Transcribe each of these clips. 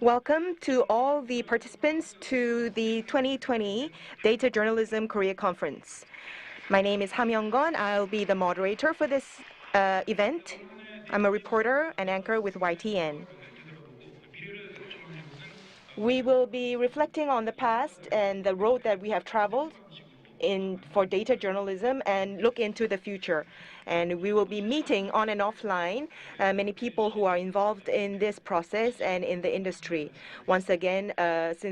Welcome to all the participants to the 2020 Data Journalism Korea Conference. My name is Ham Young-gon. I'll be the moderator for this event. I'm a reporter and anchor with YTN. We will be reflecting on the past and the road that we have traveled for data journalism and look into the future. And we will be meeting on and offline many people who are involved in this process and in the industry. Once again,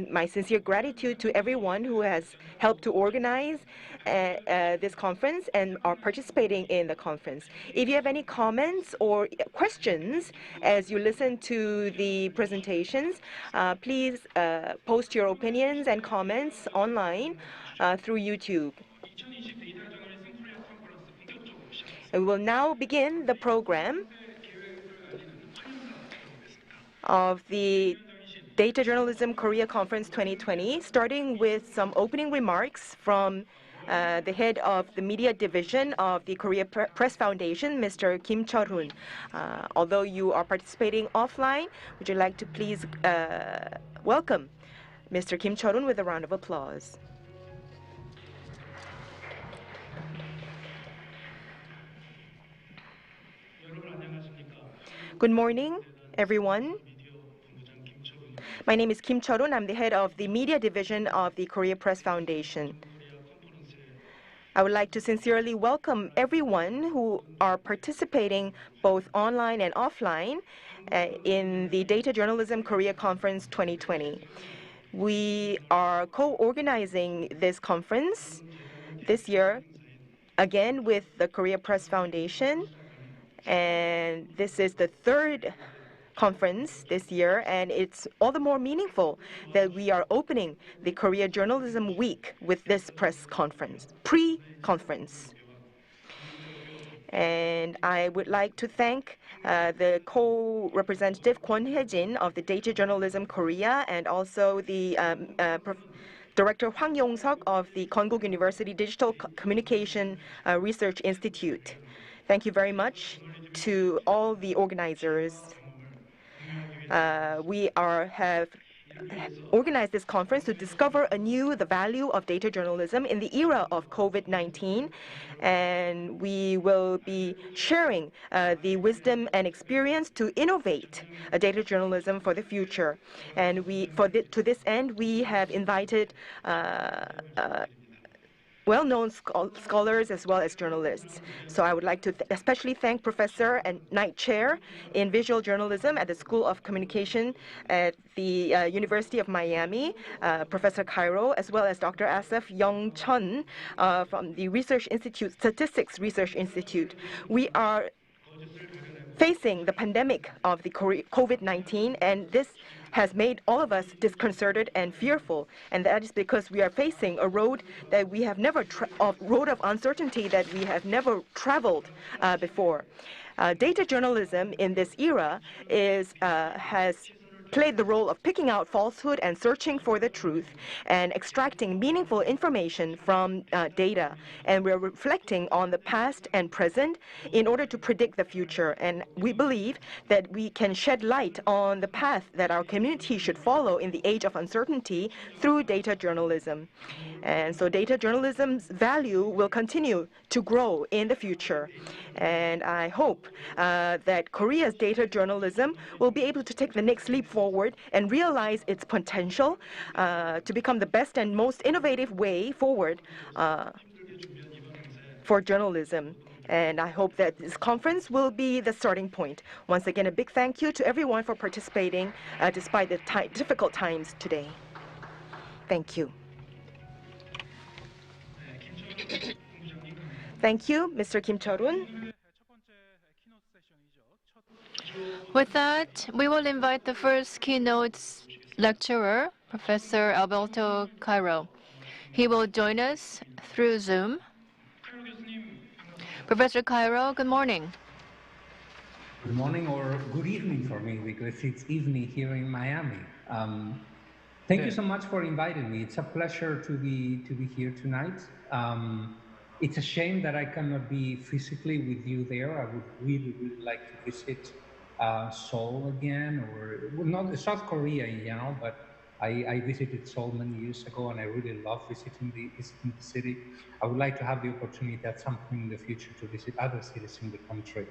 my sincere gratitude to everyone who has helped to organize this conference and are participating in the conference. If you have any comments or questions as you listen to the presentations, please post your opinions and comments online through YouTube. And we will now begin the program of the Data Journalism Korea Conference 2020, starting with some opening remarks from the head of the media division of the Korea Press Foundation, Mr. Kim Chulhoon. Although you are participating offline, would you like to please welcome Mr. Kim Chulhoon with a round of applause. Good morning, everyone. My name is Kim Chulhoon. I'm the head of the media division of the Korea Press Foundation. I would like to sincerely welcome everyone who are participating both online and offline in the Data Journalism Korea Conference 2020. We are co-organizing this conference this year, again with the Korea Press Foundation, and this is the third conference this year, and it's all the more meaningful that we are opening the Korea Journalism Week with this press conference, pre-conference. And I would like to thank the co-representative Kwon Hye-jin of the Data Journalism Korea and also the Director Hwang Yong-seok of the Konkuk University Digital Communication Research Institute. Thank you very much to all the organizers. We have organized this conference to discover anew the value of data journalism in the era of COVID-19, and we will be sharing the wisdom and experience to innovate data journalism for the future. And to this end, we have invited well-known scholars as well as journalists. So I would like to especially thank Professor and Knight Chair in Visual Journalism at the School of Communication at the University of Miami, Professor Cairo, as well as Dr. Asaph Chun from the Research Institute, Statistics Research Institute. We are facing the pandemic of the COVID-19, and this has made all of us disconcerted and fearful, and that is because we are facing a road that we have never road of uncertainty that we have never traveled before. Data journalism in this era has played the role of picking out falsehood and searching for the truth and extracting meaningful information from data. And we're reflecting on the past and present in order to predict the future. And we believe that we can shed light on the path that our community should follow in the age of uncertainty through data journalism. And so data journalism's value will continue to grow in the future. And I hope that Korea's data journalism will be able to take the next leap forward and realize its potential to become the best and most innovative way forward for journalism. And I hope that this conference will be the starting point. Once again, a big thank you to everyone for participating despite the difficult times today. Thank you. Thank you, Mr. Kim Chulhoon. With that, we will invite the first keynote lecturer, Professor Alberto Cairo. He will join us through Zoom. Professor Cairo, good morning. Good morning or good evening for me, because it's evening here in Miami. Thank you so much for inviting me. It's a pleasure to be here tonight. It's a shame that I cannot be physically with you there. I would really like to visit Seoul again, or well, not South Korea in general, but I visited Seoul many years ago, and I really love visiting the city. I would like to have the opportunity at some point in the future to visit other cities in the country.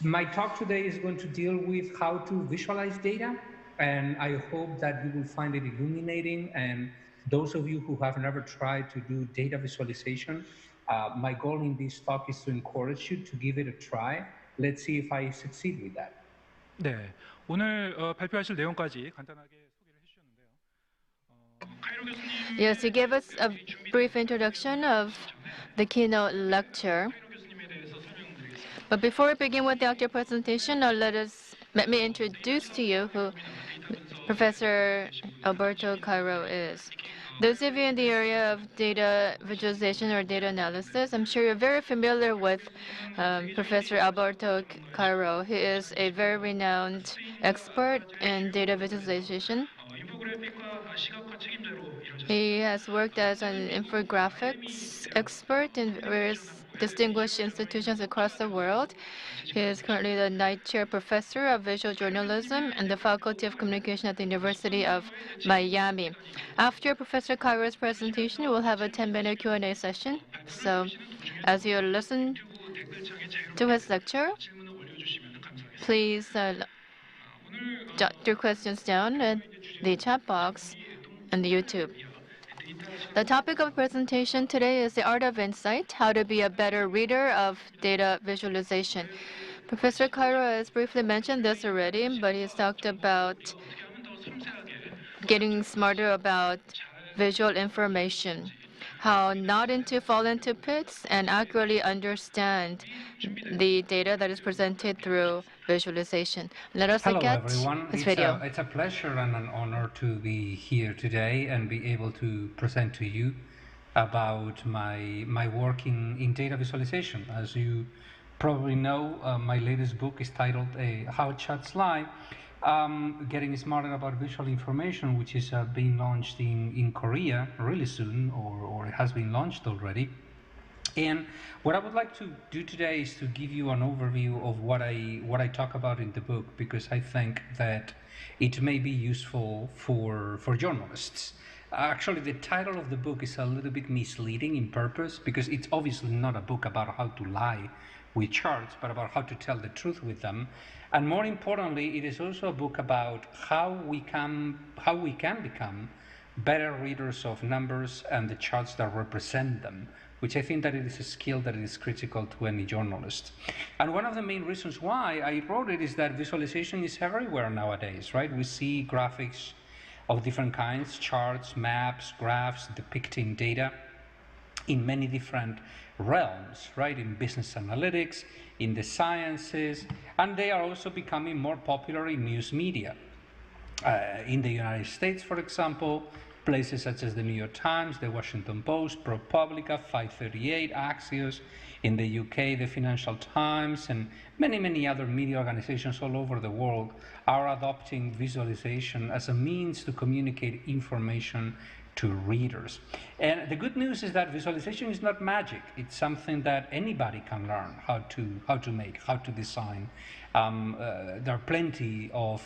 My talk today is going to deal with how to visualize data, and I hope that you will find it illuminating. And those of you who have never tried to do data visualization, my goal in this talk is to encourage you to give it a try. Let's see if I succeed with that. 네, 오늘 발표하실 내용까지 간단하게 소개를 해주셨는데요. Yes, he gave us a brief introduction of the keynote lecture. But before we begin with the actual presentation, let me introduce to you who Professor Alberto Cairo is. Those of you in the area of data visualization or data analysis, I'm sure you're very familiar with Professor Alberto Cairo. He is a very renowned expert in data visualization. He has worked as an infographics expert in various distinguished institutions across the world. He is currently the Knight Chair Professor of Visual Journalism and the Faculty of Communication at the University of Miami. After Professor Cairo's presentation, we'll have a 10-minute Q&A session. So as you listen to his lecture, please jot your questions down in the chat box on the YouTube. The topic of presentation today is the art of insight, how to be a better reader of data visualization. Professor Cairo has briefly mentioned this already, but he's talked about getting smarter about visual information, how not to fall into pits and accurately understand the data that is presented through visualization. Let us look at everyone. this video. It's a pleasure and an honor to be here today and be able to present to you about my work in data visualization. As you probably know, my latest book is titled How Chats Lie, Getting Smarter About Visual Information, which is being launched in Korea really soon, or it has been launched already. And what I would like to do today is to give you an overview of what I talk about in the book, because I think that it may be useful for journalists. Actually, the title of the book is a little bit misleading in purpose, because it's obviously not a book about how to lie with charts, but about how to tell the truth with them. And more importantly, it is also a book about how we can become better readers of numbers and the charts that represent them, which I think that it is a skill that is critical to any journalist. And one of the main reasons why I wrote it is that visualization is everywhere nowadays, right? We see graphics of different kinds, charts, maps, graphs depicting data in many different realms, right? In business analytics, in the sciences, and they are also becoming more popular in news media. In the United States, for example, places such as the New York Times, the Washington Post, ProPublica, 538, Axios. In the UK, the Financial Times, and many other media organizations all over the world are adopting visualization as a means to communicate information to readers. And the good news is that visualization is not magic. It's something that anybody can learn how to make, how to design. There are plenty of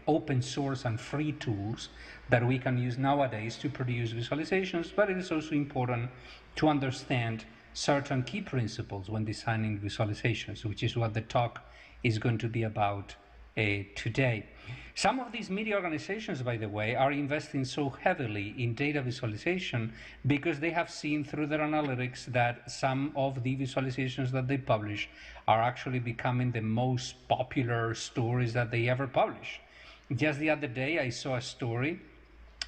open source and free tools that we can use nowadays to produce visualizations, but it is also important to understand certain key principles when designing visualizations, which is what the talk is going to be about today. Some of these media organizations, by the way, are investing so heavily in data visualization because they have seen through their analytics that some of the visualizations that they publish are actually becoming the most popular stories that they ever publish. Just the other day, I saw a story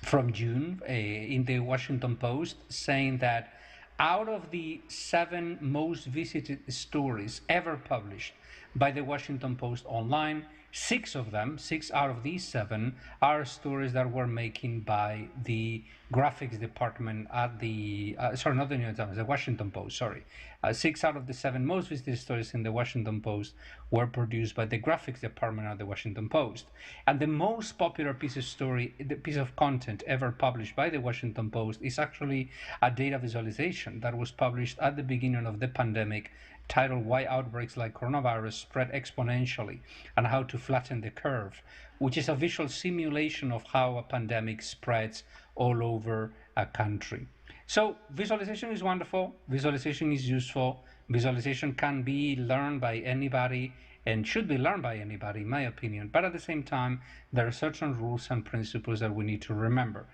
from June in the Washington Post saying that out of the 7 most visited stories ever published by the Washington Post online, 6 out of these 7 are stories that were making by the graphics department at the, sorry, not the New York Times, the Washington Post, sorry. 6 out of the 7 most visited stories in the Washington Post were produced by the graphics department at the Washington Post. And the most popular piece of content ever published by the Washington Post is actually a data visualization that was published at the beginning of the pandemic titled Why Outbreaks Like Coronavirus Spread Exponentially and How to Flatten the Curve, which is a visual simulation of how a pandemic spreads all over a country. So visualization is wonderful, visualization is useful, visualization can be learned by anybody and should be learned by anybody, in my opinion. But at the same time, there are certain rules and principles that we need to remember.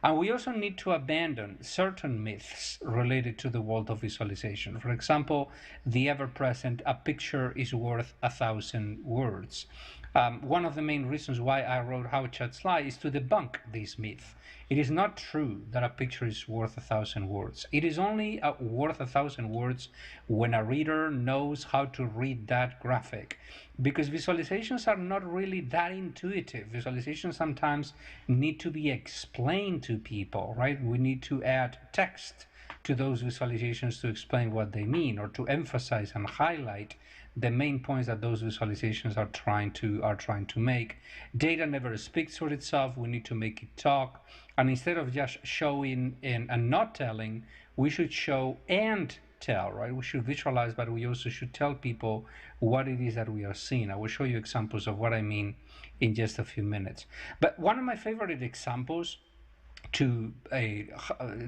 And we also need to abandon certain myths related to the world of visualization. For example, the ever-present, a picture is worth 1,000 words. One of the main reasons why I wrote How Chats Lie is to debunk this myth. It is not true that a picture is worth 1,000 words. It is only worth 1,000 words when a reader knows how to read that graphic, because visualizations are not really that intuitive. Visualizations sometimes need to be explained to people, right? We need to add text to those visualizations to explain what they mean, or to emphasize and highlight the main points that those visualizations are trying to make. Data never speaks for itself. We need to make it talk. And instead of just showing and not telling, we should show and tell, right? We should visualize, but we also should tell people what it is that we are seeing. I will show you examples of what I mean in just a few minutes. But one of my favorite examples to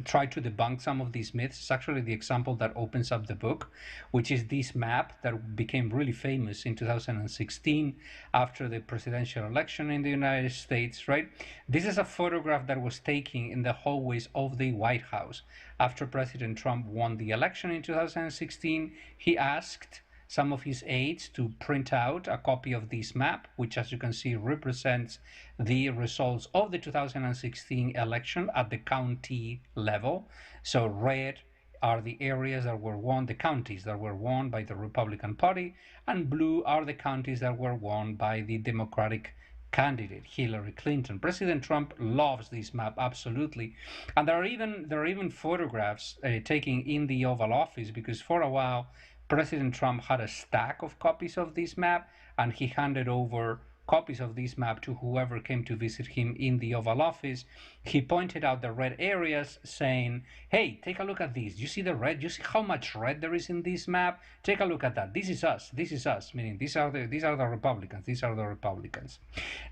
try to debunk some of these myths is actually the example that opens up the book, which is this map that became really famous in 2016 after the presidential election in the United States, right? This is a photograph that was taken in the hallways of the White House after President Trump won the election in 2016. He asked some of his aides to print out a copy of this map, which, as you can see, represents the results of the 2016 election at the county level. So red are the areas that were won, the counties that were won by the Republican Party, and blue are the counties that were won by the Democratic candidate Hillary Clinton. President Trump loves this map absolutely, and there are even photographs taken in the Oval Office, because for a while President Trump had a stack of copies of this map, and he handed over copies of this map to whoever came to visit him in the Oval Office. He pointed out the red areas, saying, hey, take a look at this. You see the red? You see how much red there is in this map? Take a look at that. This is us. This is us. Meaning these are the Republicans. These are the Republicans.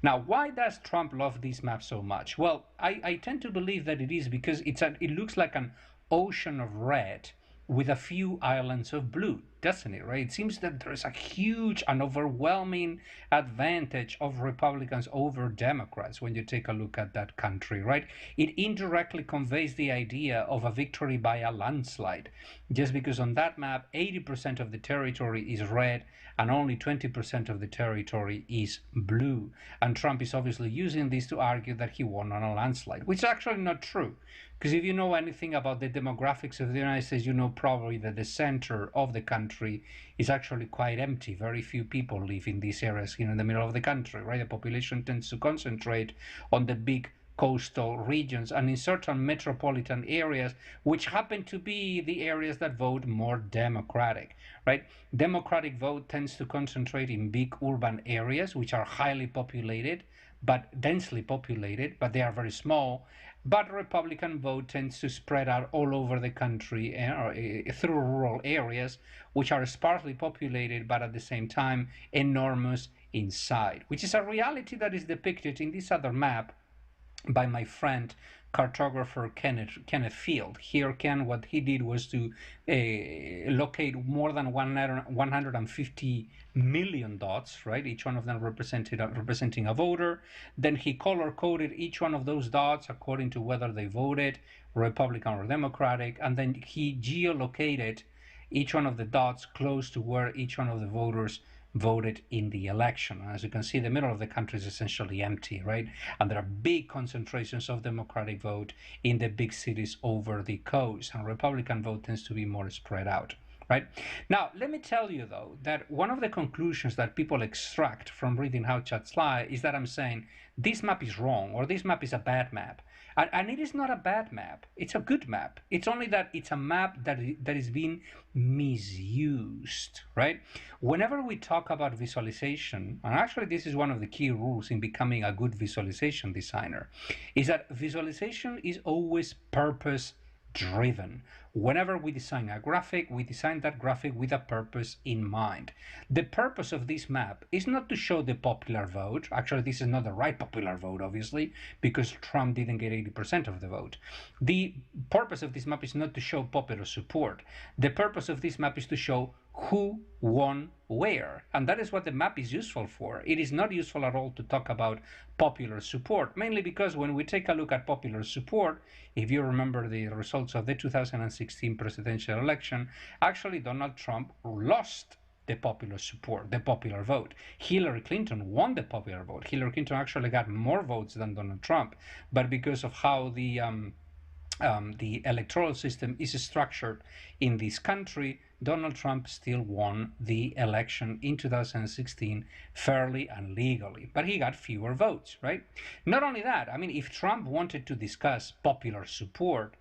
Now, why does Trump love this map so much? Well, I tend to believe that it is because it looks like an ocean of red with a few islands of blue, doesn't it, right? It seems that there's a huge and overwhelming advantage of Republicans over Democrats when you take a look at that country, right? It indirectly conveys the idea of a victory by a landslide, just because on that map, 80% of the territory is red and only 20% of the territory is blue. And Trump is obviously using this to argue that he won on a landslide, which is actually not true. Because if you know anything about the demographics of the United States, you know probably that the center of the country is actually quite empty. Very few people live in these areas, in the middle of the country, right? The population tends to concentrate on the big coastal regions and in certain metropolitan areas, which happen to be the areas that vote more Democratic, right? Democratic vote tends to concentrate in big urban areas, which are highly populated, but densely populated, but they are very small. But Republican vote tends to spread out all over the country through rural areas, which are sparsely populated, but at the same time enormous in size, which is a reality that is depicted in this other map by my friend cartographer Kenneth Field. Here, Ken, what he did was to locate more than 150 million dots, right? Each one of them representing a voter. Then he color-coded each one of those dots according to whether they voted Republican or Democratic, and then he geolocated each one of the dots close to where each one of the voters voted in the election. As you can see, the middle of the country is essentially empty, right? And there are big concentrations of Democratic vote in the big cities over the coast, and Republican vote tends to be more spread out, right? Now, let me tell you, though, that one of the conclusions that people extract from reading How Chats Lie is that I'm saying this map is wrong, or this map is a bad map. And it is not a bad map. It's a good map. It's only that it's a map that is being misused, right? Whenever we talk about visualization, and actually this is one of the key rules in becoming a good visualization designer, is that visualization is always purpose driven. whenever we design a graphic, we design that graphic with a purpose in mind. The purpose of this map is not to show the popular vote. Actually, this is not the right popular vote, obviously, because Trump didn't get 80% of the vote. The purpose of this map is not to show popular support. The purpose of this map is to show who won where, and that is what the map is useful for. It is not useful at all to talk about popular support, mainly because when we take a look at popular support, if you remember the results of the 2016 presidential election, actually Donald Trump lost the popular support, the popular vote. Hillary Clinton won the popular vote. Hillary Clinton actually got more votes than Donald Trump, but because of how the electoral system is structured in this country, Donald Trump still won the election in 2016 fairly and legally, but he got fewer votes, right? Not only that, I mean, if Trump wanted to discuss popular support,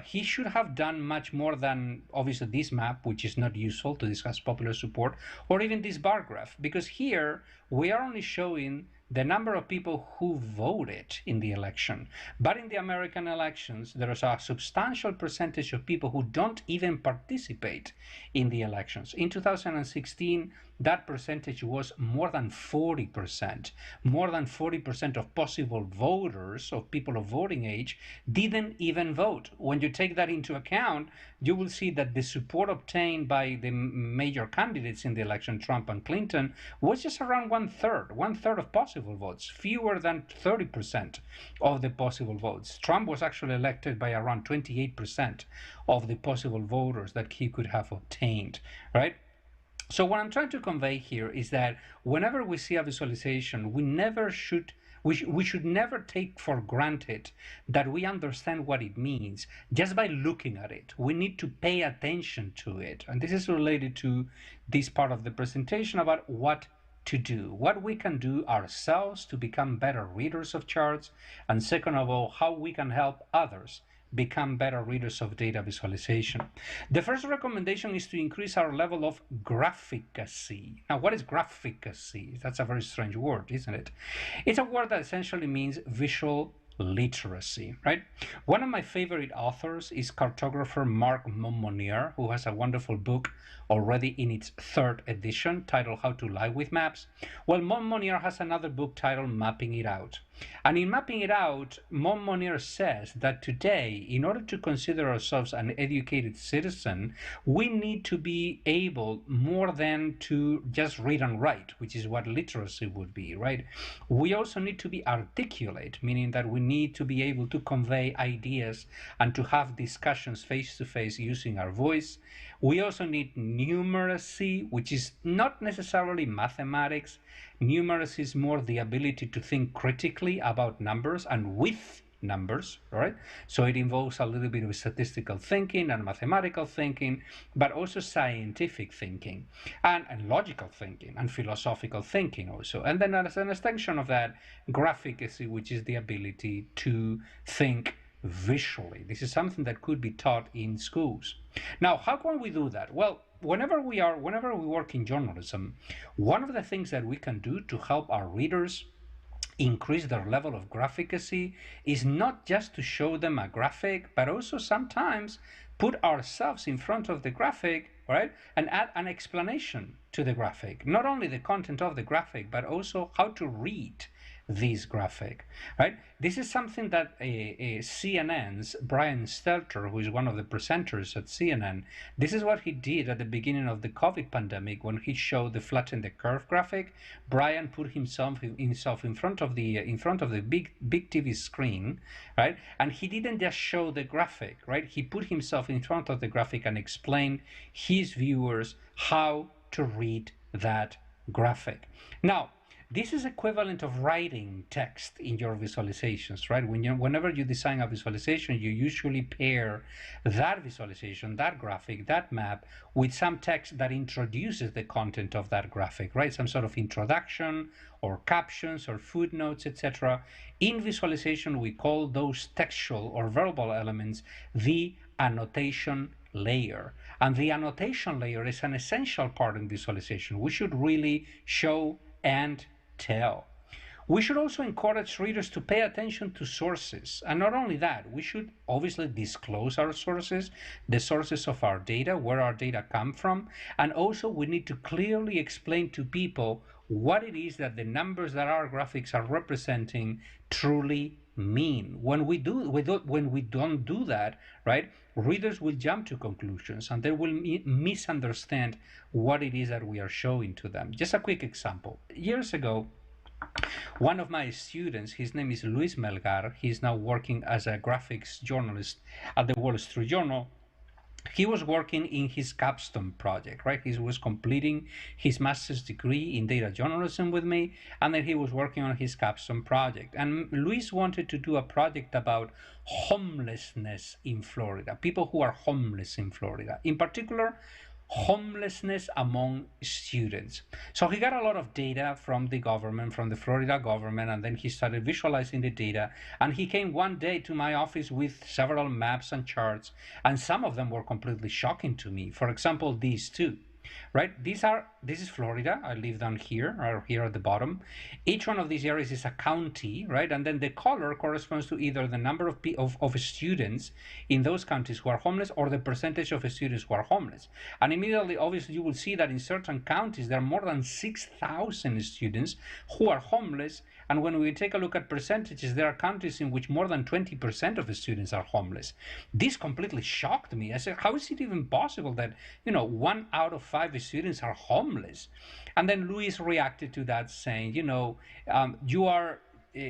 he should have done much more than, obviously, this map, which is not useful to discuss popular support, or even this bar graph, because here we are only showing the number of people who voted in the election. But in the American elections, there is a substantial percentage of people who don't even participate in the elections. In 2016, that percentage was more than 40%. More than 40% of possible voters, of people of voting age, didn't even vote. When you take that into account, you will see that the support obtained by the major candidates in the election, Trump and Clinton, was just around one-third of possible votes, fewer than 30% of the possible votes. Trump was actually elected by around 28% of the possible voters that he could have obtained, right? So what I'm trying to convey here is that whenever we see a visualization, we should never take for granted that we understand what it means just by looking at it. We need to pay attention to it. And this is related to this part of the presentation about what to do, what we can do ourselves to become better readers of charts, and second of all, how we can help others become better readers of data visualization. The first recommendation is to increase our level of graphicacy. Now, what is graphicacy? That's a very strange word, isn't it? It's a word that essentially means visual literacy, right? One of my favorite authors is cartographer Mark Monmonier, who has a wonderful book already in its 3rd edition titled How to Lie with Maps. Well, Monmonier has another book titled Mapping It Out. And in Mapping It Out, Monmonier says that today, in order to consider ourselves an educated citizen, we need to be able more than to just read and write, which is what literacy would be, right? We also need to be articulate, meaning that we need to be able to convey ideas and to have discussions face to face using our voice. We also need numeracy, which is not necessarily mathematics. Numeracy is more the ability to think critically about numbers and with numbers, right? So it involves a little bit of statistical thinking and mathematical thinking, but also scientific thinking and logical thinking and philosophical thinking also. And then as an extension of that, graphicacy, which is the ability to think visually. This is something that could be taught in schools. Now, how can we do that? Well, whenever we work in journalism, one of the things that we can do to help our readers increase their level of graphicacy is not just to show them a graphic, but also sometimes put ourselves in front of the graphic, right, and add an explanation to the graphic. Not only the content of the graphic, but also how to read this graphic, right? This is something that CNN's Brian Stelter, who is one of the presenters at CNN, this is what he did at the beginning of the COVID pandemic when he showed the flatten the curve graphic. Brian put himself in front of the big TV screen, right? And he didn't just show the graphic, right? He put himself in front of the graphic and explained his viewers how to read that graphic. Now, this is equivalent of writing text in your visualizations, right? Whenever you design a visualization, you usually pair that visualization, that graphic, that map with some text that introduces the content of that graphic, right? Some sort of introduction or captions or footnotes, etc. In visualization, we call those textual or verbal elements the annotation layer. And the annotation layer is an essential part in visualization. We should really show and tell. We should also encourage readers to pay attention to sources. And not only that, we should obviously disclose our sources, the sources of our data, where our data come from. And also we need to clearly explain to people what it is that the numbers that our graphics are representing truly mean. When we don't do that, right, readers will jump to conclusions and they will misunderstand what it is that we are showing to them. Just a quick example. Years ago, one of my students, his name is Luis Melgar, he's now working as a graphics journalist at the Wall Street Journal. He was working in his capstone project, right? He was completing his master's degree in data journalism with me, and then he was working on his capstone project. And Luis wanted to do a project about homelessness in Florida, people who are homeless in Florida. In particular, homelessness among students. So he got a lot of data from the government, from the Florida government, and then he started visualizing the data. And he came one day to my office with several maps and charts, and some of them were completely shocking to me. For example, these two. Right? This is Florida. I live down here, or here at the bottom. Each one of these areas is a county, right? And then the color corresponds to either the number of students in those counties who are homeless or the percentage of students who are homeless. And immediately, obviously, you will see that in certain counties, there are more than 6,000 students who are homeless. And when we take a look at percentages, there are countries in which more than 20% of the students are homeless. This completely shocked me. I said, how is it even possible that, 1 out of 5 students are homeless? And then Luis reacted to that saying, you are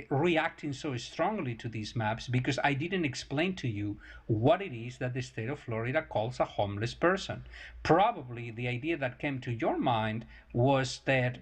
reacting so strongly to these maps because I didn't explain to you what it is that the state of Florida calls a homeless person. Probably the idea that came to your mind was that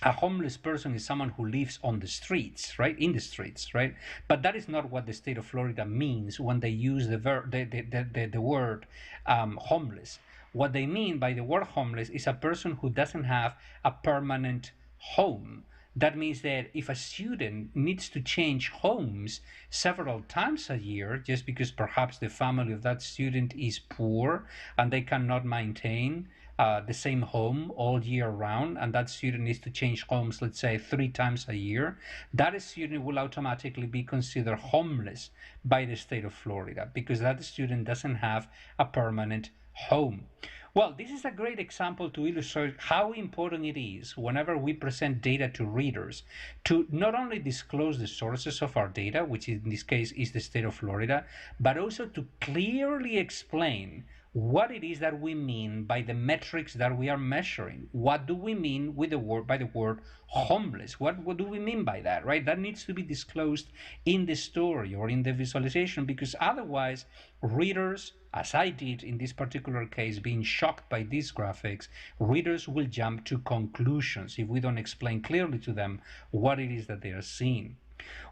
a homeless person is someone who lives on the streets, right? In the streets, right? But that is not what the state of Florida means when they use the word homeless. What they mean by the word homeless is a person who doesn't have a permanent home. That means that if a student needs to change homes several times a year, just because perhaps the family of that student is poor and they cannot maintain the same home all year round, and that student needs to change homes, let's say 3 times a year, that student will automatically be considered homeless by the state of Florida because that student doesn't have a permanent home. Well, this is a great example to illustrate how important it is whenever we present data to readers to not only disclose the sources of our data, which in this case is the state of Florida, but also to clearly explain what it is that we mean by the metrics that we are measuring. What do we mean with by the word homeless? What do we mean by that, right? That needs to be disclosed in the story or in the visualization, because otherwise readers, as I did in this particular case, being shocked by these graphics, readers will jump to conclusions if we don't explain clearly to them what it is that they are seeing.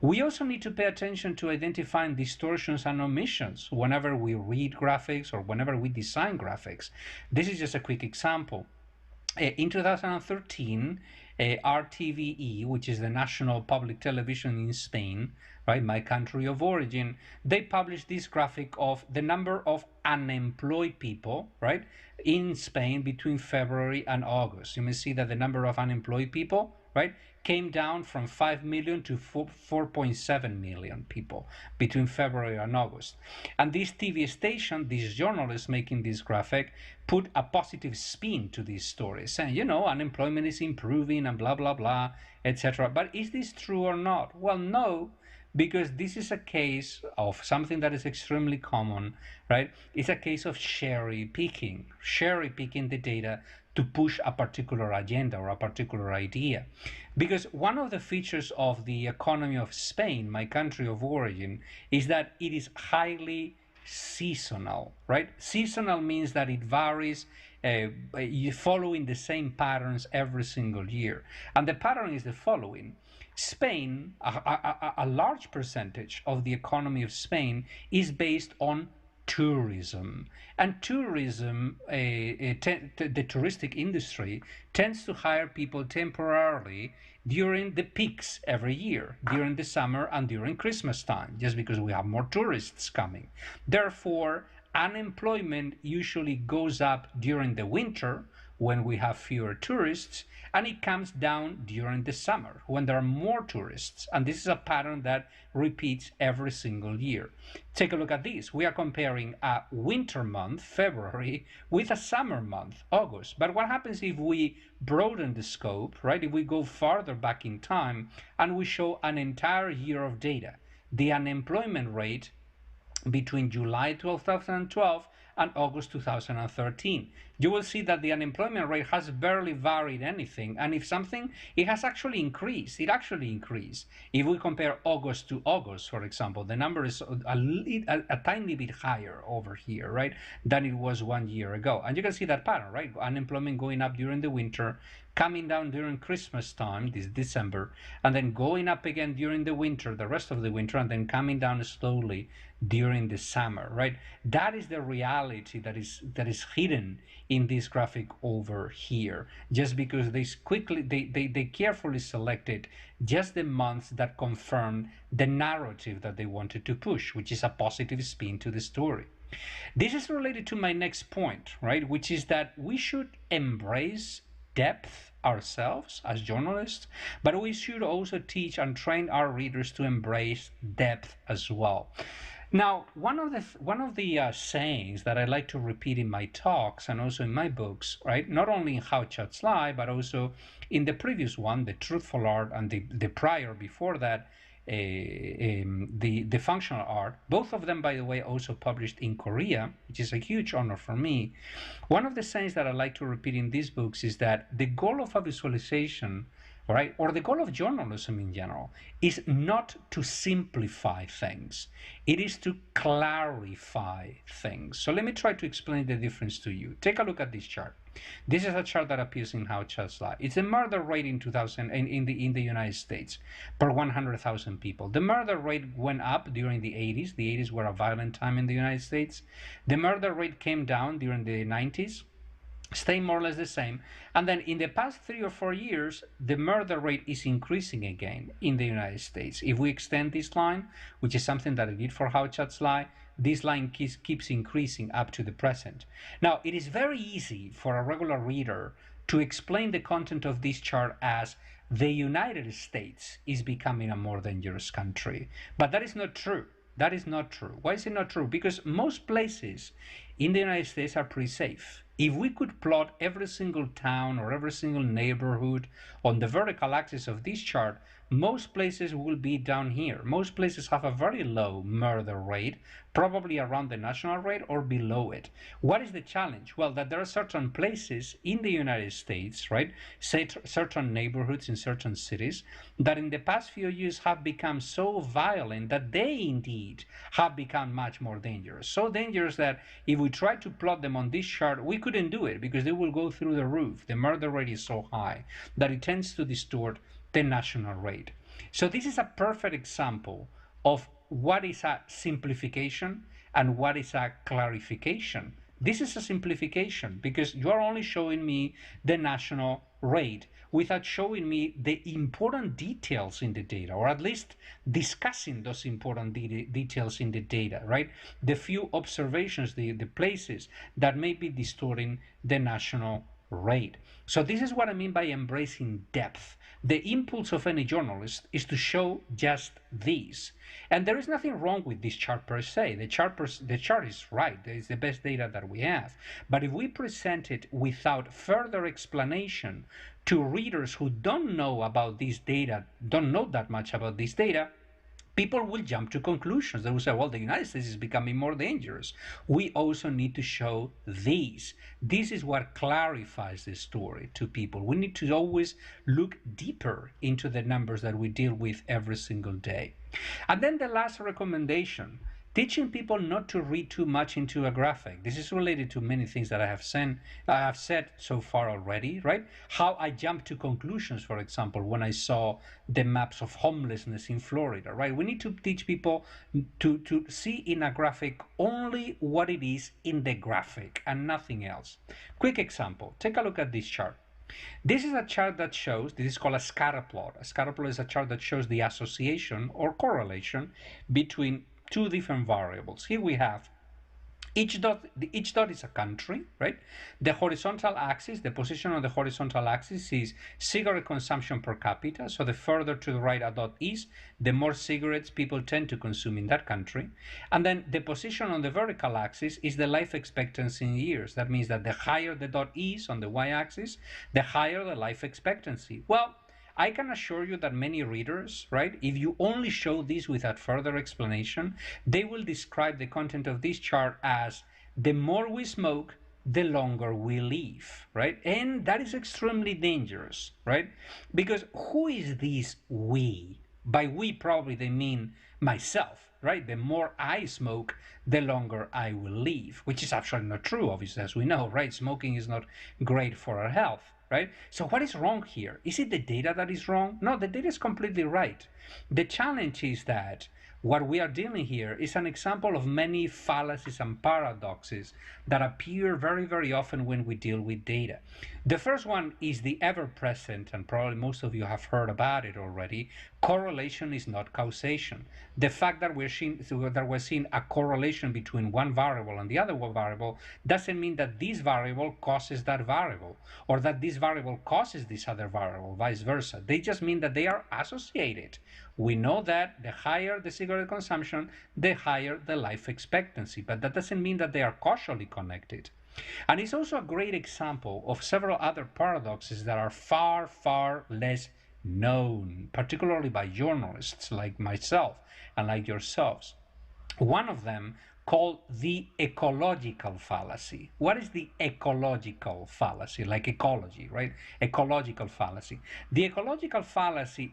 We also need to pay attention to identifying distortions and omissions whenever we read graphics or whenever we design graphics. This is just a quick example. In 2013, RTVE, which is the national public television in Spain, right, my country of origin, they published this graphic of the number of unemployed people, right, in Spain between February and August. You may see that the number of unemployed people, right, came down from 5 million to 4.7 million people between February and August. And this TV station, this journalist making this graphic, put a positive spin to this story, saying, unemployment is improving and blah, blah, blah, etc. But is this true or not? Well, no, because this is a case of something that is extremely common, right? It's a case of cherry picking the data to push a particular agenda or a particular idea. Because one of the features of the economy of Spain, my country of origin, is that it is highly seasonal, right? Seasonal means that it varies following the same patterns every single year. And the pattern is the following. Spain, a large percentage of the economy of Spain is based on tourism. And tourism, the touristic industry, tends to hire people temporarily during the peaks every year, during the summer and during Christmas time, just because we have more tourists coming. Therefore, unemployment usually goes up during the winter, when we have fewer tourists, and it comes down during the summer when there are more tourists. And this is a pattern that repeats every single year. Take a look at this. We are comparing a winter month, February, with a summer month, August. But what happens if we broaden the scope, right? If we go farther back in time and we show an entire year of data, the unemployment rate between July 2012 and August 2013. You will see that the unemployment rate has barely varied anything, and if something, it has actually increased. It actually increased. If we compare August to August, for example, the number is a tiny bit higher over here, right, than it was 1 year ago. And you can see that pattern, right? Unemployment going up during the winter, coming down during Christmas time, this December, and then going up again during the winter, the rest of the winter, and then coming down slowly during the summer, right? That is the reality that is hidden in this graphic over here, just because they carefully selected just the months that confirm the narrative that they wanted to push, which is a positive spin to the story. This is related to my next point, right? Which is that we should embrace depth ourselves as journalists, but we should also teach and train our readers to embrace depth as well. Now, one of the sayings that I like to repeat in my talks and also in my books, right, not only in How Chats Lie, but also in the previous one, The Truthful Art, and the prior before that, the Functional Art, both of them, by the way, also published in Korea, which is a huge honor for me. One of the sayings that I like to repeat in these books is that the goal of a visualization, right, or the goal of journalism in general, is not to simplify things. It is to clarify things. So let me try to explain the difference to you. Take a look at this chart. This is a chart that appears in How Chats Lie. It's the murder rate in 2000 in the United States per 100,000 people. The murder rate went up during the 80s. The 80s were a violent time in the United States. The murder rate came down during the 90s. Stay more or less the same, and then in the past 3 or 4 years the murder rate is increasing again in the United States. If we extend this line, which is something that I did for How Chats Lie, this line keeps increasing up to the present. Now, it is very easy for a regular reader to explain the content of this chart as the United States is becoming a more dangerous country, but that is not true. That is not true. Why is it not true? Because most places in the United States are pretty safe. If we could plot every single town or every single neighborhood on the vertical axis of this chart, most places will be down here. Most places have a very low murder rate, probably around the national rate or below it. What is the challenge? Well, that there are certain places in the United States, right, certain neighborhoods in certain cities that in the past few years have become so violent that they indeed have become much more dangerous. So dangerous that if we try to plot them on this chart, we couldn't do it because they will go through the roof. The murder rate is so high that it tends to distort the national rate. So this is a perfect example of what is a simplification and what is a clarification. This is a simplification because you are only showing me the national rate without showing me the important details in the data, or at least discussing those important details in the data, right? The few observations, the places that may be distorting the national rate. So this is what I mean by embracing depth. The impulse of any journalist is to show just these. And there is nothing wrong with this chart per se. The chart is right. It's the best data that we have. But if we present it without further explanation to readers who don't know about this data, don't know that much about this data, people will jump to conclusions. They will say, well, the United States is becoming more dangerous. We also need to show these. This is what clarifies the story to people. We need to always look deeper into the numbers that we deal with every single day. And then the last recommendation, teaching people not to read too much into a graphic. This is related to many things that I have said so far already, right? How I jumped to conclusions, for example, when I saw the maps of homelessness in Florida, right? We need to teach people to see in a graphic only what it is in the graphic and nothing else. Quick example, take a look at this chart. This is a chart that shows, this is called a scatter plot. A scatter plot is a chart that shows the association or correlation between two different variables. Here we have Each dot is a country, right? The horizontal axis, the position on the horizontal axis is cigarette consumption per capita. So the further to the right a dot is, the more cigarettes people tend to consume in that country. And then the position on the vertical axis is the life expectancy in years. That means that the higher the dot is on the y-axis, the higher the life expectancy. Well, I can assure you that many readers, right, if you only show this without further explanation, they will describe the content of this chart as the more we smoke, the longer we live, right? And that is extremely dangerous, right? Because who is this we? By we, probably they mean myself, right? The more I smoke, the longer I will live, which is actually not true, obviously, as we know, right? Smoking is not great for our health, right? So what is wrong here? Is it the data that is wrong? No, the data is completely right. The challenge is that what we are dealing here is an example of many fallacies and paradoxes that appear very, very often when we deal with data. The first one is the ever-present, and probably most of you have heard about it already, correlation is not causation. The fact that we're seeing a correlation between one variable and the other variable doesn't mean that this variable causes that variable, or that this variable causes this other variable, vice versa. They just mean that they are associated. We know that the higher the cigarette consumption, the higher the life expectancy, but that doesn't mean that they are causally connected. And it's also a great example of several other paradoxes that are far, far less known, particularly by journalists like myself and like yourselves. One of them called the ecological fallacy. What is the ecological fallacy? Like ecology, right? Ecological fallacy. The ecological fallacy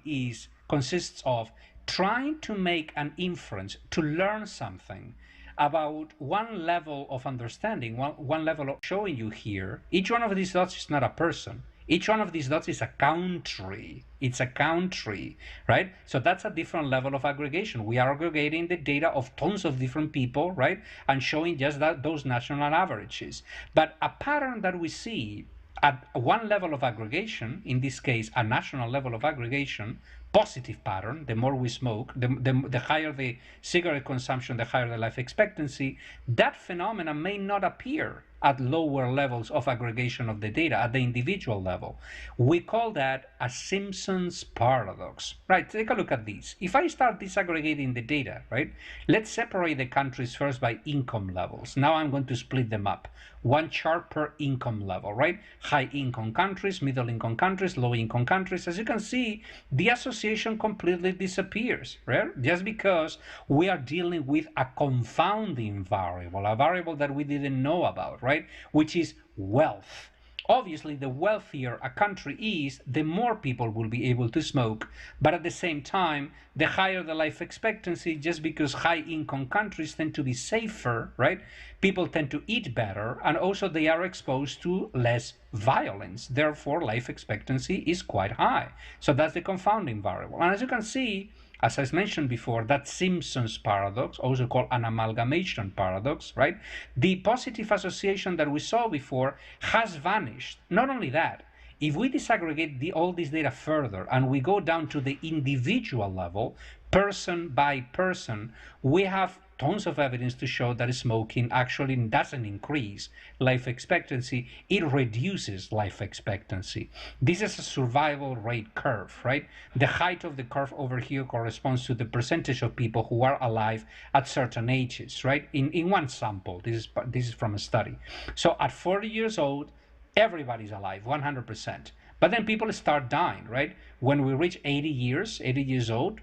consists of trying to make an inference, to learn something about one level of understanding, one level of showing you here. Each one of these dots is not a person. Each one of these dots is a country. It's a country, right? So that's a different level of aggregation. We are aggregating the data of tons of different people, right? And showing just those national averages. But a pattern that we see at one level of aggregation, in this case, a national level of aggregation, positive pattern, the more we smoke, the higher the cigarette consumption, the higher the life expectancy, that phenomena may not appear at lower levels of aggregation of the data at the individual level. We call that a Simpson's paradox, right? Take a look at this. If I start disaggregating the data, right, let's separate the countries first by income levels. Now I'm going to split them up. One chart per income level, right? High income countries, middle income countries, low income countries. As you can see, the association completely disappears, right? Just because we are dealing with a confounding variable, a variable that we didn't know about, right? Which is wealth. Obviously, the wealthier a country is, the more people will be able to smoke, but at the same time, the higher the life expectancy, just because high-income countries tend to be safer, right? People tend to eat better, and also they are exposed to less violence. Therefore, life expectancy is quite high. So that's the confounding variable. And as you can see, as I mentioned before, that Simpson's paradox, also called an amalgamation paradox, right? The positive association that we saw before has vanished. Not only that, if we disaggregate all this data further and we go down to the individual level, person by person, we have tons of evidence to show that smoking actually doesn't increase life expectancy, it reduces life expectancy. This is a survival rate curve, right? The height of the curve over here corresponds to the percentage of people who are alive at certain ages, right? In one sample, this is from a study. So at 40 years old, everybody's alive, 100%. But then people start dying, right? When we reach 80 years old,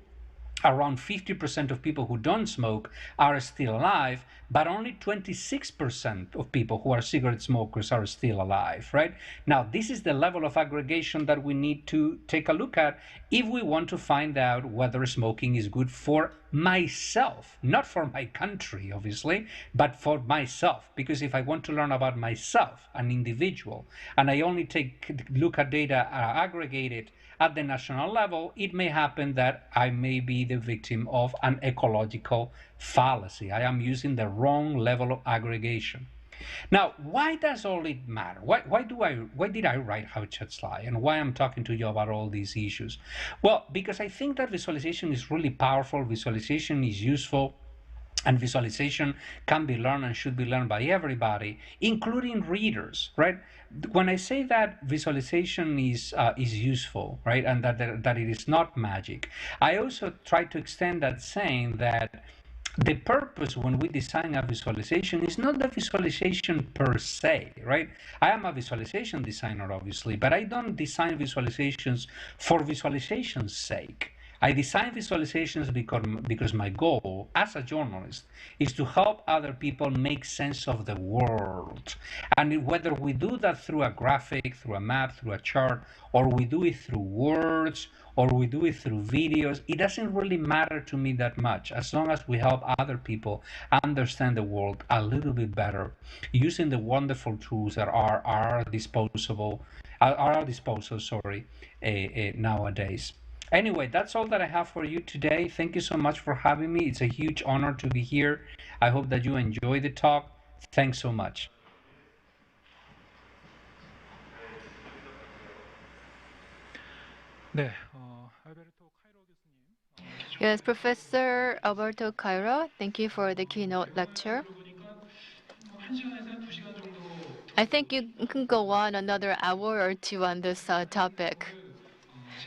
around 50% of people who don't smoke are still alive, but only 26% of people who are cigarette smokers are still alive, right? Now, this is the level of aggregation that we need to take a look at if we want to find out whether smoking is good for myself, not for my country, obviously, but for myself. Because if I want to learn about myself, an individual, and I only look at data aggregated at the national level, it may happen that I may be the victim of an ecological fallacy. I am using the wrong level of aggregation. Now, why does all it matter? Why did I write How Chats Lie, and why I'm talking to you about all these issues? Well, because I think that visualization is really powerful. Visualization is useful. And visualization can be learned and should be learned by everybody, including readers, right? When I say that visualization is useful, right, and that it is not magic, I also try to extend that saying that the purpose when we design a visualization is not the visualization per se, right? I am a visualization designer, obviously, but I don't design visualizations for visualization's sake. I design visualizations because my goal as a journalist is to help other people make sense of the world. And whether we do that through a graphic, through a map, through a chart, or we do it through words, or we do it through videos, it doesn't really matter to me that much, as long as we help other people understand the world a little bit better using the wonderful tools that are at our disposal, nowadays. Anyway, that's all that I have for you today. Thank you so much for having me. It's a huge honor to be here. I hope that you enjoy the talk. Thanks so much. 네, 알베르토 카이로 교수님. Yes, Professor Alberto Cairo, thank you for the keynote lecture. I think you can go on another hour or two on this topic.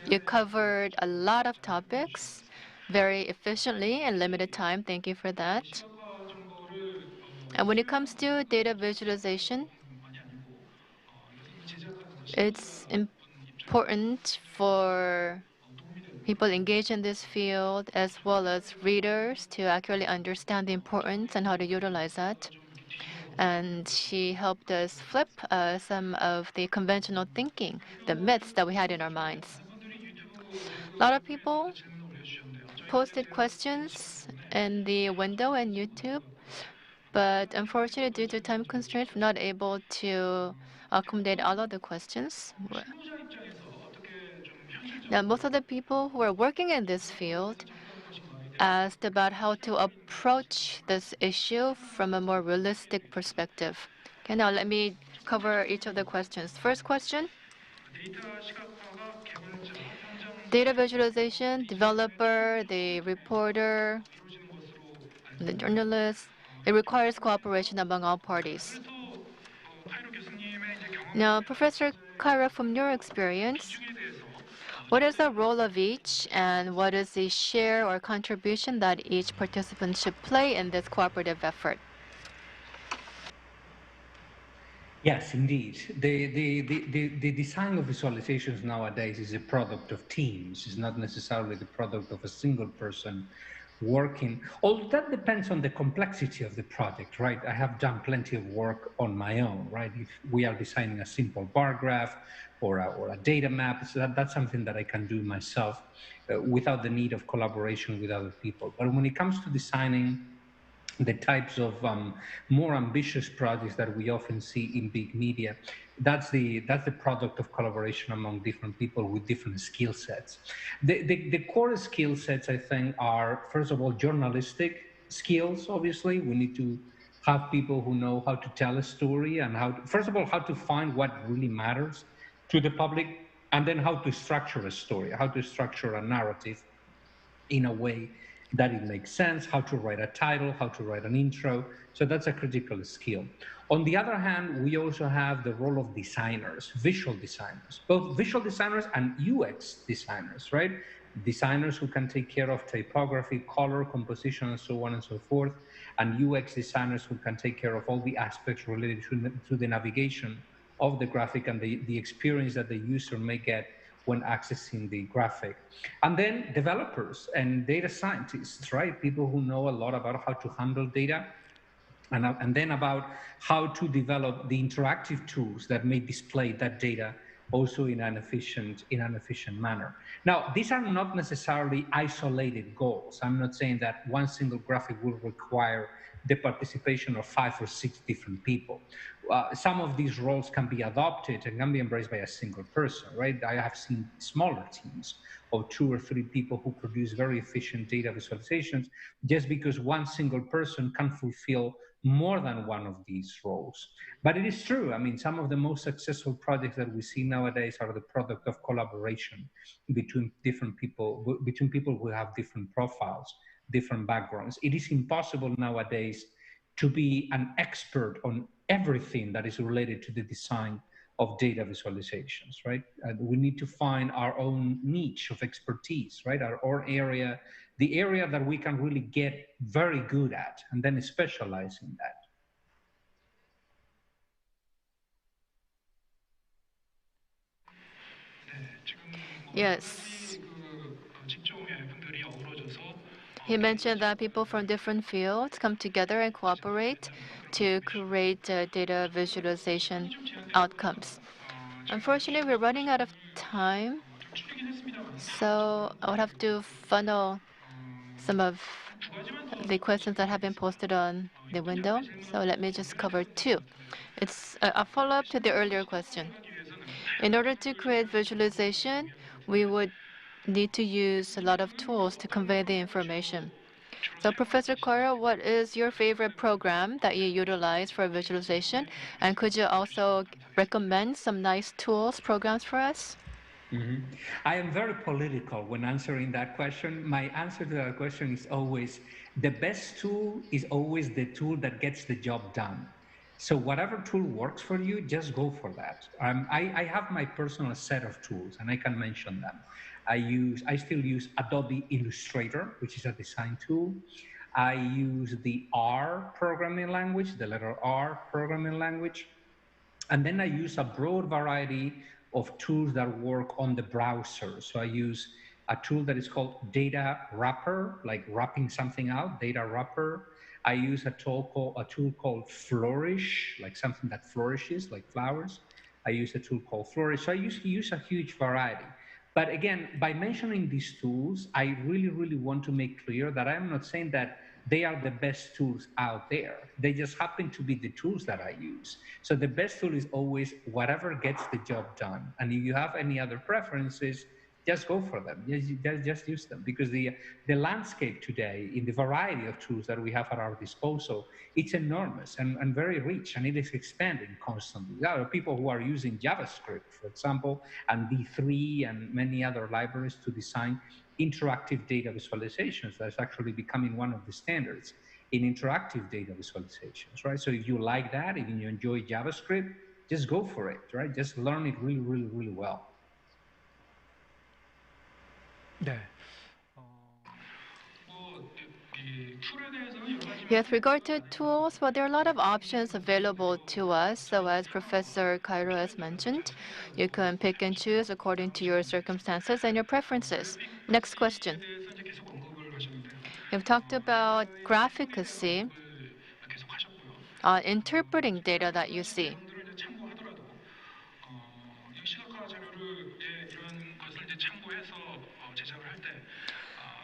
You covered a lot of topics very efficiently in limited time. Thank you for that. And when it comes to data visualization, it's important for people engaged in this field as well as readers to accurately understand the importance and how to utilize that. And she helped us flip some of the conventional thinking, the myths that we had in our minds. A lot of people posted questions in the window in YouTube, but unfortunately, due to time constraints, we're not able to accommodate all of the questions. Now, most of the people who are working in this field asked about how to approach this issue from a more realistic perspective. Okay, now let me cover each of the questions. First question, data visualization, developer, the reporter, the journalist, it requires cooperation among all parties. Now, Professor Kaira, from your experience, what is the role of each and what is the share or contribution that each participant should play in this cooperative effort? Yes, indeed. The design of visualizations nowadays is a product of teams. It's not necessarily the product of a single person working. Although that depends on the complexity of the project, right? I have done plenty of work on my own, right? If we are designing a simple bar graph or a data map, so that's something that I can do myself without the need of collaboration with other people. But when it comes to designing the types of more ambitious projects that we often see in big media, that's the product of collaboration among different people with different skill sets. The core skill sets, I think, are, first of all, journalistic skills. Obviously, we need to have people who know how to tell a story and first of all, how to find what really matters to the public, and then how to structure a story, how to structure a narrative in a way that it makes sense, how to write a title, how to write an intro. So that's a critical skill. On the other hand, we also have the role of designers, visual designers, both visual designers and UX designers, right? Designers who can take care of typography, color, composition, and so on and so forth, and UX designers who can take care of all the aspects related to the navigation of the graphic and the experience that the user may get when accessing the graphic. And then developers and data scientists, right? People who know a lot about how to handle data, and then about how to develop the interactive tools that may display that data also in an efficient manner. Now, these are not necessarily isolated goals. I'm not saying that one single graphic will require the participation of 5 or 6 different people. Some of these roles can be adopted and can be embraced by a single person, right? I have seen smaller teams of 2 or 3 people who produce very efficient data visualizations just because one single person can fulfill more than one of these roles. But it is true. I mean, some of the most successful projects that we see nowadays are the product of collaboration between different people, between people who have different profiles different backgrounds. It is impossible nowadays to be an expert on everything that is related to the design of data visualizations, right? We need to find our own niche of expertise, right? Our own area, the area that we can really get very good at, and then specialize in that. Yes. He mentioned that people from different fields come together and cooperate to create data visualization outcomes. Unfortunately, we're running out of time, so I would have to funnel some of the questions that have been posted on the window. So let me just cover two. It's a follow-up to the earlier question. In order to create visualization, we would need to use a lot of tools to convey the information. So, Professor Cairo, what is your favorite program that you utilize for visualization? And could you also recommend some nice tools, programs for us? I am very political when answering that question. My answer to that question is always the best tool is always the tool that gets the job done. So whatever tool works for you, just go for that. I have my personal set of tools, and I can mention them. I still use Adobe Illustrator, which is a design tool. I use the R programming language, the letter R programming language. And then I use a broad variety of tools that work on the browser. So I use a tool that is called Data Wrapper, like wrapping something out, Data Wrapper. I use a tool called Flourish, like something that flourishes, like flowers. I use a tool called Flourish. So I use a huge variety. But again, by mentioning these tools, I really, really want to make clear that I'm not saying that they are the best tools out there. They just happen to be the tools that I use. So the best tool is always whatever gets the job done. And if you have any other preferences, just go for them. Just use them, because the landscape today, in the variety of tools that we have at our disposal, it's enormous and very rich, and it is expanding constantly. There are people who are using JavaScript, for example, and D3 and many other libraries to design interactive data visualizations. That's actually becoming one of the standards in interactive data visualizations, right? So if you like that, if you enjoy JavaScript, just go for it, right? Just learn it really, really, really well. 네. With regard to tools, well, there are a lot of options available to us. So as Professor Cairo has mentioned, you can pick and choose according to your circumstances and your preferences. Next question. You've talked about graphicacy, interpreting data that you see.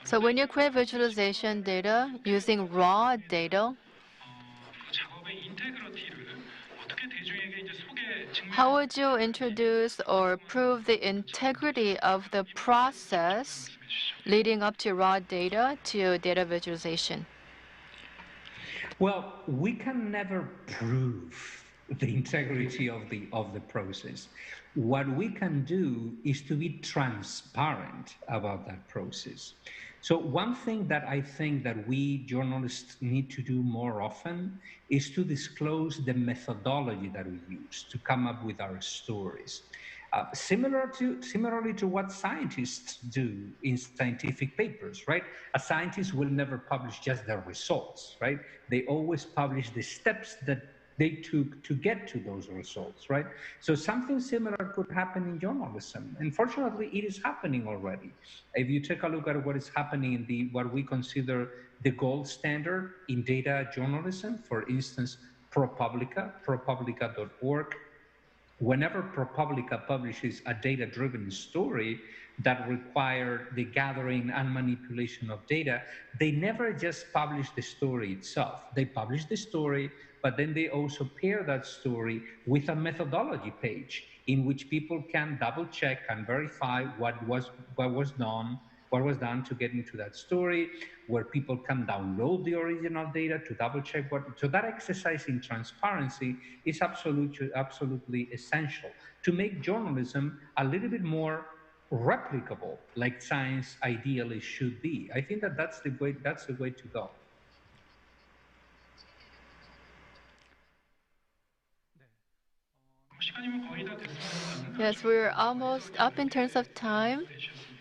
So when you create visualization data using raw data, how would you introduce or prove the integrity of the process leading up to raw data to data visualization? Well, we can never prove the integrity of the process. What we can do is to be transparent about that process. So one thing that I think that we journalists need to do more often is to disclose the methodology that we use to come up with our stories. Similarly to what scientists do in scientific papers, right? A scientist will never publish just their results, right? They always publish the steps that they took to get to those results, right? So something similar could happen in journalism. Unfortunately, it is happening already. If you take a look at what is happening in what we consider the gold standard in data journalism, for instance, ProPublica.org, whenever ProPublica publishes a data-driven story that require the gathering and manipulation of data, they never just publish the story itself. They publish the story, but then they also pair that story with a methodology page in which people can double check and verify what was done to get into that story, where people can download the original data to double check so that exercise in transparency is absolutely essential to make journalism a little bit more replicable, like science ideally should be. I think that that's the way to go. Yes, we're almost up in terms of time,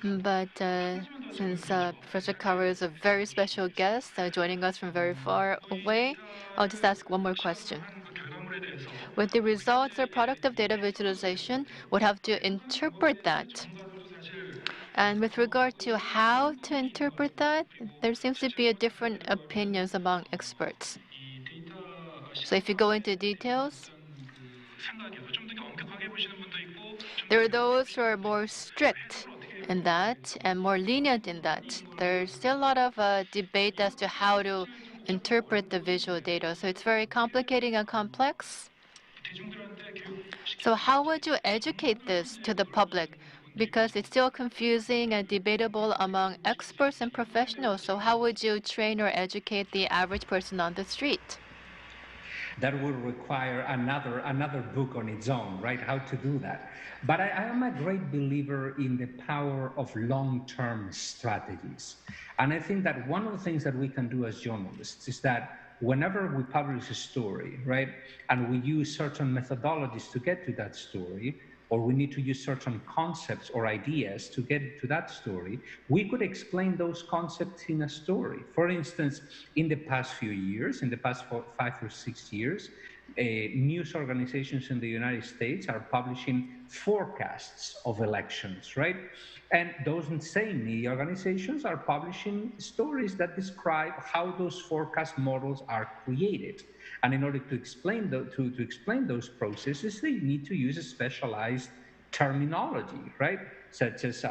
but since Professor Cairo is a very special guest joining us from very far away, I'll just ask one more question. With the results or product of data visualization, we'll have to interpret that. And with regard to how to interpret that, there seems to be a different opinions among experts. So if you go into details, there are those who are more strict in that and more lenient in that. There's still a lot of debate as to how to interpret the visual data. So it's very complicated and complex. So how would you educate this to the public? Because it's still confusing and debatable among experts and professionals. So how would you train or educate the average person on the street? That will require another book on its own, right? How to do that. But I am a great believer in the power of long-term strategies. And I think that one of the things that we can do as journalists is that whenever we publish a story, right, and we use certain methodologies to get to that story, or we need to use certain concepts or ideas to get to that story, we could explain those concepts in a story. For instance, in the past few years, in the past 5 or 6 years, news organizations in the United States are publishing forecasts of elections, right? And those same media organizations are publishing stories that describe how those forecast models are created. And in order to explain to explain those processes, they need to use a specialized terminology, right? Such as,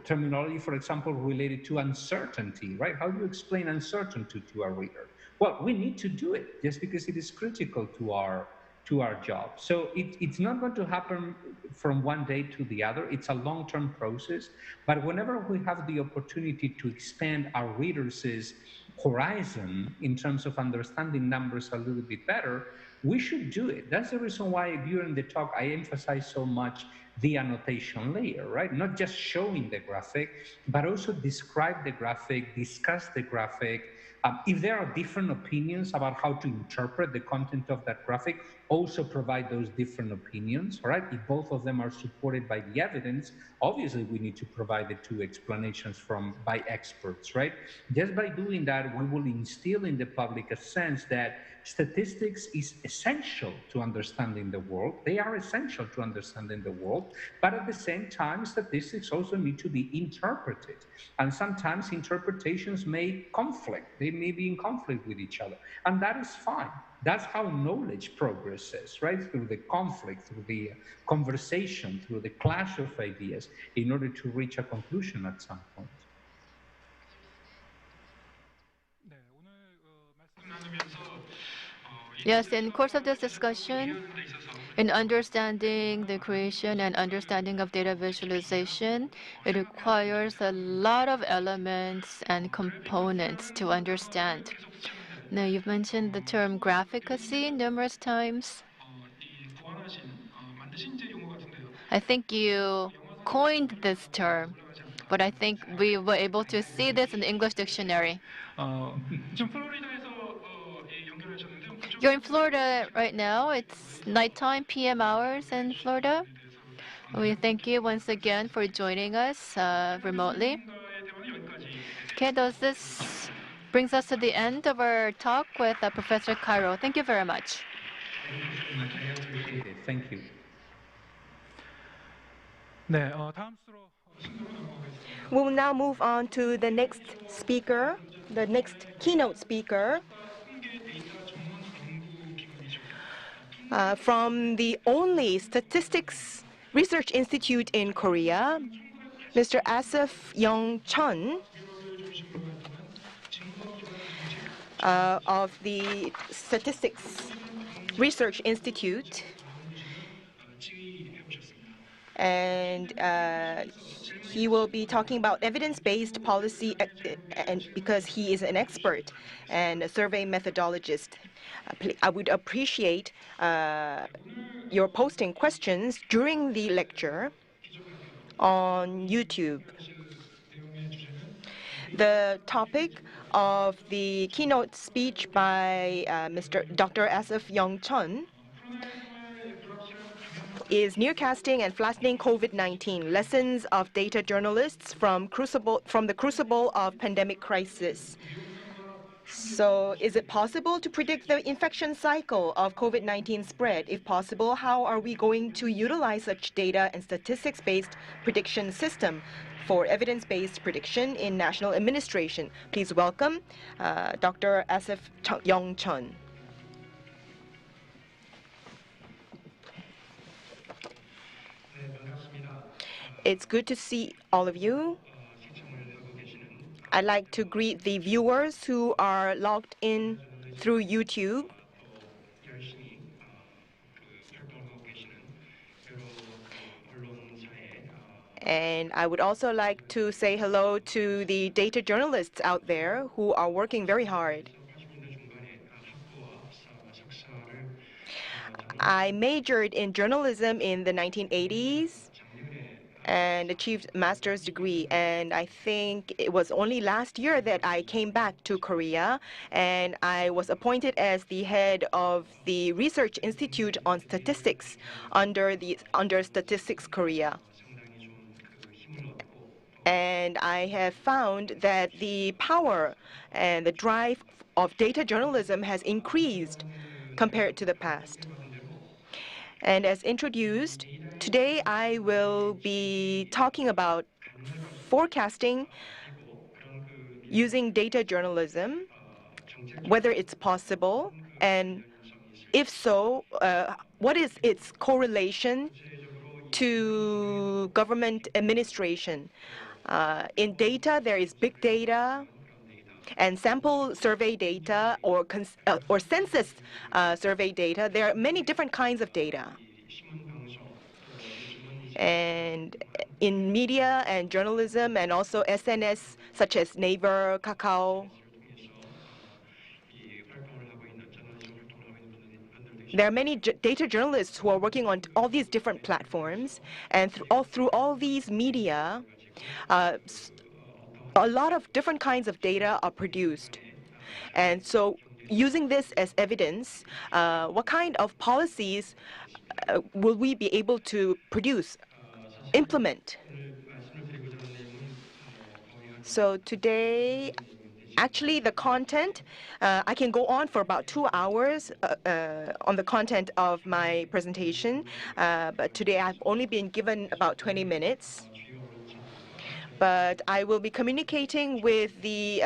terminology, for example, related to uncertainty, right? How do you explain uncertainty to a reader? Well, we need to do it just because it is critical to our job. So it's not going to happen from one day to the other. It's a long-term process. But whenever we have the opportunity to expand our readers' horizon in terms of understanding numbers a little bit better, we should do it. That's the reason why during the talk I emphasize so much the annotation layer, right? Not just showing the graphic, but also describe the graphic, discuss the graphic. If there are different opinions about how to interpret the content of that graphic, also provide those different opinions, right? If both of them are supported by the evidence, obviously we need to provide the two explanations by experts, right? Just by doing that, we will instill in the public a sense that statistics is essential to understanding the world. They are essential to understanding the world, but at the same time, statistics also need to be interpreted. And sometimes interpretations may conflict. They may be in conflict with each other. And that is fine. That's how knowledge progresses, right? Through the conflict, through the conversation, through the clash of ideas, in order to reach a conclusion at some point. Yes, in the course of this discussion, in understanding the creation and understanding of data visualization, it requires a lot of elements and components to understand. Now, you've mentioned the term graphicacy numerous times. I think you coined this term, but I think we were able to see this in the English dictionary. You're in Florida right now. It's nighttime, PM hours in Florida. We thank you once again for joining us remotely. Okay, this brings us to the end of our talk with Professor Cairo. Thank you very much. Thank you. 네, 다음 수로 We will now move on to the next speaker, the next keynote speaker. From the only statistics research institute in Korea, Mr. Asaph Chun of the Statistics Research Institute, and he will be talking about evidence-based policy, and because he is an expert and a survey methodologist. I would appreciate your posting questions during the lecture. on YouTube. The topic of the keynote speech by Dr. Asaph Chun is Nearcasting and Flattening COVID-19, Lessons of Data Journalists from the Crucible of Pandemic Crisis. So is it possible to predict the infection cycle of COVID-19 spread? If possible, how are we going to utilize such data and statistics-based prediction system for evidence-based prediction in national administration? Please welcome Dr. Asaph Chun. It's good to see all of you. I'd like to greet the viewers who are logged in through YouTube. And I would also like to say hello to the data journalists out there who are working very hard. I majored in journalism in the 1980s and achieved a master's degree. And I think it was only last year that I came back to Korea, and I was appointed as the head of the Research Institute on Statistics under Statistics Korea. And I have found that the power and the drive of data journalism has increased compared to the past. And as introduced, today I will be talking about forecasting using data journalism, whether it's possible, and if so, what is its correlation to government administration. In data, there is big data and sample survey data or census survey data. There are many different kinds of data. And in media and journalism and also SNS such as Naver, Kakao, there are many data journalists who are working on all these different platforms, and through all these media, a lot of different kinds of data are produced. And so using this as evidence, what kind of policies will we be able to implement? So today, actually, the content, I can go on for about 2 hours on the content of my presentation, but today I've only been given about 20 minutes. But I will be communicating with the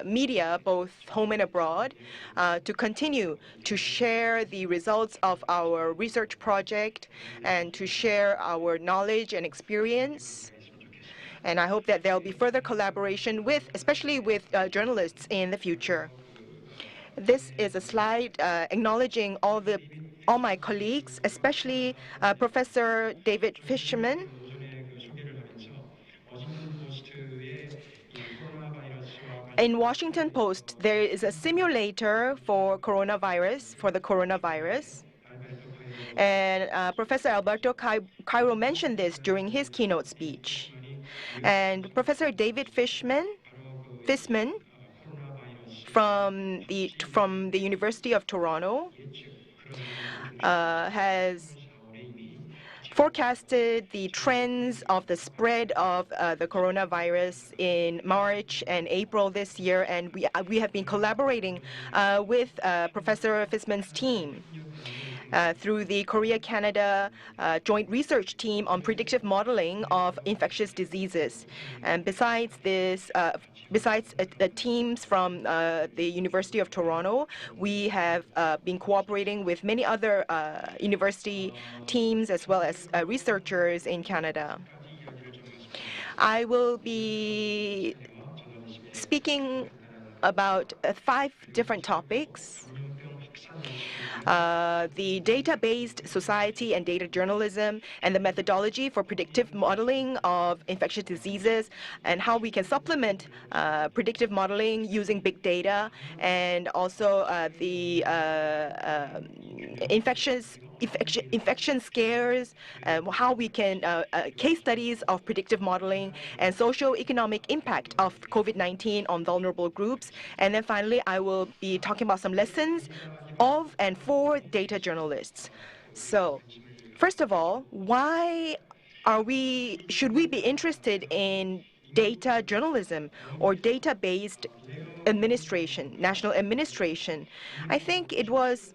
media, both home and abroad, to continue to share the results of our research project and to share our knowledge and experience. And I hope that there will be further collaboration especially with journalists in the future. This is a slide acknowledging all my colleagues, especially Professor David Fishman. In Washington Post, there is a simulator for the coronavirus. And Professor Alberto Cairo mentioned this during his keynote speech. And Professor David Fishman from the University of Toronto has forecasted the trends of the spread of the coronavirus in March and April this year, and we have been collaborating with Professor Fishman's team through the Korea-Canada Joint Research Team on Predictive Modeling of Infectious Diseases. And besides this, besides the teams from the University of Toronto, we have been cooperating with many other university teams as well as researchers in Canada. I will be speaking about 5 different topics. The data-based society and data journalism, and the methodology for predictive modeling of infectious diseases, and how we can supplement predictive modeling using big data, and also the infection scares, how we can case studies of predictive modeling, and socio-economic impact of COVID-19 on vulnerable groups. And then finally, I will be talking about some lessons of and for data journalists. So, first of all, why should we be interested in data journalism or data-based administration, national administration? I think it was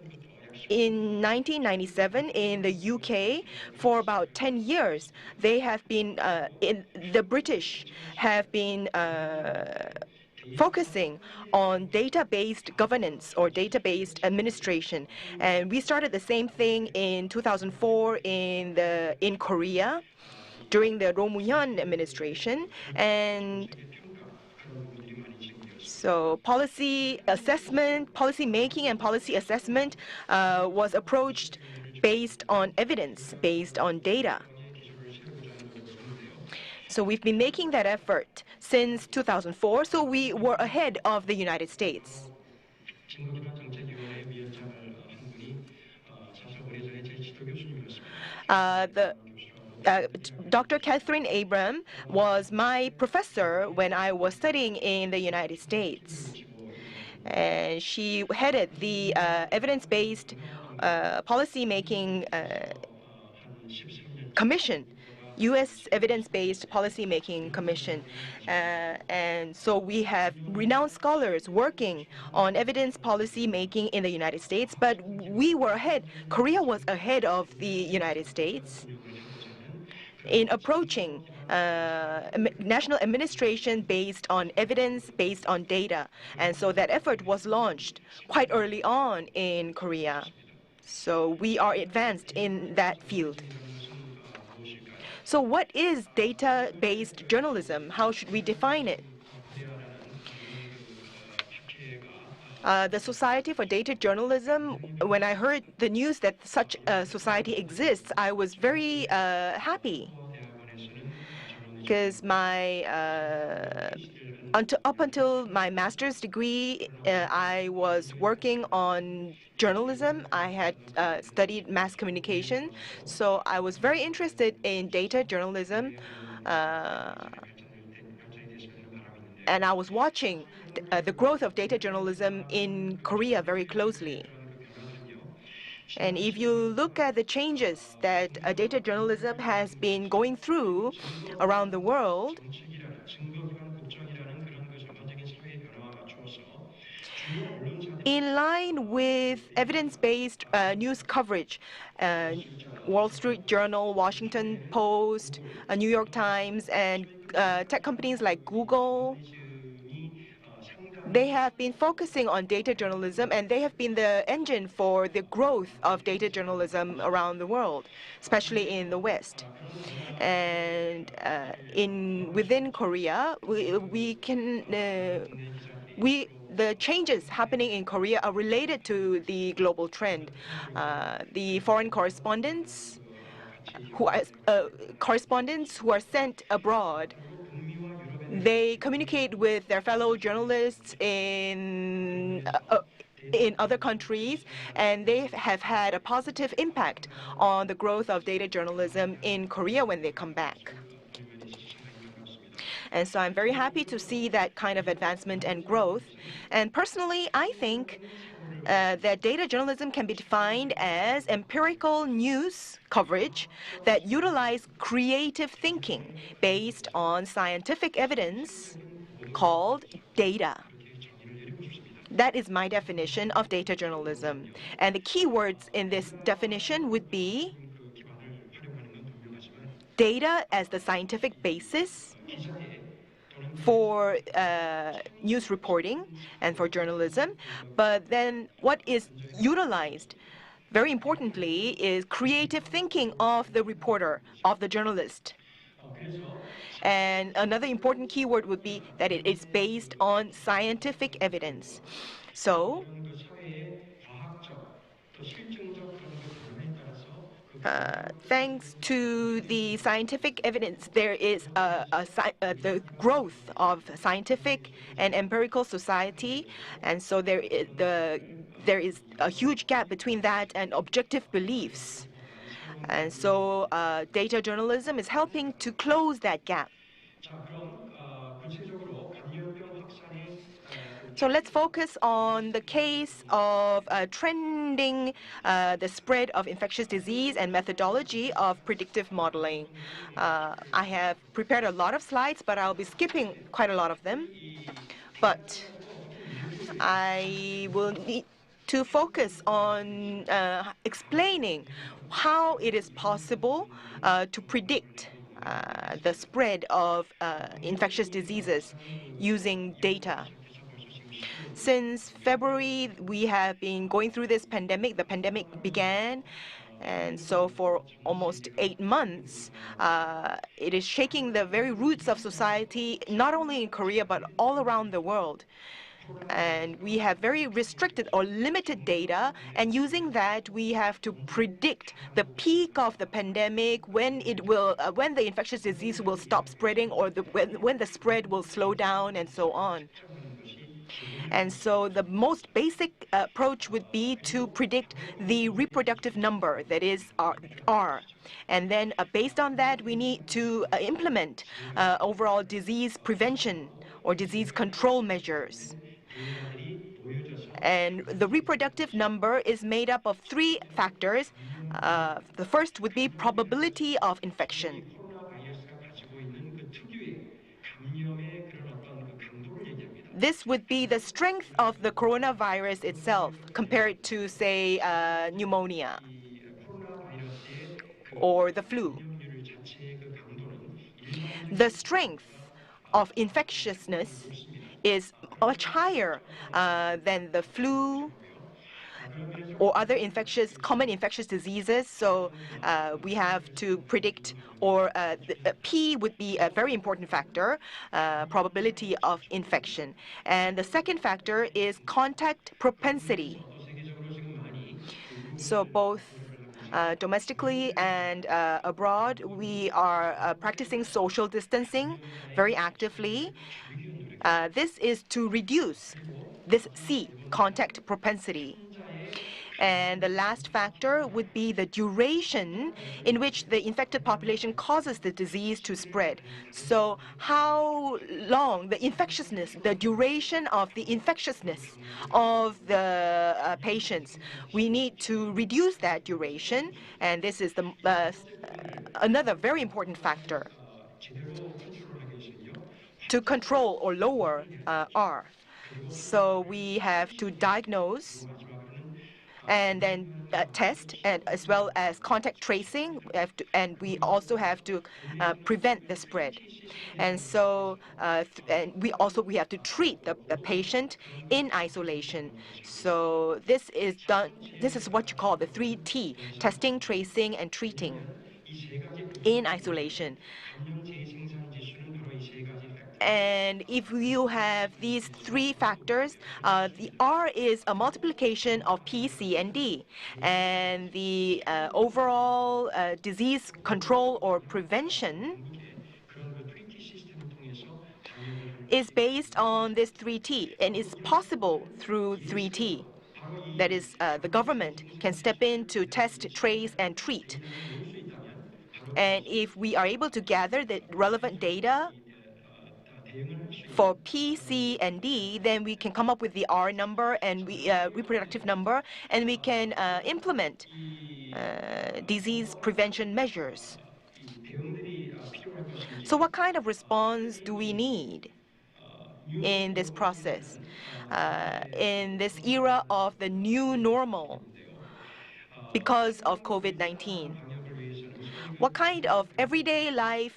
in 1997 in the UK. For about 10 years, they have been, the British have been focusing on data-based governance or data-based administration. And we started the same thing in 2004 in Korea during the Roh-moo-hyun administration. And so policy assessment, policy making and policy assessment was approached based on evidence, based on data. So we've been making that effort since 2004, so we were ahead of the United States. Dr. Catherine Abram was my professor when I was studying in the United States. And she headed the evidence-based policy-making commission, U.S. Evidence-Based Policymaking Commission. And so we have renowned scholars working on evidence policy making in the United States, but we were ahead. Korea was ahead of the United States in approaching national administration based on evidence, based on data. And so that effort was launched quite early on in Korea. So we are advanced in that field. So what is data-based journalism? How should we define it? The Society for Data Journalism, when I heard the news that such a society exists, I was very happy. Because up until my master's degree, I was working on journalism. I had studied mass communication, so I was very interested in data journalism, and I was watching the growth of data journalism in Korea very closely. And if you look at the changes that data journalism has been going through around the world, in line with evidence-based news coverage, Wall Street Journal, Washington Post, New York Times, and tech companies like Google, they have been focusing on data journalism, and they have been the engine for the growth of data journalism around the world, especially in the West. And within Korea, the changes happening in Korea are related to the global trend. The foreign correspondents who are sent abroad, they communicate with their fellow journalists in other countries, and they have had a positive impact on the growth of data journalism in Korea when they come back. And so I'm very happy to see that kind of advancement and growth. And personally, I think that data journalism can be defined as empirical news coverage that utilize creative thinking based on scientific evidence called data. That is my definition of data journalism. And the key words in this definition would be data as the scientific basis for news reporting and for journalism. But then what is utilized, very importantly, is creative thinking of the reporter, of the journalist. And another important keyword would be that it is based on scientific evidence. So Thanks to the scientific evidence, there is the growth of scientific and empirical society, and so there is a huge gap between that and objective beliefs. And so data journalism is helping to close that gap. So let's focus on the case of trending the spread of infectious disease and methodology of predictive modeling. I have prepared a lot of slides, but I'll be skipping quite a lot of them. But I will need to focus on explaining how it is possible to predict the spread of infectious diseases using data. Since February, we have been going through this pandemic. The pandemic began, and so for almost 8 months, it is shaking the very roots of society, not only in Korea, but all around the world. And we have very restricted or limited data, and using that, we have to predict the peak of the pandemic, when it will, when the infectious disease will stop spreading, or when the spread will slow down, and so on. And so the most basic approach would be to predict the reproductive number, that is R. And then based on that, we need to implement overall disease prevention or disease control measures. And the reproductive number is made up of 3 factors. The first would be probability of infection. This would be the strength of the coronavirus itself compared to, say, pneumonia or the flu. The strength of infectiousness is much higher than the flu or other common infectious diseases. So we have to predict, or P would be a very important factor, probability of infection. And the second factor is contact propensity. So both domestically and abroad, we are practicing social distancing very actively. This is to reduce this C, contact propensity. And the last factor would be the duration in which the infected population causes the disease to spread. So how long the infectiousness, the duration of the infectiousness of the patients, we need to reduce that duration. And this is another very important factor to control or lower R. So we have to diagnose and then test, and as well as contact tracing, and we also have to prevent the spread. And so and we have to treat the patient in isolation. So this is what you call the 3T: testing, tracing, and treating in isolation. And if you have these 3 factors, the R is a multiplication of P, C, and D. And the overall disease control or prevention is based on this 3T, and it's possible through 3T. That is, the government can step in to test, trace, and treat. And if we are able to gather the relevant data for P, C, and D, then we can come up with the R number and reproductive number, and we can implement disease prevention measures. So what kind of response do we need in this process, in this era of the new normal because of COVID-19? What kind of everyday life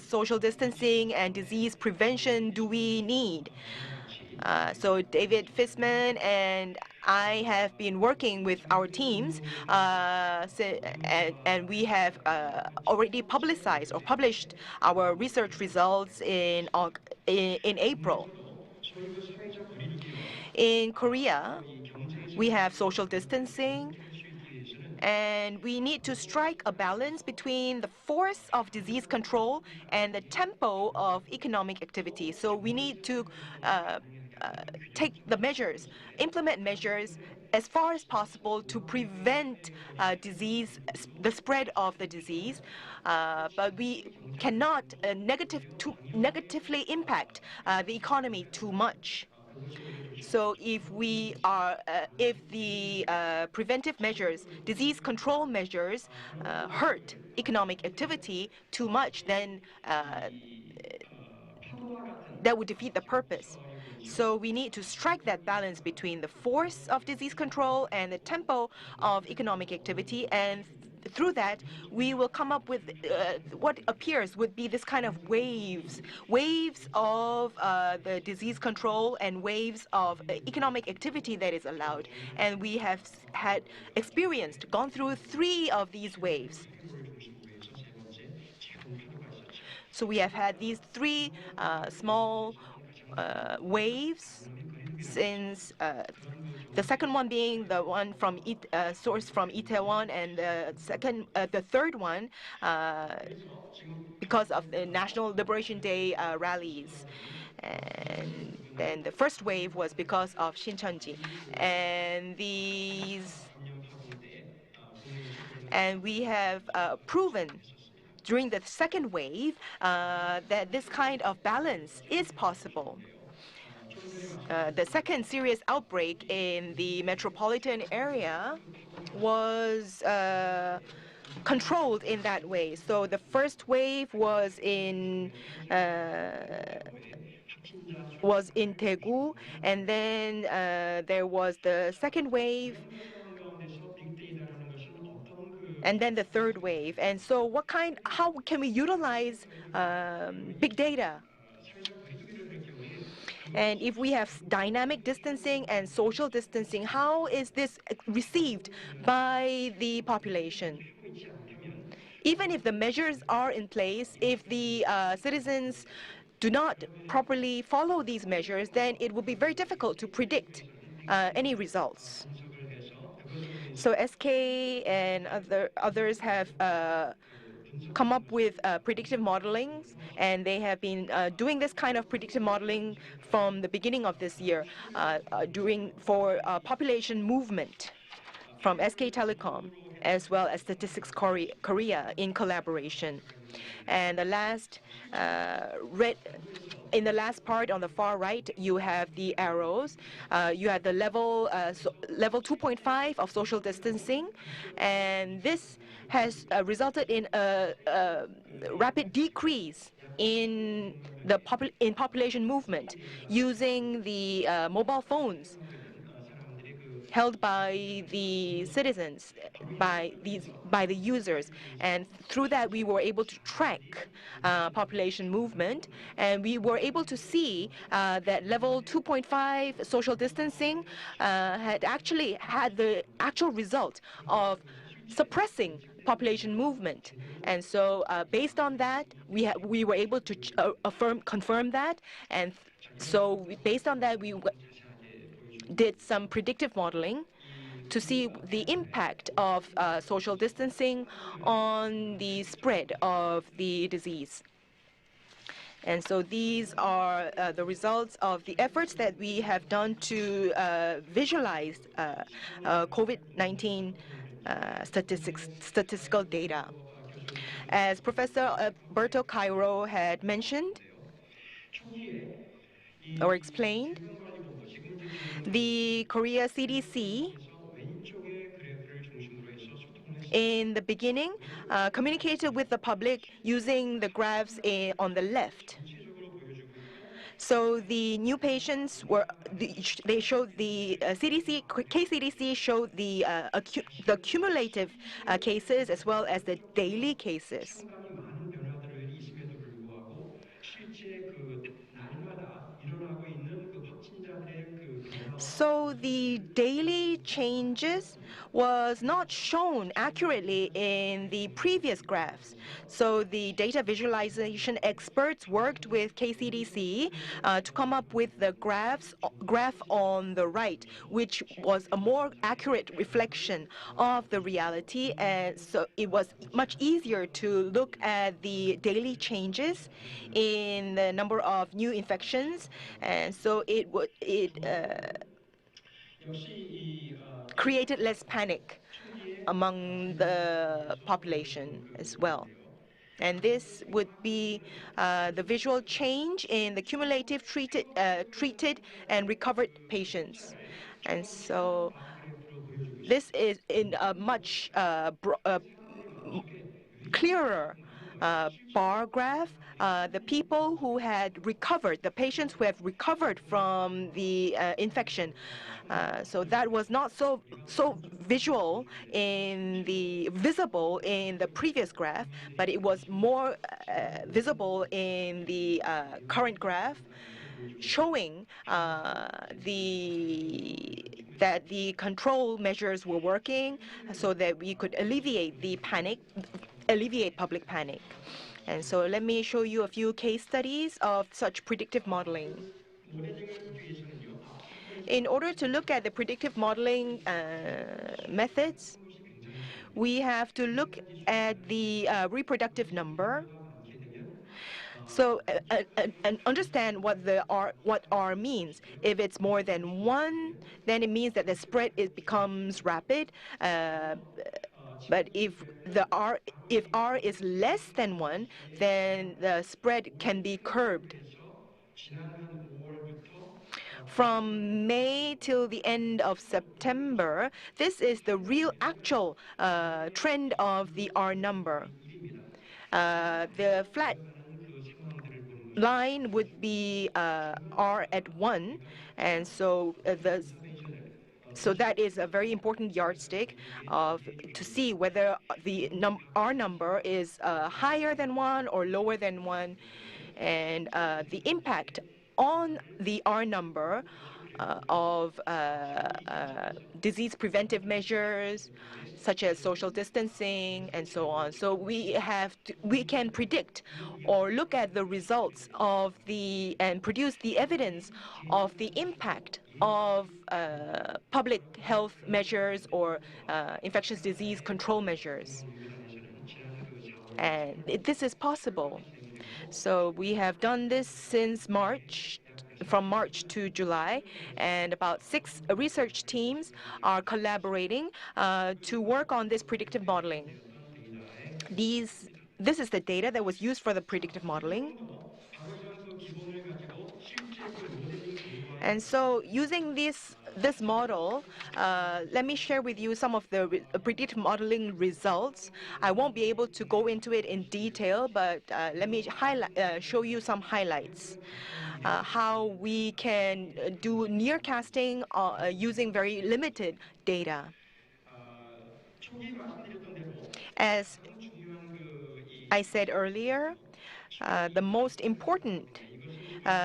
social distancing and disease prevention do we need? So David Fisman and I have been working with our teams, and we have already publicized or published our research results in April. In Korea, we have social distancing, And we need to strike a balance between the force of disease control and the tempo of economic activity. So we need to uh, take the measures, implement measures as far as possible to prevent the spread of the disease. But we cannot negatively impact the economy too much. So if the preventive measures, disease control measures, hurt economic activity too much, then that would defeat the purpose. So we need to strike that balance between the force of disease control and the tempo of economic activity, and through that, we will come up with what appears would be this kind of waves of the disease control and waves of economic activity that is allowed. And we have gone through 3 of these waves. So we have had these 3 small waves since the second one being the one from source from Itaewon, and the third one because of the National Liberation Day rallies. And then the first wave was because of Shincheonji. And we have proven during the second wave that this kind of balance is possible. The second serious outbreak in the metropolitan area was controlled in that way. So the first wave was in Daegu, and then there was the second wave, and then the third wave. And so how can we utilize big data? And if we have dynamic distancing and social distancing, how is this received by the population? Even if the measures are in place, if the citizens do not properly follow these measures, then it will be very difficult to predict any results. So SK and others have come up with predictive modeling, and they have been doing this kind of predictive modeling from the beginning of this year for population movement from SK Telecom, as well as Statistics Korea in collaboration. And in the last part on the far right, you have the arrows. You have the level 2.5 of social distancing, and this has resulted in a rapid decrease in population movement using the mobile phones held by the citizens, by the users. And through that, we were able to track population movement, and we were able to see that level 2.5 social distancing had actually had the actual result of suppressing population movement. And so based on that, we were able to confirm that. And so based on that, we did some predictive modeling to see the impact of social distancing on the spread of the disease. And so these are the results of the efforts that we have done to visualize COVID-19 statistical data. As Professor Alberto Cairo had mentioned or explained, the Korea CDC in the beginning communicated with the public using the graphs on the left. So the new patients they showed the KCDC showed the cumulative cases as well as the daily cases. So the daily changes was not shown accurately in the previous graphs. So the data visualization experts worked with KCDC to come up with the graph on the right, which was a more accurate reflection of the reality. And so it was much easier to look at the daily changes in the number of new infections. And so it created less panic among the population as well. And this would be the visual change in the cumulative treated and recovered patients. And so this is in a much clearer bar graph. The people who had recovered, the patients who have recovered from the infection. So that was not so visible in the previous graph, but it was more visible in the current graph, showing that the control measures were working, so that we could alleviate public panic. And so let me show you a few case studies of such predictive modeling. In order to look at the predictive modeling methods, we have to look at the reproductive number. So and understand what R means. If it's more than 1, then it means that the spread becomes rapid. But if R is less than 1, then the spread can be curbed. From May till the end of September, this is the real actual trend of the R number. The flat line would be R at 1, and so that is a very important yardstick to see whether the R number is higher than 1 or lower than 1, and the impact on the R number of disease preventive measures, such as social distancing and so on. So we can predict or look at the results and produce the evidence of the impact of public health measures or infectious disease control measures. And this is possible. So we have done this since from March to July, and about 6 research teams are collaborating to work on this predictive modeling. This is the data that was used for the predictive modeling. And so using this model, let me share with you some of the predictive modeling results. I won't be able to go into it in detail, but let me show you some highlights. How we can do nearcasting using very limited data. As I said earlier, the most important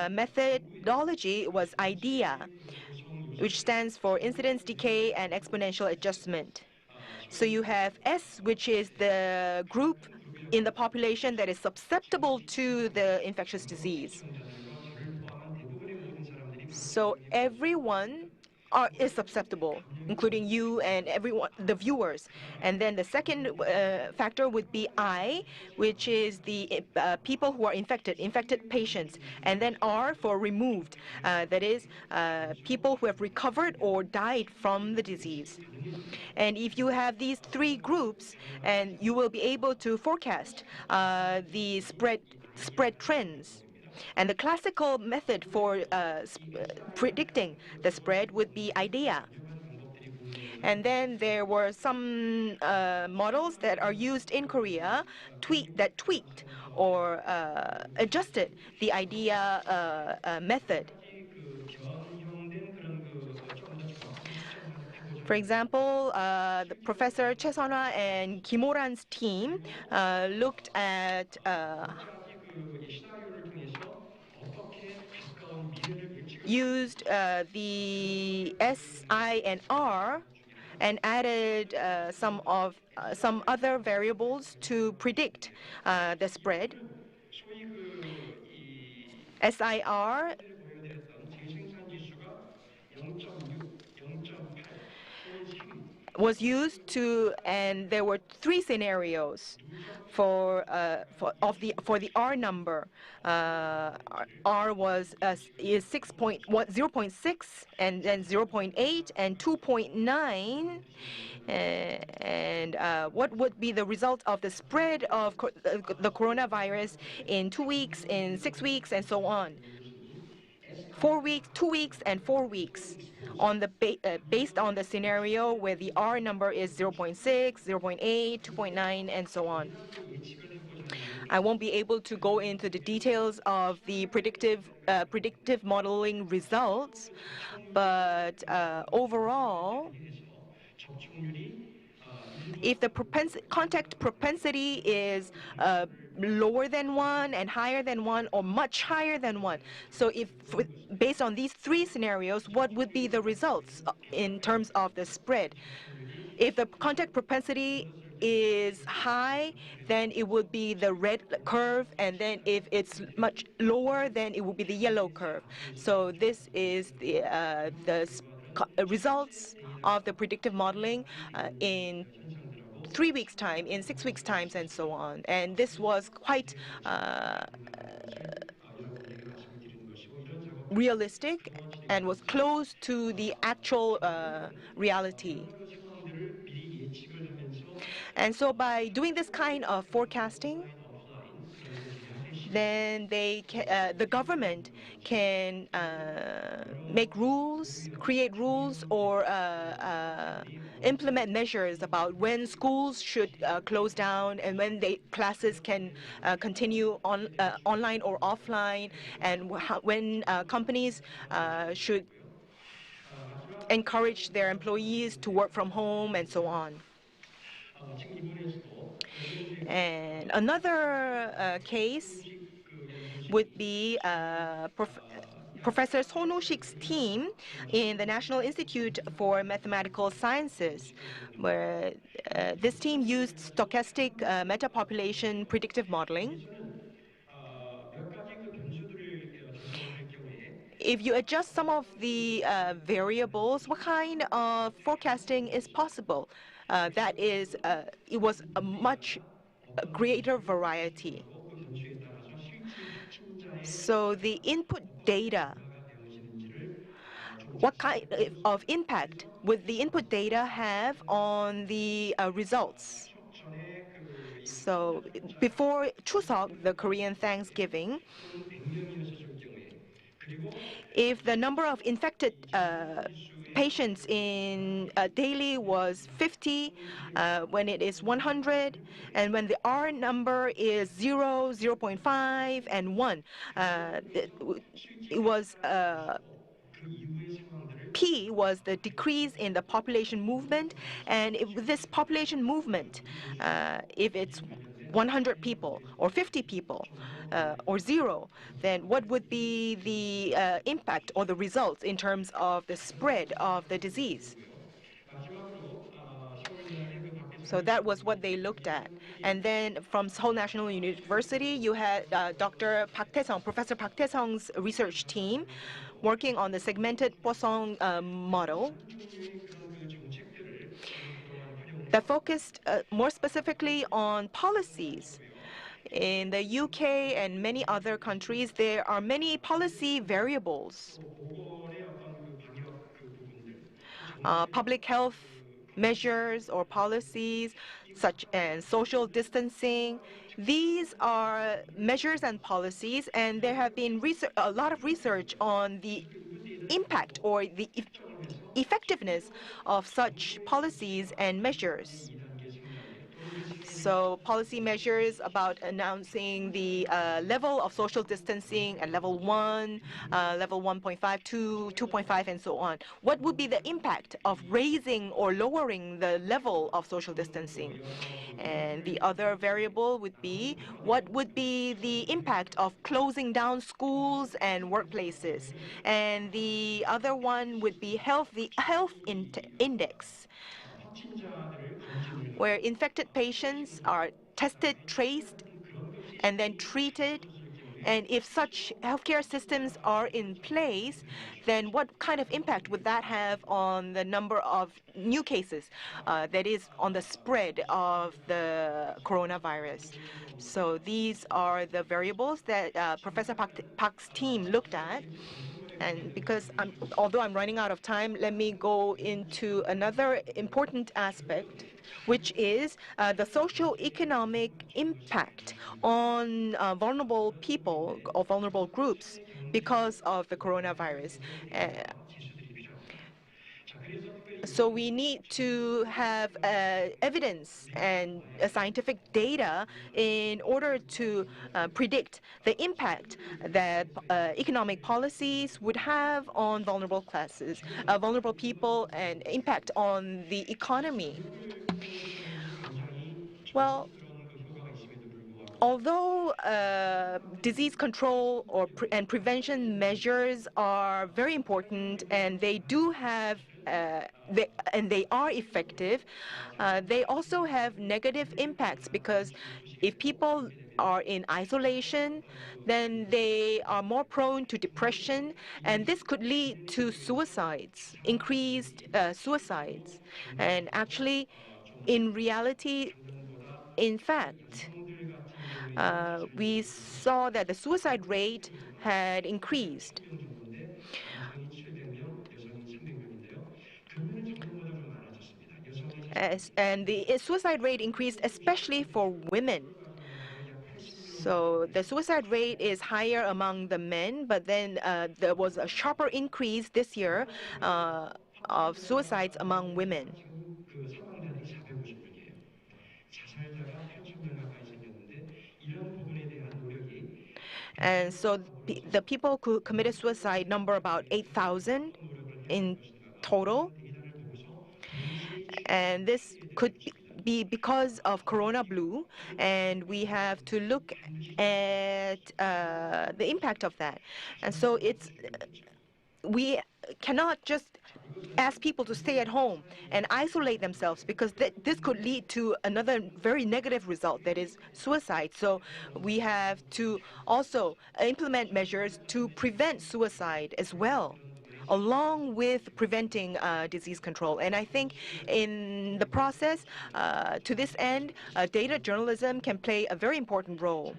methodology was IDEA, which stands for Incidence Decay and Exponential Adjustment. So you have S, which is the group in the population that is susceptible to the infectious disease. So everyone is susceptible, including you and everyone, the viewers. And then the second factor would be I, which is the people who are infected patients. And then R for removed, that is people who have recovered or died from the disease. And if you have these 3 groups, and you will be able to forecast the spread trends. And the classical method for predicting the spread would be IDEA. And then there were some models that are used in Korea that tweaked or adjusted the IDEA method. For example, the Professor Choi Sun-hwa and Kim Ho-ran's team looked at used the S, I, and R and added some other variables to predict the spread. SIR was used to, and there were three scenarios for the R number. R was is 0.6 and then 0.8 and 2.9. And what would be the result of the spread of the coronavirus in 2 weeks, in 6 weeks, and so on. 4 weeks, 2 weeks, and 4 weeks, on the based on the scenario where the R number is 0.6, 0.8, 2.9, and so on. I won't be able to go into the details of the predictive modeling results, but overall, if the contact propensity is lower than 1 and higher than 1 or much higher than 1, so if based on these three scenarios, what would be the results in terms of the spread? If the contact propensity is high, then it would be the red curve, and then if it's much lower, then it will be the yellow curve. So this is the results of the predictive modeling in 3 weeks' time, in 6 weeks' times, and so on. And this was quite realistic and was close to the actual reality. And so by doing this kind of forecasting, then the government can make rules, create rules, or implement measures about when schools should close down and when classes can continue online or offline, and when companies should encourage their employees to work from home, and so on. And another case would be Professor Sonushik's team in the National Institute for Mathematical Sciences, where this team used stochastic metapopulation predictive modeling. If you adjust some of the variables, what kind of forecasting is possible? It was a much greater variety. So the input data, what kind of impact would the input data have on the results? So before Chuseok, the Korean Thanksgiving, if the number of infected patients in daily was 50, when it is 100, and when the R number is 0, 0.5, and 1, it was P was the decrease in the population movement, and with this population movement, if it's 100 people or 50 people or 0, then what would be the impact or the results in terms of the spread of the disease? So that was what they looked at. And then from Seoul National University, you had Dr. Park Tae-sung, Professor Park Tae-sung's research team working on the segmented Poisson model that focused more specifically on policies. In the UK and many other countries, there are many policy variables. Public health measures or policies such as social distancing. These are measures and policies, and there have been a lot of research on the impact or the effectiveness of such policies and measures. So policy measures about announcing the level of social distancing at level 1, level 1.5, 2, 2.5, and so on. What would be the impact of raising or lowering the level of social distancing? And the other variable would be what would be the impact of closing down schools and workplaces? And the other one would be the health index, where infected patients are tested, traced, and then treated. And if such healthcare systems are in place, then what kind of impact would that have on the number of new cases, that is, on the spread of the coronavirus? So these are the variables that Professor Park's team looked at. And although I'm running out of time, let me go into another important aspect, which is the socio-economic impact on vulnerable people or vulnerable groups because of the coronavirus. So we need to have evidence and scientific data in order to predict the impact that economic policies would have on vulnerable classes, vulnerable people, and impact on the economy. Well, although disease control and prevention measures are very important, and they do have they are effective, they also have negative impacts, because if people are in isolation, then they are more prone to depression, and this could lead to suicides, increased suicides. And actually, in reality, in fact, we saw that the suicide rate had increased. And the suicide rate increased especially for women. So the suicide rate is higher among the men, but then there was a sharper increase this year of suicides among women. And so the people who committed suicide number about 8,000 in total. And this could be because of Corona Blue, and we have to look at the impact of that. And so we cannot just ask people to stay at home and isolate themselves, because this could lead to another very negative result, that is suicide. So we have to also implement measures to prevent suicide as well, along with preventing disease control. And I think in the process, to this end, data journalism can play a very important role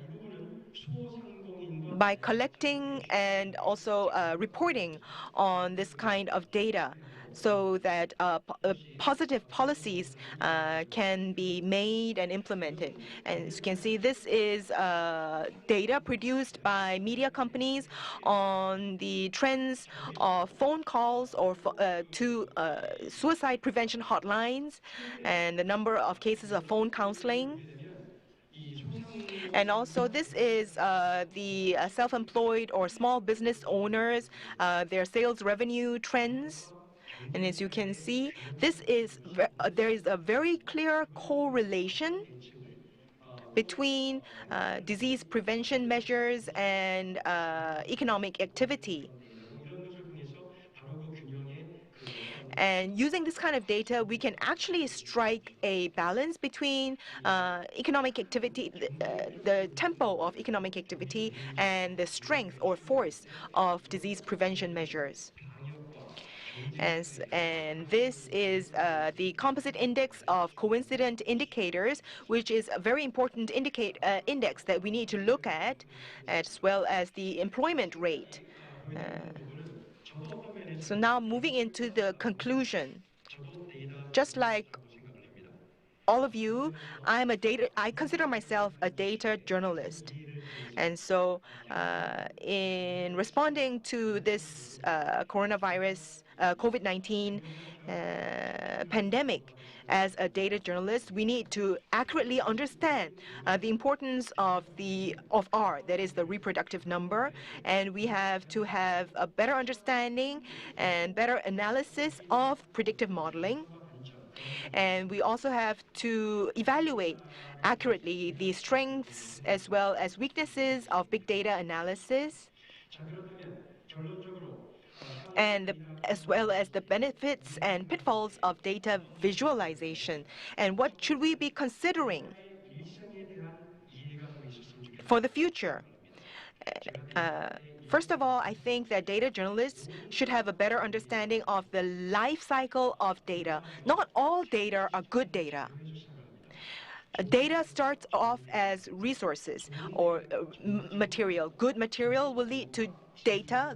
by collecting and also reporting on this kind of data, so that positive policies can be made and implemented. And as you can see, this is data produced by media companies on the trends of phone calls or to suicide prevention hotlines, and the number of cases of phone counseling. And also, this is the self-employed or small business owners, their sales revenue trends. And as you can see, there is a very clear correlation between disease prevention measures and economic activity. And using this kind of data, we can actually strike a balance between economic activity, the tempo of economic activity, and the strength or force of disease prevention measures. And this is the composite index of coincident indicators, which is a very important index that we need to look at, as well as the employment rate. So now moving into the conclusion. Just like all of you, I consider myself a data journalist. And so in responding to this coronavirus COVID-19 pandemic. As a data journalist, we need to accurately understand the importance of R, that is the reproductive number, and we have to have a better understanding and better analysis of predictive modeling. And we also have to evaluate accurately the strengths as well as weaknesses of big data analysis, and as well as the benefits and pitfalls of data visualization. And what should we be considering for the future? First of all, I think that data journalists should have a better understanding of the life cycle of data. Not all data are good data. Data starts off as resources or material. Good material will lead to data,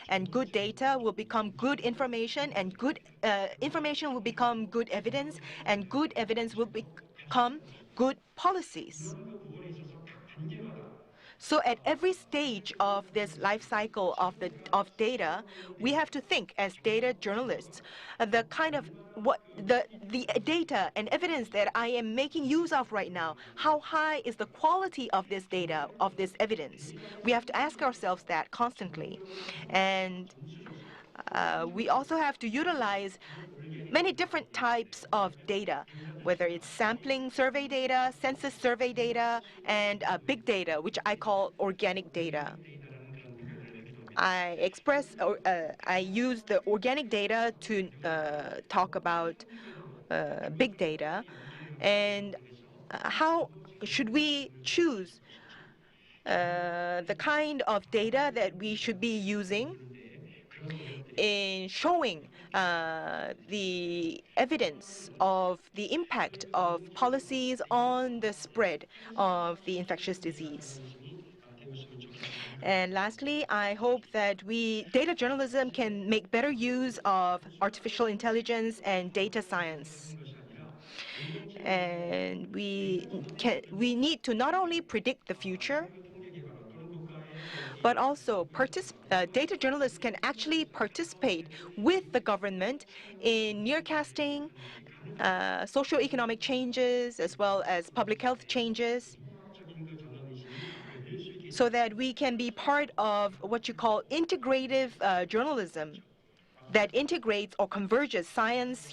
and good data will become good information, and good information will become good evidence, and good evidence will become good policies. So at every stage of this life cycle of data, we have to think as data journalists, the kind of the data and evidence that I am making use of right now. How high is the quality of this data, of this evidence? We have to ask ourselves that constantly, and we also have to utilize many different types of data, whether it's sampling survey data, census survey data, and big data, which I call organic data. I use the organic data to talk about big data, and how should we choose the kind of data that we should be using in showing the evidence of the impact of policies on the spread of the infectious disease. And lastly, I hope that data journalism can make better use of artificial intelligence and data science. And we need to not only predict the future, but also data journalists can actually participate with the government in nearcasting socio-economic changes as well as public health changes, so that we can be part of what you call integrative journalism that integrates or converges science,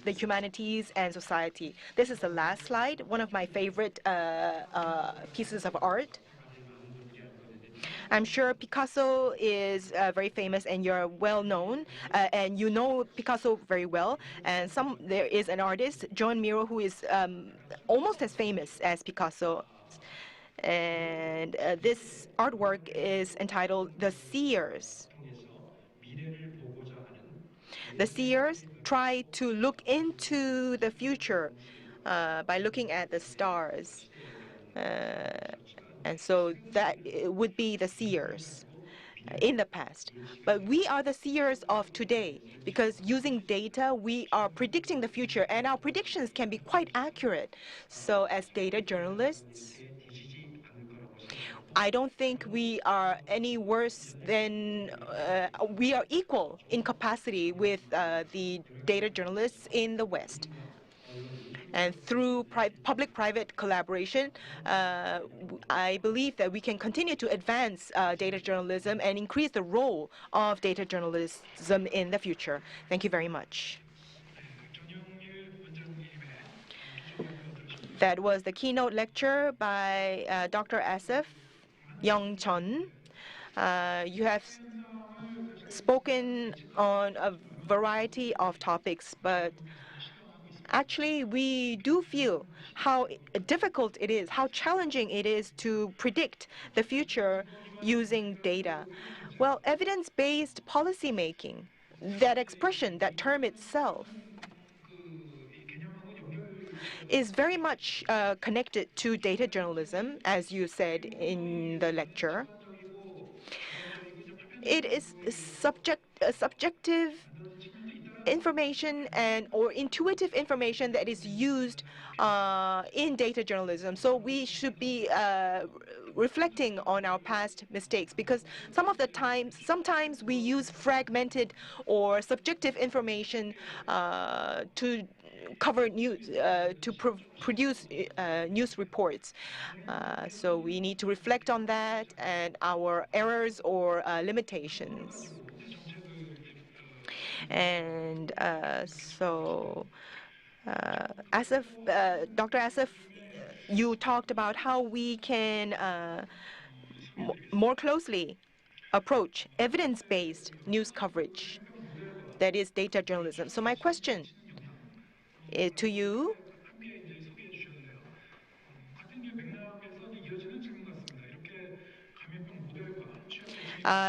the humanities, and society. This is the last slide, one of my favorite pieces of art. I'm sure Picasso is very famous, and you're well known, and you know Picasso very well. And there is an artist, Joan Miro, who is almost as famous as Picasso. And this artwork is entitled The Seers. The seers try to look into the future by looking at the stars. And so that would be the seers in the past. But we are the seers of today, because using data, we are predicting the future, and our predictions can be quite accurate. So as data journalists, I don't think we are any worse than, we are equal in capacity with the data journalists in the West. And through public-private collaboration, I believe that we can continue to advance data journalism and increase the role of data journalism in the future. Thank you very much. That was the keynote lecture by Dr. Asaph Chun. You have spoken on a variety of topics, but actually we do feel how difficult it is, how challenging it is to predict the future using data. Well, evidence-based policymaking, that expression, that term itself, is very much connected to data journalism, as you said in the lecture. It is subjective information or intuitive information that is used in data journalism. So we should be reflecting on our past mistakes, because sometimes we use fragmented or subjective information to cover news, to produce news reports. So we need to reflect on that and our errors or limitations. And Asaph, Dr. Asaph, you talked about how we can more closely approach evidence-based news coverage, that is data journalism. So my question to you,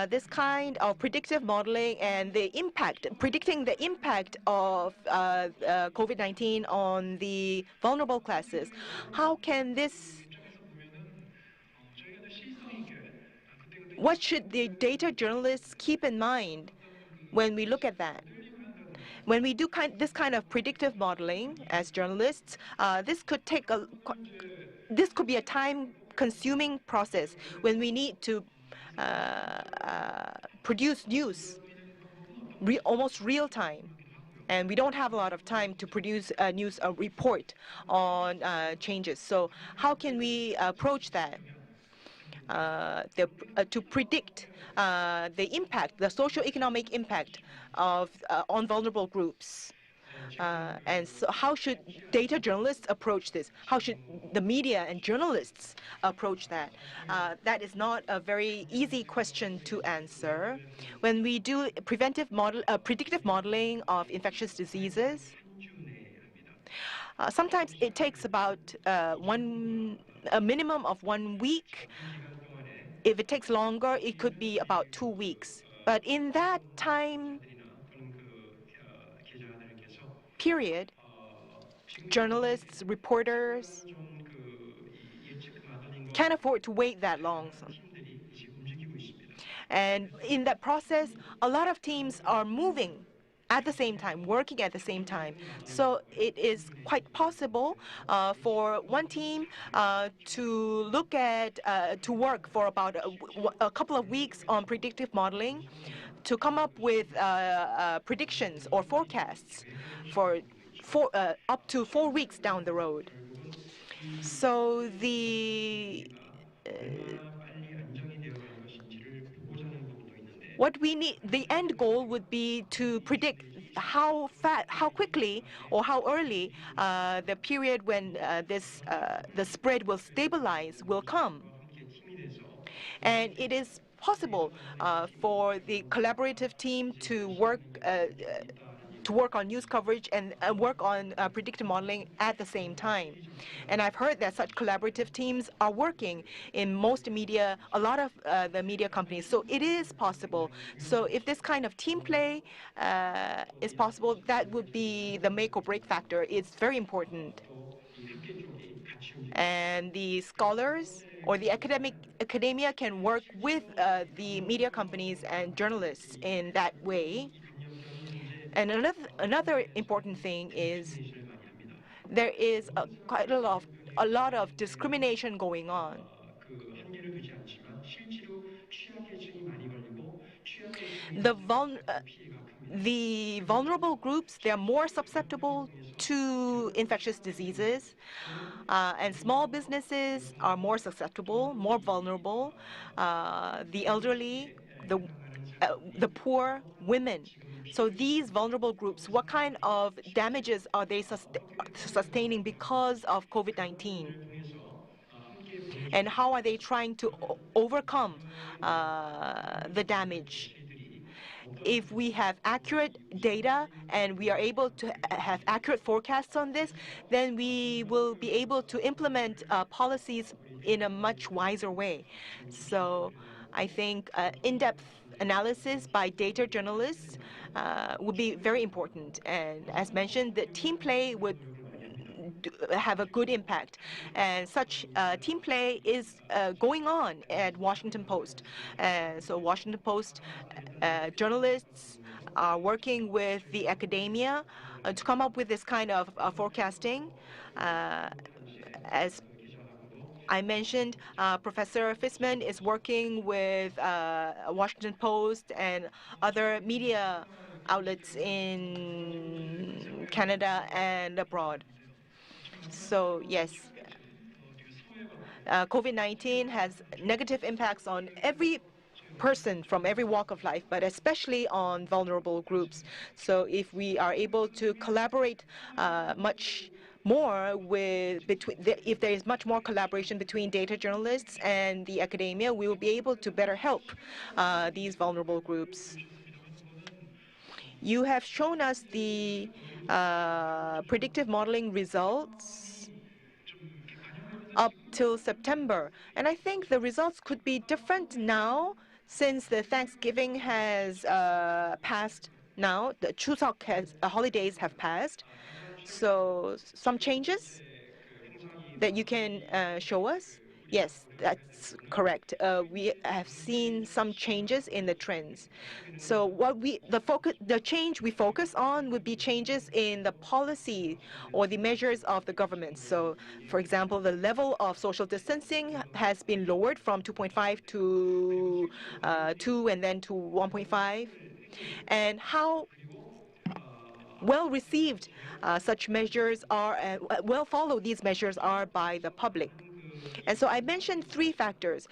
this kind of predictive modeling and the impact, predicting the impact of COVID-19 on the vulnerable classes, how can this, what should the data journalists keep in mind when we look at that? When we do this kind of predictive modeling as journalists, this could be a time-consuming process when we need to produce news almost real time, and we don't have a lot of time to produce a news report on changes. So how can we approach that? To predict the impact, the socio-economic impact of on vulnerable groups. And so how should data journalists approach this? How should the media and journalists approach that? That is not a very easy question to answer. When we do predictive modeling of infectious diseases, sometimes it takes about a minimum of 1 week. If it takes longer, it could be about 2 weeks. But in that time period, journalists, reporters can't afford to wait that long. And in that process, a lot of teams are moving at the same time, working at the same time. So it is quite possible for one team to work for about a couple of weeks on predictive modeling to come up with predictions or forecasts for up to 4 weeks down the road. So what we need, the end goal would be to predict how quickly or how early the period when the spread will stabilize will come. And it is possible for the collaborative team to work on news coverage and work on predictive modeling at the same time. And I've heard that such collaborative teams are working in a lot of the media companies. So it is possible. So if this kind of team play is possible, that would be the make or break factor. It's very important. And the scholars or the academia can work with the media companies and journalists in that way. And another important thing is there is quite a lot of discrimination going on. The vulnerable groups, they are more susceptible to infectious diseases, and small businesses are more susceptible, more vulnerable. The elderly, the poor, women. So these vulnerable groups, what kind of damages are they sustaining because of COVID-19? And how are they trying to overcome the damage? If we have accurate data and we are able to have accurate forecasts on this, then we will be able to implement policies in a much wiser way. So I think in-depth analysis by data journalists would be very important. And as mentioned, the team play would have a good impact. And such team play is going on at Washington Post. So Washington Post journalists are working with the academia to come up with this kind of forecasting. I mentioned Professor Fisman is working with Washington Post and other media outlets in Canada and abroad. So yes, COVID-19 has negative impacts on every person from every walk of life, but especially on vulnerable groups. So if we are able to collaborate much more if there is much more collaboration between data journalists and the academia, we will be able to better help these vulnerable groups. You have shown us the predictive modeling results up till September. And I think the results could be different now since the Thanksgiving has passed now. The Chuseok holidays have passed. So some changes that you can show us? Yes, that's correct. We have seen some changes in the trends. So the change we focus on would be changes in the policy or the measures of the government. So, for example, the level of social distancing has been lowered from 2.5 to 2 and then to 1.5. And how well received such measures are, well followed these measures are by the public. And so I mentioned three factors.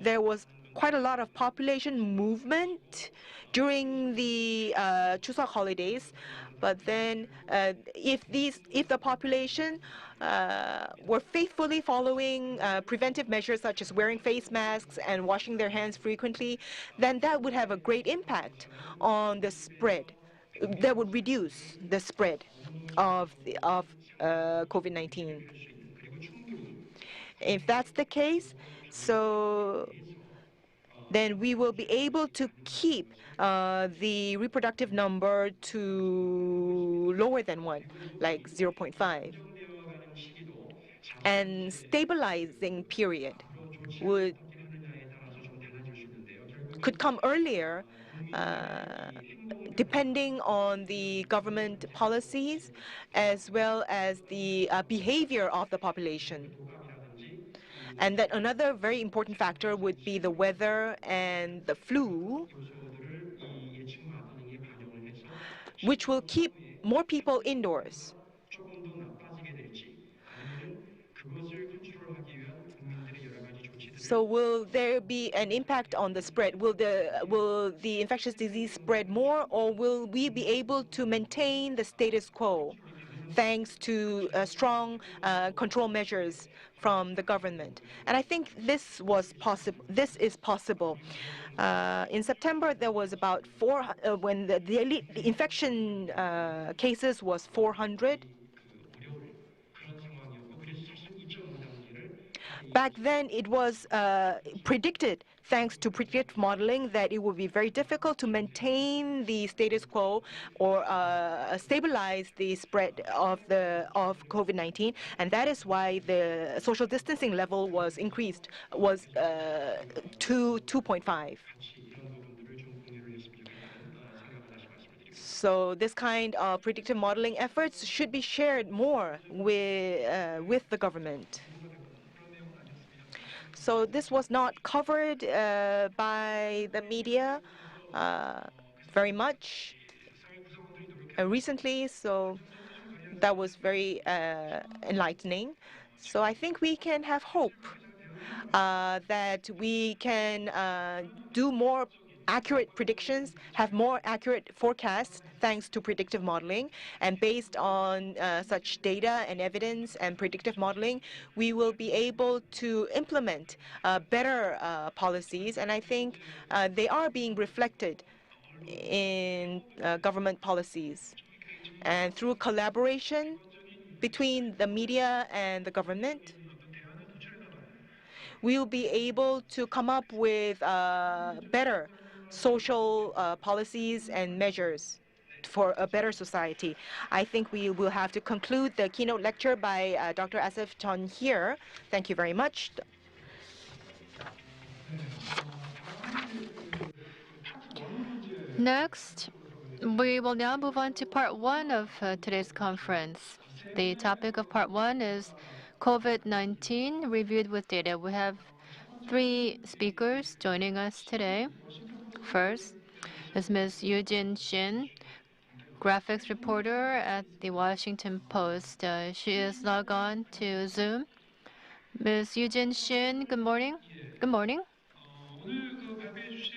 There was quite a lot of population movement during the Chuseok holidays, but then if the population were faithfully following preventive measures such as wearing face masks and washing their hands frequently, then that would have a great impact on the spread. That would reduce the spread of COVID-19. If that's the case, so then we will be able to keep the reproductive number to lower than 1, like 0.5. And stabilizing period could come earlier depending on the government policies as well as the behavior of the population. And then another very important factor would be the weather and the flu, which will keep more people indoors. So will there be an impact on the spread? Will the infectious disease spread more, or will we be able to maintain the status quo thanks to strong control measures from the government? And I think this is possible. In September, there was about when the infection cases was 400. Back then, it was predicted, thanks to predictive modeling, that it would be very difficult to maintain the status quo or stabilize the spread of COVID-19, and that is why the social distancing level was increased, to 2.5. So this kind of predictive modeling efforts should be shared more with the government. So this was not covered by the media very much recently, so that was very enlightening. So I think we can have hope that we can do more accurate predictions, have more accurate forecasts thanks to predictive modeling. And based on such data and evidence and predictive modeling, we will be able to implement better policies. And I think they are being reflected in government policies. And through collaboration between the media and the government, we will be able to come up with better social policies and measures for a better society. I think we will have to conclude the keynote lecture by Dr. Asaph Chun here. Thank you very much. Next, we will now move on to part one of today's conference. The topic of part one is COVID-19 reviewed with data. We have 3 speakers joining us today. First is Ms. Youjin Shin, graphics reporter at the Washington Post. She is logged on to Zoom. Ms. Youjin Shin, good morning. Good morning. 오늘 발표해 주실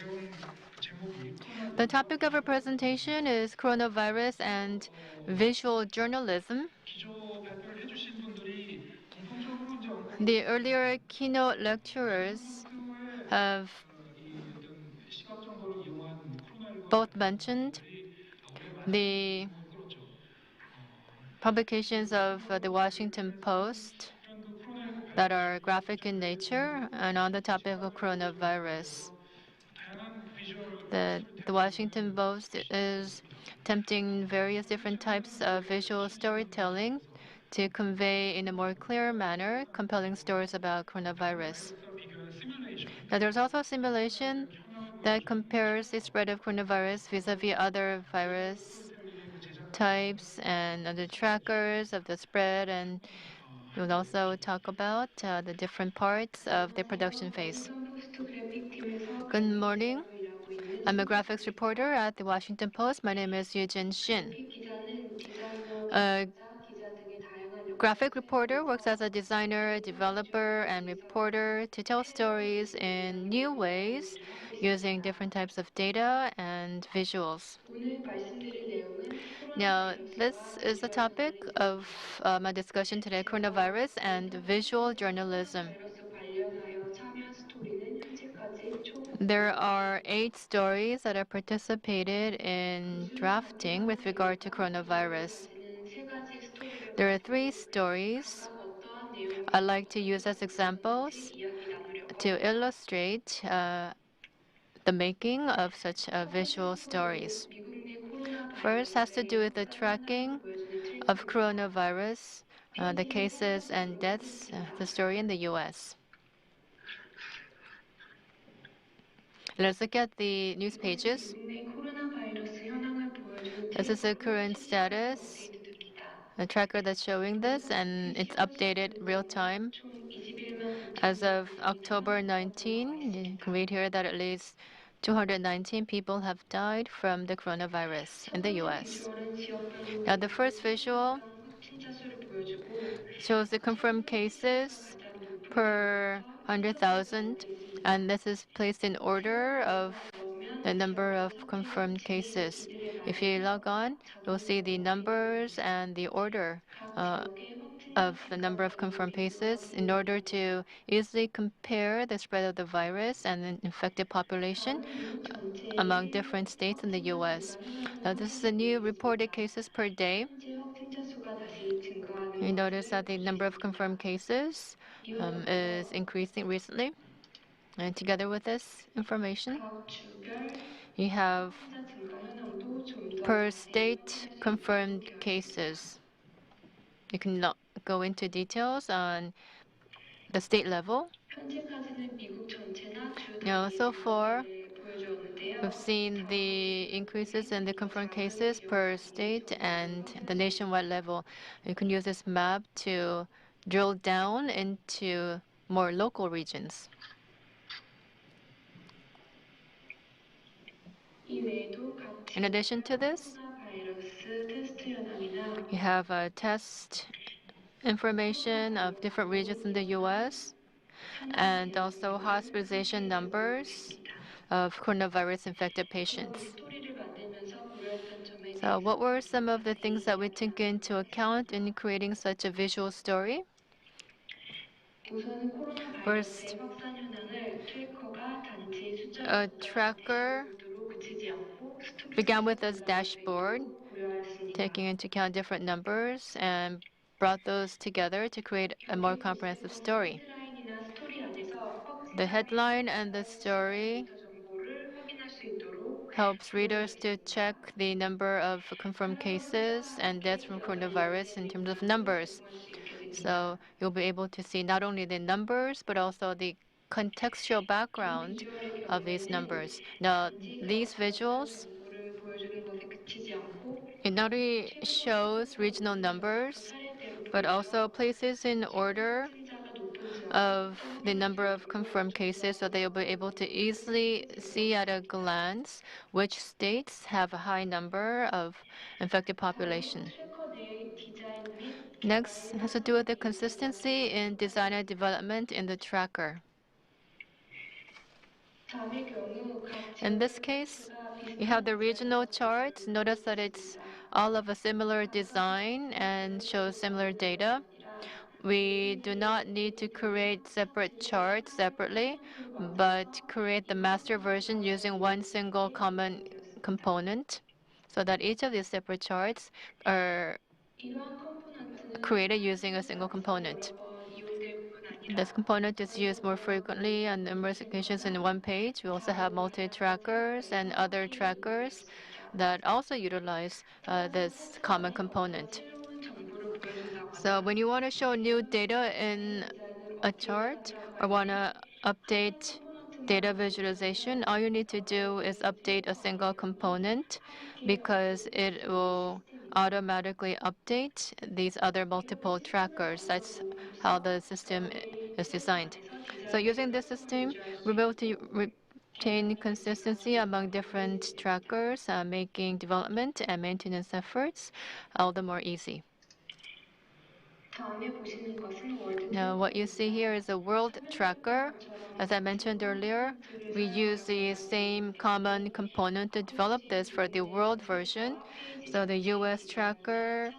내용 제목이 The topic of our presentation is coronavirus and visual journalism. 기조 발표를 해주신 분들이 공통적으로 이제 The earlier keynote lecturers 학교에 have 이 어떤 시각 정보를 이용한 코로나19 both mentioned 올해 많은 the 공을 끌었죠. publications of the Washington Post 이런 코로나19 that are graphic in nature and on the topic of coronavirus. 다양한 비주얼 The Washington Post is attempting various different types of visual storytelling to convey in a more clear manner compelling stories about coronavirus. 비교한 시뮬레이션 Now, there's also a simulation that compares the spread of coronavirus vis-a-vis other virus 스토리텔링의 제작 types and other trackers of the spread, and we'll also talk about the different parts of the production phase. 워싱턴포스트 그래픽 팀에서 Good 그래픽 morning. 디자이너로 일하고 있는 I'm a graphics reporter at the Washington Post. My name is Youjin Shin. 그래픽 기자는 디자이너, A 저자, 기자 등의 다양한 역할을 graphic reporter works as 수행하면서 a designer, developer, and reporter to tell stories in new ways using different types of data and visuals. 오늘 말씀드릴 내용은 Now, this 코로나 is the 바이러스와 topic 비주얼 of my discussion today, coronavirus and visual journalism. 바이러스 관련하여 참여 스토리는 현재까지 총 There are 8 stories that are participated in drafting with regard to coronavirus. 가지는 세 가지 스토리를 There are 3 가지고 stories 각각 어떠한 내용이 I'd like to use as examples 이야기 나누려고 to 합니다. illustrate the making of such 첫 번째 visual 스토리는 stories. 미국의 코로나 First has to do with the 바이러스의 tracking 보여주는 of 트리트입니다. coronavirus, the cases and deaths, the story in the US. Let's look at the news pages. 미국 내 코로나 바이러스 현황을 보여주는 This is the current 실시간으로 status, 업데이트됩니다. a tracker that's showing this, and it's updated real time. 총 21만 9천 As of October 19, you can read here that at least 219 people have died from the coronavirus in the US. 비주얼은 지역별로 Now, the first visual 확진자 수를 보여주고 shows the confirmed cases per 100,000, and this is placed in order of the number of confirmed cases. If you log on, you'll see the numbers and the order of the number of confirmed cases in order to easily compare the spread of the virus and the infected population among different states in the US. Now, this is the new reported cases per day. 현재 확진자 수가 다시 증가하는 You notice that the number of confirmed cases is increasing recently. And together with this information, 각 주별 you have 확진자 증가 현황도 좀더 per state confirmed cases. You can go into details on the state level. 현재까지는 미국 전체나 주 Now, 단위 so far, 증가를 보여주었는데요. we've seen the increases in the confirmed cases per state and the nationwide level. You can use this map to drill down into more local regions. 이 외에도 각 In addition to this, 코로나 바이러스 테스트 현황이나 you have test information of different regions in the US and also hospitalization numbers of coronavirus infected patients. 스토리를 만들면서 고려했던 점에 So, what were some of the things that we took into account in creating such a visual story? 우선은 코로나 First, 바이러스의 확산 현황을 트래커가 단지 a 숫자로 tracker 데이터로 그치지 않고 began with this dashboard, 고려하였습니다. taking into account different numbers and brought those together to create a more comprehensive story. 헤드라인이나 스토리 안에서 The 확진자 headline and the story 데이터 정보를 확인할 수 있도록 helps readers to check the number of confirmed cases and deaths from coronavirus in terms of numbers. So you'll be able to see not only the numbers, but also the contextual background of these numbers. Now, these visuals, 정보를 보여주는 것에 그치지 않고 it not only shows regional numbers, but also places in order of the number of confirmed cases, so they'll be able to easily see at a glance which states have a high number of infected population. 트래커 디자인 및 Next has to do with the consistency in design and development in the tracker. 다음의 경우 각 In this 지역별 case, 포인트가 you have 비슷한 the regional 위치에서 charts. 표시를 Notice 수 that it's 있습니다. all of a similar design and shows similar data. We do not need to create separate charts separately, but create the master version using one single common component so that each of these separate charts are 이러한 컴포넌트는 created using a 사용하는 single 장소가 component. 여러 번 이용될 뿐 아니라 This component is used more 자동으로 frequently on numerous occasions in one page. We also have multi-trackers and other trackers that also utilize this common component. 새로운 정보를 보여준다거나 So when you want to show new data in 디자인을 a 업데이트 chart 한다고 or 할 want 때 to update data visualization, all you need to do is update a single component because it will automatically update these other multiple trackers. That's how the system is designed. So using this system, we'll be able to retain consistency among different trackers, making development and maintenance efforts all the more easy. 다음에 보시는 것은 월드 Now, what you see here is a world tracker. As I mentioned earlier, we use the same common component to develop this for the world version. So the US tracker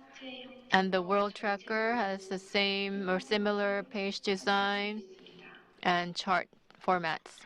and the world tracker has the same or similar page design and chart formats.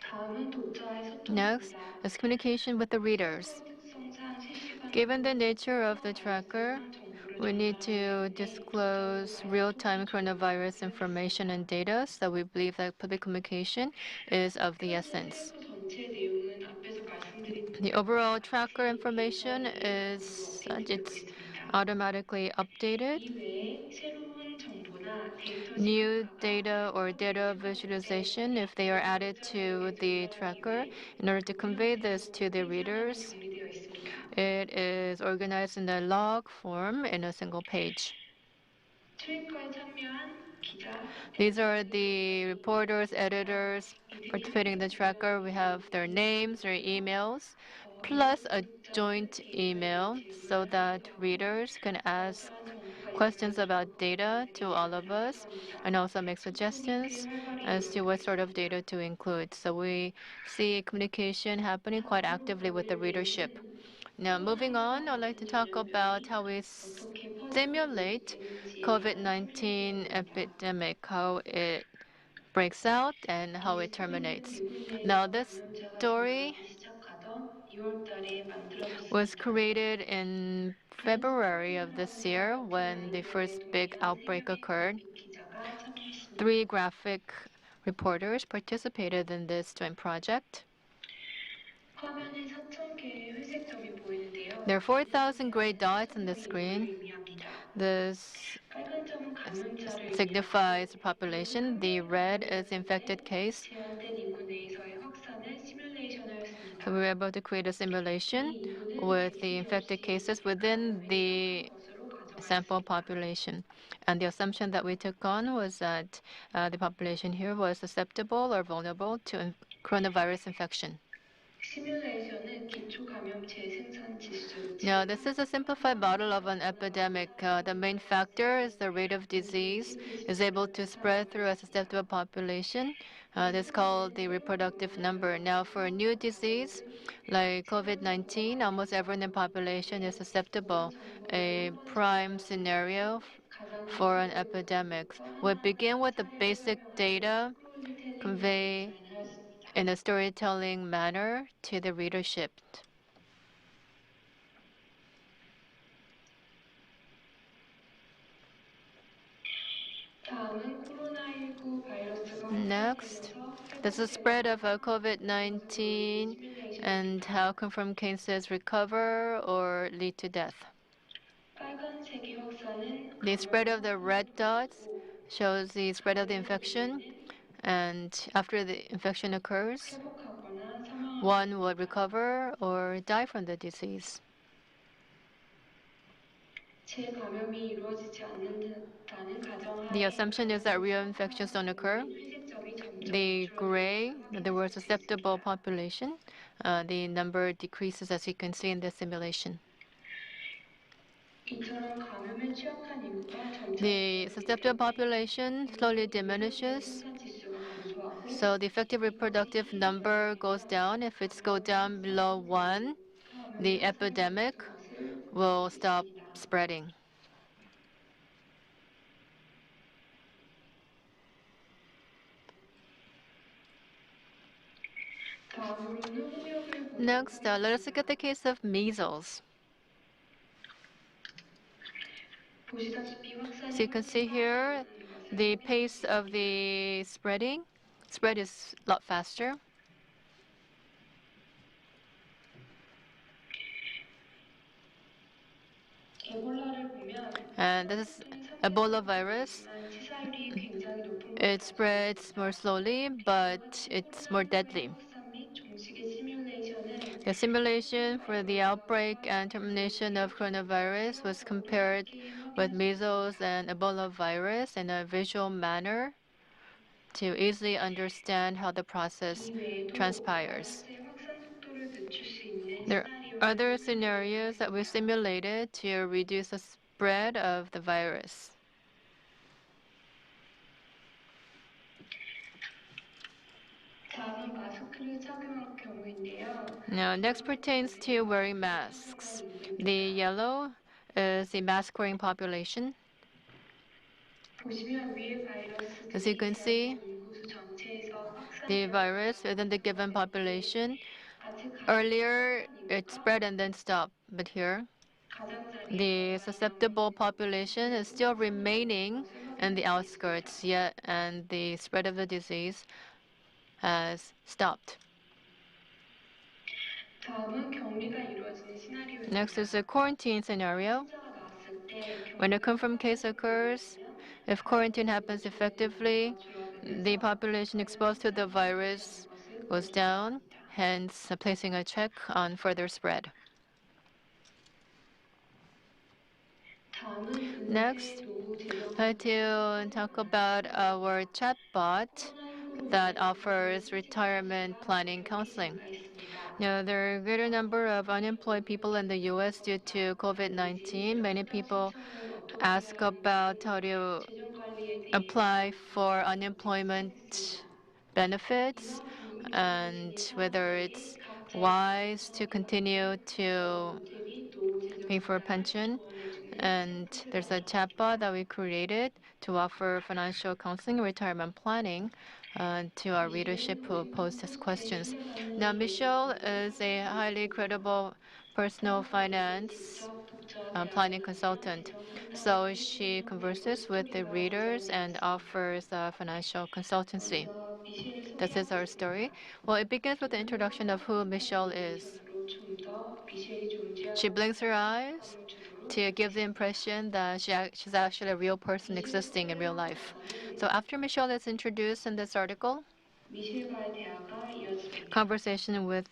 다음은 독자와의 Next 소통입니다. is communication with the readers. 특성상 실시간 Given the nature of the tracker, 정보를 we need to 전달하기 때문에 disclose real-time coronavirus information and data, so we believe that public communication is of the essence. 전체 내용은 앞에서 말씀드린 The overall tracker information is such it's automatically updated. 이 외에 새로운 정보나 데이터 New data or data visualization, if they are added to the tracker, in order to convey this to the readers, 정리되어 있습니다. it is organized in a log form in a single page. 트랙커에 참여한 기자, These are the reporters, editors participating in the tracker. We have their names, their emails, plus a joint email so that readers can ask questions about data to all of us and also make suggestions as to what sort of data to include. So we see communication happening quite actively with the readership. Now, moving on, I'd like to talk about how we stimulate COVID-19 epidemic, how it breaks out and how it terminates. Now, this story was created in February of this year when the first big outbreak occurred. 3 graphic reporters participated in this joint project. 화면에 4,000개의 회색 점이 보이는데요. There are 4,000 gray dots on the screen. 의미합니다. This 빨간 점은 감염자를 signifies the population. The red is infected case. 제한된 인구 내에서의 확산을 시뮬레이션하였습니다. So we were able to create a simulation with the infected cases within the sample population. And the assumption that we took on was that the population here was susceptible or vulnerable to coronavirus infection. 시뮬레이션은 기초 감염체 생산 지수. Now, this is a simplified model of an epidemic. The main factor is the rate of disease is able to spread through a susceptible population. This is called the reproductive number. Now, for a new disease like COVID-19, almost everyone in the population is susceptible, a prime scenario for an epidemic. We begin with the basic data, convey in a storytelling manner to the readership. Next, there's the spread of COVID-19 and how confirmed cases recover or lead to death. The spread of the red dots shows the spread of the infection, and after the infection occurs, one will recover or die from the disease. 재감염이 이루어지지 않는다는 The 가정하에 assumption is that real infections don't occur. 보이는 회색 점이 점점 The gray, 줄어들고 the word 있습니다. susceptible population, the number decreases as you can see in the simulation. 이처럼 감염에 취약한 인구가 점차 The susceptible population slowly diminishes, 생산 지수가 감소하고 so the effective reproductive number goes down. If it's go down below 1, the epidemic will stop spreading. 다음으로는 홍역을 보도록 Next, let us look 하겠습니다. at the case of measles. 보시다시피 확산이 So you can see here 빠르다는 것을 the 확인할 pace 수 of 있습니다. the spread is a lot faster. 에볼라를 보면 And this is Ebola virus. 치사율이 굉장히 높은 걸 It spreads more slowly, but it's more deadly. 확산 및 종식의 시뮬레이션은 The simulation for the outbreak and termination of coronavirus was compared with measles and Ebola virus in a visual manner to easily understand how the process 이 외에도 transpires. 바이러스의 확산 속도를 늦출 수 있는 There 시나리오를 are other scenarios that we simulated to reduce the spread of the virus. 다음은 마스크를 착용할 경우인데요. Now, next pertains to wearing masks. The yellow is the mask wearing population. 보시면 위에 바이러스들이 As you can see, 인구수 전체에서 확산이 the virus within the given population, 아직 earlier it spread and then stopped, but here the susceptible population is still remaining in the outskirts yet, and the spread of the disease has stopped. 다음은 격리가 이루어지는 시나리오입니다. Next is a quarantine scenario. 환자가 나왔을 때 When a confirmed case occurs, if quarantine happens effectively, the population exposed to the virus goes down, hence placing a check on further spread. 다음은 Next, 은퇴 노후 재정 I'd like to talk about our chatbot that offers retirement planning counseling. Now, there are a greater number of unemployed people in the U.S. due to COVID-19. Many people ask about how to apply for unemployment benefits and whether it's wise to continue to pay for a pension. And there's a chatbot that we created to offer financial counseling and retirement planning to our readership who posed us questions. Now, Michelle is a highly credible personal finance planning consultant. So she converses with the readers and offers financial consultancy. This is our story. Well, it begins with the introduction of who Michelle is. She blinks her eyes to give the impression that she's actually a real person existing in real life. So after Michelle is introduced in this article, 미셸과의 대화가 이어집니다. conversation with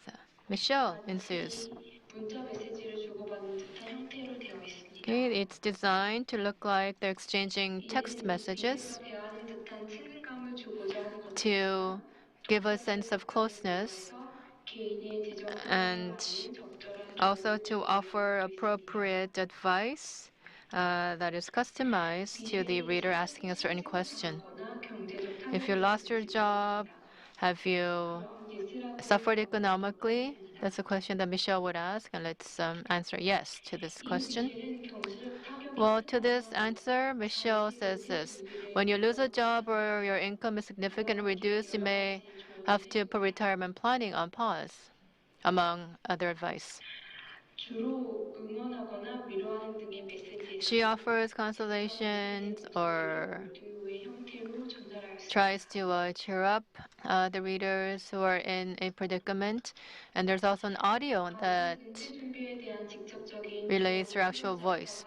Michelle ensues. 문자 메시지를 주고받는 듯한 형태로 되어 있습니다. Okay, it's designed to look like they're exchanging text messages 대화하는 듯한 친근감을 주고자 하는 것 to give a sense of closeness 개인의 재정 and also to offer appropriate advice that is customized to the reader asking a certain question. If you lost your job, have you suffered economically? That's a question that Michelle would ask, and let's answer yes to this question. Well, to this answer, Michelle says this. When you lose a job or your income is significantly reduced, you may have to put retirement planning on pause, among other advice. 주로 응원하거나 위로하는 등의 메시지에서 She offers consolations or 모두의 형태로 전달할 수 tries to cheer up the readers who are in a predicament. And there's also an audio that 준비에 대한 직접적인 relays her actual voice.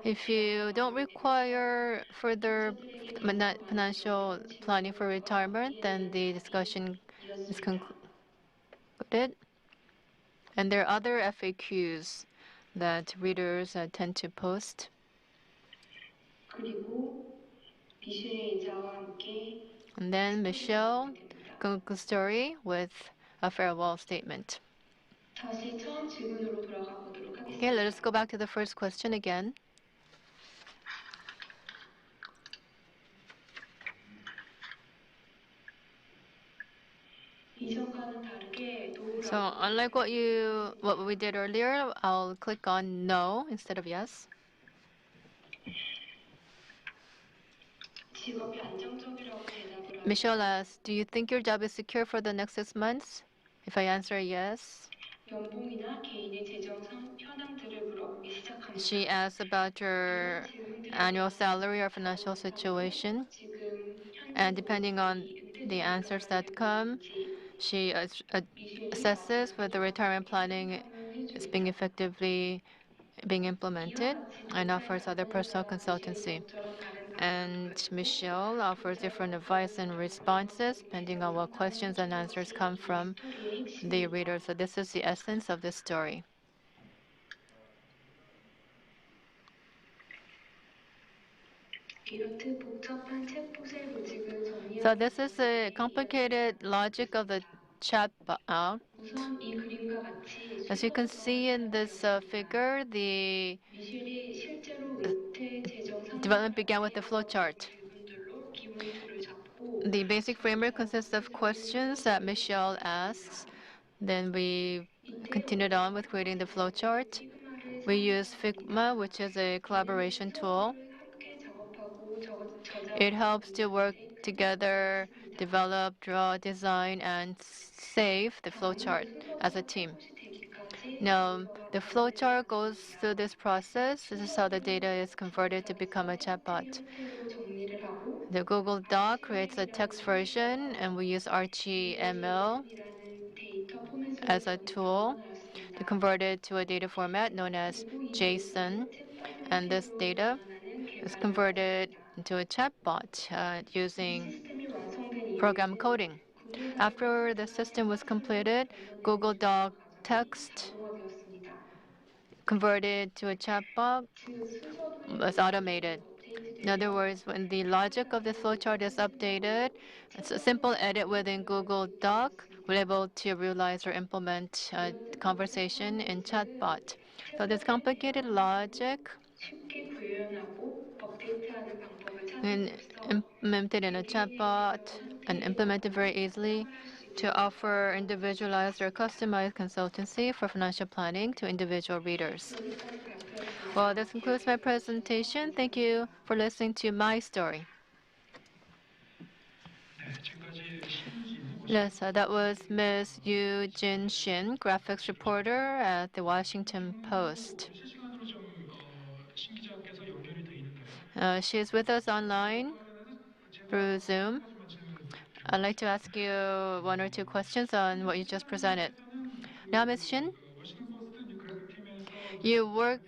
If you don't require further financial planning for retirement, then the discussion is concluded. And there are other FAQs that readers tend to post. 그리고 미셸의 인사와 함께 And then 스토리가 Michelle 완성됩니다. concludes the story with a farewell statement. 다시 처음 질문으로 돌아가 보도록 Okay, let us 하겠습니다. go back to the first question again. 이전과는 다르게 So 노라고 unlike what we did earlier, I'll click on no instead of yes. 직업이 안정적이라고 대답을 Michelle 하면 asks, do you think your job is secure for the next 6 months? If I answer yes, 연봉이나 개인의 재정 현황들을 물어보기 시작합니다. she asks about 이런 your 질문들에 annual 대한 salary or financial 답변을 받고 situation. 지금 현재 And depending on 직업이 the 은퇴 answers 준비를 that 하고 come, 있는지 she 미셸이 assesses 마지막으로 whether retirement 저에게 planning 상담을 is being 해줍니다. effectively being 이와 implemented 같이 and 동사의 offers other 답변에 personal 따라 미셸은 consultancy. 적절한 발음 방법을 And 가지고 Michelle offers 동사의 different 목적을 advice and 설명하는 responses 방법이 depending on 필요로 what 한다는 questions and answers 것이 come 이 from 스토리의 the 핵심입니다. reader. So this is the essence of the story. 이렇듯 복잡한 챗봇의 로직을 So 정리하기 this is the complicated logic of the chatbot. 우선 이 그림과 같이 As you can 순서 구성을 see in this 사용하겠습니다. figure, the 미셸이 실제로 은퇴 재정 상담을 development 할 began with 때 the 물어본 flowchart. 질문들로 기본 틀을 잡고 The basic framework 점차 consists of 구체적인 questions that 플로우를 Michelle 구성하겠습니다. asks. Then we 이때 continued on with 로직은 creating the 제작되는 flowchart. 피그마를 We use 사용하였습니다. Figma, which is a 이는 collaboration tool. 소프트웨어를 함께 작업하고 It 저장하는 helps to work 동작에 큰 역할을 together, 했습니다. develop, draw, design, and save the 자, 이제 flowchart as a 순서대로 team. 챗봇이 되기까지 Now, 순서가 the 반영되지 flowchart goes through 않았습니다. this process. This is how the data 순서대로 is converted to become a 제작자 텍스트 chatbot. 형태로 정리를 하고 The Google Doc creates a text 아치메일이라는 version, and we use RTML USDM이라는 데이터 포맷으로 as a tool to 변환하였습니다. convert it to a data format known as 그리고 이 JSON. 데이터를 챗봇 And this 형태로 data 전환하는 is 개발을 converted 하였습니다. into a chatbot 이 using 시스템이 완성된 program 이후에는 coding. 구글다크 After the 텍스트가 system was 챗봇처럼 completed, 변환되는 Google Doc 중요한 과정이 text 자동화되었습니다. converted to a chatbot 즉, 순서도의 was 로직이 automated. In other 업데이트되면 words, when the logic of the flowchart is updated, it's a simple edit within Google Doc. We're able to realize or implement a 이렇듯 복잡한 conversation in 로직을 chatbot. So this 챗봇의 complicated 대화 형태로 logic 쉽게 구현하고 업데이트하는 방법을 and 찾음으로써 implemented in a 개개인의 chatbot 재정 and 상태에 implemented very 맞게 easily 상담을 할 수 있게 to 됩니다. offer individualized or customized consultancy for financial planning to individual readers. 여기까지 Well, 발표했습니다. this concludes 기억해 my 들어주셔서 presentation. Thank you 감사합니다. for listening to my story. Yes, that was Ms. Youjin Shin, graphics reporter at the Washington Post. She is with us online through Zoom. I'd like to ask you one or two questions on what you just presented. Now, Ms. Shin, you work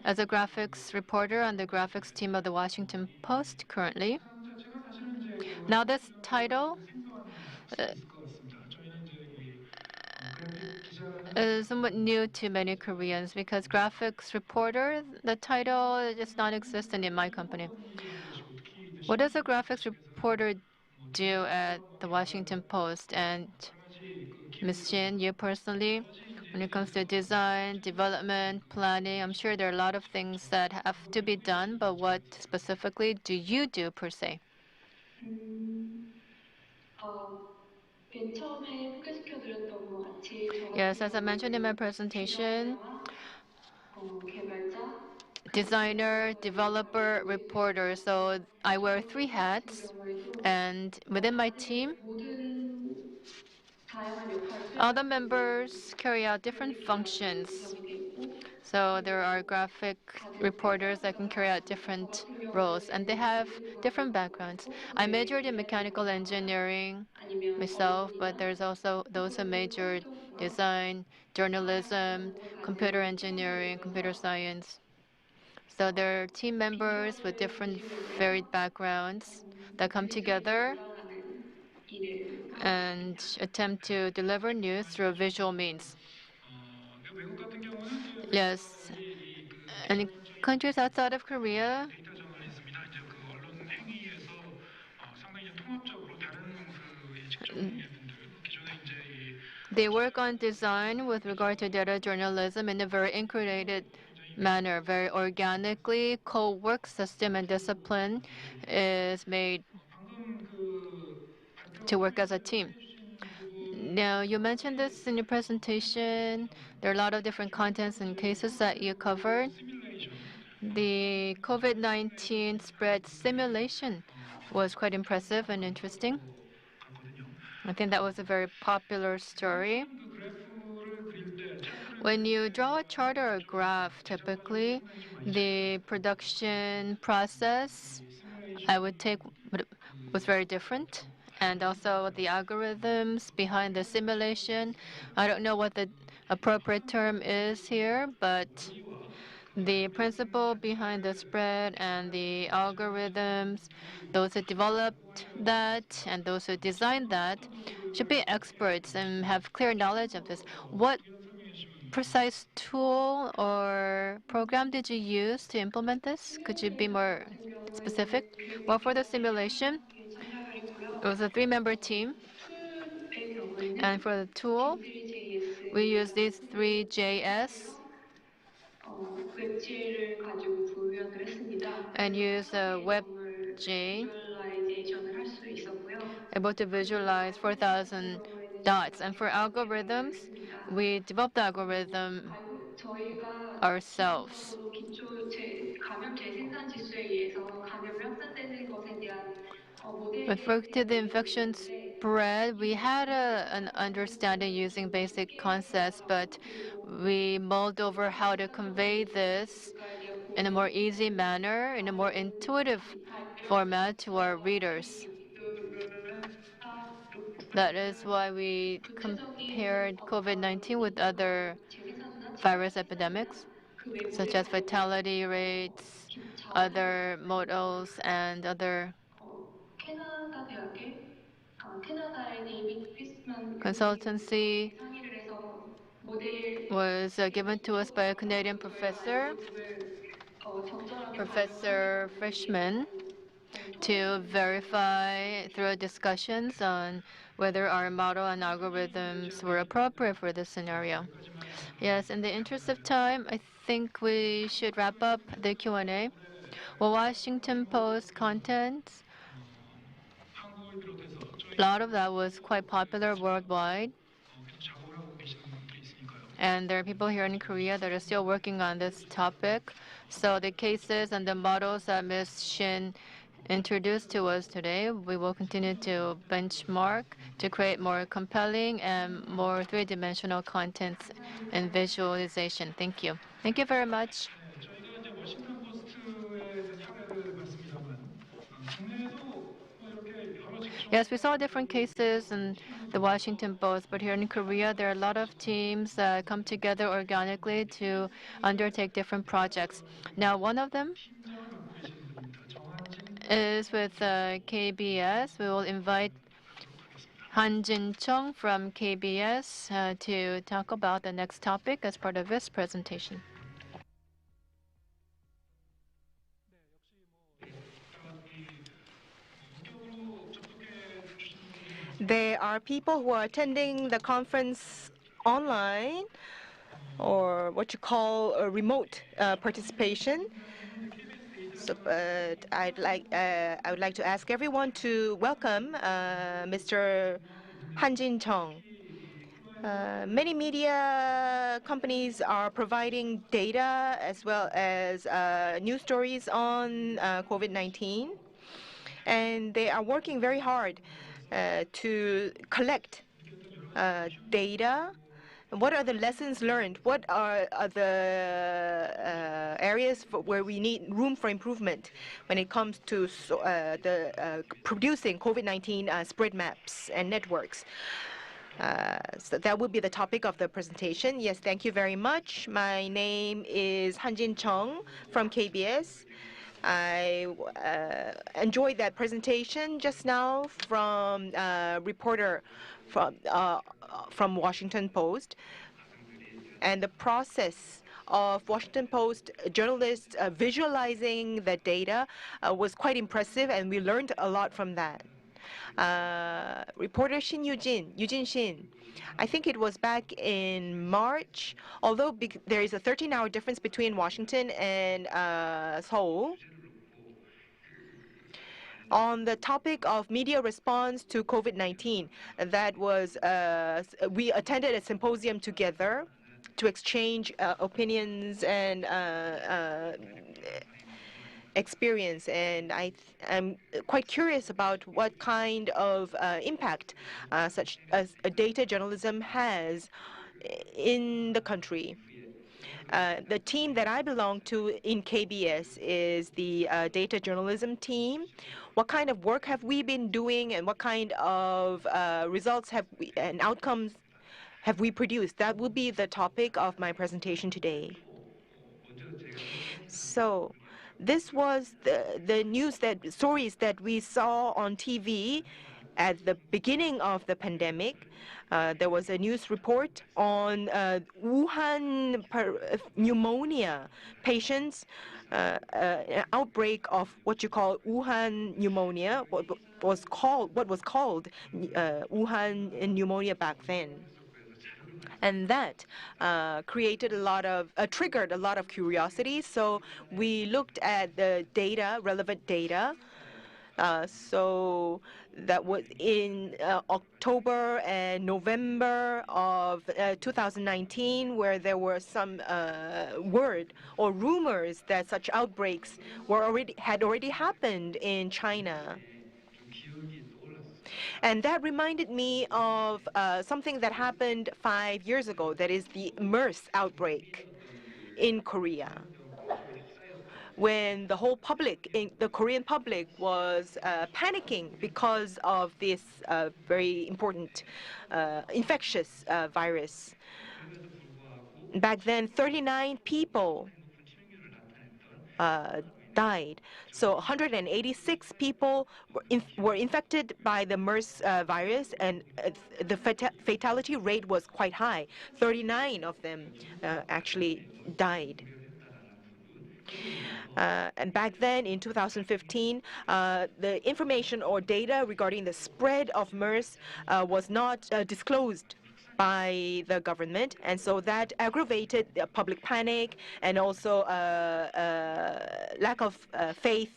as a graphics reporter on the graphics team of the Washington Post currently. Now, this title is somewhat new to many Koreans because graphics reporter, the title does not exist in my company. What does a graphics reporter do at the Washington Post? And Ms. Shin, you personally, when it comes to design, development, planning, I'm sure there are a lot of things that have to be done, but what specifically do you do per se? 맨 처음에 소개시켜드렸던 것 같이 저 같은 Yes, as I mentioned in my 경우에는 presentation, 개발자, designer, developer, reporter. So I wear three hats, 경우에도 and within my team, 모든 다양한 역할을 other 수행하기 members carry out different 기관으로 functions. 구성이 돼 있고 So there are graphic 다들 reporters that can 특성마다 carry out 달랐습니다. 저 different 같은 roles, and they 경우에는 have 기술 different 부하라고 backgrounds. 있고 I 그게 majored in 디자인 mechanical 부하거나 engineering 아니면 myself, but 언론이나 there's also those who 혹은 majored 컴퓨터 부하 design, journalism, 전공을 computer 가진 팀원들이 engineering, computer 있어서 science. So there are team members with 비주얼을 different 중심으로 varied 해서 backgrounds that come 비즈니스를 together 전달하는 일을 하고 and 있습니다. attempt to deliver news through visual means. Yes, and in countries outside of Korea, They work on design with regard to data journalism in a very integrated manner, very organically. Co-work system and discipline is made to work as a team. Now, you mentioned this in your presentation. There are a lot of different contents and cases that you covered. The COVID-19 spread simulation was quite impressive and interesting. I think that was a very popular story. When you draw a chart or a graph, typically the production process I would take was very different. And also the algorithms behind the simulation. I don't know what the appropriate term is here, but the principle behind the spread and the algorithms, those who developed that and those who designed that should be experts and have clear knowledge of this. What precise tool or program did you use to implement this? Could you be more 같은 specific? 경우에는 그 Well, for the simulation, 참여를 it was a 3-member team. 툴의 경우에는 And for the tool, we used these 3 JS 웹젤을 가지고 구현을 했습니다. and used a 신속하게 점을 WebJ, 비주얼라이제이션을 할 수 있었고요. able to visualize 4,000 dots. And for algorithms, we developed the algorithm 저희가 ourselves. 기본적으로 감염 재생산 지수에 의해서 감염이 확산되는 것에 대한 모델에 With regard to the 대한 infection 내용인데 spread, we had an understanding using basic concepts, but we mulled over how to convey this in a more easy manner, in a more intuitive format to our readers. That is why we compared COVID-19 with other virus epidemics, such as fatality rates, other models, and other 캐나다 대학의 캐나다의 데이비드 크리스만 consultancy 상의를 해서 모델 was given to us by a Canadian professor, 적절하게 Professor Frischman, to verify through discussions on whether our model and algorithms were appropriate for this scenario. Yes, in the interest of time, I think we should wrap up the Q&A. Well, Washington Post content, a lot of that was quite popular worldwide. And there are people here in Korea that are still working on this topic. So the cases and the models that Ms. Shin introduced to us today, we will continue to benchmark to create more compelling and more three-dimensional contents and visualization. Thank you. Thank you very much. 저희가 이제 워싱턴 포스트의 이제 사례를 봤습니다만 국내에도 또 이렇게 여러 직종 Yes, we saw different cases in the Washington Post, but here in Korea, there are a lot of teams that come together organically to undertake different projects. Now, one of them 팀장을 맡고 계시는 분입니다. 정한진 is with KBS. We will invite Hanjin Jeong from KBS to talk about the next topic as part of his presentation. There are people who are attending the conference online, or what you call a remote participation. So, I would like to ask everyone to welcome Mr. Hanjin Jeong. Many media companies are providing data as well as news stories on COVID-19, and they are working very hard to collect data. What are the lessons learned? What are the areas where we need room for improvement when it comes to producing COVID-19 spread maps and networks? So that will be the topic of the presentation. Yes, thank you very much. My name is Hanjin Jeong from KBS. I enjoyed that presentation just now from a reporter from Washington Post. And the process of Washington Post journalists visualizing the data was quite impressive, and we learned a lot from that. Reporter Youjin Shin. I think it was back in March, although there is a 13-hour difference between Washington and Seoul. On the topic of media response to COVID-19, that was, we attended a symposium together to exchange opinions and experience, and I'm quite curious about what kind of impact such as data journalism has in the country. The team that I belong to in KBS is the data journalism team. What kind of work have we been doing, and what kind of results have we, and outcomes have we produced? That will be the topic of my presentation today. So, this was the stories that we saw on TV at the beginning of the pandemic. There was a news report on Wuhan pneumonia patients, an outbreak of what you call Wuhan pneumonia, what was called Wuhan pneumonia back then. And that triggered a lot of curiosity. So we looked at the data, relevant data. So that was in October and November of 2019, where there were some word or rumors that such outbreaks had already happened in China. And that reminded me of something that happened 5 years ago, that is the MERS outbreak in Korea, when the whole public, the Korean public, was panicking because of this very important infectious virus. Back then, 39 people died. So 186 people were infected by the MERS virus, and the fatality rate was quite high. 39 of them actually died. And back then, in 2015, the information or data regarding the spread of MERS was not disclosed by the government, and so that aggravated the public panic and also lack of faith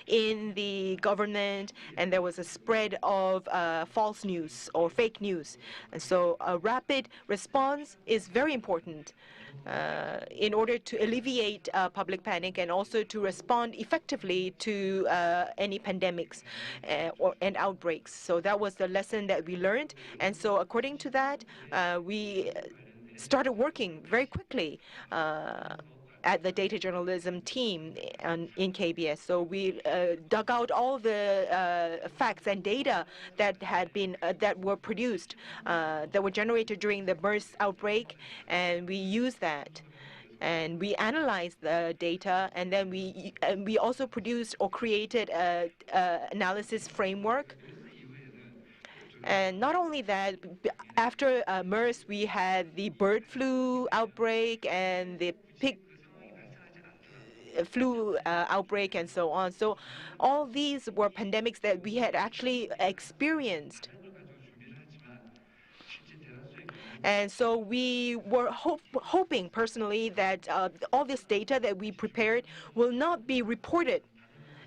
in the government, and there was a spread of false news or fake news. And so a rapid response is very important in order to alleviate public panic and also to respond effectively to any pandemics and outbreaks. So that was the lesson that we learned. And so according to that, we started working very quickly at the data journalism team in KBS. So we dug out all the facts and data that had been that were produced, that were generated during the MERS outbreak, and we used that. And we analyzed the data, and then we also produced or created a analysis framework. And not only that, after MERS, we had the bird flu outbreak and the pig flu outbreak and so on. So all these were pandemics that we had actually experienced. And so we were hoping personally that all this data that we prepared will not be reported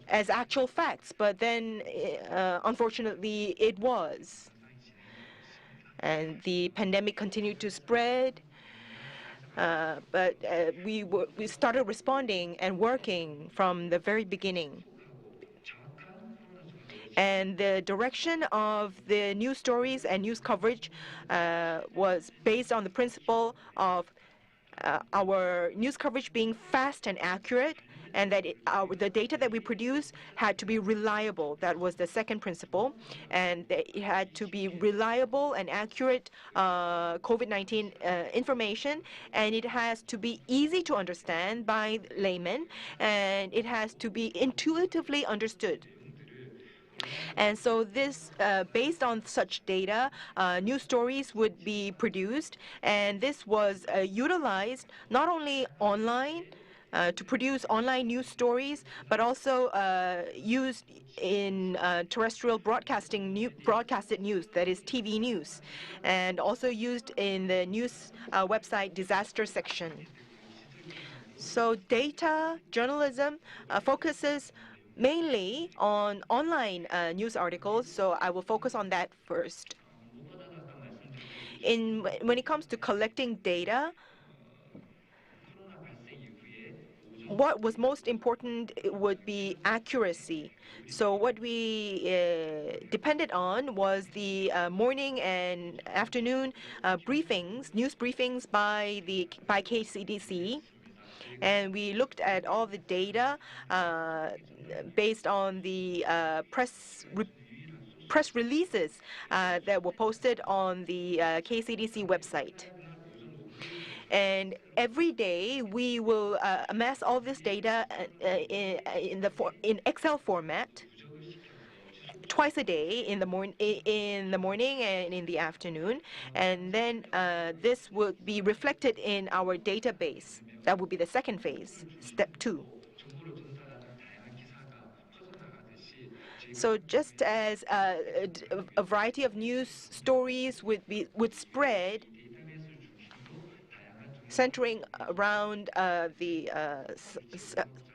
as actual facts, but then unfortunately it was. And the pandemic continued to spread. But we started responding and working from the very beginning. And the direction of the news stories and news coverage was based on the principle of our news coverage being fast and accurate, and that the data that we produce had to be reliable. That was the second principle. And it had to be reliable and accurate COVID-19 information, and it has to be easy to understand by laymen, and it has to be intuitively understood. And so this, based on such data, news stories would be produced, and this was utilized not only online, to produce online news stories, but also used in terrestrial broadcasted news, that is TV news, and also used in the news website disaster section. So data journalism focuses mainly on online news articles, so I will focus on that first. When it comes to collecting data, what was most important would be accuracy. So what we depended on was the morning and afternoon news briefings by KCDC, and we looked at all the data based on the press releases that were posted on the KCDC website. And every day we will amass all this data in Excel format twice a day, in the morning and in the afternoon, and then this would be reflected in our database. That would be the second phase, step 2. So just as a variety of news stories would spread, centering around the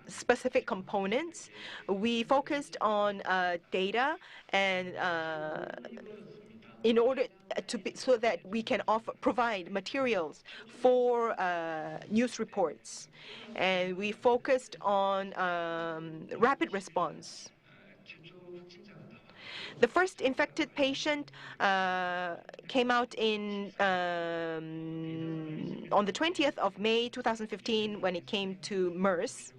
specific components, we focused on data, and in order so that we can provide materials for news reports, and we focused on rapid response. The first infected patient came out on the 20th of May 2015 when it came to MERS.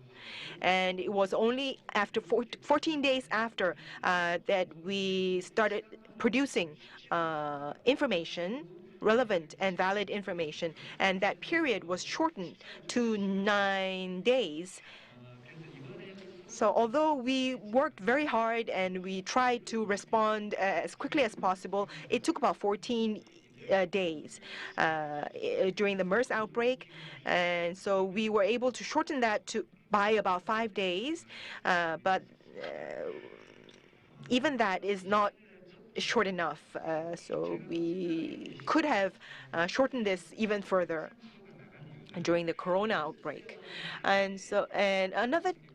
And it was only after 14 days after that we started producing information, relevant and valid information. And that period was shortened to 9 days. So although we worked very hard and we tried to respond as quickly as possible, it took about 14 days during the MERS outbreak. And so we were able to shorten that by about 5 days. But even that is not short enough. So we could have shortened this even further during the corona outbreak. And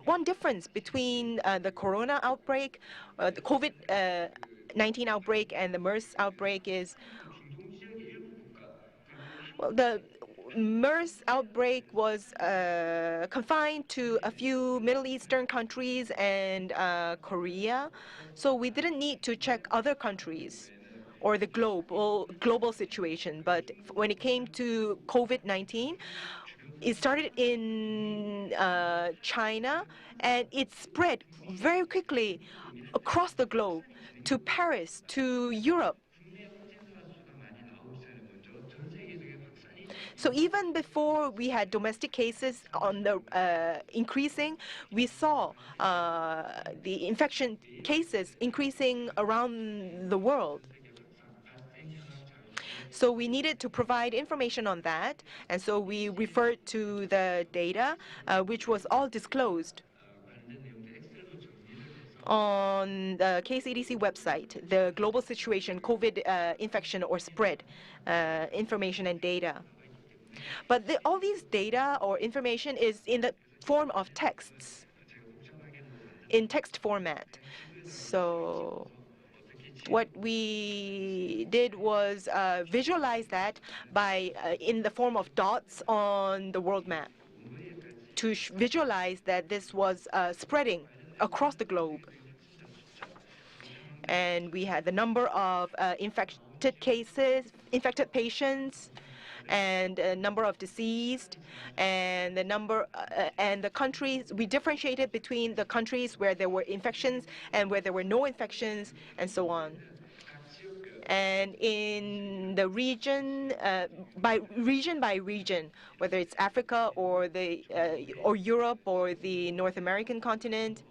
one difference between the corona outbreak, the COVID-19 outbreak, and the MERS outbreak is, well, the MERS outbreak was confined to a few Middle Eastern countries and Korea, so we didn't need to check other countries or the global situation. But when it came to COVID-19, it started in China, and it spread very quickly across the globe to Paris, to Europe. So even before we had domestic cases on the increasing, we saw the infection cases increasing around the world. So we needed to provide information on that, and so we referred to the data, which was all disclosed on the KCDC website, the global situation, COVID infection or spread information and data. But all these data or information is in the form of texts, in text format. So what we did was visualize that in the form of dots on the world map to visualize that this was spreading across the globe. And we had the number of infected cases, infected patients, and number of deceased, and the countries. We differentiated between the countries where there were infections and where there were no infections, and so on. And in the region, by region, whether it's Africa or Europe or the North American continent,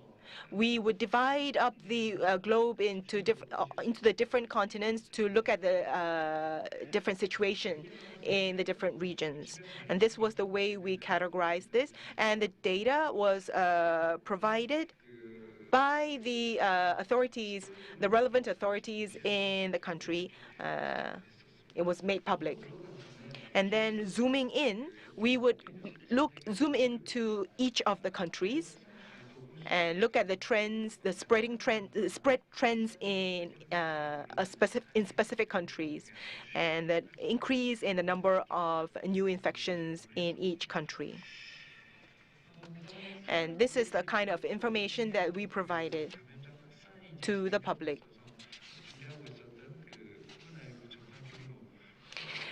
we would divide up the globe into the different continents to look at the different situation in the different regions. And this was the way we categorized this. And the data was provided by the authorities, the relevant authorities in the country. It was made public. And then zooming in, we would zoom into each of the countries and look at the trends, the spread trends in specific countries, and the increase in the number of new infections in each country. And this is the kind of information that we provided to the public.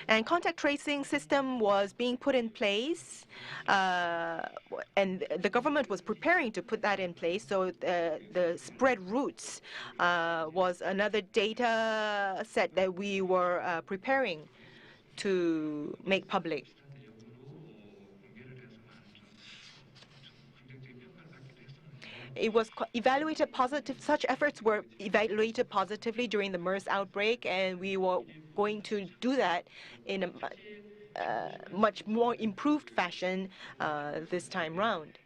And contact tracing system was being put in place, and the government was preparing to put that in place. So the spread routes was another data set that we were preparing to make public. It was evaluated positive. Such efforts were evaluated positively during the MERS outbreak, and we were going to do that in a much more improved fashion this time round.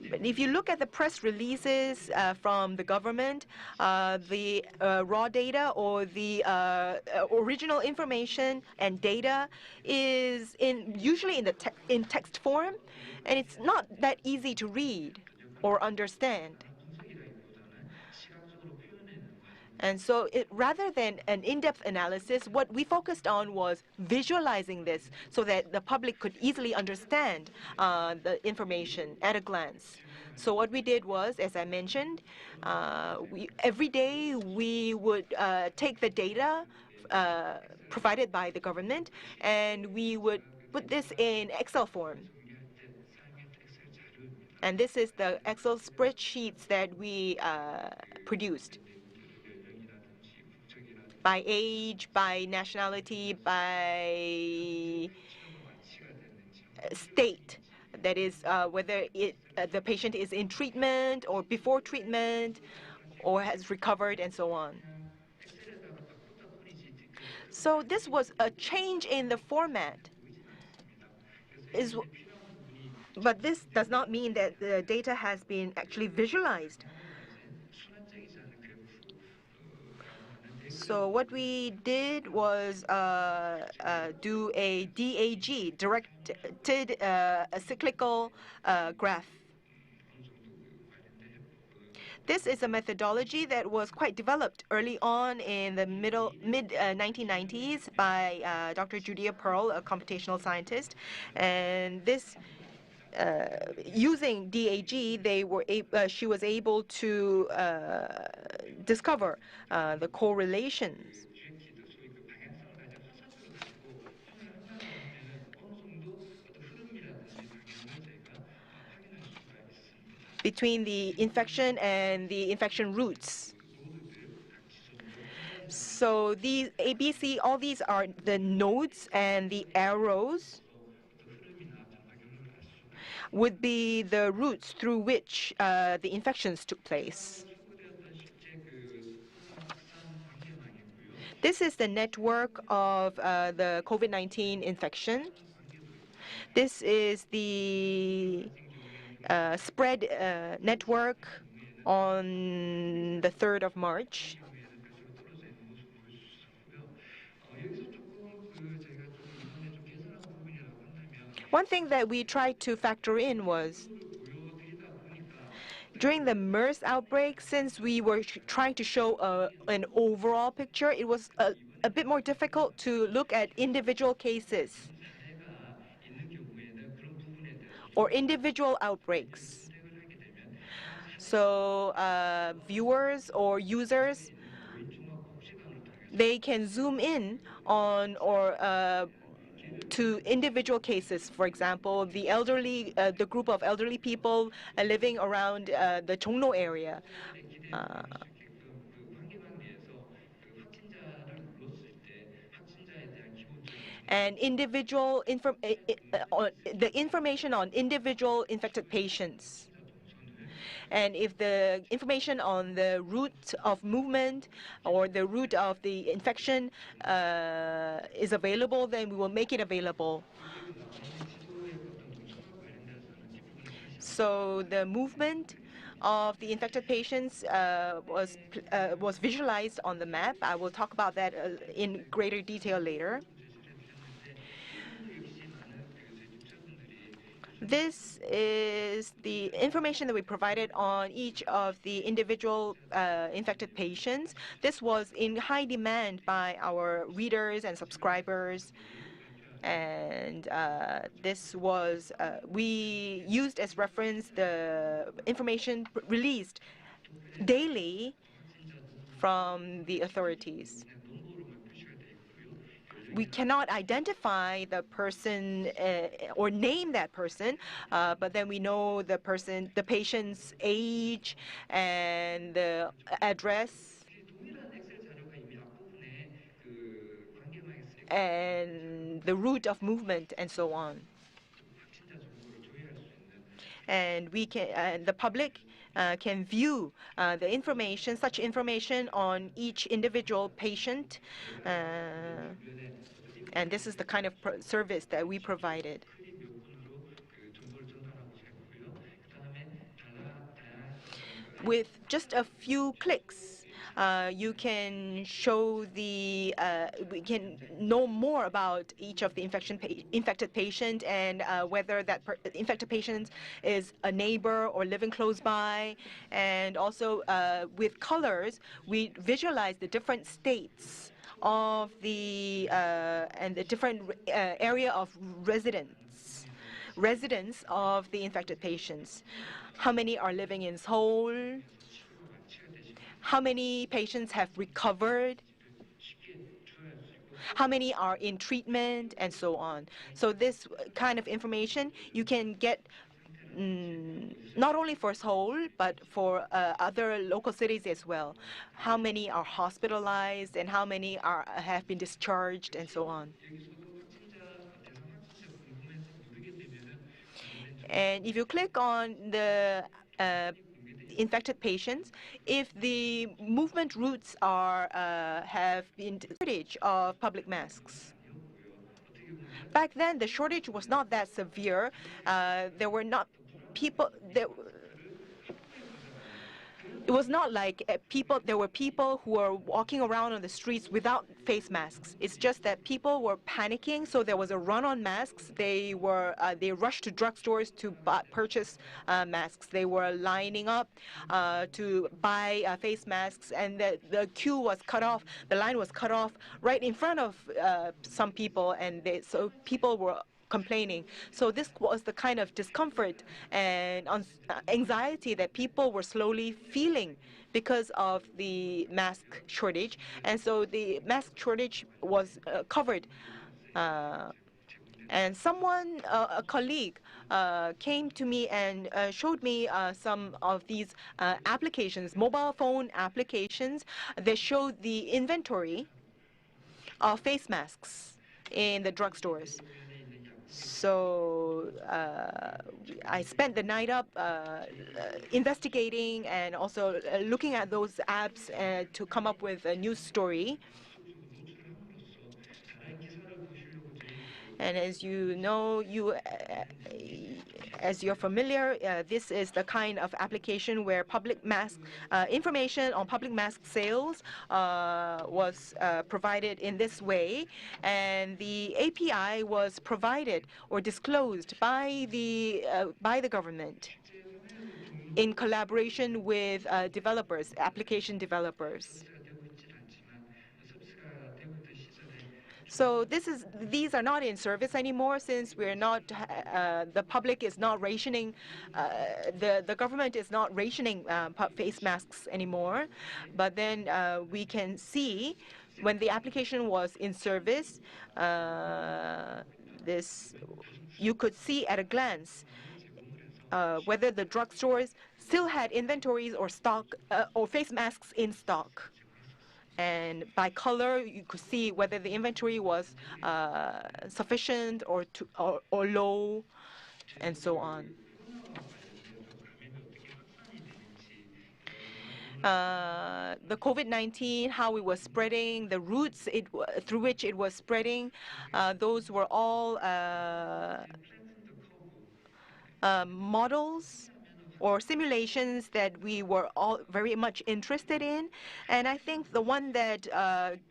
But if you look at the press releases from the government, the raw data or the original information and data is usually in text form, and it's not that easy to read or understand. And so rather than an in-depth analysis, what we focused on was visualizing this so that the public could easily understand the information at a glance. So what we did was, as I mentioned, every day we would take the data provided by the government, and we would put this in Excel form. And this is the Excel spreadsheets that we produced. By age, by nationality, by state. That is, whether the patient is in treatment or before treatment or has recovered and so on. So this was a change in the format. But this does not mean that the data has been actually visualized. So what we did was do a DAG, directed cyclical graph. This is a methodology that was quite developed early on in the mid 1990s by Dr. Judea Pearl, a computational scientist, and this. Using DAG, she was able to discover the correlations. Between the infection and the infection routes. So these ABC, all these are the nodes, and the arrows would be the routes through which the infections took place. This is the network of the COVID-19 infection. This is the spread network on the 3rd of March. One thing that we tried to factor in was during the MERS outbreak, since we were trying to show an overall picture, it was a bit more difficult to look at individual cases or individual outbreaks. So viewers or users, they can zoom in on or to individual cases. For example, the group of elderly people living around the Jeong area. and the information on individual infected patients. And if the information on the route of movement or the route of the infection is available, then we will make it available. So the movement of the infected patients was visualized on the map. I will talk about that in greater detail later. This is the information that we provided on each of the individual infected patients. This was in high demand by our readers and subscribers. And this was, we used as reference the information released daily from the authorities. We cannot identify the person or name that person, but then we know the person, the patient's age and the address and the route of movement and so on. And we can, the public can view the information, such information on each individual patient. And this is the kind of service that we provided. With just a few clicks, you can show the, we can know more about each of the infected patient and whether that infected patient is a neighbor or living close by. And also with colors, we visualize the different states of the and the different area of residence of the infected patients. How many are living in Seoul? How many patients have recovered? How many are in treatment, and so on. So this kind of information you can get not only for Seoul, but for other local cities as well. How many are hospitalized and how many have been discharged and so on. And if you click on the infected patients, if the movement routes have been shortage of public masks. Back then, the shortage was not that severe. There were not people. It was not like there were people who were walking around on the streets without face masks. It's just that people were panicking, so there was a run on masks. They rushed to drugstores to purchase masks. They were lining up to buy face masks, and the queue was cut off. The line was cut off right in front of some people, and so people were complaining. So this was the kind of discomfort and anxiety that people were slowly feeling because of the mask shortage. And so the mask shortage was covered. And someone, a colleague, came to me and showed me some of these applications, mobile phone applications that showed the inventory of face masks in the drugstores. So I spent the night up investigating and also looking at those apps to come up with a news story. And as you know, as you're familiar, this is the kind of application where public mask information on public mask sales was provided in this way, and the API was provided or disclosed by the government in collaboration with developers, application developers. So these are not in service anymore, since we're not, the public is not rationing, the government is not rationing face masks anymore. But then we can see when the application was in service, you could see at a glance whether the drugstores still had inventories or stock or face masks in stock. And by color, you could see whether the inventory was sufficient or low, and so on. The COVID-19, how it was spreading, the routes through which it was spreading, those were all models or simulations that we were all very much interested in. And I think the one that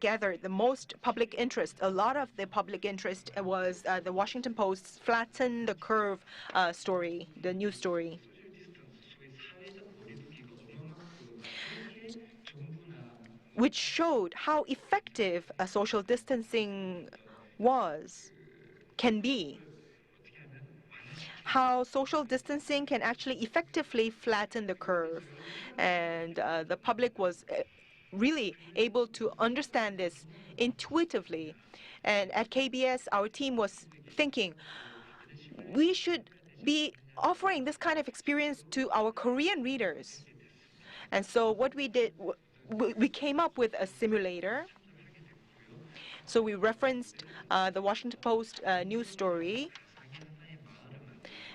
gathered the most public interest, a lot of the public interest, was the Washington Post's Flatten the Curve story, the news story, which showed how effective social distancing can be. How social distancing can actually effectively flatten the curve. And the public was really able to understand this intuitively. And at KBS, our team was thinking, we should be offering this kind of experience to our Korean readers. And so what we did, we came up with a simulator. So we referenced the Washington Post news story.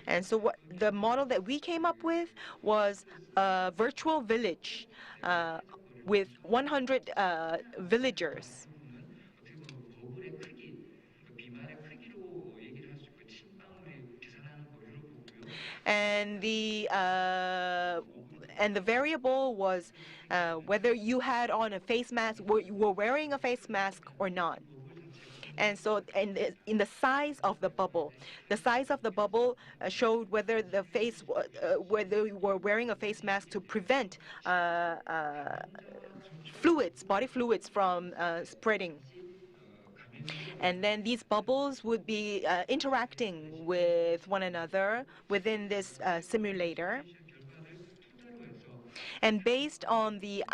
And so what the model that we came up with was a virtual village with 100 villagers. And the variable was whether you had on a face mask, you were wearing a face mask or not. And so, in the size of the bubble, showed whether the face, whether you were wearing a face mask to prevent body fluids from spreading. And then these bubbles would be interacting with one another within this simulator. And based on the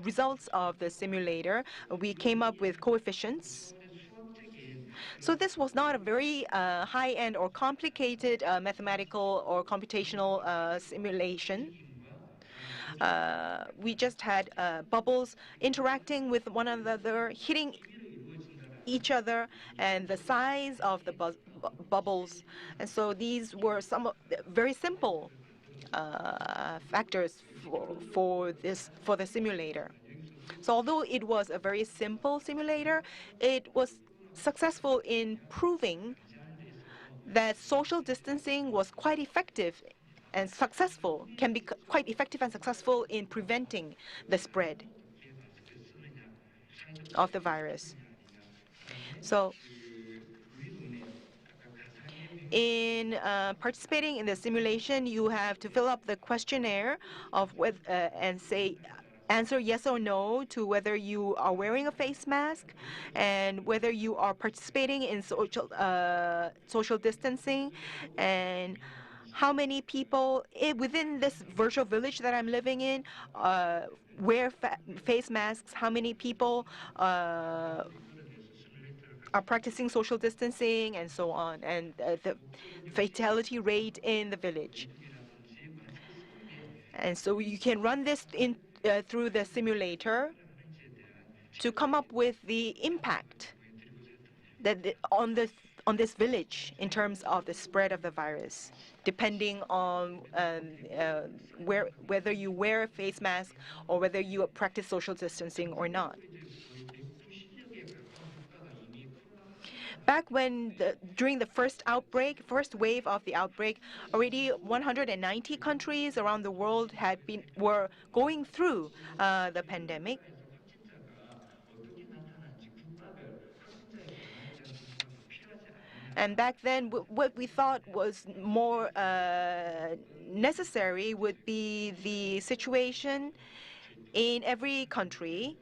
results of the simulator, we came up with coefficients. So this was not a very high-end or complicated mathematical or computational simulation. We just had bubbles interacting with one another, hitting each other, and the size of the bubbles. And so these were some very simple factors for the simulator. So although it was a very simple simulator, it was successful in proving that social distancing was quite effective and successful, can be quite effective and successful in preventing the spread of the virus. So in participating in the simulation, you have to fill up the questionnaire and answer yes or no to whether you are wearing a face mask and whether you are participating in social distancing, and how many people within this virtual village that I'm living in wear face masks, how many people are practicing social distancing, and so on, and the fatality rate in the village. And so you can run this through the simulator to come up with the impact on this village in terms of the spread of the virus, depending on whether you wear a face mask or whether you practice social distancing or not. Back during the first wave of the outbreak, already 190 countries around the world were going through the pandemic. And back then, what we thought was more necessary would be the situation in every country.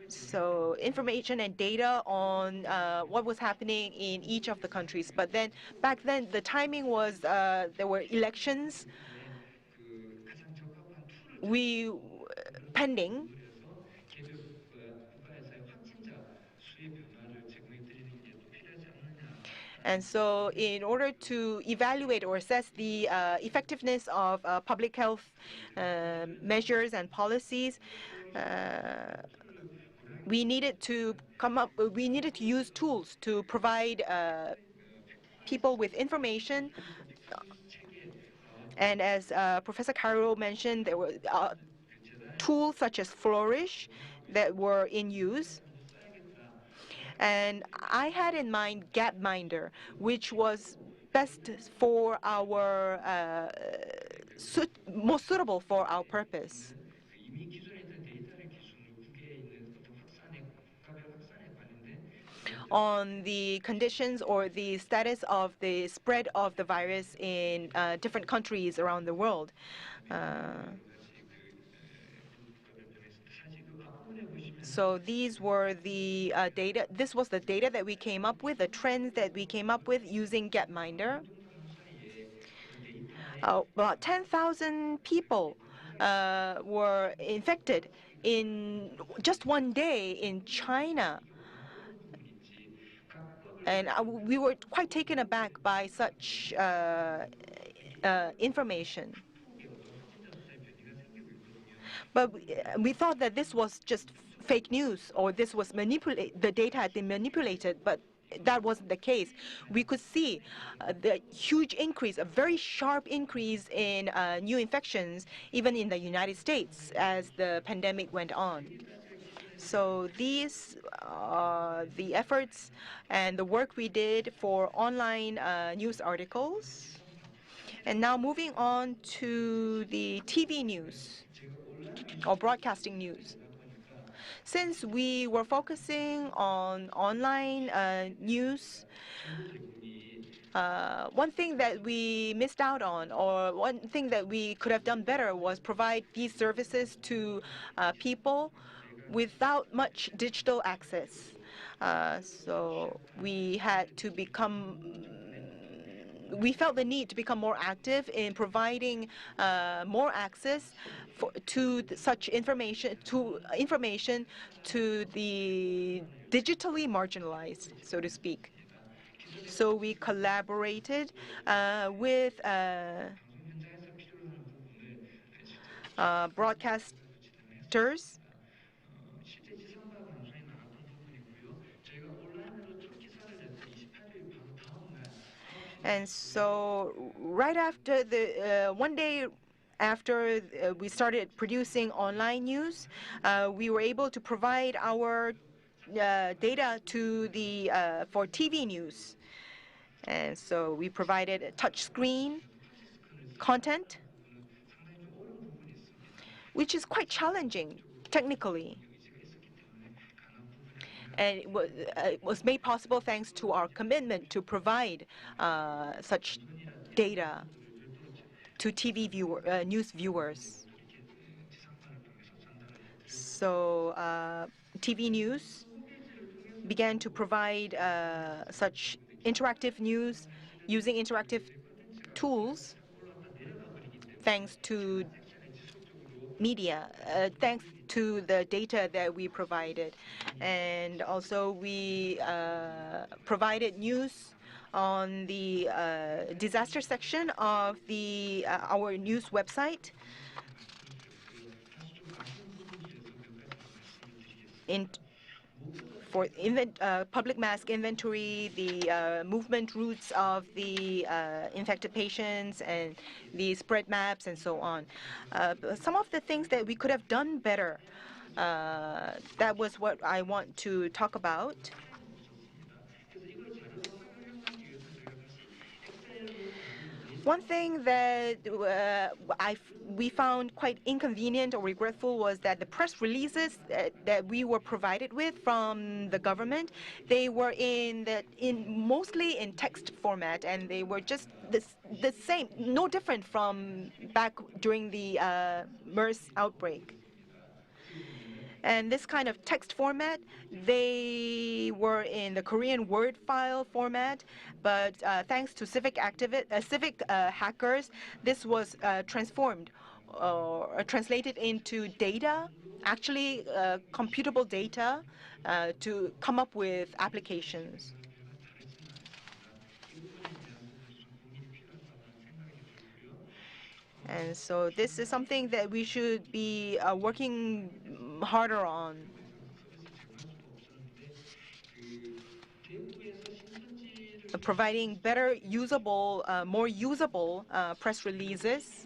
So information and data on what was happening in each of the countries. But then back then, the timing was there were elections pending. And so in order to evaluate or assess the effectiveness of public health measures and policies, we needed to use tools to provide people with information. And as Professor Cairo mentioned, there were tools such as Flourish that were in use. And I had in mind Gapminder, which was best for our most suitable for our purpose. On the conditions or the status of the spread of the virus in different countries around the world. So these were the data. This was the data that we came up with, the trends that we came up with using Gapminder. About 10,000 people were infected in just one day in China. And we were quite taken aback by such information. But we thought that this was just fake news, or this was the data had been manipulated, but that wasn't the case. We could see the huge increase, a very sharp increase in new infections, even in the United States, as the pandemic went on. So these are the efforts and the work we did for online news articles. And now moving on to the TV news or broadcasting news. Since we were focusing on online news, one thing that we missed out on, or one thing that we could have done better, was provide these services to people without much digital access. So we had to we felt the need to become more active in providing more access to such information, to the digitally marginalized, so to speak. So we collaborated with broadcasters. And so right after one day after we started producing online news, we were able to provide our data to for TV news. And so we provided touchscreen content, which is quite challenging technically. And it was made possible thanks to our commitment to provide such data to news viewers. So TV news began to provide such interactive news using interactive tools thanks to media, thanks to the data that we provided. And also we provided news on the disaster section of our news website. For public mask inventory, the movement routes of the infected patients, and the spread maps, and so on. Some of the things that we could have done better, that was what I want to talk about. One thing that we found quite inconvenient or regretful was that the press releases that we were provided with from the government, they were mostly in text format, and they were just the same, no different from back during the MERS outbreak. And this kind of text format, they were in the Korean Word file format, but thanks to civic hackers, this was transformed or translated into data, actually computable data, to come up with applications. And so this is something that we should be working harder on. providing better usable, more usable press releases.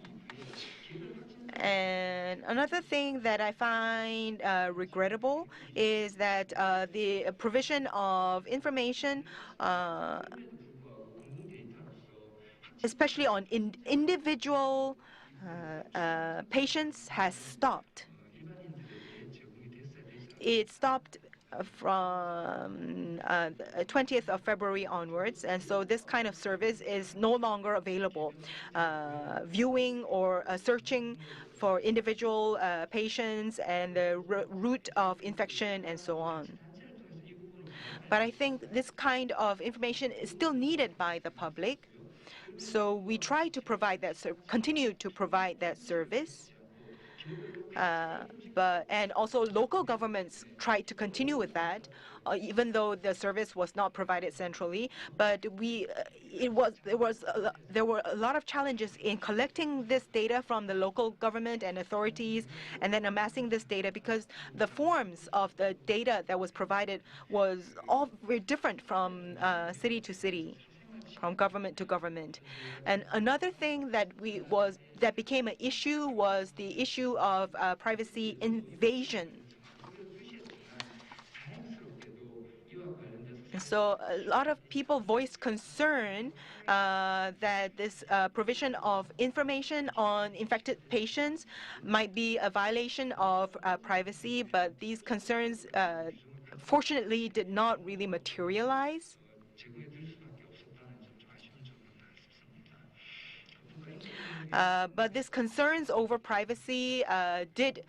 And another thing that I find regrettable is that the provision of information, especially on individual patients, has stopped. It stopped from 20th of February onwards, and so this kind of service is no longer available. Viewing or searching for individual patients and the route of infection and so on. But I think this kind of information is still needed by the public, so we try to provide that, continue to provide that service. And also local governments tried to continue with that, even though the service was not provided centrally. But there were a lot of challenges in collecting this data from the local government and authorities, and then amassing this data, because the forms of the data that was provided was all very different from city to city, from government to government. And another thing that became an issue was the issue of privacy invasion. And so a lot of people voiced concern that this provision of information on infected patients might be a violation of privacy, but these concerns fortunately did not really materialize. But these concerns over privacy did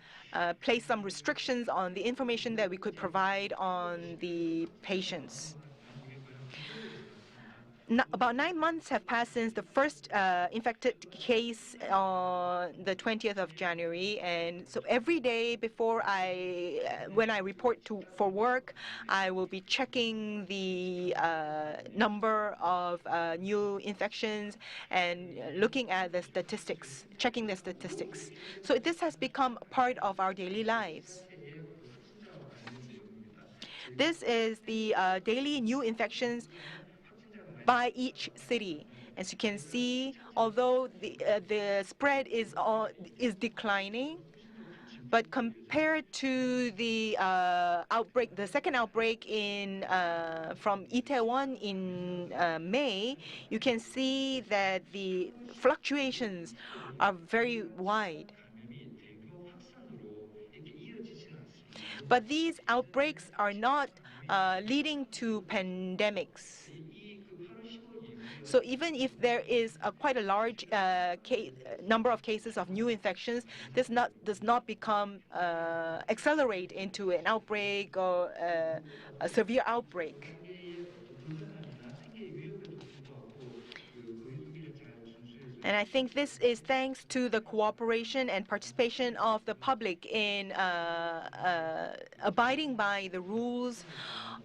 place some restrictions on the information that we could provide on the patients. About 9 months have passed since the first infected case on the 20th of January, and so every day before when I report for work, I will be checking the number of new infections and looking at the statistics, checking the statistics. So this has become part of our daily lives. This is the daily new infections by each city. As you can see, although the spread is declining, but compared to the outbreak, the second outbreak from Itaewon in May, you can see that the fluctuations are very wide. But these outbreaks are not leading to pandemics. So even if there is quite a large number of cases of new infections, this does not become accelerate into an outbreak or a severe outbreak. And I think this is thanks to the cooperation and participation of the public in abiding by the rules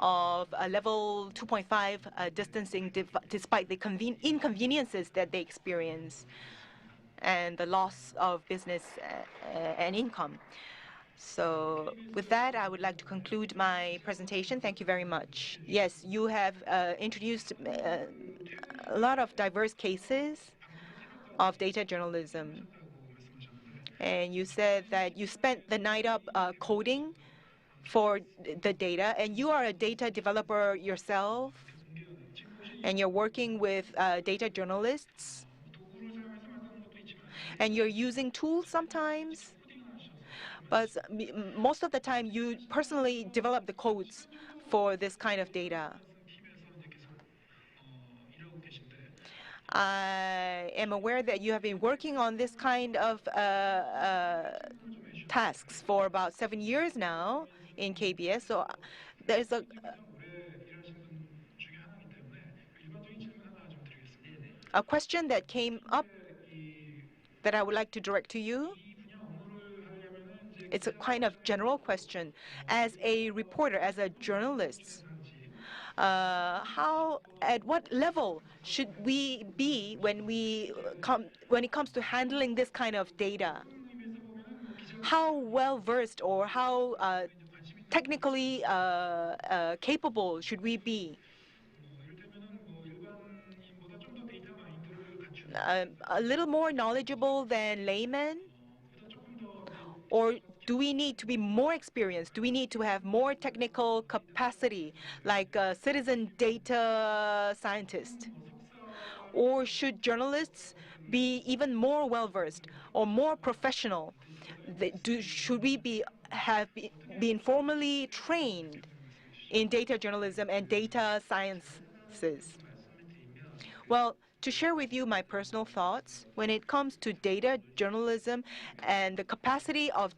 of level 2.5 distancing, despite the inconveniences that they experience and the loss of business and income. So with that, I would like to conclude my presentation. Thank you very much. Yes, you have introduced a lot of diverse cases of data journalism. And you said that you spent the night up coding for the data, and you are a data developer yourself, and you're working with data journalists, and you're using tools sometimes, but most of the time you personally develop the codes for this kind of data. I am aware that you have been working on this kind of tasks for about 7 years now in KBS. So there's a question that came up that I would like to direct to you. It's a kind of general question. As a reporter, as a journalist, at what level should we be when it comes to handling this kind of data? How well versed or how technically capable should we be? a little more knowledgeable than laymen? Or do we need to be more experienced? Do we need to have more technical capacity, like a citizen data scientist? Or should journalists be even more well-versed or more professional? Should we have been formally trained in data journalism and data sciences? Well, to share with you my personal thoughts, when it comes to data journalism and the capacity of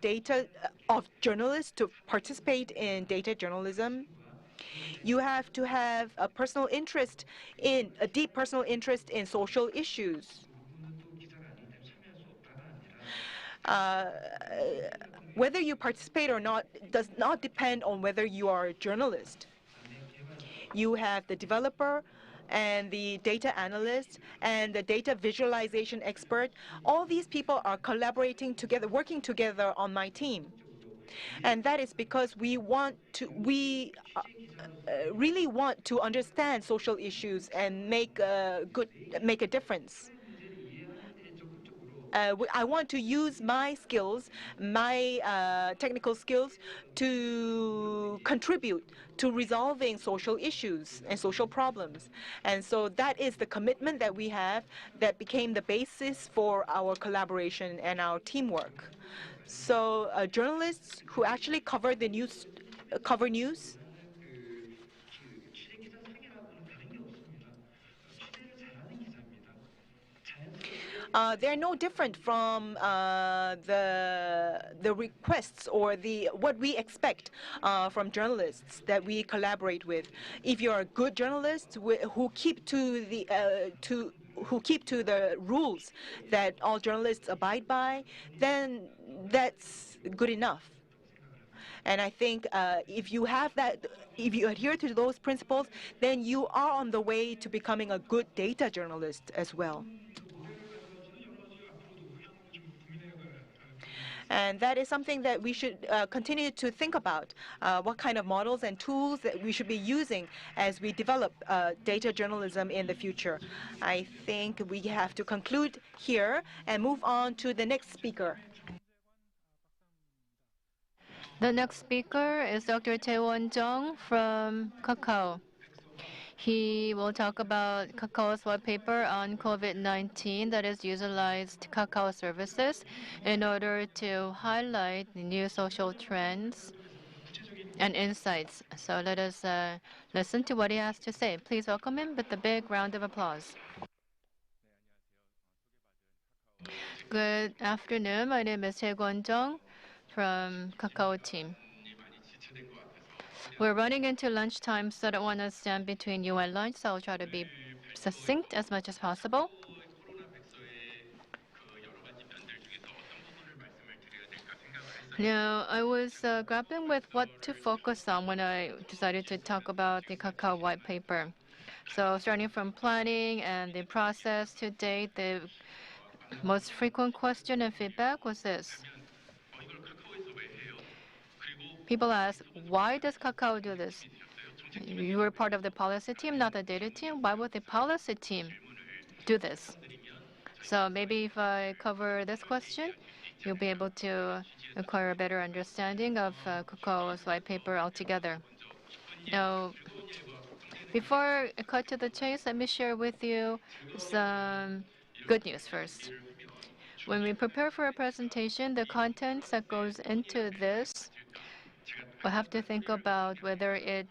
journalists to participate in data journalism, you have to have a deep personal interest in social issues. Whether you participate or not does not depend on whether you are a journalist. You have the developer and the data analyst and the data visualization expert. All these people are collaborating together, working together on my team. And that is because we really want to understand social issues and make a difference. I want to use my skills, my technical skills, to contribute to resolving social issues and social problems. And so that is the commitment that we have that became the basis for our collaboration and our teamwork. So journalists who actually cover news, they're no different from the requests or what we expect from journalists that we collaborate with. If you're a good journalist who keep to the rules that all journalists abide by, then that's good enough. And I think if you adhere to those principles, then you are on the way to becoming a good data journalist as well. And that is something that we should continue to think about, what kind of models and tools that we should be using as we develop data journalism in the future. I think we have to conclude here and move on to the next speaker. The next speaker is Dr. Jeong from Kakao. He will talk about Kakao's white paper on COVID-19 that has utilized Kakao services in order to highlight the new social trends and insights. So let us listen to what he has to say. Please welcome him with a big round of applause. Good afternoon. My name is Jeong from Kakao team. We're running into lunchtime, so I don't want to stand between you and lunch, so I'll try to be succinct as much as possible. Now, I was grappling with what to focus on when I decided to talk about the Kakao white paper. So starting from planning and the process to date, the most frequent question and feedback was this. People ask, why does Kakao do this? You were part of the policy team, not the data team. Why would the policy team do this? So maybe if I cover this question, you'll be able to acquire a better understanding of Kakao's white paper altogether. Now, before I cut to the chase, let me share with you some good news first. When we prepare for a presentation, the contents that goes into this, we'll have to think about whether it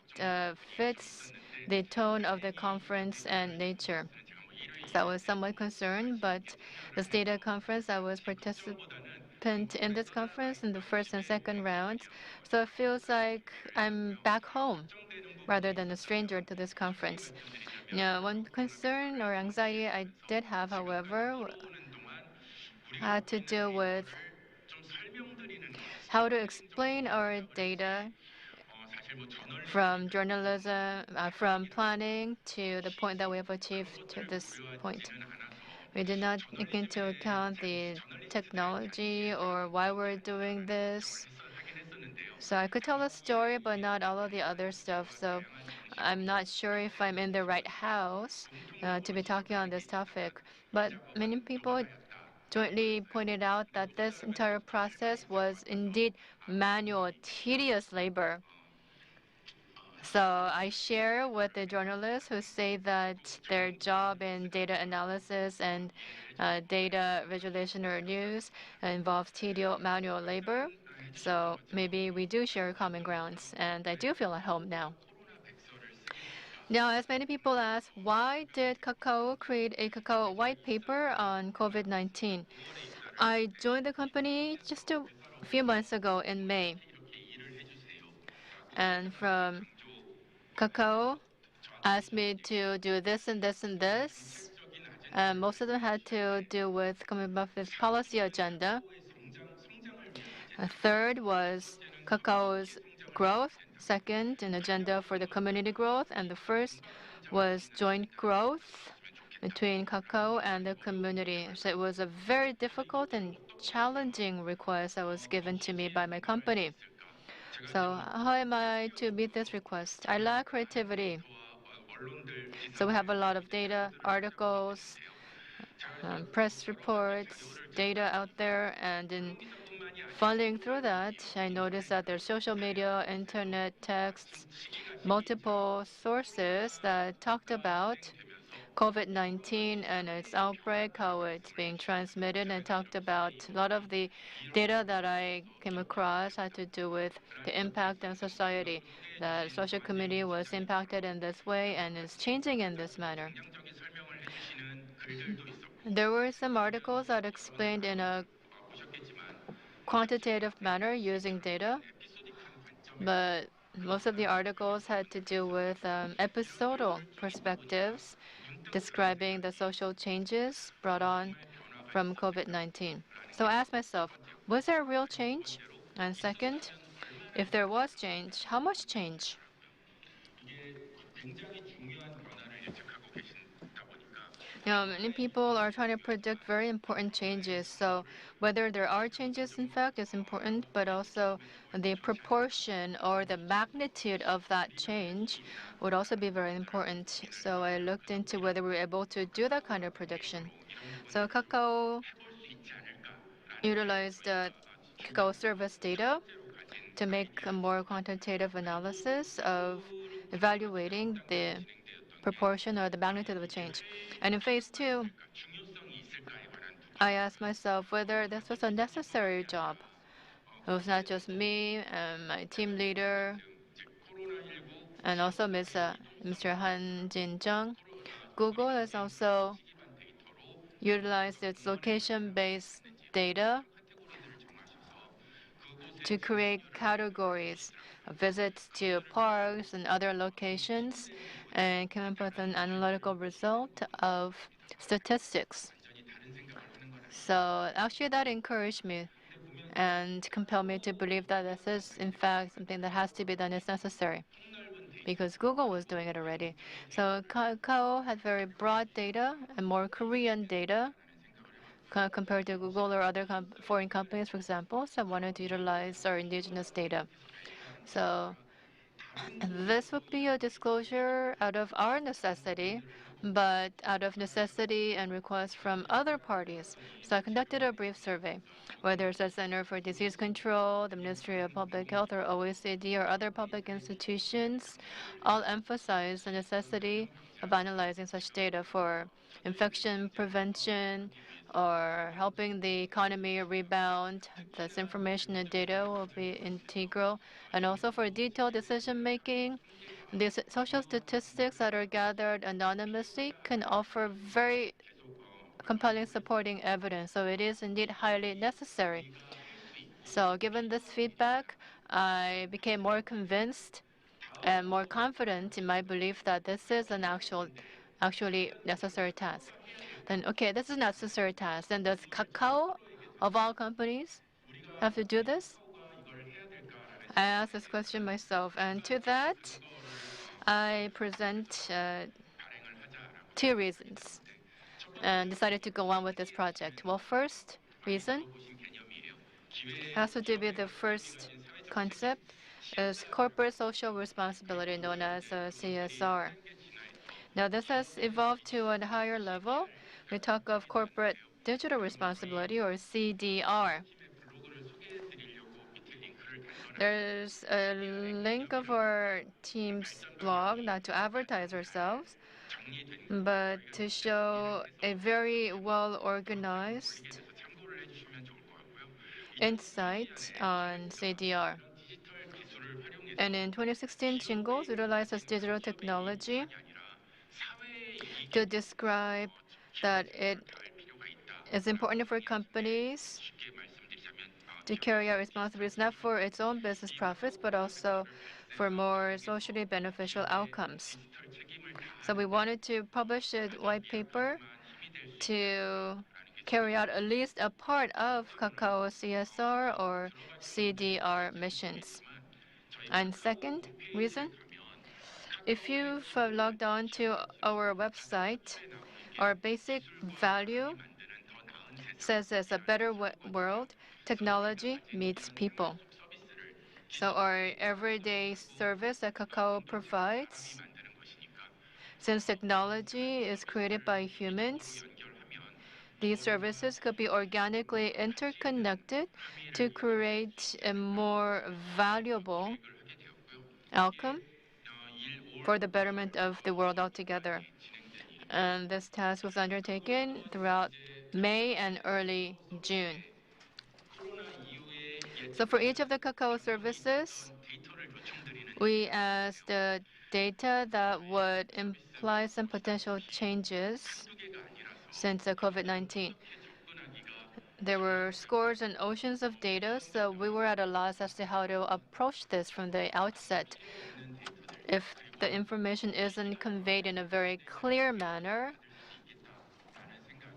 fits the tone of the conference and nature. So I was somewhat concerned, but this data conference, I was participant in this conference in the first and second rounds, so it feels like I'm back home rather than a stranger to this conference. Now, one concern or anxiety I did have, however, had to do with how to explain our data from journalism, from planning to the point that we have achieved to this point. We did not take into account the technology or why we're doing this. So I could tell a story, but not all of the other stuff. So I'm not sure if I'm in the right house to be talking on this topic, but many people jointly pointed out that this entire process was indeed manual, tedious labor. So I share with the journalists who say that their job in data analysis and data visualization or news involves tedious manual labor. So maybe we do share common grounds, and I do feel at home now. Now, as many people ask, why did Kakao create a Kakao white paper on COVID-19? I joined the company just a few months ago in May. And from Kakao asked me to do this and this and this. Most of them had to do with coming up with policy agenda. A third was Kakao's growth. Second, an agenda for the community growth. And the first was joint growth between Kakao and the community. So it was a very difficult and challenging request that was given to me by my company. So how am I to meet this request? I lack creativity. So we have a lot of data, articles, press reports, data out there, and in funneling through that, I noticed that there's social media, internet, texts, multiple sources that talked about COVID-19 and its outbreak, how it's being transmitted, and talked about a lot of the data that I came across had to do with the impact on society. The social community was impacted in this way and is changing in this manner. There were some articles that explained in a quantitative manner using data, but most of the articles had to do with episodal perspectives describing the social changes brought on from COVID-19. So I asked myself, was there a real change? And second, if there was change, how much change? Many people are trying to predict very important changes. So whether there are changes, in fact, is important, but also the proportion or the magnitude of that change would also be very important. So I looked into whether we were able to do that kind of prediction. So Kakao utilized Kakao service data to make a more quantitative analysis of evaluating the proportion or the magnitude of a change. And in phase two, I asked myself whether this was a necessary job. It was not just me and my team leader, and also Mr. Hanjin Jeong. Google has also utilized its location-based data to create categories of visits to parks and other locations and came up with an analytical result of statistics. So actually that encouraged me and compelled me to believe that this is in fact something that has to be done as necessary because Google was doing it already. So Kakao had very broad data and more Korean data compared to Google or other foreign companies, for example, so wanted to utilize our indigenous data. So this would be a disclosure out of our necessity, but out of necessity and request from other parties. So I conducted a brief survey, whether it's the Center for Disease Control, the Ministry of Public Health, or OECD, or other public institutions, all emphasize the necessity of analyzing such data for infection prevention or helping the economy rebound. This information and data will be integral. And also for detailed decision making, the social statistics that are gathered anonymously can offer very compelling supporting evidence. So it is indeed highly necessary. So given this feedback, I became more convinced and more confident in my belief that this is an actually necessary task. Then, okay, this is a necessary task. Then does Kakao, of all companies, have to do this? I asked this question myself, and to that, I present two reasons and decided to go on with this project. Well, first reason has to do with the first concept. is corporate social responsibility, known as CSR. Now, this has evolved to a higher level. We talk of corporate digital responsibility, or CDR. There's a link of our team's blog, not to advertise ourselves, but to show a very well organized insight on CDR. And in 2016, Jingles utilizes digital technology to describe that it is important for companies to carry out responsibilities not for its own business profits, but also for more socially beneficial outcomes. So we wanted to publish a white paper to carry out at least a part of Kakao CSR or CDR missions. And second reason, if you've logged on to our website, our basic value says as a better world, technology meets people. So our everyday service that Kakao provides, since technology is created by humans, these services could be organically interconnected to create a more valuable outcome for the betterment of the world altogether. And this task was undertaken throughout May and early June. So for each of the Kakao services, we asked the data that would imply some potential changes since the COVID-19. There were scores and oceans of data, so we were at a loss as to how to approach this from the outset. If the information isn't conveyed in a very clear manner,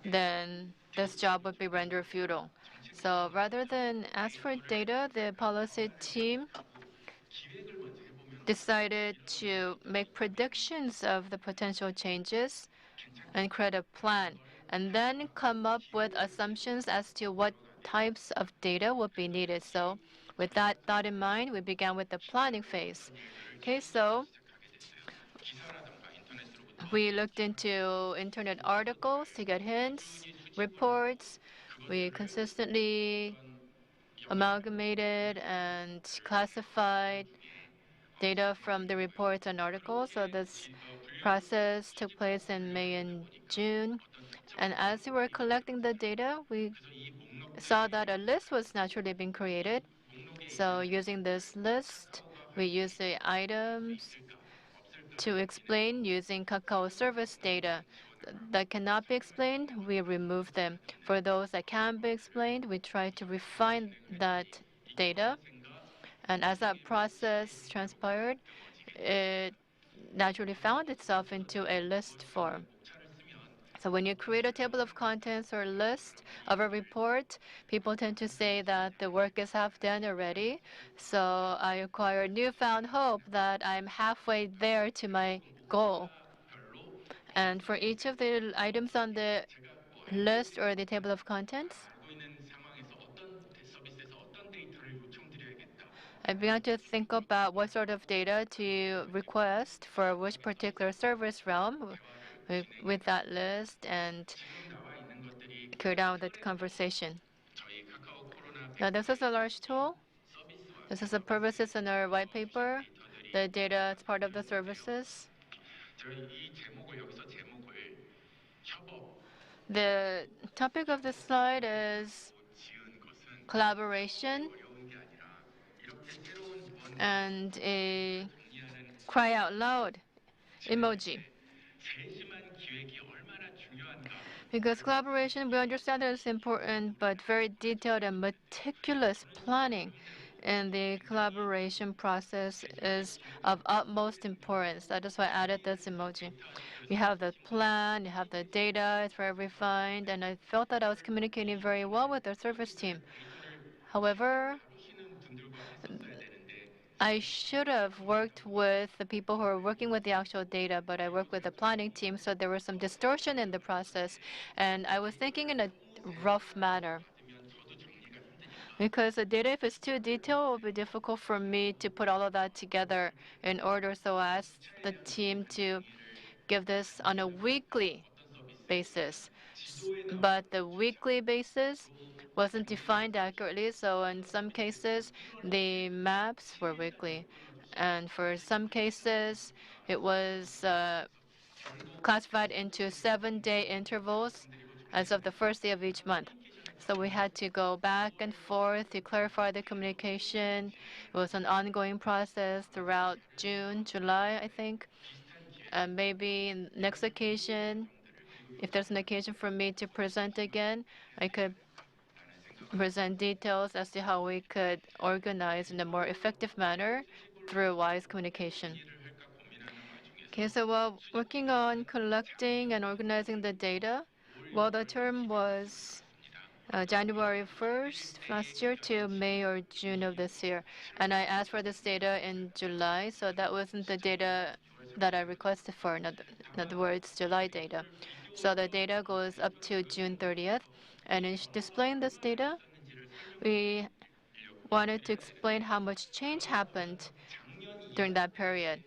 then this job would be rendered futile. So rather than ask for data, the policy team decided to make predictions of the potential changes and create a plan, and then come up with assumptions as to what types of data would be needed. So with that thought in mind, we began with the planning phase. Okay, so we looked into internet articles to get hints, reports. We consistently amalgamated and classified data from the reports and articles. So this process took place in May and June. And as we were collecting the data, we saw that a list was naturally being created. So using this list, we used the items to explain using Kakao service data. That cannot be explained, we remove them. For those that can be explained, we try to refine that data. And as that process transpired, it naturally found itself into a list form. So when you create a table of contents or list of a report, people tend to say that the work is half done already. So I acquire newfound hope that I'm halfway there to my goal. And for each of the items on the list or the table of contents, I began to think about what sort of data to request for which particular service realm with that list and carried on the conversation. Now, this is a large tool. This is the purposes in our white paper. The data is part of the services. The topic of this slide is collaboration and a cry out loud emoji. Because collaboration, we understand that it's important, but very detailed and meticulous planning in the collaboration process is of utmost importance. That is why I added this emoji. You have the plan, you have the data, it's very refined, and I felt that I was communicating very well with the service team. However, I should have worked with the people who are working with the actual data, but I worked with the planning team, so there was some distortion in the process. And I was thinking in a rough manner. Because the data, if it's too detailed, it will be difficult for me to put all of that together in order. So I asked the team to give this on a weekly basis. But the weekly basis wasn't defined accurately, so in some cases, the maps were weekly. And for some cases, it was classified into 7-day intervals as of the first day of each month. So we had to go back and forth to clarify the communication. It was an ongoing process throughout June, July, I think. And maybe next occasion, if there's an occasion for me to present again, I could present details as to how we could organize in a more effective manner through wise communication. Okay, so while working on collecting and organizing the data, well, the term was January 1st last year to May or June of this year. And I asked for this data in July, so that wasn't the data that I requested for, in other words, July data. So the data goes up to June 30th. And in displaying this data, we wanted to explain how much change happened during that period.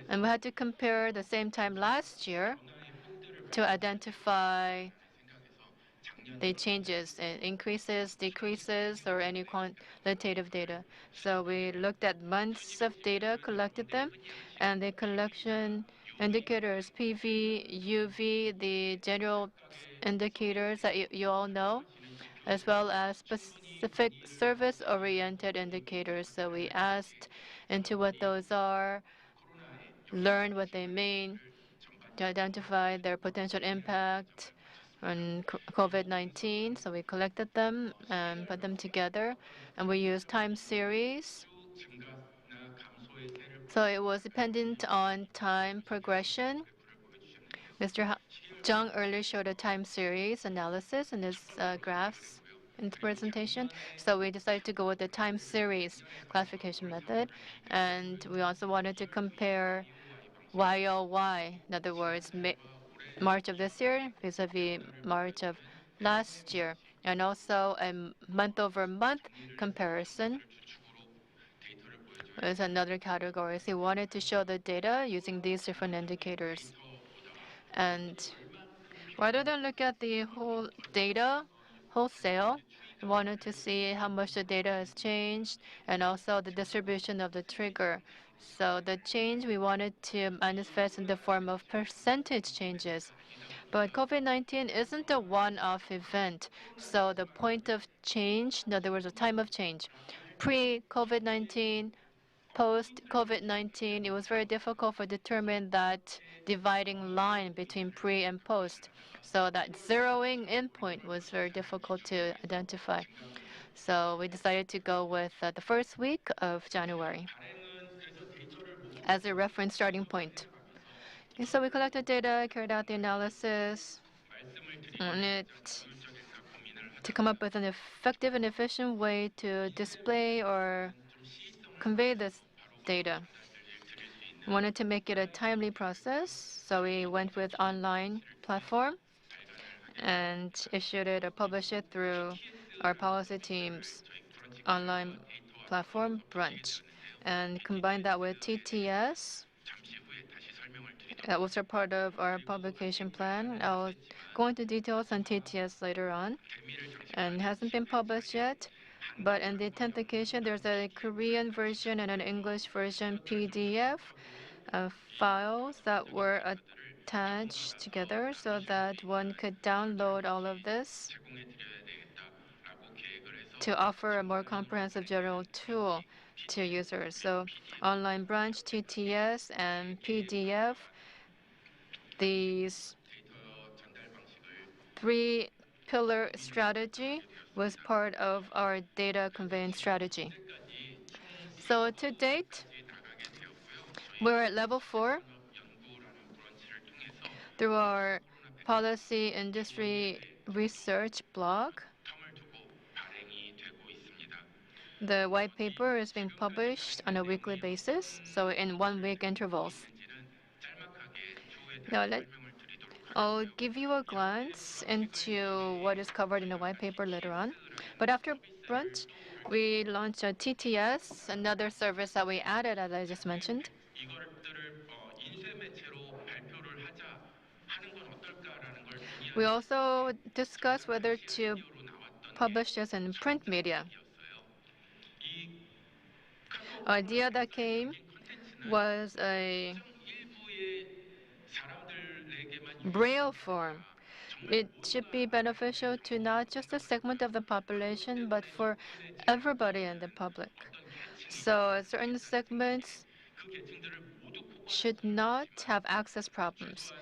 And we had to compare the same time last year to identify the changes, increases, decreases, or any quantitative data. So we looked at months of data, collected them, and the collection indicators, PV, UV, the general indicators that you all know, as well as specific service-oriented indicators. So we asked into what those are, learned what they mean, to identify their potential impact on COVID-19. So we collected them and put them together, and we used time series. So it was dependent on time progression. Mr. Jeong earlier showed a time series analysis in his graphs in the presentation. So we decided to go with the time series classification method, and we also wanted to compare YOY, in other words, March of this year vis-a-vis March of last year, and also a month-over-month comparison is another category. So we wanted to show the data using these different indicators. And rather than look at the whole data wholesale, we wanted to see how much the data has changed and also the distribution of the trigger. So the change we wanted to manifest in the form of percentage changes. But COVID-19 isn't a one-off event. So the point of change, in other words, the time of change, pre-COVID-19, post-COVID-19, it was very difficult to determine that dividing line between pre and post. So that zeroing in point was very difficult to identify. So we decided to go with the first week of January as a reference starting point. Okay, so we collected data, carried out the analysis on it to come up with an effective and efficient way to display or convey this data. We wanted to make it a timely process, so we went with online platform and issued it or published it through our policy team's online platform Brunch, and combined that with TTS. That was a part of our publication plan. I'll go into details on TTS later on, and it hasn't been published yet. But in the 10th occasion, there's a Korean version and an English version PDF files that were attached together so that one could download all of this to offer a more comprehensive general tool to users. So online branch, TTS, and PDF, these three-pillar strategy was part of our data conveyance strategy. So to date, we're at level 4 through our policy industry research blog. The white paper is being published on a weekly basis, so in 1-week intervals. Now, I'll give you a glance into what is covered in the white paper later on. But after brunch, we launched a TTS, another service that we added, as I just mentioned. We also discussed whether to publish this in print media. Idea that came was a braille form. It should be beneficial to not just a segment of the population, but for everybody in the public. So certain segments should not have access problems.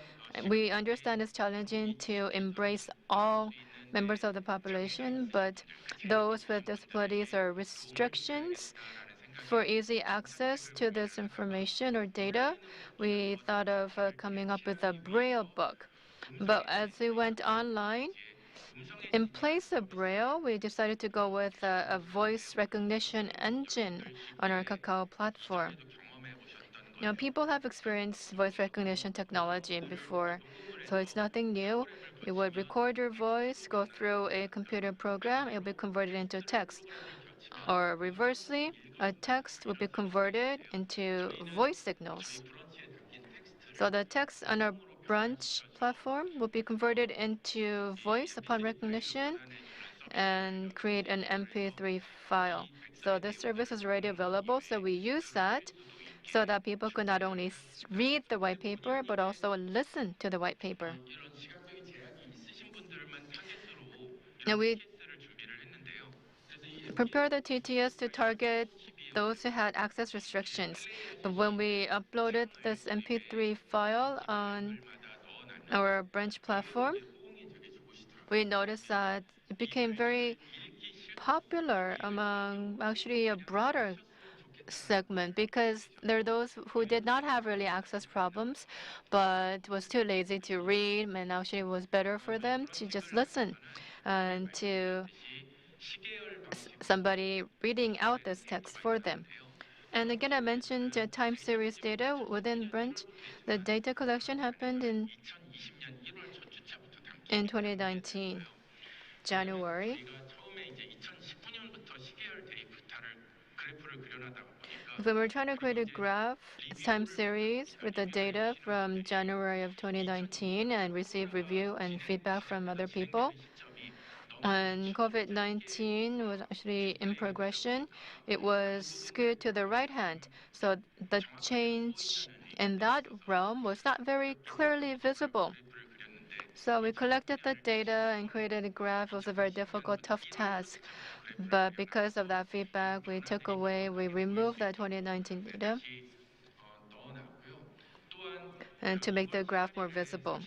We understand it's challenging to embrace all members of the population, but those with disabilities or restrictions for easy access to this information or data, we thought of coming up with a Braille book. But as we went online, in place of Braille, we decided to go with a voice recognition engine on our Kakao platform. Now, people have experienced voice recognition technology before, so it's nothing new. You would record your voice, go through a computer program, it will be converted into text. Or reversely, a text will be converted into voice signals. So the text on our brunch platform will be converted into voice upon recognition and create an MP3 file. So this service is already available, so we use that so that people could not only read the white paper, but also listen to the white paper. Now we prepared the TTS to target those who had access restrictions. But when we uploaded this MP3 file on our branch platform, we noticed that it became very popular among actually a broader segment because there are those who did not have really access problems but was too lazy to read, and actually it was better for them to just listen and to somebody reading out this text for them. And again, I mentioned time series data within Brent. The data collection happened in 2019, January. When we're trying to create a graph, time series with the data from January of 2019 and receive review and feedback from other people. When COVID-19 was actually in progression, it was skewed to the right hand. So the change in that realm was not very clearly visible. So we collected the data and created a graph. It was a very difficult, tough task. But because of that feedback, we removed that 2019 data and to make the graph more visible.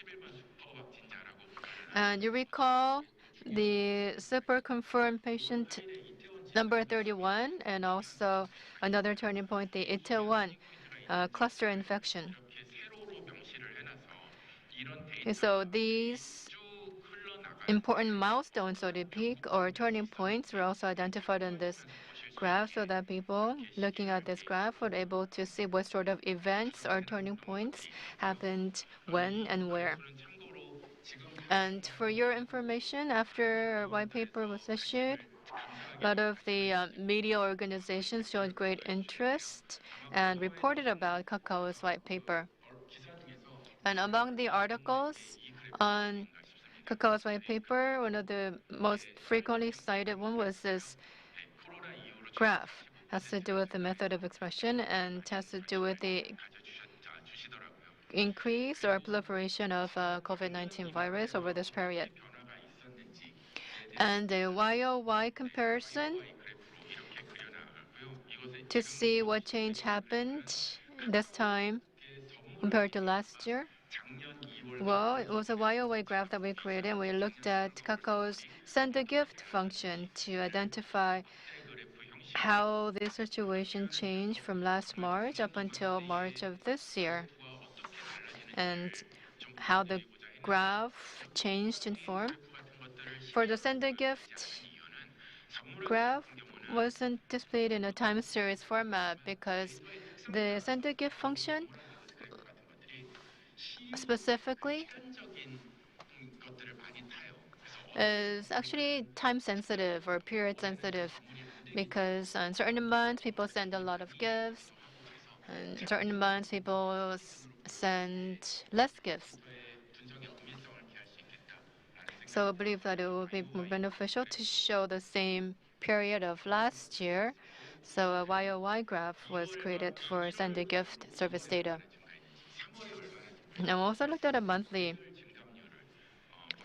And you recall the super confirmed patient number 31 and also another turning point, the Itaewon cluster infection. Okay, so these important milestones, so to speak, or turning points were also identified in this graph so that people looking at this graph were able to see what sort of events or turning points happened when and where. And for your information, after our white paper was issued, a lot of the media organizations showed great interest and reported about Kakao's white paper. And among the articles on Kakao's white paper, one of the most frequently cited one was this graph. It has to do with the method of expression and has to do with the increase or proliferation of COVID-19 virus over this period. And the YOY comparison to see what change happened this time compared to last year. Well, it was a YOY graph that we created. We looked at Kakao's send a gift function to identify how the situation changed from last March up until March of this year, and how the graph changed in form. For the send a gift graph wasn't displayed in a time series format because the send a gift function specifically is actually time sensitive or period sensitive because in certain months people send a lot of gifts, and in certain months people send less gifts. So I believe that it would be more beneficial to show the same period of last year. So a YOY graph was created for send a gift service data. And I also looked at a monthly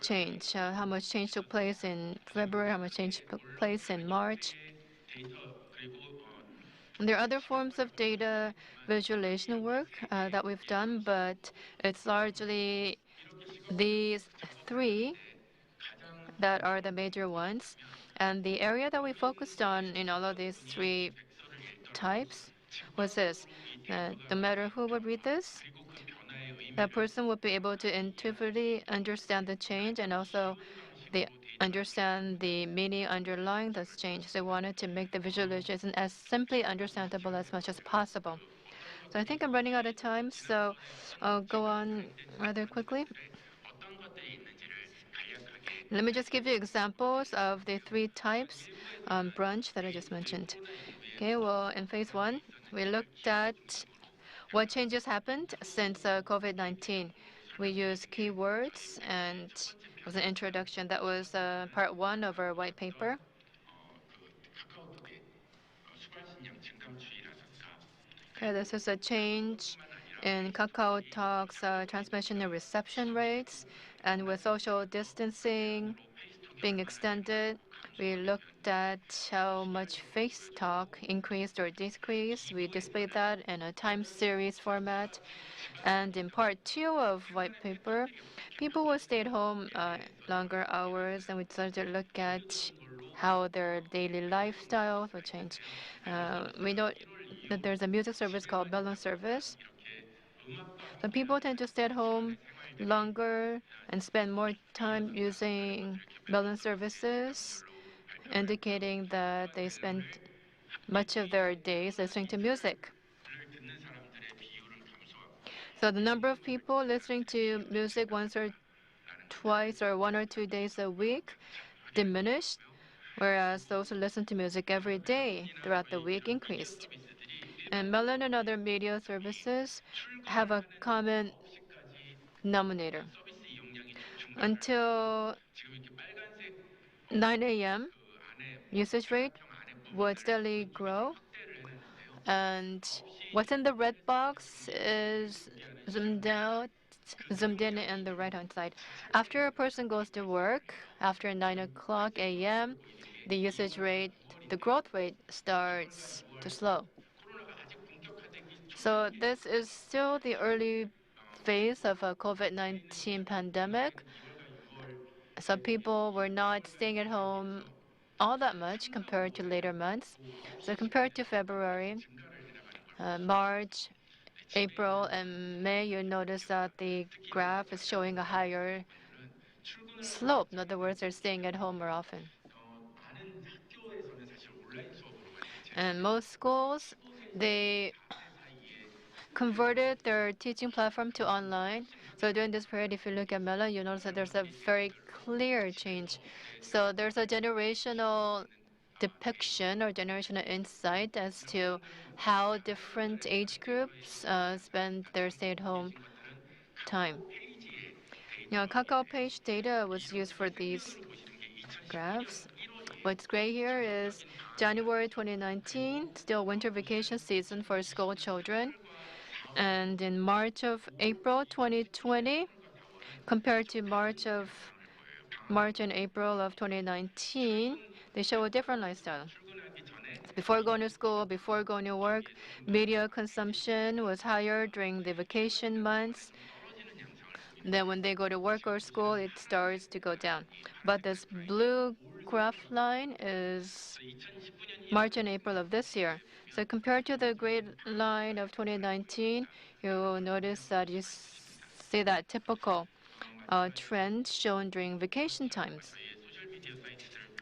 change, how much change took place in February, how much change took place in March. And there are other forms of data visualization work that we've done, but it's largely these three that are the major ones. And the area that we focused on in all of these three types was this. No matter who would read this, that person would be able to intuitively understand the change and also they understand the meaning underlying this change. They wanted to make the visualization as simply understandable as much as possible. So I think I'm running out of time, so I'll go on rather quickly. Let me just give you examples of the three types brunch that I just mentioned. Okay, well, in phase one, we looked at what changes happened since COVID-19. We used keywords and it was an introduction. That was part one of our white paper. Okay, this is a change in Kakao Talk's transmission and reception rates, and with social distancing being extended, we looked at how much face talk increased or decreased. We displayed that in a time series format. And in part two of white paper, people will stay at home longer hours, and we decided to look at how their daily lifestyles will change. We know that there's a music service called Melon Service. So people tend to stay at home longer and spend more time using Melon services, indicating that they spend much of their days listening to music. So the number of people listening to music once or twice or 1 or 2 days a week diminished, whereas those who listen to music every day throughout the week increased. And Melon and other media services have a common denominator. Until 9 a.m., usage rate would steadily grow. And what's in the red box is zoomed out, zoomed in on the right-hand side. After a person goes to work, after 9 o'clock a.m., the usage rate, the growth rate starts to slow. So this is still the early phase of a COVID-19 pandemic. Some people were not staying at home all that much compared to later months. So compared to February, March, April, and May, you notice that the graph is showing a higher slope. In other words, they're staying at home more often. And most schools, they converted their teaching platform to online. So during this period, if you look at Mela, you notice that there's a very clear change. So there's a generational depiction or generational insight as to how different age groups spend their stay-at-home time. Kakao page data was used for these graphs. What's gray here is January 2019, still winter vacation season for school children. And in April 2020, compared to March and April of 2019, they show a different lifestyle. Before going to school, before going to work, media consumption was higher during the vacation months. Then when they go to work or school, it starts to go down. But this blue graph line is March and April of this year. So compared to the gray line of 2019, you'll notice that you see that typical trend shown during vacation times.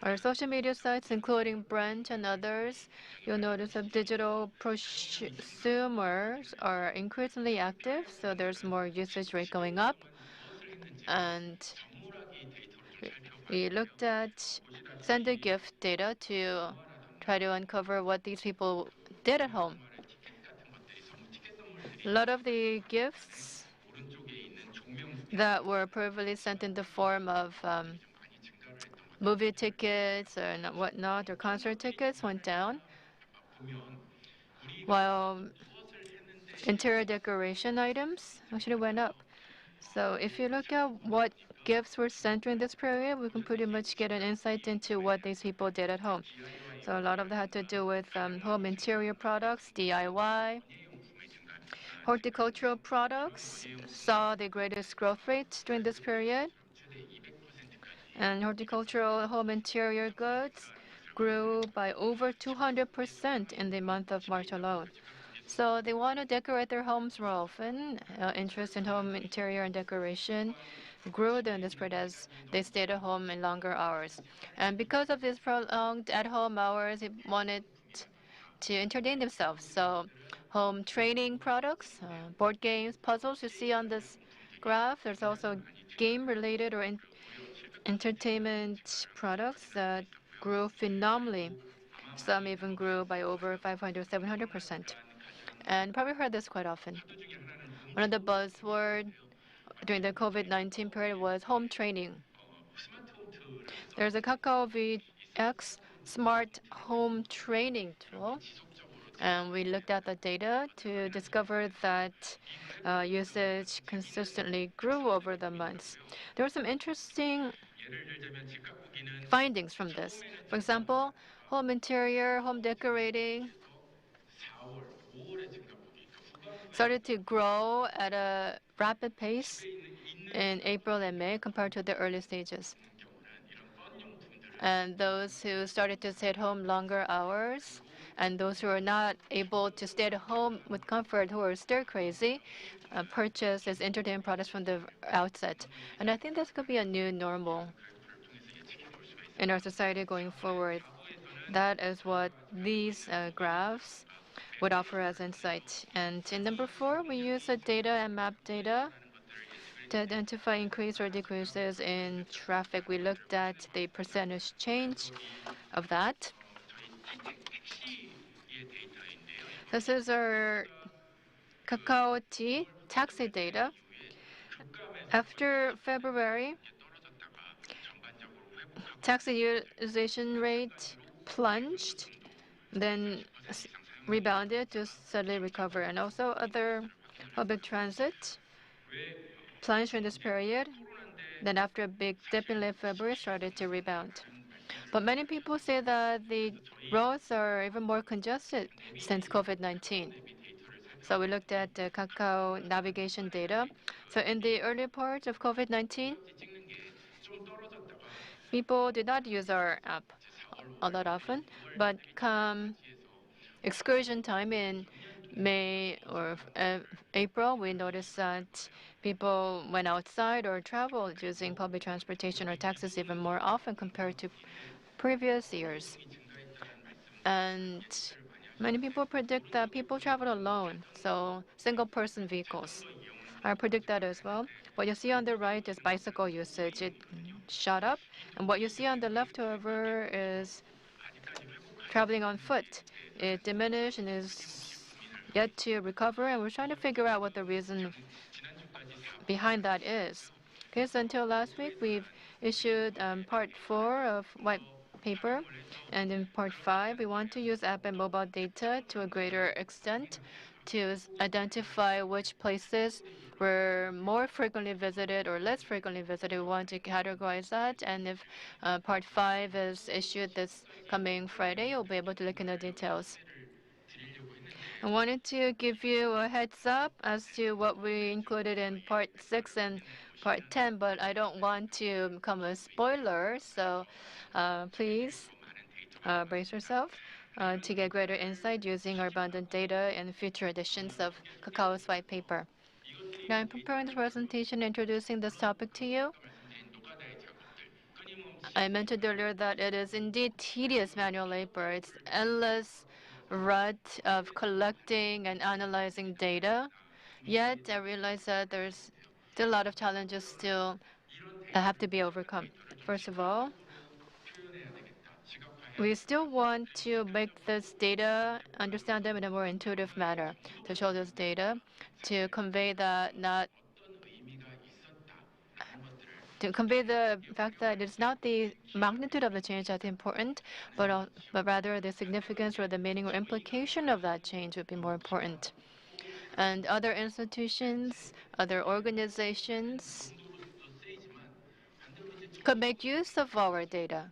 Our social media sites, including Brent and others, you'll notice that digital prosumers are increasingly active, so there's more usage rate going up. And we looked at sender gift data to try to uncover what these people did at home. A lot of the gifts that were previously sent in the form of movie tickets or whatnot, or concert tickets went down, while interior decoration items actually went up. So if you look at what gifts were sent during this period, we can pretty much get an insight into what these people did at home. So a lot of that had to do with home interior products, DIY. Horticultural products saw the greatest growth rate during this period. And horticultural home interior goods grew by over 200% in the month of March alone. So they want to decorate their homes more often. Interest in home interior and decoration grew during this period as they stayed at home in longer hours. And because of these prolonged at-home hours, they wanted to entertain themselves. So home training products, board games, puzzles you see on this graph. There's also game-related or entertainment products that grew phenomenally. Some even grew by over 500, 700%. And probably heard this quite often. One of the buzzwords during the COVID-19 period was home training. There's a Kakao VX smart home training tool. And we looked at the data to discover that usage consistently grew over the months. There were some interesting findings from this. For example, home interior, home decorating started to grow at a rapid pace in April and May compared to the early stages. And those who started to stay at home longer hours, and those who are not able to stay at home with comfort, who are stir crazy, purchase as entertainment products from the outset. And I think this could be a new normal in our society going forward. That is what these graphs would offer as insight. And in number 4, we use data and map data to identify increase or decreases in traffic. We looked at the percentage change of that. This is our Kakao Tea taxi data. After February, taxi utilization rate plunged, then rebounded to steadily recover. And also other public transit plunged in this period. Then after a big dip in late February, started to rebound. But many people say that the roads are even more congested since COVID-19. So we looked at the Kakao navigation data. So in the early part of COVID-19, people did not use our app all that often, but come excursion time in May or April, we noticed that people went outside or traveled using public transportation or taxis even more often compared to previous years. And many people predict that people travel alone, so single-person vehicles. I predict that as well. What you see on the right is bicycle usage. It shot up. And what you see on the left, however, is traveling on foot. It diminished and is yet to recover, and we're trying to figure out what the reason behind that is. Okay, so until last week, we've issued part 4 of white paper, and in part 5, we want to use app and mobile data to a greater extent to identify which places were more frequently visited or less frequently visited. We want to categorize that, and if part 5 is issued this coming Friday, you'll be able to look into the details. I wanted to give you a heads up as to what we included in part 6 and part 10, but I don't want to become a spoiler, so please brace yourself to get greater insight using our abundant data in future editions of Kakao's white paper. Now I'm preparing the presentation introducing this topic to you. I mentioned earlier that it is indeed tedious manual labor. It's endless rut of collecting and analyzing data. Yet I realize that there's still a lot of challenges still that have to be overcome. First of all, we still want to make this data, understand them in a more intuitive manner, to show this data, to convey that not to convey the fact that it's not the magnitude of the change that's important, but rather the significance or the meaning or implication of that change would be more important. And other institutions, other organizations could make use of our data.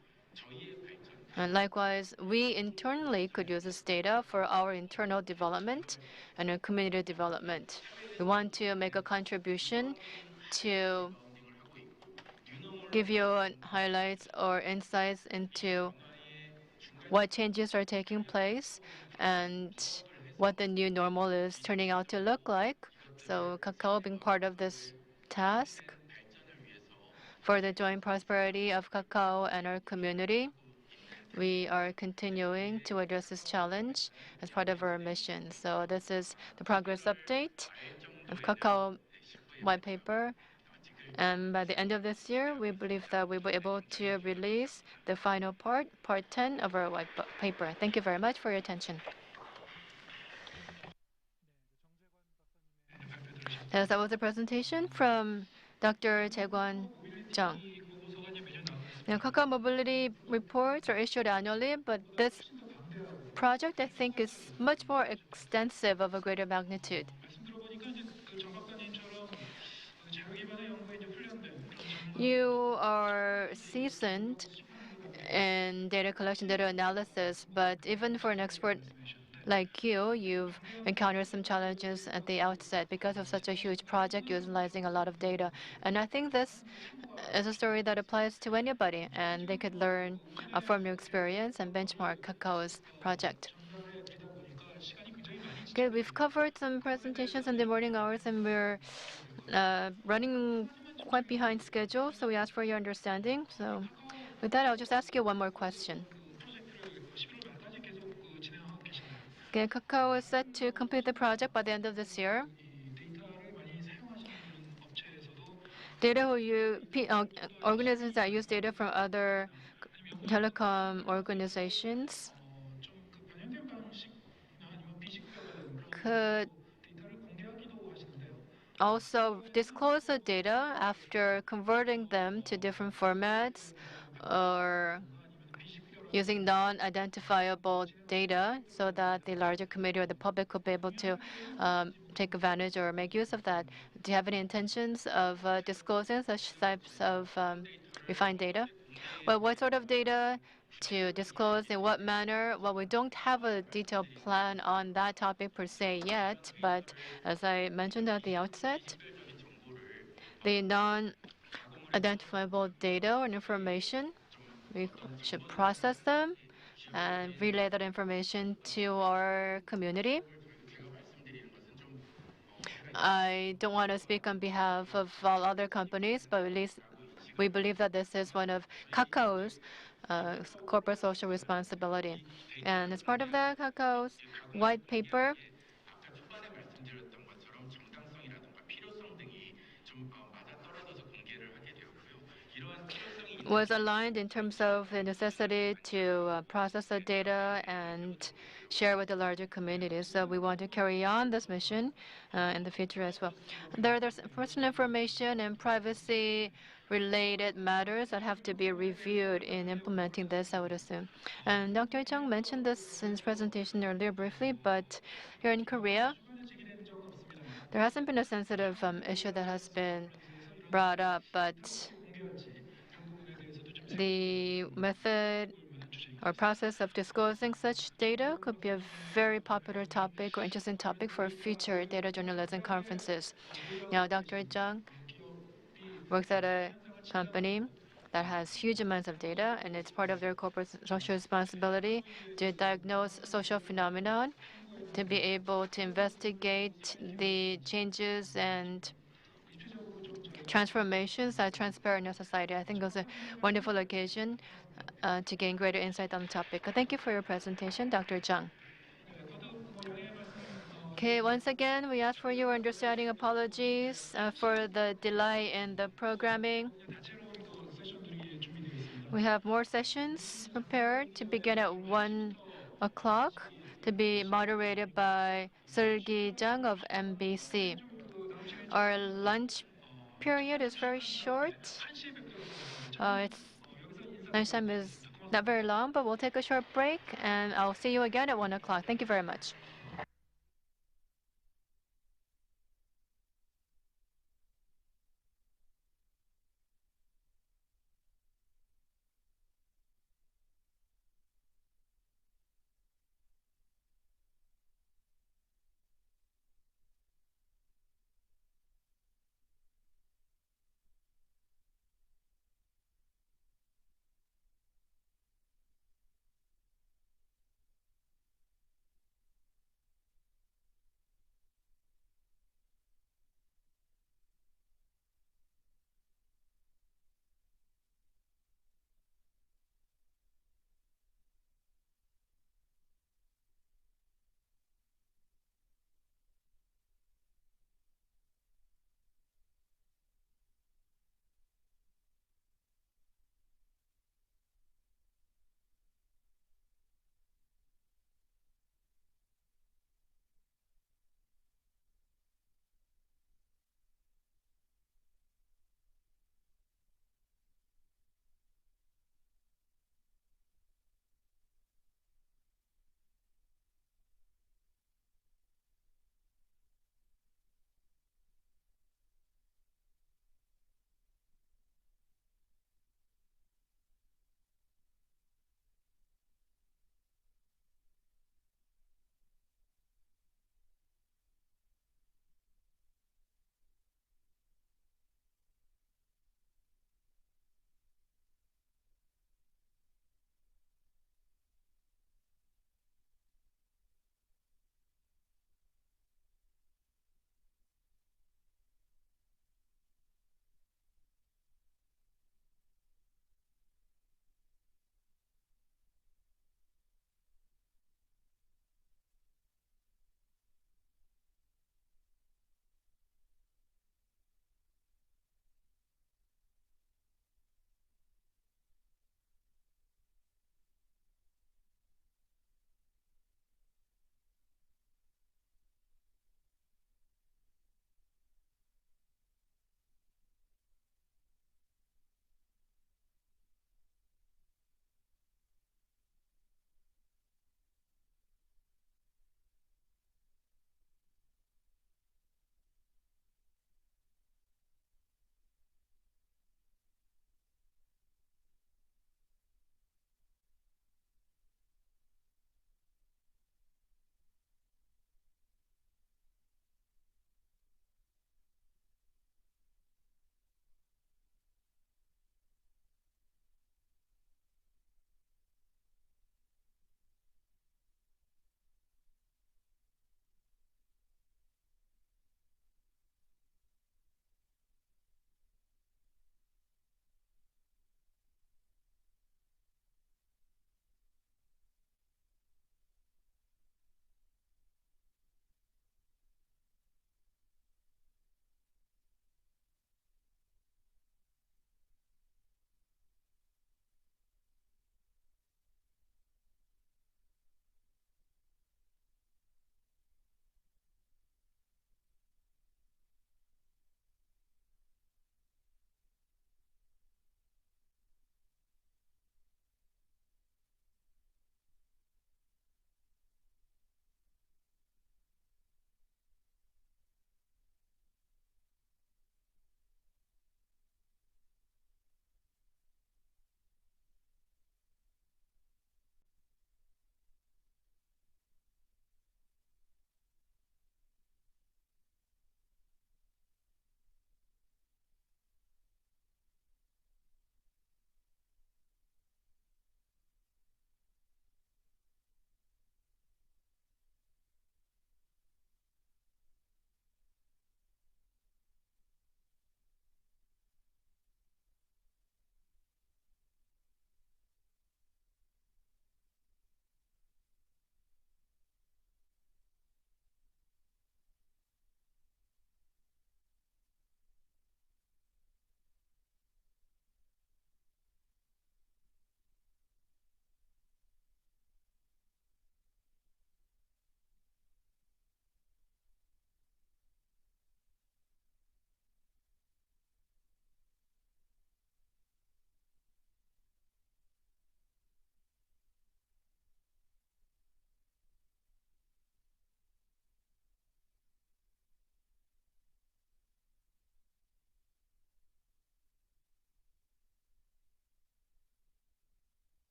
And likewise, we internally could use this data for our internal development and our community development. We want to make a contribution to give you highlights or insights into what changes are taking place and what the new normal is turning out to look like. So Kakao being part of this task for the joint prosperity of Kakao and our community, we are continuing to address this challenge as part of our mission. So this is the progress update of Kakao white paper. And by the end of this year, we believe that we will be able to release the final part, part 10 of our white paper. Thank you very much for your attention. Yes, that was a presentation from Dr. Jaekwan Jeong. Now, Kakao mobility reports are issued annually, but this project, I think, is much more extensive of a greater magnitude. You are seasoned in data collection, data analysis, but even for an expert like you, you've encountered some challenges at the outset because of such a huge project utilizing a lot of data. And I think this is a story that applies to anybody, and they could learn from your experience and benchmark Kakao's project. Okay, we've covered some presentations in the morning hours, and we're running quite behind schedule, so we ask for your understanding. So with that, I'll just ask you one more question. Okay, Kakao is set to complete the project by the end of this year. Data organizations that use data from other telecom organizations could also disclose the data after converting them to different formats or using non-identifiable data so that the larger community or the public could be able to take advantage or make use of that. Do you have any intentions of disclosing such types of refined data? Well, what sort of data to disclose, in what manner? Well, we don't have a detailed plan on that topic per se yet, but as I mentioned at the outset, the non-identifiable data or information, we should process them and relay that information to our community. I don't want to speak on behalf of all other companies, but at least we believe that this is one of Kakao's corporate social responsibility. And as part of that, Kakao's white paper was aligned in terms of the necessity to process the data and share with the larger community. So we want to carry on this mission in the future as well. There's personal information and privacy-related matters that have to be reviewed in implementing this, I would assume. And Dr. Jeong mentioned this in his presentation earlier briefly, but here in Korea, there hasn't been a sensitive issue that has been brought up, but the method or process of disclosing such data could be a very popular topic or interesting topic for future data journalism conferences. Now, Dr. Jeong works at a company that has huge amounts of data, and it's part of their corporate social responsibility to diagnose social phenomenon, to be able to investigate the changes and transformations that transpire in our society. I think it was a wonderful occasion to gain greater insight on the topic. Thank you for your presentation, Dr. Jeong. Okay, once again, we ask for your understanding. Apologies for the delay in the programming. We have more sessions prepared to begin at 1 o'clock to be moderated by Sergey Jeong of MBC. Our lunch period is very short. Lunchtime is not very long, but we'll take a short break, and I'll see you again at 1 o'clock. Thank you very much.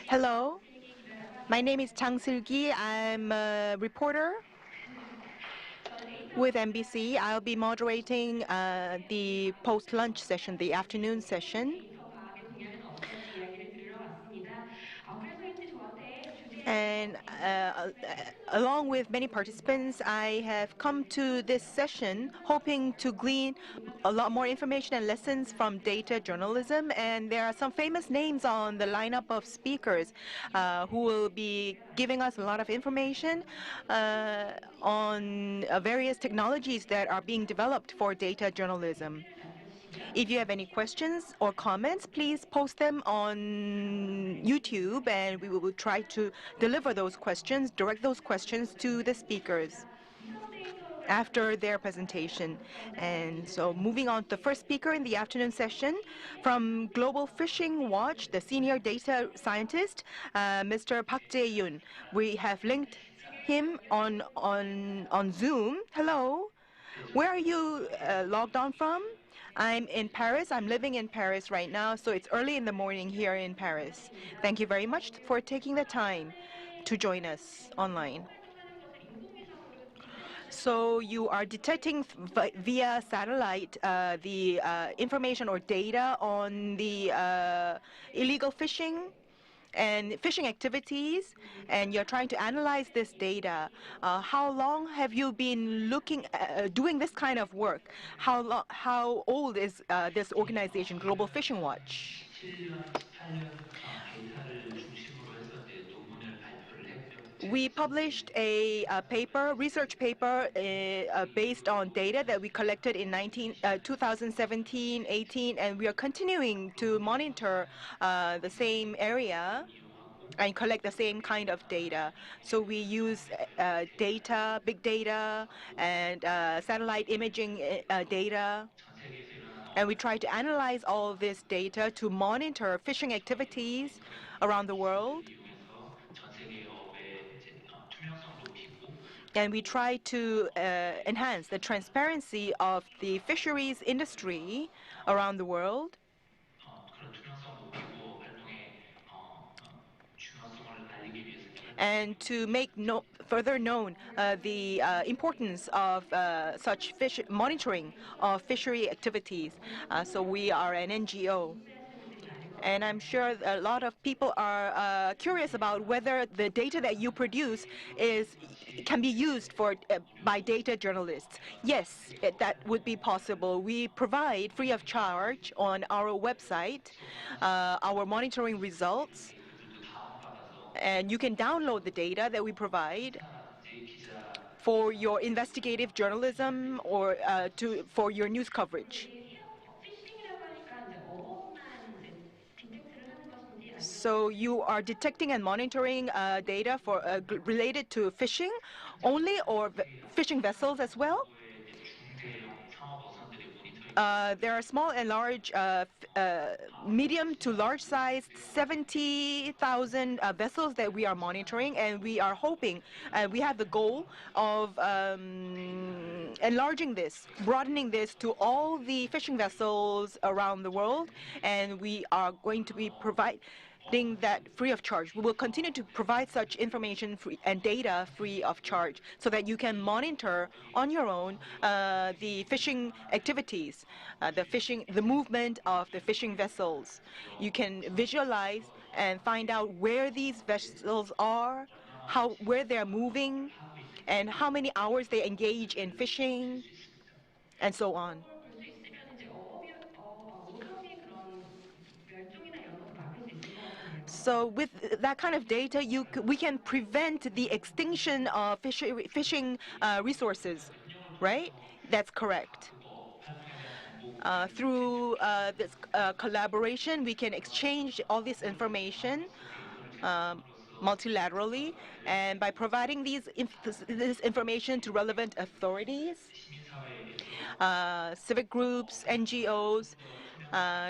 Hello, my name is Chang Sil-gi. I'm a reporter with MBC. I'll be moderating the post-lunch session, the afternoon session. And along with many participants, I have come to this session hoping to glean a lot more information and lessons from data journalism. And there are some famous names on the lineup of speakers who will be giving us a lot of information on various technologies that are being developed for data journalism. If you have any questions or comments, please post them on YouTube, and we will try to deliver those questions, direct those questions to the speakers after their presentation. And so moving on to the first speaker in the afternoon session, from Global Fishing Watch, the senior data scientist, Mr. Park Jae-yoon. We have linked him on Zoom. Hello. Where are you logged on from? I'm in Paris. I'm living in Paris right now, so it's early in the morning here in Paris. Thank you very much for taking the time to join us online. So you are detecting via satellite the information or data on the illegal fishing and fishing activities, and you're trying to analyze this data. How long have you been doing this kind of work? How old is this organization, Global Fishing Watch? 17년, 18년 데이터를 중심으로 해서 이제 논문을 발표를 했고요. We published a research paper based on data that we collected in 2017, 18, and we are continuing to monitor the same area and collect the same kind of data. So we use data, big data, and satellite imaging data. And we try to analyze all this data to monitor fishing activities around the world. And we try to enhance the transparency of the fisheries industry around the world. And to make further known the importance of such monitoring of fishery activities. So we are an NGO. And I'm sure a lot of people are curious about whether the data that you produce can be used by data journalists. Yes, that would be possible. We provide free of charge on our website our monitoring results, and you can download the data that we provide for your investigative journalism or for your news coverage. So you are detecting and monitoring data for related to fishing only, or fishing vessels as well? There are small and large, medium to large sized 70,000 vessels that we are monitoring, and we are hoping, we have the goal of enlarging this, broadening this to all the fishing vessels around the world, and we are going to be providing that free of charge. We will continue to provide such information and data free of charge so that you can monitor on your own the fishing activities, the movement of the fishing vessels. You can visualize and find out where these vessels are, where they're moving, and how many hours they engage in fishing, and so on. So with that kind of data, we can prevent the extinction of fishing resources, right? That's correct. Through this collaboration, we can exchange all this information multilaterally, and by providing this information to relevant authorities, civic groups, NGOs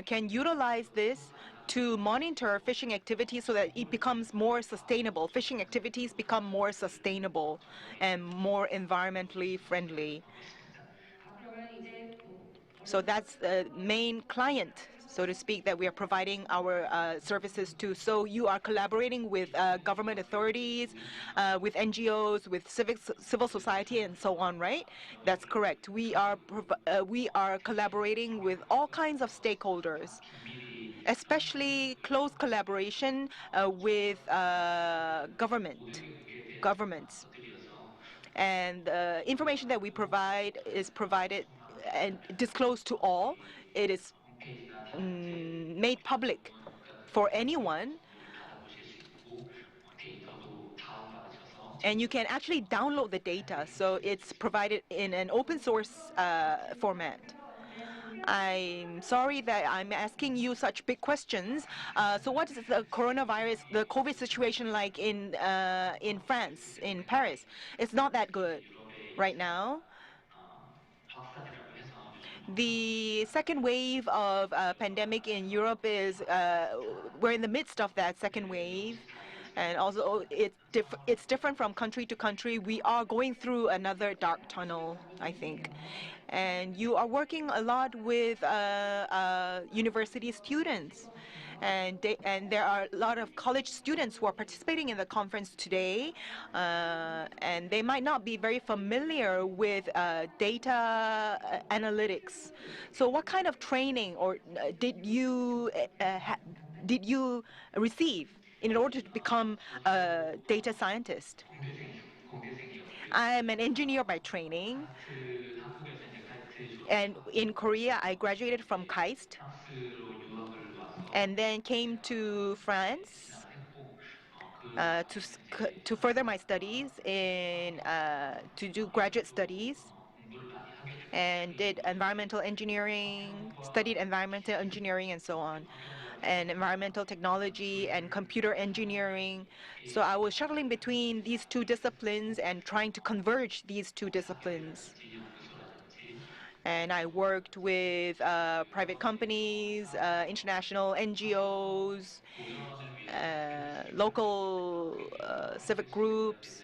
can utilize this to monitor fishing activities so that it becomes more sustainable. Fishing activities become more sustainable and more environmentally friendly. So that's the main client so to speak, that we are providing our services to. So you are collaborating with government authorities, with NGOs, with civil society, and so on, right? That's correct. We are collaborating with all kinds of stakeholders, especially close collaboration with governments. And the information that we provide is provided and disclosed to all. It is made public for anyone, and you can actually download the data, so it's provided in an open source format. I'm sorry that I'm asking you such big questions. So what is the coronavirus, the COVID situation like in France, in Paris? It's not that good right now. The second wave of pandemic in Europe is, we're in the midst of that second wave. And also, it's different from country to country. We are going through another dark tunnel, I think. And you are working a lot with university students. And there are a lot of college students who are participating in the conference today, and they might not be very familiar with data analytics. So what kind of training or did you receive in order to become a data scientist? I'm an engineer by training, and in Korea I graduated from KAIST and then came to France to further my studies to do graduate studies, and did environmental engineering, studied environmental engineering and so on, and environmental technology and computer engineering. So I was shuttling between these two disciplines and trying to converge these two disciplines. And I worked with private companies, international NGOs, local civic groups,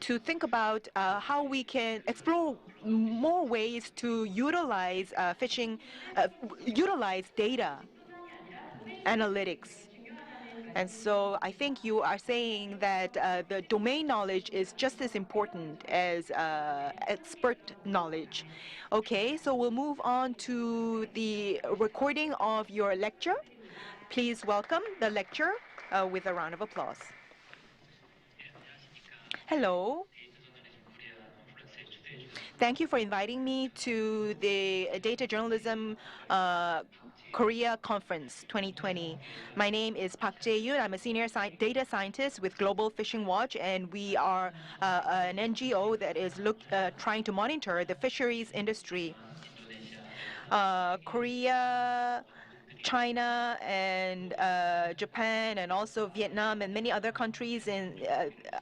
to think about how we can explore more ways to utilize utilize data analytics. And so I think you are saying that the domain knowledge is just as important as expert knowledge. Okay, so we'll move on to the recording of your lecture. Please welcome the lecturer with a round of applause. Hello. Thank you for inviting me to the Data Journalism Korea Conference 2020. My name is Park Jae-yoon. I'm a senior data scientist with Global Fishing Watch, and we are an NGO that is trying to monitor the fisheries industry. Korea, China, and Japan, and also Vietnam, and many other countries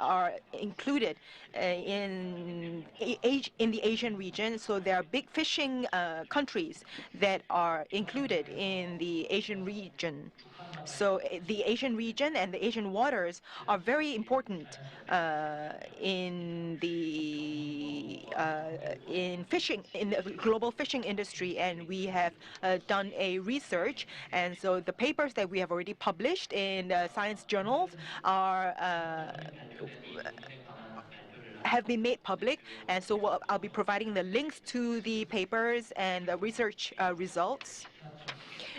are included in the Asian region. So there are big fishing countries that are included in the Asian region. So the Asian region and the Asian waters are very important in fishing, in the global fishing industry, and we have done a research, and so the papers that we have already published in science journals have been made public, and so I'll be providing the links to the papers and the research results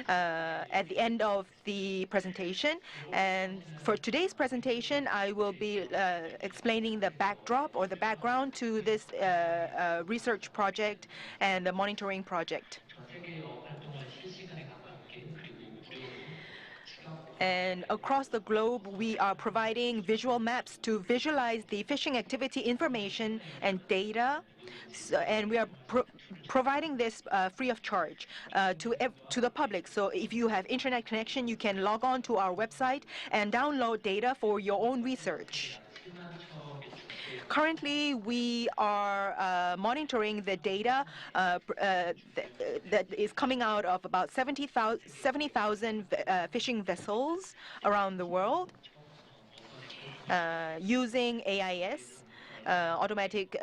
at the end of the presentation. And for today's presentation, I will be explaining the backdrop or the background to this research project and the monitoring project. And across the globe, we are providing visual maps to visualize the fishing activity information and data. So, and we are providing this free of charge to the public. So if you have internet connection, you can log on to our website and download data for your own research. Currently, we are monitoring the data that is coming out of about 70,000 fishing vessels around the world using AIS. automatic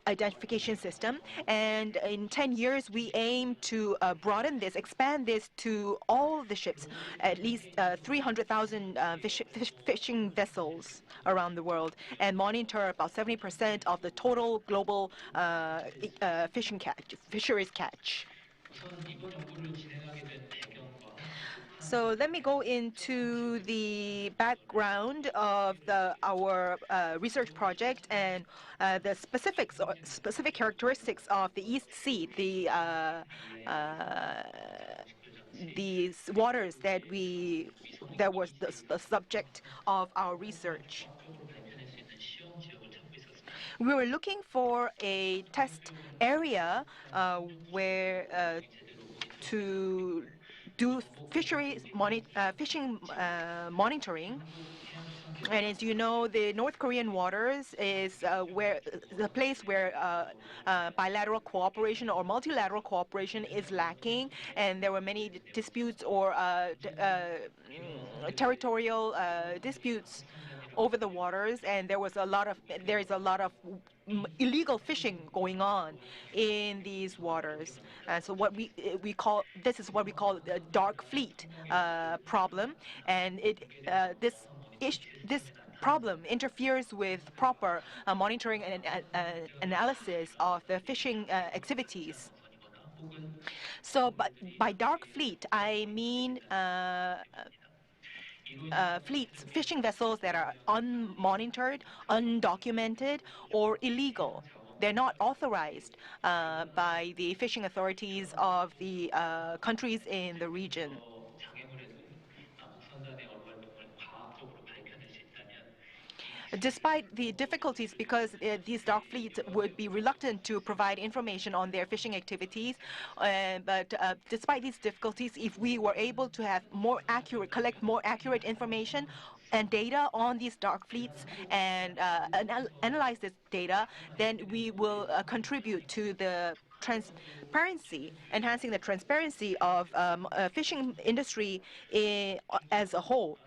identification system. And in 10 years, we aim to broaden this, expand this to all the ships, at least 300,000 fishing vessels around the world, and monitor about 70% of the total global fisheries catch. 우선 이번 연구를 진행하게 된 배경과 So let me go into the background of our research project and the specific characteristics of the East Sea, these waters that was the subject of our research. 과학적으로 밝혀낼 수 있는 시험 지역을 찾고 있었습니다. We were looking for a test area where to do fishing monitoring. And as you know, the North Korean waters is where the place where bilateral cooperation or multilateral cooperation is lacking, and there were many disputes or territorial disputes over the waters, and there is a lot of illegal fishing going on in these waters. So this is what we call the dark fleet problem, and this problem interferes with proper monitoring and analysis of the fishing activities. So, by dark fleet, I mean fishing vessels that are unmonitored, undocumented, or illegal. They're not authorized by the fishing authorities of the countries in the region. 장애물에도 국선단의 얼벌통을 과학적으로 밝혀낼 수 있다면 Despite the difficulties, because these dark fleets would be reluctant to provide information on their fishing activities, but despite these difficulties, if we were able to have collect more accurate information and data on these dark fleets and analyze this data, then we will contribute to the enhancing the transparency of fishing industry as a whole.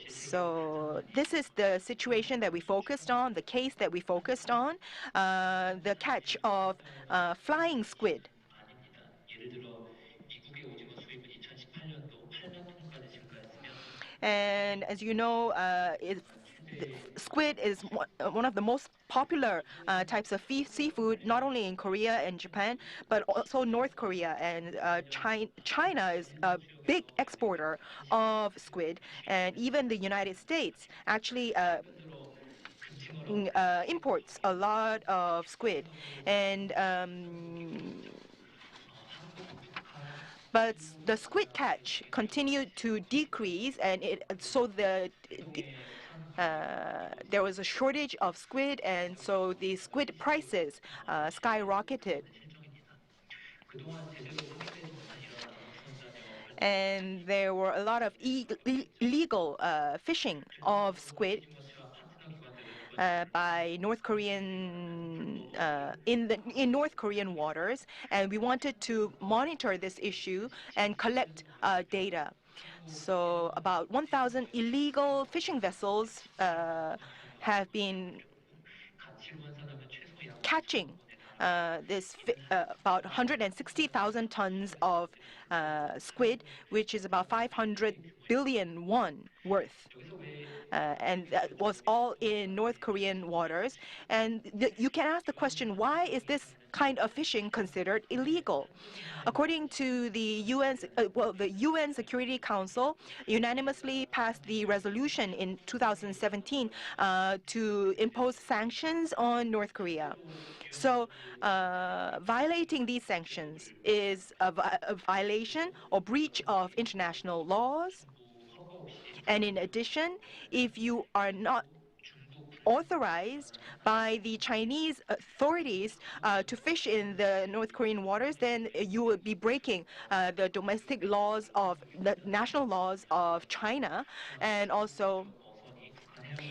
So this is the situation that we focused on, the case that we focused on, the catch of flying squid. 아닙니다. 예를 들어 미국의 오징어 수입은 2018년도 8만 톤까지 증가했으며 And as you know, squid is one of the most popular types of seafood, not only in Korea and Japan, but also North Korea. And China is a big exporter of squid, and even the United States actually imports a lot of squid. And but the squid catch continued to decrease, and there was a shortage of squid, and so the squid prices skyrocketed. 그동안 제대로 확대하지 못한 이러한 국선단의 얼벌 And there were a lot of illegal fishing of squid by North Korean in North Korean waters, and we wanted to monitor this issue and collect data. So about 1,000 illegal fishing vessels have been catching about 160,000 tons of squid, which is about 500 billion won worth. And that was all in North Korean waters. And you can ask the question, why is this kind of fishing considered illegal? According to the UN Security Council unanimously passed the resolution in 2017 to impose sanctions on North Korea. So violating these sanctions is a violation or breach of international laws. And in addition, if you are not authorized by the Chinese authorities to fish in the North Korean waters, then you would be breaking the domestic laws of the national laws of China. And also,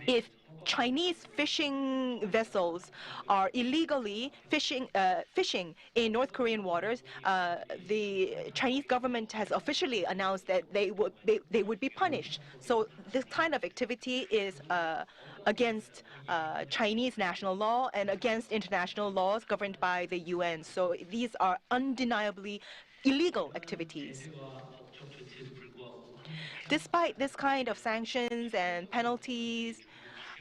if Chinese fishing vessels are illegally fishing in North Korean waters, the Chinese government has officially announced that they would be punished. So this kind of activity is against Chinese national law and against international laws governed by the UN. So these are undeniably illegal activities. Despite this kind of sanctions and penalties,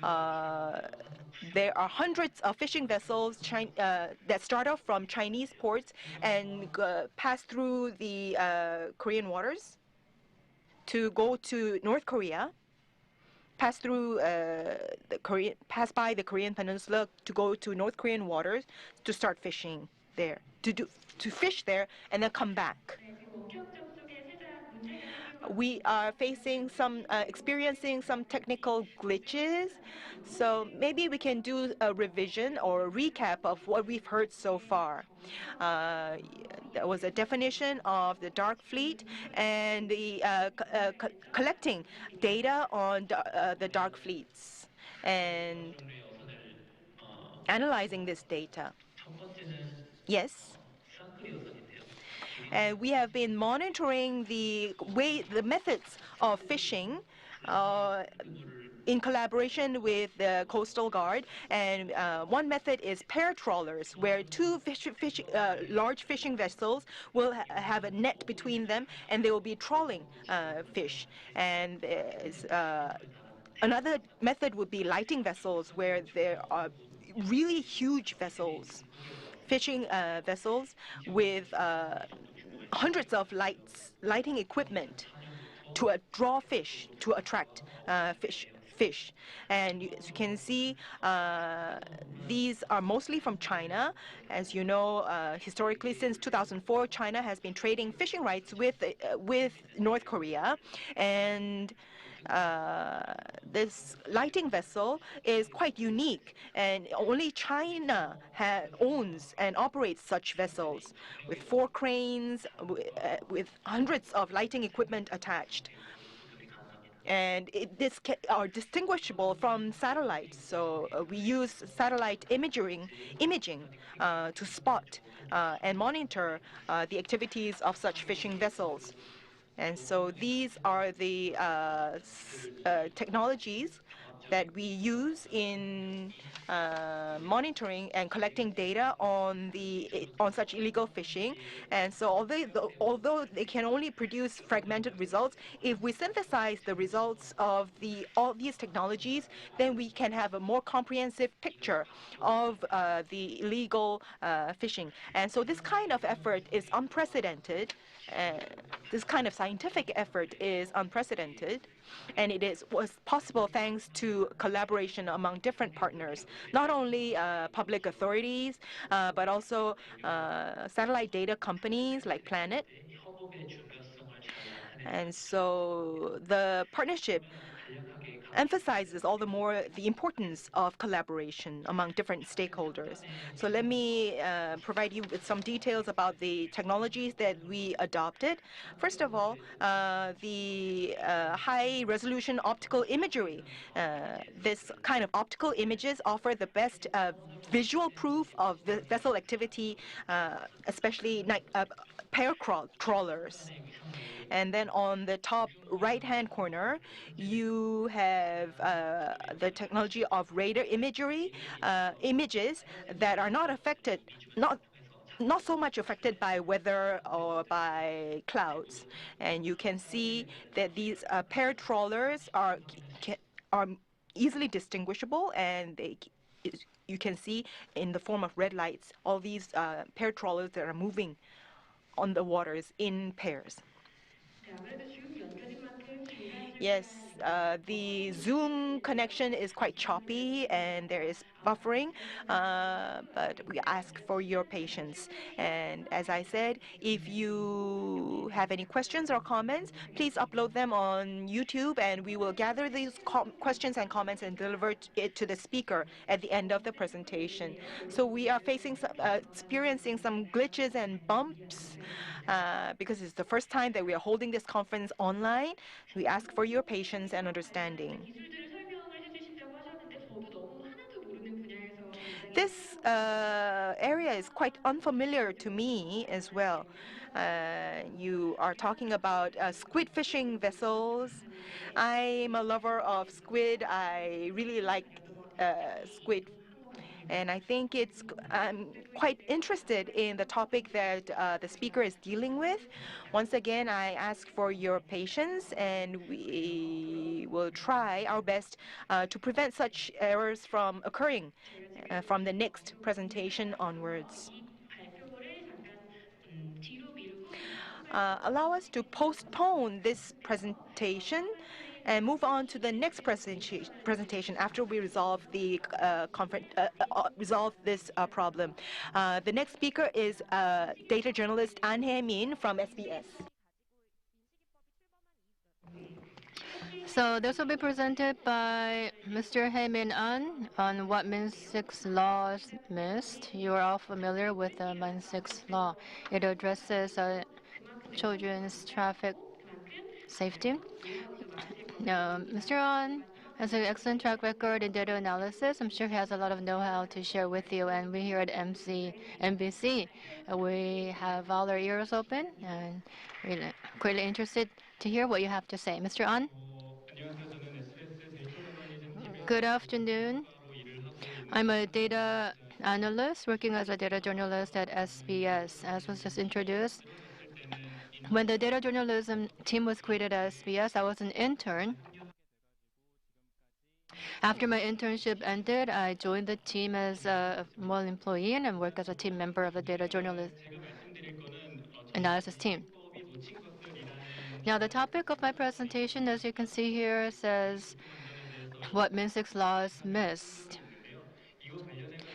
there are hundreds of fishing vessels that start off from Chinese ports and pass through the Korean waters to go to North Korea, pass by the Korean Peninsula to go to North Korean waters to start fishing there, to fish there and then come back. We are experiencing some technical glitches, so maybe we can do a revision or a recap of what we've heard so far. There was a definition of the dark fleet and the collecting data on the dark fleets and analyzing this data. Yes. And we have been monitoring the methods of fishing in collaboration with the Coastal Guard. And one method is pair trawlers, where two large fishing vessels will have a net between them, and they will be trawling fish. And another method would be lighting vessels, where there are really huge vessels, fishing vessels with hundreds of lighting equipment to draw fish, to attract fish. And as you can see, these are mostly from China. As you know, historically, since 2004, China has been trading fishing rights with North Korea. And this lighting vessel is quite unique, and only China owns and operates such vessels with 4 cranes, with hundreds of lighting equipment attached. And this are distinguishable from satellites. So we use satellite imaging to spot and monitor the activities of such fishing vessels. And so these are the technologies that we use in monitoring and collecting data on such illegal fishing. And so although they can only produce fragmented results, if we synthesize the results of all these technologies, then we can have a more comprehensive picture of the illegal fishing. And so this kind of effort is unprecedented. This kind of scientific effort is unprecedented, and was possible thanks to collaboration among different partners, not only public authorities, but also satellite data companies like Planet. And so the partnership emphasizes all the more the importance of collaboration among different stakeholders. So let me provide you with some details about the technologies that we adopted. First of all, the high-resolution optical imagery. This kind of optical images offer the best visual proof of the vessel activity, especially pair trawlers. And then on the top right-hand corner, you have the technology of radar imagery, images that are not so much affected by weather or by clouds. And you can see that these pair trawlers are easily distinguishable, and you can see in the form of red lights all these pair trawlers that are moving on the waters in pairs. Yes, the Zoom connection is quite choppy and there is buffering, but we ask for your patience. And as I said, if you have any questions or comments, please upload them on YouTube, and we will gather these questions and comments and deliver it to the speaker at the end of the presentation. So we are experiencing some glitches and bumps because it's the first time that we are holding this conference online. We ask for your patience and understanding. This area is quite unfamiliar to me as well. You are talking about squid fishing vessels. I'm a lover of squid. I really like squid, and I think I'm quite interested in the topic that the speaker is dealing with. Once again, I ask for your patience, and we will try our best to prevent such errors from occurring from the next presentation onwards. Allow us to postpone this presentation and move on to the next presentation after we resolve resolve this problem. The next speaker is data journalist An Hae-min from SBS. So this will be presented by Mr. Hae-min An on what Min 6 laws missed. You are all familiar with the Min 6 law. It addresses children's traffic safety. Now, Mr. An has an excellent track record in data analysis. I'm sure he has a lot of know-how to share with you. And we here at NBC, we have all our ears open and really greatly interested to hear what you have to say. Mr. An? Good afternoon. I'm a data analyst working as a data journalist at SBS. As was just introduced, when the data journalism team was created at SBS, I was an intern. After my internship ended, I joined the team as a one employee and work as a team member of the data journalist analysis team. Now, the topic of my presentation, as you can see here, says what Min 6 laws missed.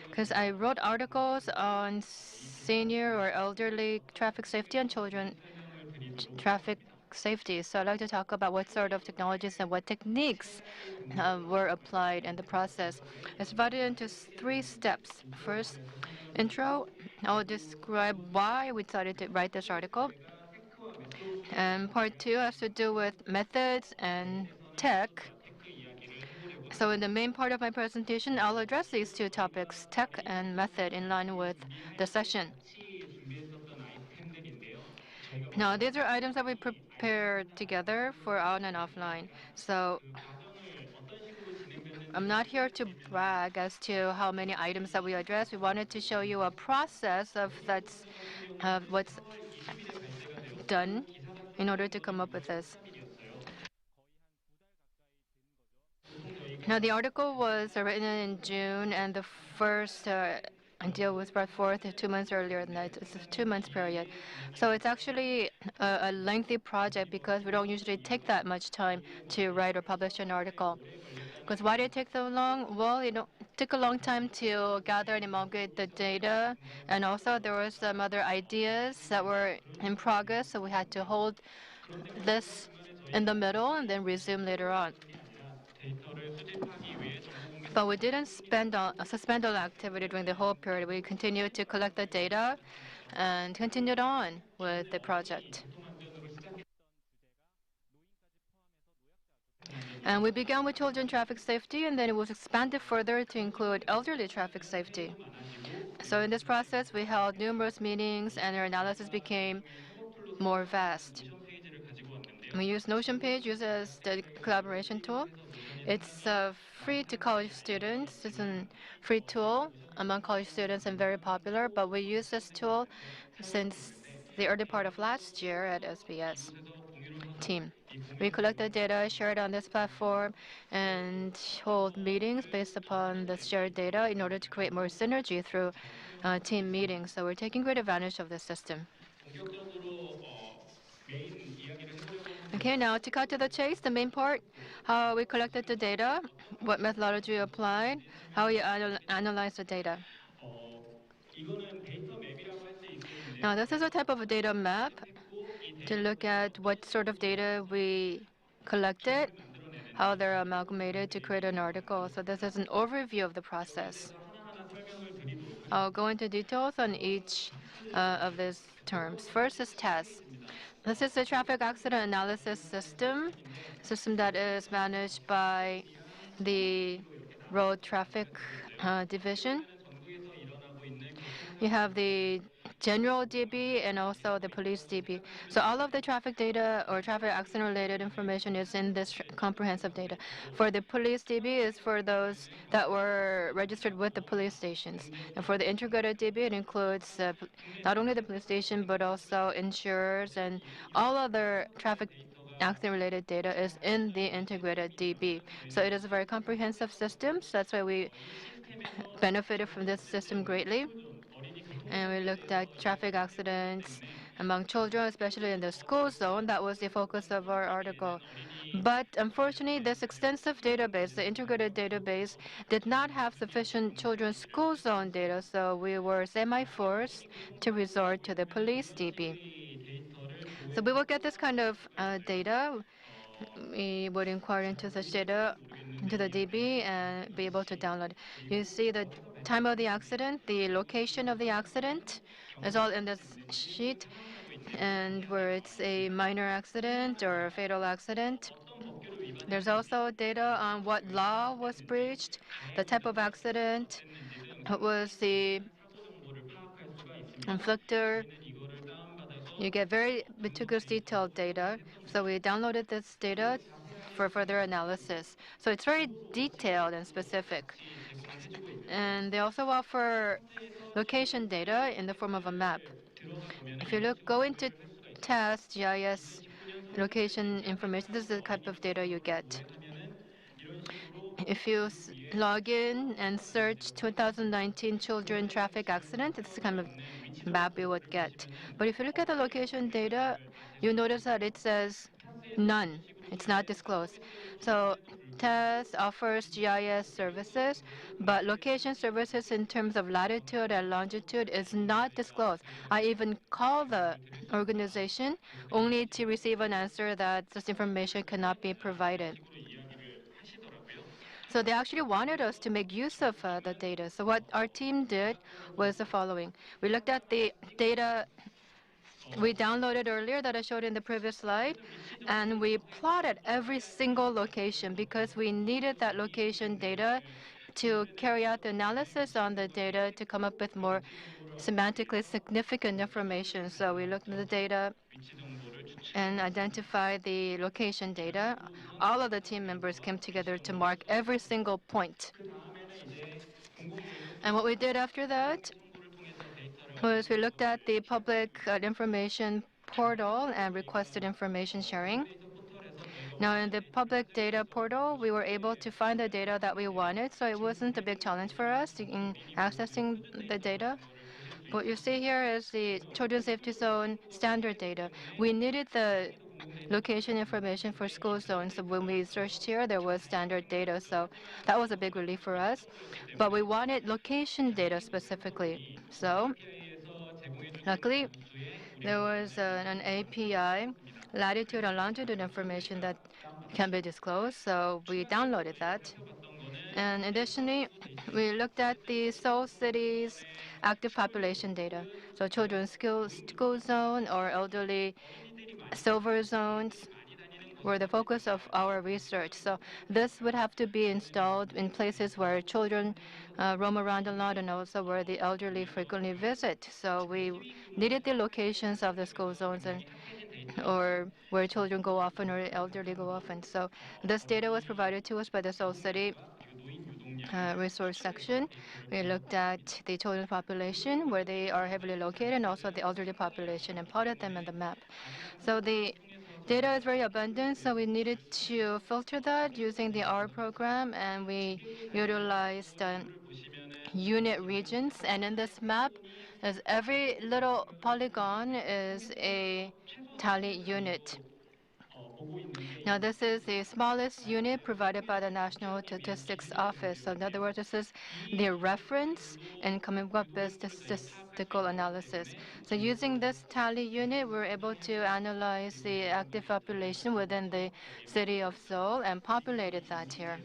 Because I wrote articles on senior or elderly traffic safety and children traffic safety. So I'd like to talk about what sort of technologies and what techniques were applied in the process. It's divided into three steps. First, intro. I'll describe why we decided to write this article. And part two has to do with methods and tech. So in the main part of my presentation, I'll address these two topics, tech and method, in line with the session. Now, these are items that we prepared together for on and offline. So I'm not here to brag as to how many items that we address. We wanted to show you a process of what's done in order to come up with this. Now, the article was written in June, and the first idea was brought forth 2 months earlier than that. It's a 2 month period. So it's actually a lengthy project because we don't usually take that much time to write or publish an article. Because why did it take so long? Well, it took a long time to gather and emulgate the data, and also there were some other ideas that were in progress, so we had to hold this in the middle and then resume later on. But we didn't suspend all activity during the whole period. We continued to collect the data and continued on with the project. And we began with children traffic safety, and then it was expanded further to include elderly traffic safety. So in this process, we held numerous meetings, and our analysis became more vast. We use Notion page used as the collaboration tool. It's free to college students. It's a free tool among college students and very popular, but we use this tool since the early part of last year at SBS team. We collect the data, share it on this platform, and hold meetings based upon the shared data in order to create more synergy through team meetings. So we're taking great advantage of this system. Okay, now to cut to the chase, the main part, how we collected the data, what methodology we applied, how we analyze the data. Now, this is a type of a data map to look at what sort of data we collected, how they're amalgamated to create an article. So this is an overview of the process. I'll go into details on each of these terms. First is TAS. This is the traffic accident analysis system that is managed by the Road Traffic Division. You have the general DB and also the police DB. So all of the traffic data or traffic accident related information is in this comprehensive data. For the police DB is for those that were registered with the police stations. And for the integrated DB, it includes not only the police station but also insurers and all other traffic accident related data is in the integrated DB. So it is a very comprehensive system. So that's why we benefited from this system greatly. And we looked at traffic accidents among children, especially in the school zone. That was the focus of our article. But unfortunately, this extensive database, the integrated database, did not have sufficient children's school zone data, so we were semi-forced to resort to the police DB. So we will get this kind of data. We would inquire into such data into the DB and be able to download. You see the time of the accident, the location of the accident is all in this sheet, and where it's a minor accident or a fatal accident. There's also data on what law was breached, the type of accident, what was the inflictor. You get very meticulous detailed data. So we downloaded this data for further analysis. So it's very detailed and specific. And they also offer location data in the form of a map. If you go into test GIS location information, this is the type of data you get. If you log in and search 2019 children traffic accident, it's the kind of map you would get. But if you look at the location data, you notice that it says none. It's not disclosed. So TESS offers GIS services, but location services in terms of latitude and longitude is not disclosed. I even call the organization only to receive an answer that this information cannot be provided. So they actually wanted us to make use of the data. So what our team did was the following. We looked at the data we downloaded earlier that I showed in the previous slide, and we plotted every single location because we needed that location data to carry out the analysis on the data to come up with more semantically significant information. So we looked at the data and identified the location data. All of the team members came together to mark every single point. And what we did after that was we looked at the public information portal and requested information sharing. Now, in the public data portal, we were able to find the data that we wanted, so it wasn't a big challenge for us in accessing the data. What you see here is the children's safety zone standard data. We needed the location information for school zones. So when we searched here, there was standard data, so that was a big relief for us. But we wanted location data specifically. So luckily, there was an API, latitude and longitude information that can be disclosed, so we downloaded that. And additionally, we looked at the Seoul city's active population data. So children's school zone or elderly silver zones were the focus of our research. So this would have to be installed in places where children roam around a lot and also where the elderly frequently visit. So we needed the locations of the school zones and or where children go often or elderly go often. So this data was provided to us by the Seoul City resource section. We looked at the children's population, where they are heavily located, and also the elderly population, and plotted them on the map. So the data is very abundant, so we needed to filter that using the R program, and we utilized unit regions. And in this map, as every little polygon is a tally unit. Now, this is the smallest unit provided by the National Statistics Office. So in other words, this is the reference in coming up with statistical analysis. So using this tally unit, we're able to analyze the active population within the city of Seoul and populated that here.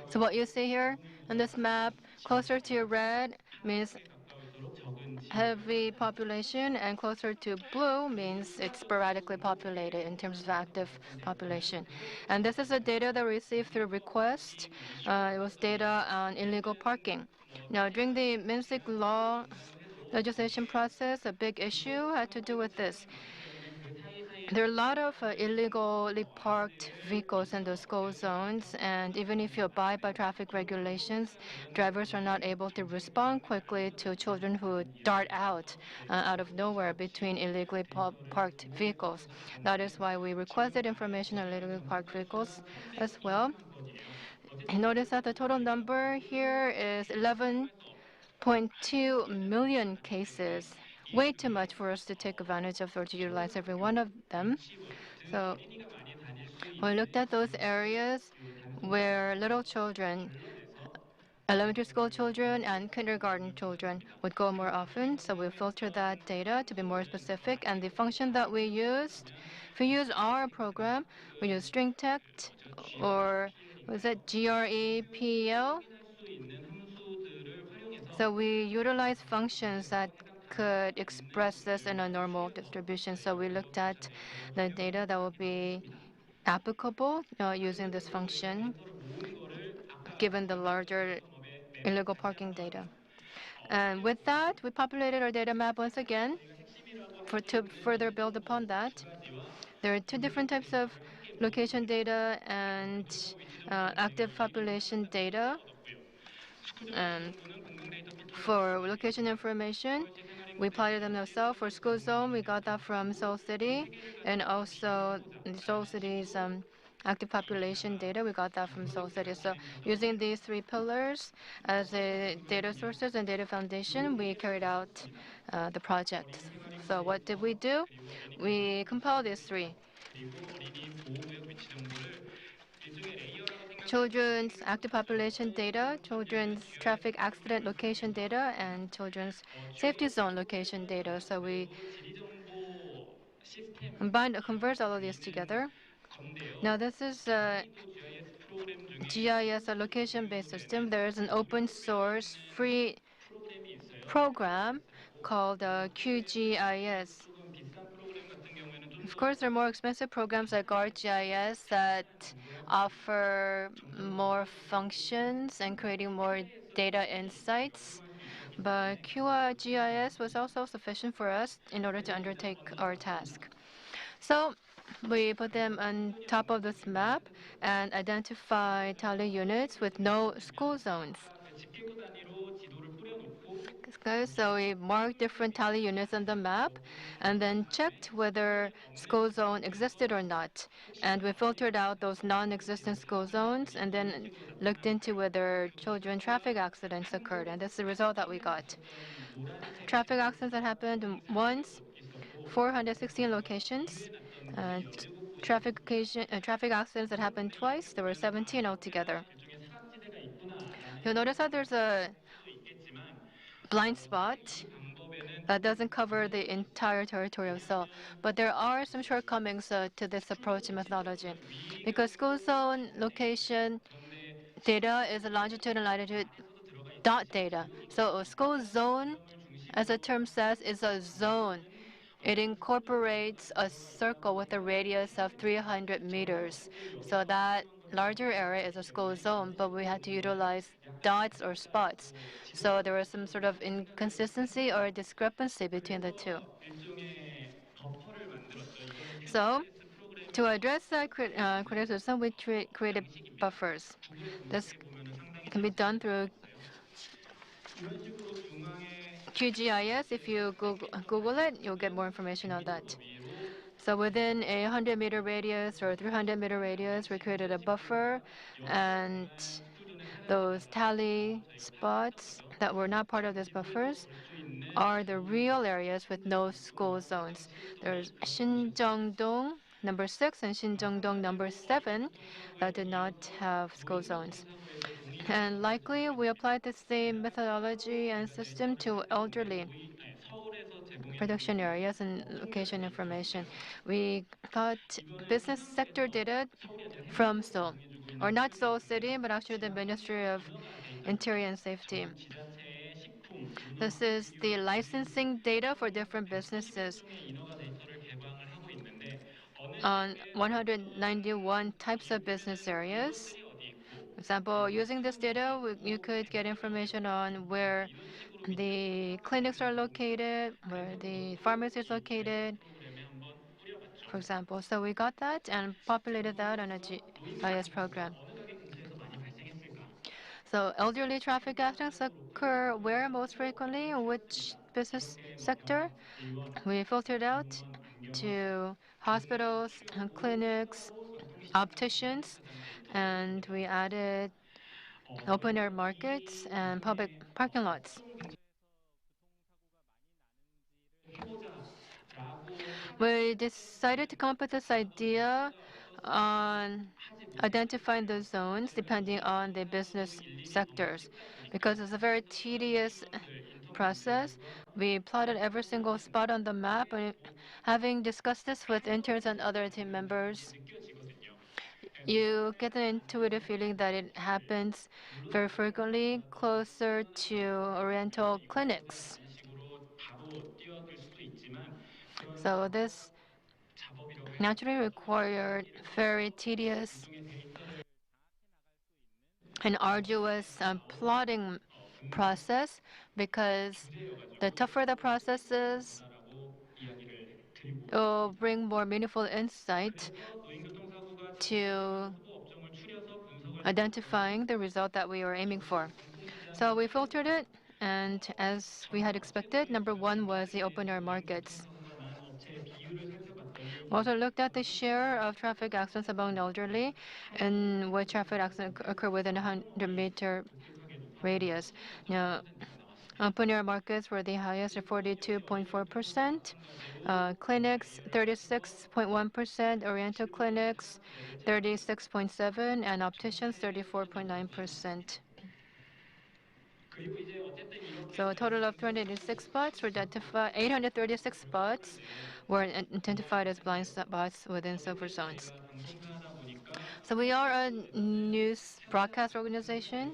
So what you see here on this map, closer to red means heavy population, and closer to blue means it's sporadically populated in terms of active population. And this is the data that we received through request. It was data on illegal parking. Now, during the Minsk law legislation process, a big issue had to do with this. There are a lot of illegally parked vehicles in the school zones, and even if you abide by traffic regulations, drivers are not able to respond quickly to children who dart out of nowhere between illegally parked vehicles. That is why we requested information on illegally parked vehicles as well. Notice that the total number here is 11.2 million cases. Way too much for us to take advantage of or to utilize every one of them. So we looked at those areas where little children, elementary school children and kindergarten children would go more often. So we filtered that data to be more specific. And the function that we used, if we use our program, we use string text or was it GREPL? So we utilize functions that could express this in a normal distribution. So we looked at the data that will be applicable using this function given the larger illegal parking data. And with that, we populated our data map once again to further build upon that. There are two different types of location data and active population data. And for location information, we plotted them ourselves. For school zone, we got that from Seoul City, and also Seoul City's active population data, we got that from Seoul City. So using these three pillars as a data sources and data foundation, we carried out the project. So what did we do? We compiled these three. Children's active population data, children's traffic accident location data, and children's safety zone location data. So we converge all of these together. Now this is a GIS, a location-based system. There is an open source free program called QGIS. Of course, there are more expensive programs like ArcGIS that offer more functions and creating more data insights. But QGIS was also sufficient for us in order to undertake our task. So we put them on top of this map and identify tally units with no school zones. Okay, so we marked different tally units on the map and then checked whether school zone existed or not. And we filtered out those non-existent school zones and then looked into whether children traffic accidents occurred. And that's the result that we got. Traffic accidents that happened once, 416 locations. Traffic accidents that happened twice, there were 17 altogether. You'll notice that there's a blind spot that doesn't cover the entire territory of Seoul. But there are some shortcomings to this approach and methodology. Because school zone location data is a longitude and latitude dot data. So a school zone, as the term says, is a zone. It incorporates a circle with a radius of 300 meters. So that larger area is a school zone, but we had to utilize dots or spots. So there was some sort of inconsistency or discrepancy between the two. So to address that criticism, we created buffers. This can be done through QGIS. If you Google it, you'll get more information on that. So within a 100-meter radius or 300-meter radius, we created a buffer, and those tally spots that were not part of these buffers are the real areas with no school zones. There's Shinjeongdong number 6 and Shinjeongdong number 7 that did not have school zones. And likely, we applied the same methodology and system to elderly production areas and location information. We got business sector data from Seoul, or not Seoul City, but actually the Ministry of Interior and Safety. This is the licensing data for different businesses on 191 types of business areas. For example, using this data, you could get information on where the clinics are located, where the pharmacy is located, for example. So we got that and populated that on a GIS program. So elderly traffic accidents occur where most frequently, in which business sector? We filtered out to hospitals, clinics, opticians, and we added open air markets and public parking lots. We decided to come up with this idea on identifying the zones depending on the business sectors. Because it's a very tedious process, we plotted every single spot on the map, and having discussed this with interns and other team members, you get an intuitive feeling that it happens very frequently closer to Oriental clinics. So this naturally required very tedious and arduous plotting process, because the tougher the process is, it will bring more meaningful insight to identifying the result that we were aiming for. So we filtered it, and as we had expected, number one was the open air markets. We also looked at the share of traffic accidents among elderly, and what traffic accidents occur within a 100-meter radius. Now, open air markets were the highest at 42.4%, clinics 36.1%, Oriental clinics 36.7%, and opticians 34.9%. So a total of 286 spots were identified. 836 spots were identified as blind spots within silver zones. So we are a news broadcast organization.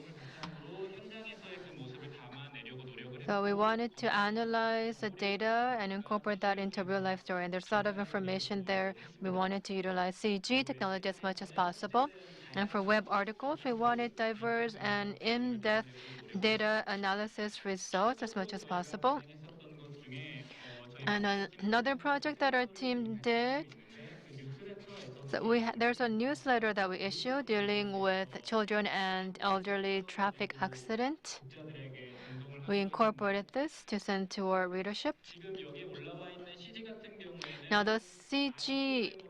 So we wanted to analyze the data and incorporate that into a real life story. And there's a lot of information there. We wanted to utilize CG technology as much as possible. And for web articles, we wanted diverse and in-depth data analysis results as much as possible. And another project that our team did, so there's a newsletter that we issue dealing with children and elderly traffic accident. We incorporated this to send to our readership. Now the CG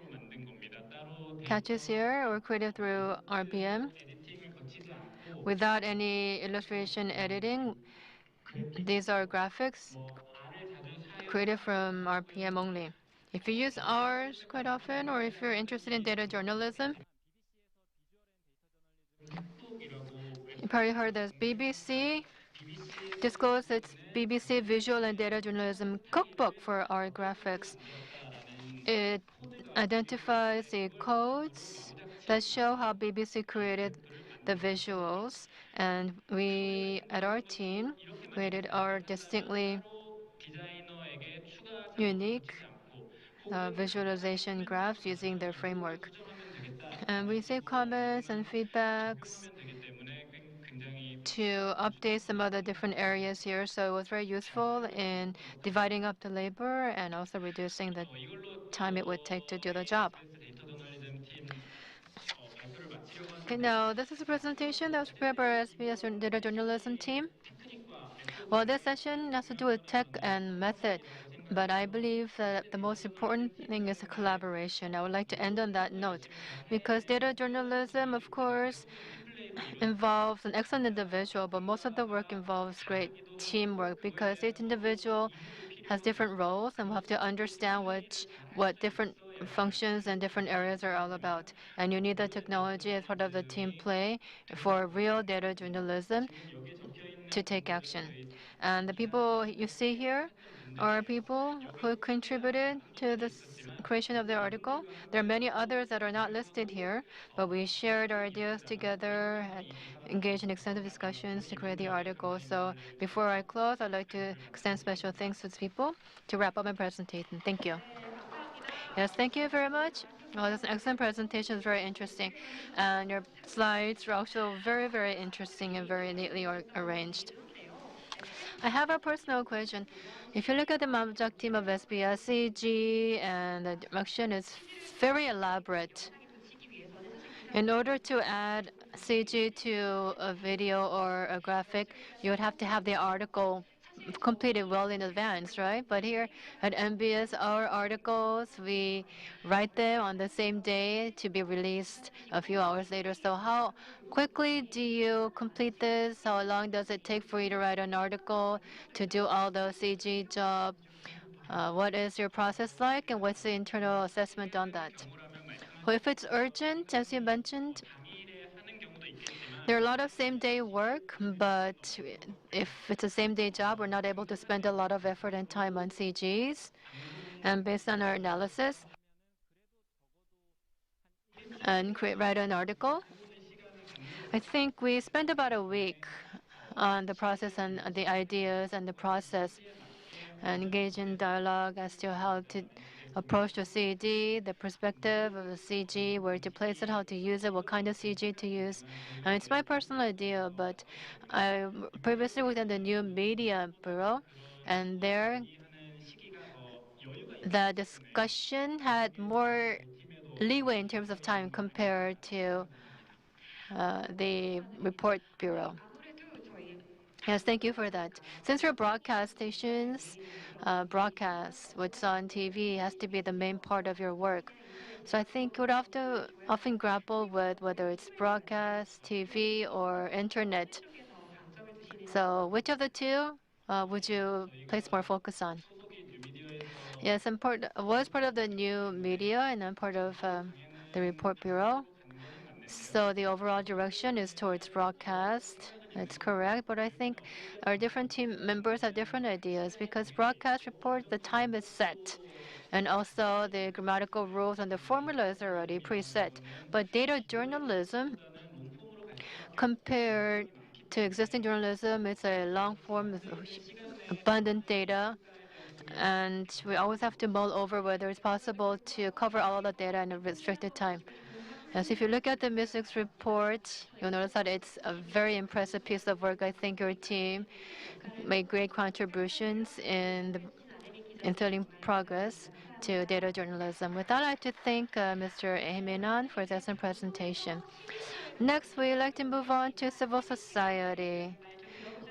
catches here were created through RPM without any illustration editing. These are graphics created from RPM only. If you use ours quite often, or if you're interested in data journalism, you probably heard this. BBC disclosed its BBC Visual and Data Journalism Cookbook for our graphics. It identifies the codes that show how BBC created the visuals, and we at our team created our distinctly unique visualization graphs using their framework. And we receive comments and feedbacks to update some of the different areas here. So it was very useful in dividing up the labor and also reducing the time it would take to do the job. Okay, now this is a presentation that was prepared by our SBS Data Journalism team. Well, this session has to do with tech and method, but I believe that the most important thing is a collaboration. I would like to end on that note, because data journalism, of course, involves an excellent individual, but most of the work involves great teamwork, because each individual has different roles, and we have to understand what different functions and different areas are all about. And you need the technology as part of the team play for real data journalism to take action. And the people you see here are people who contributed to this creation of the article. There are many others that are not listed here, but we shared our ideas together and engaged in extensive discussions to create the article. So before I close, I'd like to extend special thanks to these people to wrap up my presentation. Thank you. Yes, thank you very much. Well, that's an excellent presentation. It's very interesting. And your slides are also very, very interesting and very neatly arranged. I have a personal question. If you look at the Mamjak team of SBS, CG and the direction is very elaborate. In order to add CG to a video or a graphic, you would have to have the article completed well in advance, right? But here at MBS, our articles, we write them on the same day to be released a few hours later. So how quickly do you complete this? How long does it take for you to write an article, to do all the CG job? What is your process like, and what's the internal assessment on that? Well, if it's urgent, as you mentioned, there are a lot of same-day work, but if it's a same-day job, we're not able to spend a lot of effort and time on CGs. And based on our analysis and write an article, I think we spent about a week on the process and the ideas and the process, and engage in dialogue as to how to approach the CD, the perspective of the CG, where to place it, how to use it, what kind of CG to use. And it's my personal idea, but I previously worked at the New Media Bureau, and there the discussion had more leeway in terms of time compared to the report bureau. Yes, thank you for that. Since we're broadcast stations, broadcast what's on TV has to be the main part of your work. So I think you would have to often grapple with whether it's broadcast, TV, or internet. So which of the two would you place more focus on? Yes, was part of the new media, and I'm part of the report bureau. So the overall direction is towards broadcast. That's correct, but I think our different team members have different ideas because broadcast report, the time is set. And also the grammatical rules and the formulas are already preset. But data journalism, compared to existing journalism, it's a long form with abundant data. And we always have to mull over whether it's possible to cover all of the data in a restricted time. Yes, if you look at the Mystics report, you'll notice that it's a very impressive piece of work. I think your team made great contributions in turning progress to data journalism. With that, I'd like to thank Mr. Ehiminan for his excellent presentation. Next, we'd like to move on to civil society.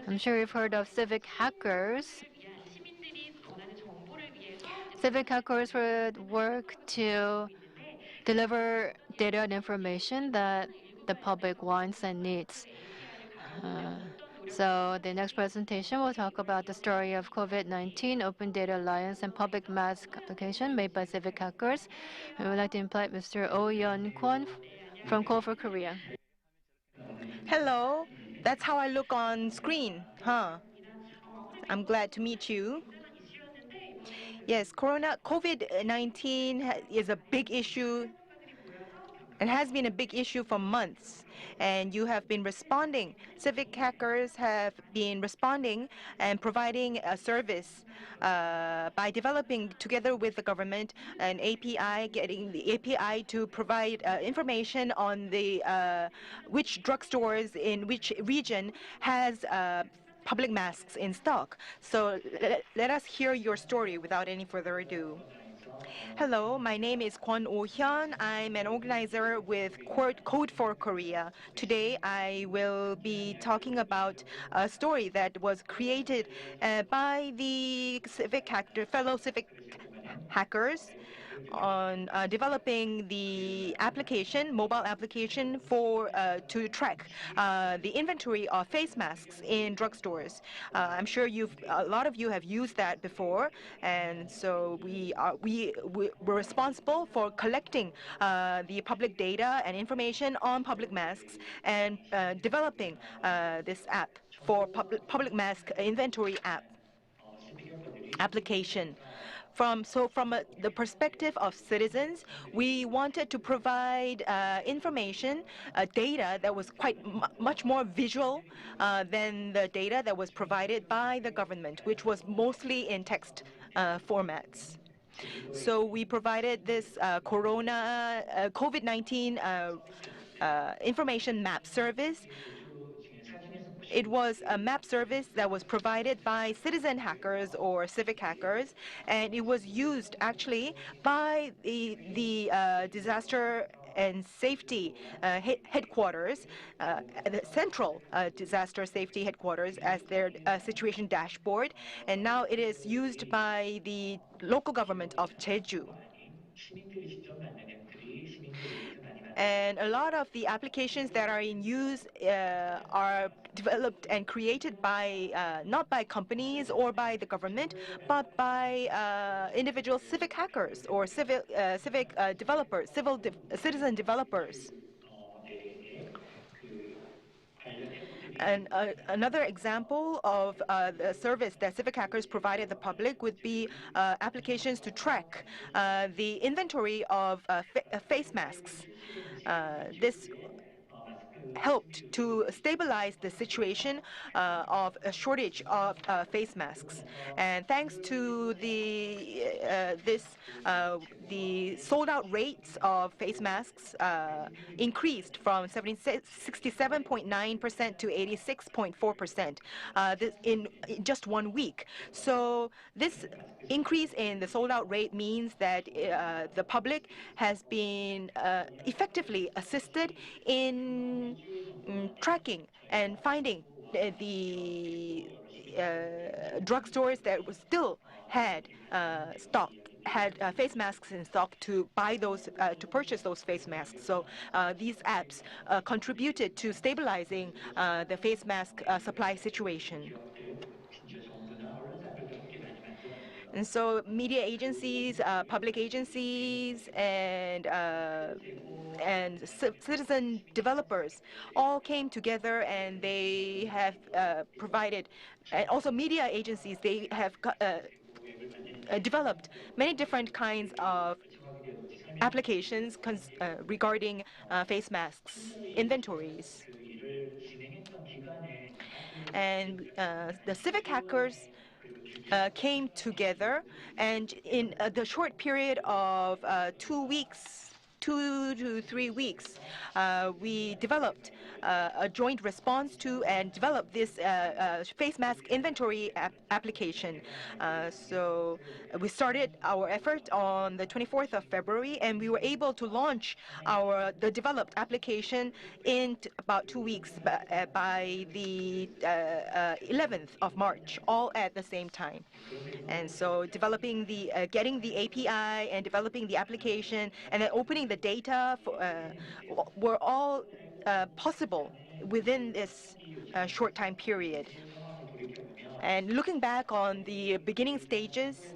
I'm sure you've heard of civic hackers. Civic hackers would work to deliver data and information that the public wants and needs. So the next presentation will talk about the story of COVID-19, Open Data Alliance, and public mask application made by civic hackers. I would like to invite Mr. Oh Yeon Kwon from Call for Korea. Hello, that's how I look on screen, huh? I'm glad to meet you. Yes, COVID-19 is a big issue and has been a big issue for months. And you have been responding. Civic hackers have been responding and providing a service by developing together with the government an API, getting the API to provide information on the which drugstores in which region has public masks in stock. So let us hear your story without any further ado. Hello, my name is Kwon Oh-hyun. I'm an organizer with Code for Korea. Today, I will be talking about a story that was created by the fellow civic hackers on developing the mobile application for to track the inventory of face masks in drugstores. I'm sure a lot of you have used that before, and so we're responsible for collecting the public data and information on public masks and developing this app for public mask inventory application. From the perspective of citizens, we wanted to provide information, data that was quite much more visual than the data that was provided by the government, which was mostly in text formats. So we provided this COVID-19 information map service. It was a map service that was provided by citizen hackers or civic hackers, and it was used actually by the disaster and safety headquarters, the central disaster safety headquarters, as their situation dashboard, and now it is used by the local government of Jeju. And a lot of the applications that are in use are developed and created by not by companies or by the government, but by individual civic hackers or civic developers, citizen developers. And another example of the service that civic hackers provided the public would be applications to track the inventory of face masks. This helped to stabilize the situation of a shortage of face masks. And thanks to the sold-out rates of face masks increased from 67.9% to 86.4% in just 1 week. So this increase in the sold-out rate means that the public has been effectively assisted in tracking and finding the drugstores that still had face masks in stock to buy those, to purchase those face masks. So these apps contributed to stabilizing the face mask supply situation. And so media agencies, public agencies, and citizen developers all came together, and they have provided, and also media agencies, they have developed many different kinds of applications regarding face masks inventories. And the civic hackers came together, and in the short period of 2 to 3 weeks, we developed a joint response to and developed this face mask inventory application. So we started our effort on the 24th of February, and we were able to launch the developed application in about 2 weeks by the 11th of March, all at the same time. And so developing getting the API and developing the application and then opening the data were all possible within this short time period. And looking back on the beginning stages,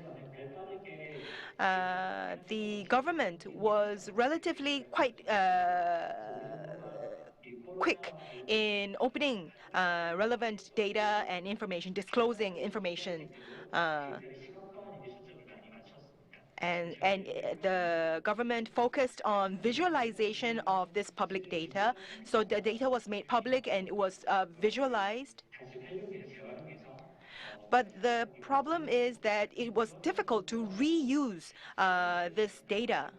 the government was relatively quite quick in opening relevant data and information, disclosing information. And the government focused on visualization of this public data. So the data was made public and it was visualized. But the problem is that it was difficult to reuse this data.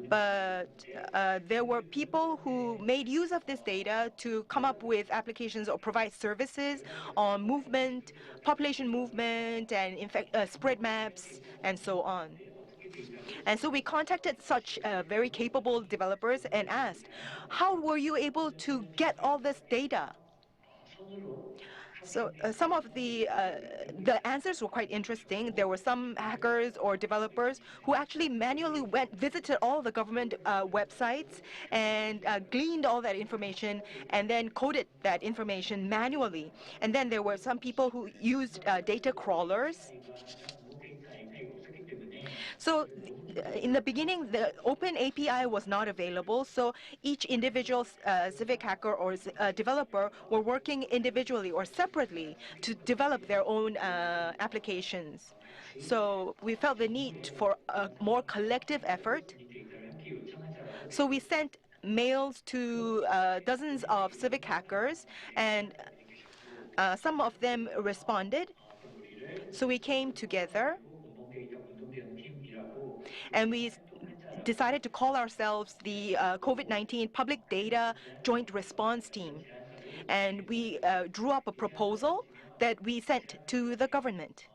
But there were people who made use of this data to come up with applications or provide services on movement, population movement, and spread maps, and so on. And so we contacted such very capable developers and asked, how were you able to get all this data? So some of the answers were quite interesting. There were some hackers or developers who actually manually visited all the government websites and gleaned all that information and then coded that information manually. And then there were some people who used data crawlers. So in the beginning, the open API was not available, so each individual civic hacker or developer were working individually or separately to develop their own applications. So we felt the need for a more collective effort. So we sent mails to dozens of civic hackers, and some of them responded. So we came together and we decided to call ourselves the COVID-19 Public Data Joint Response Team. And we drew up a proposal that we sent to the government.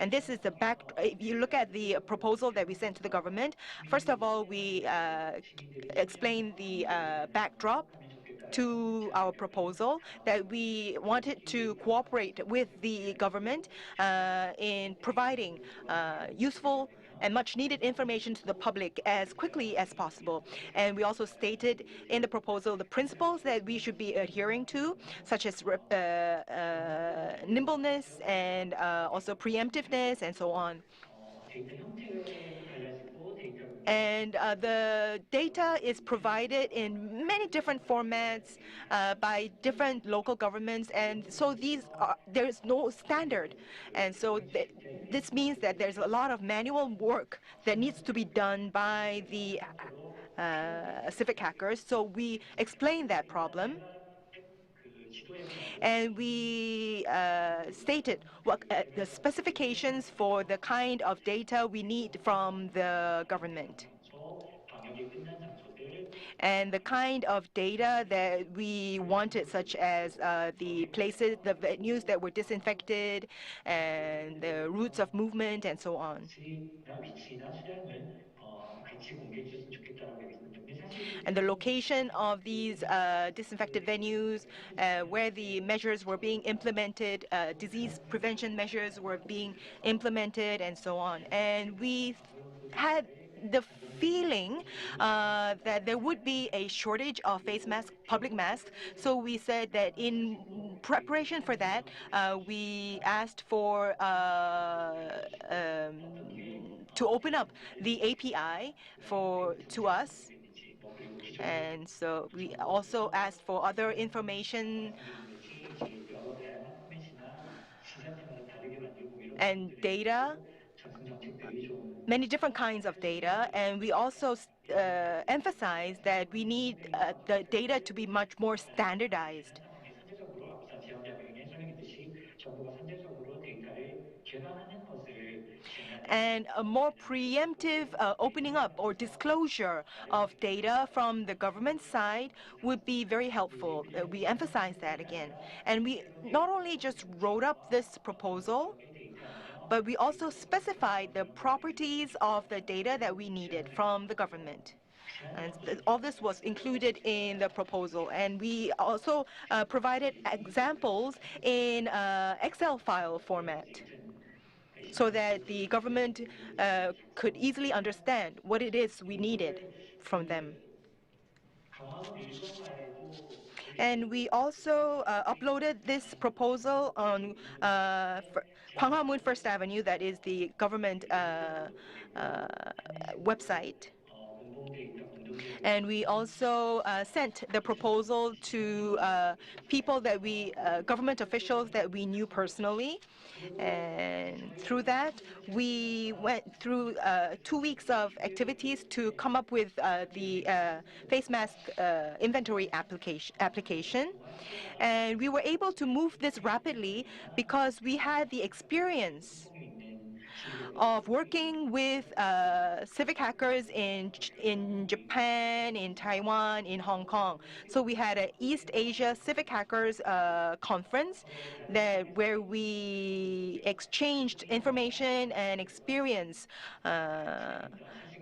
And this is the back. If you look at the proposal that we sent to the government, first of all, we explained the backdrop to our proposal, that we wanted to cooperate with the government in providing useful and much needed information to the public as quickly as possible. And we also stated in the proposal the principles that we should be adhering to, such as nimbleness and also preemptiveness and so on. And the data is provided in many different formats by different local governments, and so there is no standard. And so this means that there's a lot of manual work that needs to be done by the civic hackers. So we explained that problem. And we stated what the specifications for the kind of data we need from the government, and the kind of data that we wanted, such as the places, the venues that were disinfected, and the routes of movement, and so on. And the location of these disinfected venues, where the measures were being implemented, disease prevention measures were being implemented, and so on. And we had the feeling that there would be a shortage of face masks, public masks. So we said that in preparation for that, we asked for to open up the API to us. And so we also asked for other information and data, many different kinds of data. And we also emphasized that we need the data to be much more standardized. And a more preemptive opening up or disclosure of data from the government side would be very helpful. We emphasize that again. And we not only just wrote up this proposal, but we also specified the properties of the data that we needed from the government. And all this was included in the proposal. And we also provided examples in Excel file format, so that the government could easily understand what it is we needed from them. And we also uploaded this proposal on Gwanghwamun First Avenue, that is the government website. And we also sent the proposal to people that government officials that we knew personally. And through that, we went through 2 weeks of activities to come up with the face mask inventory application. And we were able to move this rapidly because we had the experience of working with civic hackers in Japan, in Taiwan, in Hong Kong. So we had an East Asia Civic Hackers conference where we exchanged information and experience,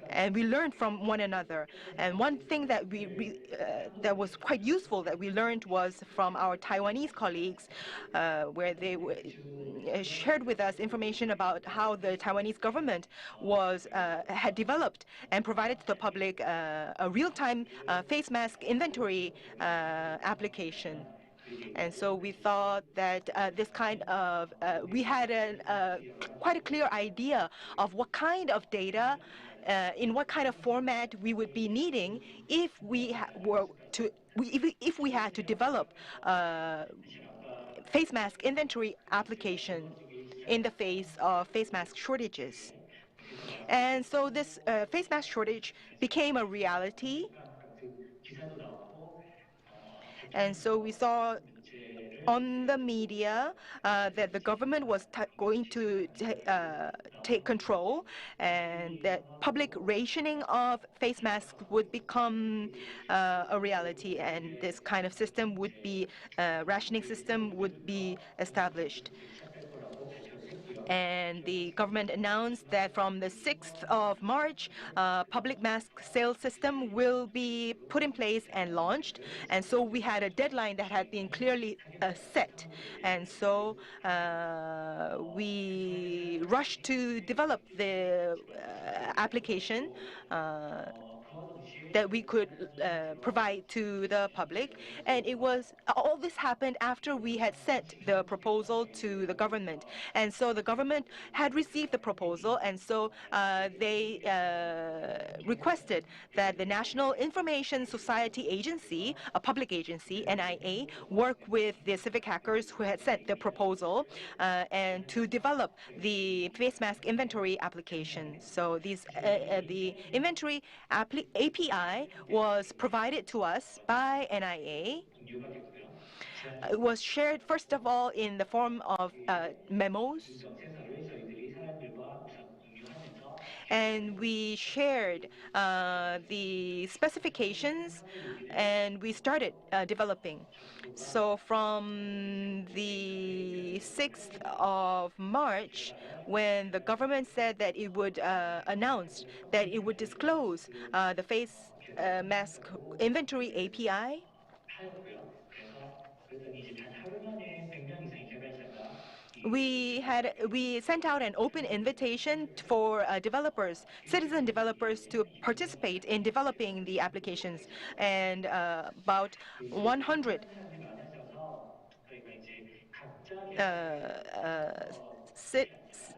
and we learned from one another. And one thing that that was quite useful that we learned was from our Taiwanese colleagues, where they shared with us information about how the Taiwanese government had developed and provided to the public a real-time face mask inventory application. And so we thought that this kind of, we had quite a clear idea of what kind of data, in what kind of format we would be needing if we had to develop face mask inventory application in the face of face mask shortages. And so this face mask shortage became a reality. And so we saw on the media that the government was going to take control, and that public rationing of face masks would become a reality, and this kind of system would be rationing system would be established. And the government announced that from the 6th of March, public mask sales system will be put in place and launched. And so we had a deadline that had been clearly set. And so we rushed to develop the application that we could provide to the public. And it was all this happened after we had sent the proposal to the government. And so the government had received the proposal, and so they requested that the National Information Society Agency, a public agency, NIA, work with the civic hackers who had sent the proposal and to develop the face mask inventory application. So the inventory API was provided to us by NIA. It was shared, first of all, in the form of memos, and we shared the specifications, and we started developing. So from the 6th of March, when the government said that it would announce that it would disclose the face mask inventory API, we sent out an open invitation for developers, citizen developers, to participate in developing the applications, and about 100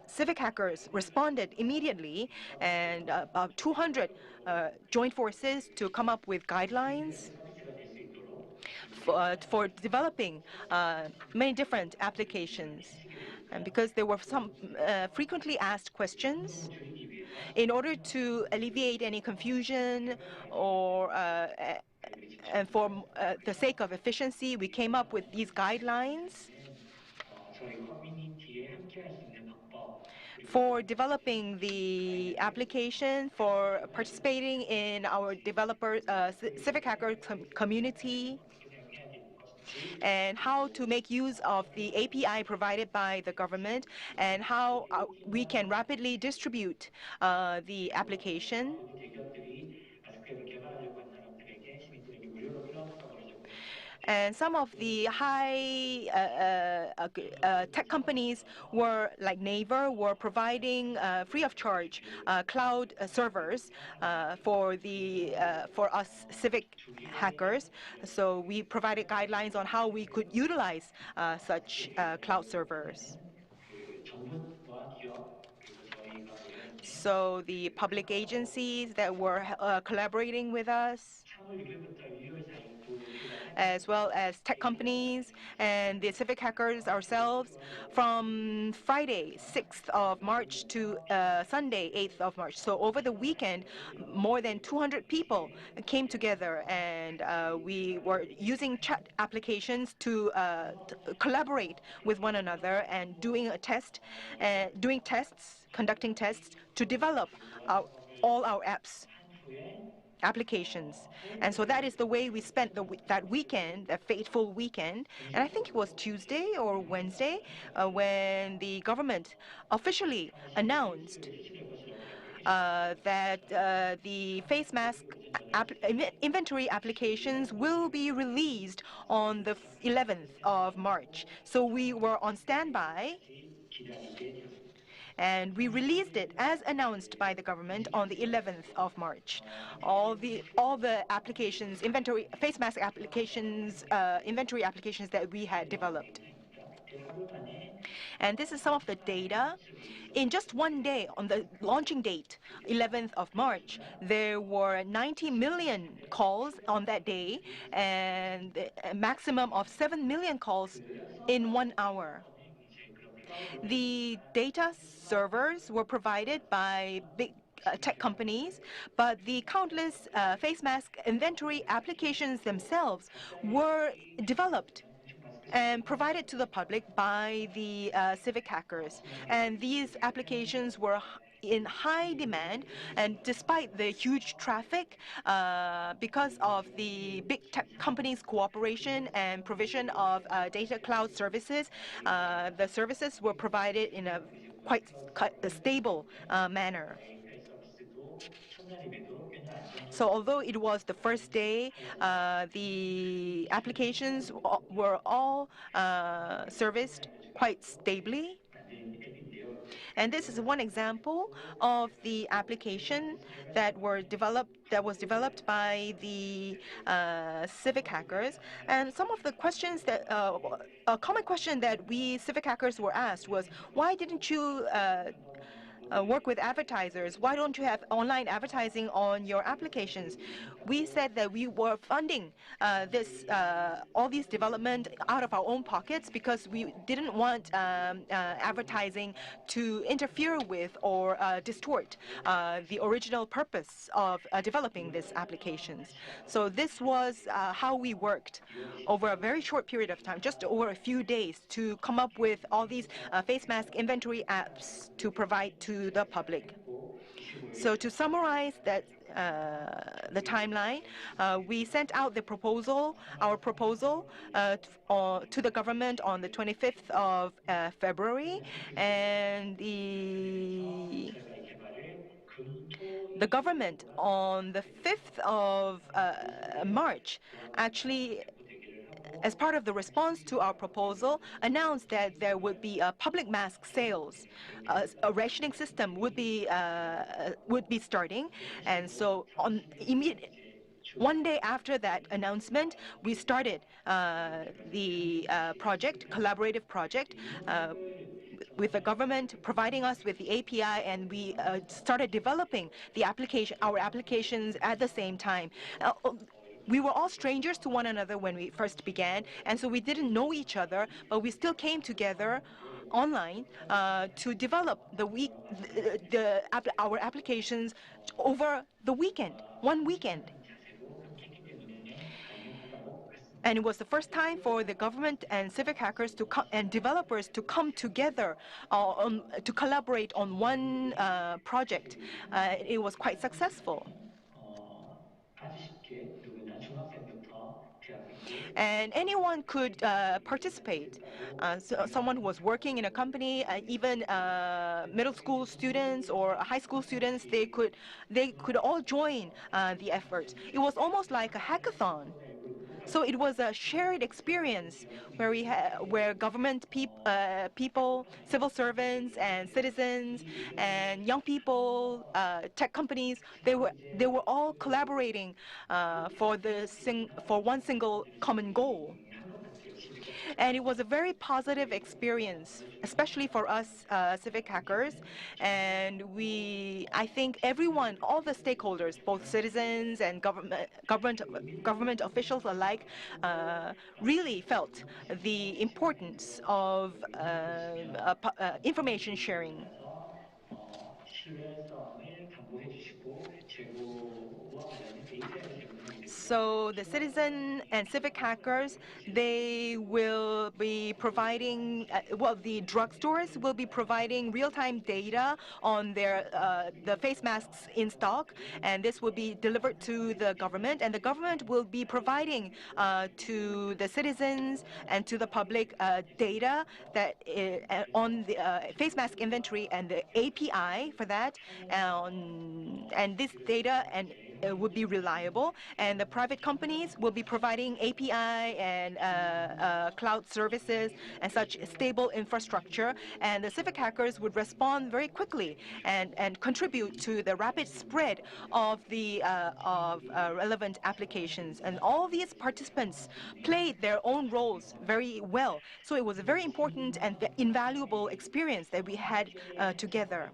civic hackers responded immediately, and about 200 joined forces to come up with guidelines for developing many different applications. And because there were some frequently asked questions, in order to alleviate any confusion or and for the sake of efficiency, we came up with these guidelines for developing the application, for participating in our developer civic hacker community, and how to make use of the API provided by the government, and how we can rapidly distribute the application. And some of the high tech companies were, like Naver, were providing free of charge cloud servers for us civic hackers. So we provided guidelines on how we could utilize such cloud servers. So the public agencies that were collaborating with us, as well as tech companies and the civic hackers ourselves, from Friday 6th of March to Sunday 8th of March. So over the weekend, more than 200 people came together, and we were using chat applications to collaborate with one another and doing conducting tests to develop all our applications. And so that is the way we spent that weekend, that fateful weekend. And I think it was Tuesday or Wednesday when the government officially announced that the face mask inventory applications will be released on the 11th of March. So we were on standby, and we released it as announced by the government on the 11th of March. All the applications, face mask applications, inventory applications that we had developed. And this is some of the data. In just one day, on the launching date, 11th of March, there were 90 million calls on that day, and a maximum of 7 million calls in 1 hour. The data servers were provided by big tech companies, but the countless face mask inventory applications themselves were developed and provided to the public by the civic hackers. And these applications were in high demand, and despite the huge traffic, because of the big tech companies' cooperation and provision of data cloud services, the services were provided in a quite stable manner. So although it was the first day, the applications were all serviced quite stably. And this is one example of the application that was developed by the civic hackers. And some of the questions that a common question that we civic hackers were asked was, why didn't you work with advertisers? Why don't you have online advertising on your applications? We said that we were funding all these development out of our own pockets because we didn't want advertising to interfere with or distort the original purpose of developing these applications. So this was how we worked over a very short period of time, just over a few days, to come up with all these face mask inventory apps to provide to the public. So to summarize that, the timeline, we sent out our proposal to the government on the 25th of February, and the government on the 5th of March actually, as part of the response to our proposal, announced that there would be public mask sales. A rationing system would be starting, and so one day after that announcement, we started the collaborative project, with the government providing us with the API, and we started developing our applications at the same time. We were all strangers to one another when we first began, and so we didn't know each other, but we still came together online to develop our applications over the weekend, one weekend. And it was the first time for the government and civic hackers and developers to come together to collaborate on one project. It was quite successful. And anyone could participate. So someone who was working in a company, even middle school students or high school students, they could all join the effort. It was almost like a hackathon. So it was a shared experience where government people, civil servants, and citizens, and young people, tech companies, they were all collaborating for one single common goal. And it was a very positive experience, especially for us civic hackers. And I think everyone, all the stakeholders, both citizens and government officials alike, really felt the importance of information sharing. So the citizen and civic hackers, they will be providing, the drugstores will be providing real-time data on the face masks in stock, and this will be delivered to the government, and the government will be providing to the citizens and to the public data that on the face mask inventory and the API for that, and this data would be reliable, and the private companies will be providing API and cloud services and such stable infrastructure, and the civic hackers would respond very quickly and contribute to the rapid spread of the relevant applications. And all these participants played their own roles very well. So it was a very important and invaluable experience that we had together.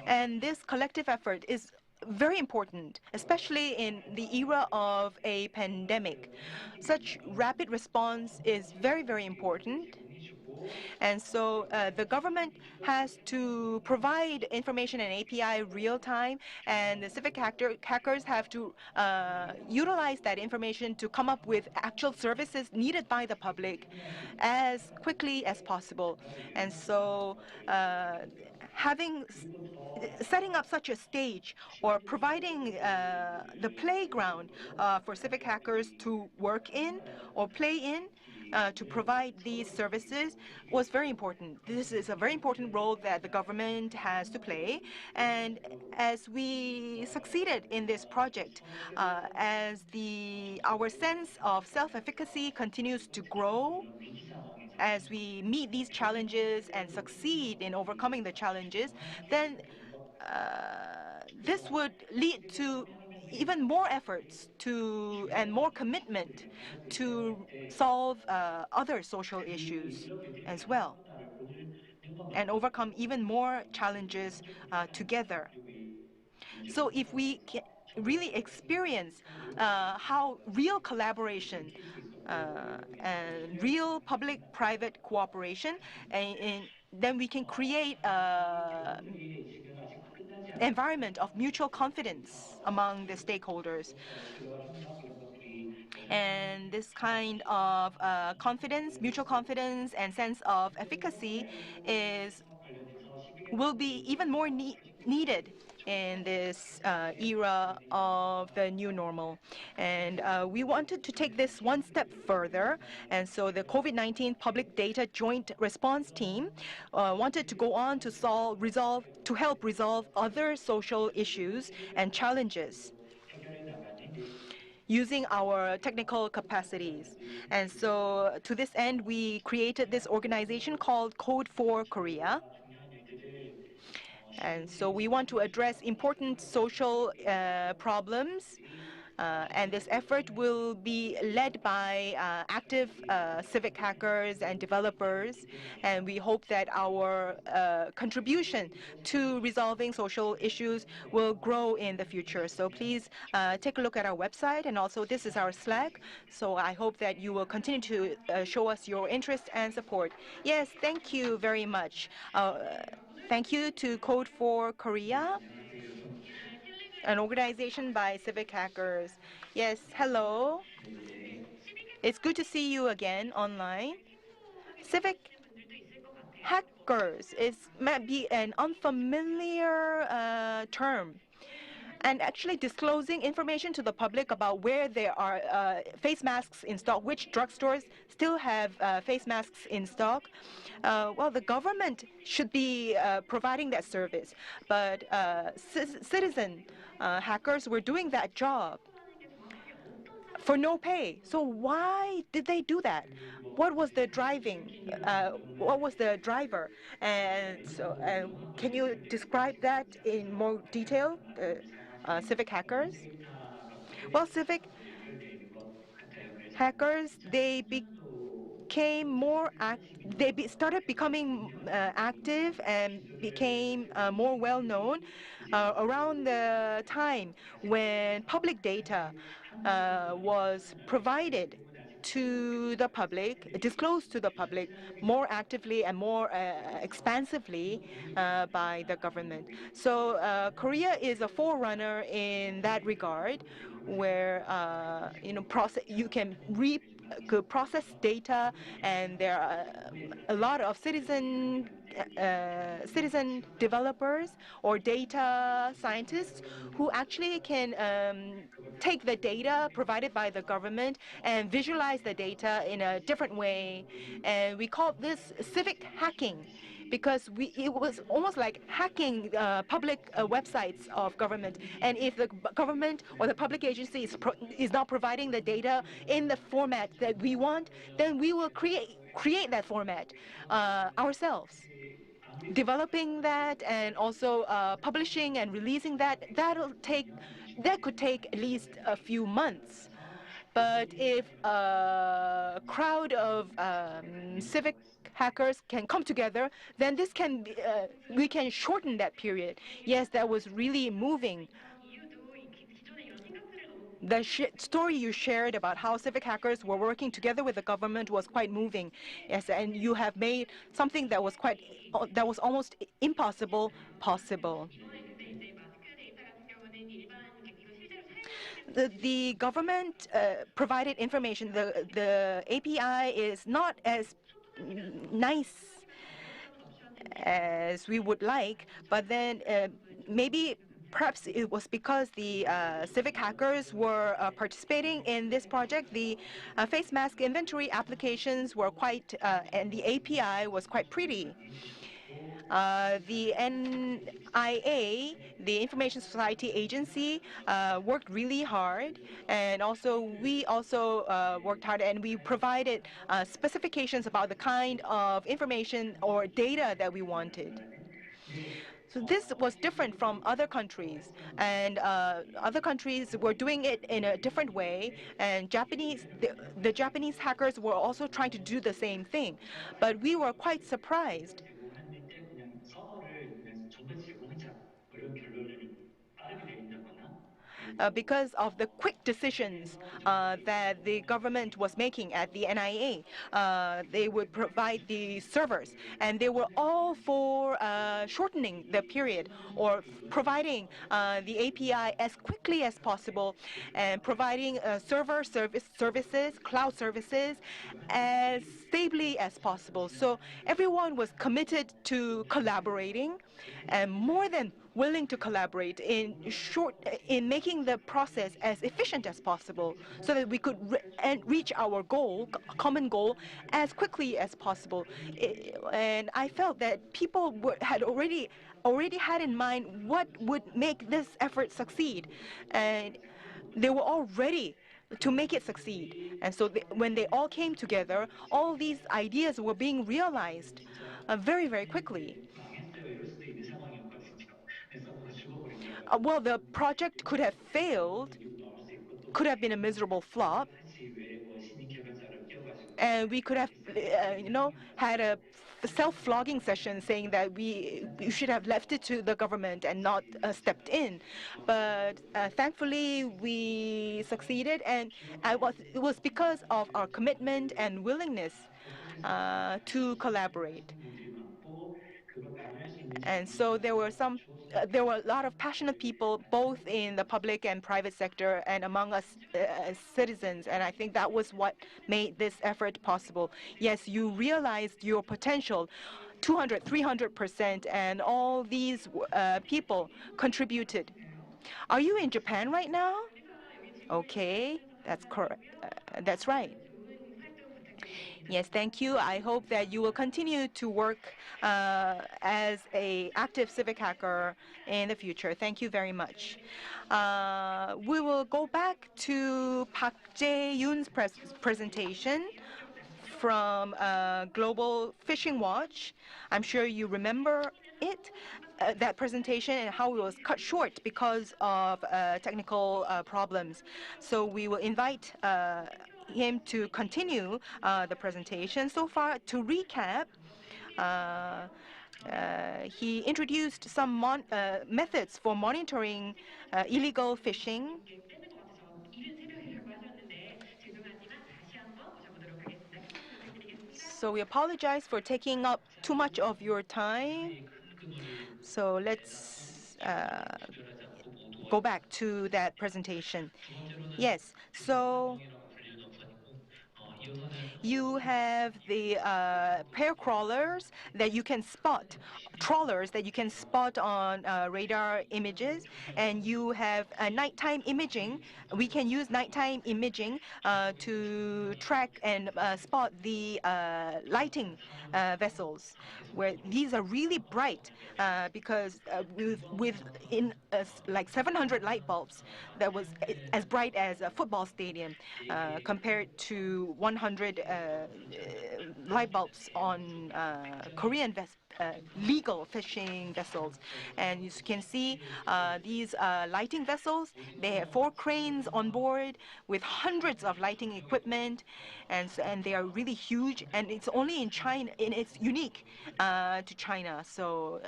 And this collective effort is very important, especially in the era of a pandemic. Such rapid response is very, very important. And so the government has to provide information and API real time, and the civic hackers have to utilize that information to come up with actual services needed by the public as quickly as possible. And so setting up such a stage or providing the playground for civic hackers to work in or play in to provide these services was very important. This is a very important role that the government has to play. And as we succeeded in this project, as our sense of self-efficacy continues to grow, as we meet these challenges and succeed in overcoming the challenges, then this would lead to even more efforts and more commitment to solve other social issues as well and overcome even more challenges together. So if we can really experience how real collaboration and real public-private cooperation, and then we can create environment of mutual confidence among the stakeholders. And this kind of confidence, mutual confidence, and sense of efficacy will be even more needed in this era of the new normal. And we wanted to take this one step further. And so the COVID-19 Public Data Joint Response Team wanted to go on to help resolve other social issues and challenges using our technical capacities. And so to this end, we created this organization called Code for Korea. And so we want to address important social problems. And this effort will be led by active civic hackers and developers. And we hope that our contribution to resolving social issues will grow in the future. So please take a look at our website. And also, this is our Slack. So I hope that you will continue to show us your interest and support. Yes, thank you very much. Thank you to Code for Korea, an organization by civic hackers. Yes, hello. It's good to see you again online. Civic hackers might be an unfamiliar term. And actually disclosing information to the public about where there are face masks in stock, which drugstores still have face masks in stock. Well, the government should be providing that service, but citizen hackers were doing that job for no pay. So why did they do that? What was the what was the driver? And so can you describe that in more detail, civic hackers? Well, civic hackers, they started becoming active and became more well known around the time when public data was provided to the public, disclosed to the public more actively and more expansively by the government. So Korea is a forerunner in that regard, where you can process data, and there are a lot of citizen developers or data scientists who actually can take the data provided by the government and visualize the data in a different way. And we call this civic hacking, because it was almost like hacking public websites of government. And if the government or the public agency is not providing the data in the format that we want, then we will create that format ourselves. Developing that and also publishing and releasing that could take at least a few months. But if a crowd of civic hackers can come together, then we can shorten that period. Yes, that was really moving. The story you shared about how civic hackers were working together with the government was quite moving. Yes, and you have made something that was almost impossible possible. The government provided information. The API is not as nice as we would like, but then maybe perhaps it was because the civic hackers were participating in this project. The face mask inventory applications were quite, and the API was quite pretty. The NIA, the Information Society Agency, worked really hard, and also we also worked hard, and we provided specifications about the kind of information or data that we wanted. So this was different from other countries, and other countries were doing it in a different way. And the Japanese hackers were also trying to do the same thing, but we were quite surprised. Because of the quick decisions that the government was making at the NIA. They would provide the servers, and they were all for shortening the period or providing the API as quickly as possible and providing services, cloud services, as stably as possible. So everyone was committed to collaborating and more than willing to collaborate in making the process as efficient as possible so that we could reach our common goal as quickly as possible. And I felt that people had already had in mind what would make this effort succeed, and they were all ready to make it succeed. And so when they all came together, all these ideas were being realized very, very quickly. Well, the project could have failed, could have been a miserable flop, and we could have, had a self-flogging session saying that we should have left it to the government and not stepped in. But thankfully, we succeeded, and it was because of our commitment and willingness to collaborate. And so there were a lot of passionate people, both in the public and private sector, and among us as citizens. And I think that was what made this effort possible. Yes, you realized your potential, 200, 300%, and all these people contributed. Are you in Japan right now? Okay, that's correct. That's right. Yes, thank you. I hope that you will continue to work as an active civic hacker in the future. Thank you very much. We will go back to Park Jae-yoon's presentation from Global Fishing Watch. I'm sure you remember it, that presentation, and how it was cut short because of technical problems. So we will invite him to continue the presentation. So far, to recap, he introduced some methods for monitoring illegal fishing. So we apologize for taking up too much of your time. So let's go back to that presentation. Yes, so you have the pair crawlers that you can spot, trawlers that you can spot on radar images, and you have nighttime imaging. We can use nighttime imaging to track and spot the lighting vessels, where these are really bright because within like 700 light bulbs, that was as bright as a football stadium compared to 100 light bulbs on Korean legal fishing vessels. And you can see these lighting vessels, they have 4 cranes on board with hundreds of lighting equipment, and they are really huge, and it's only in China, and it's unique to China. So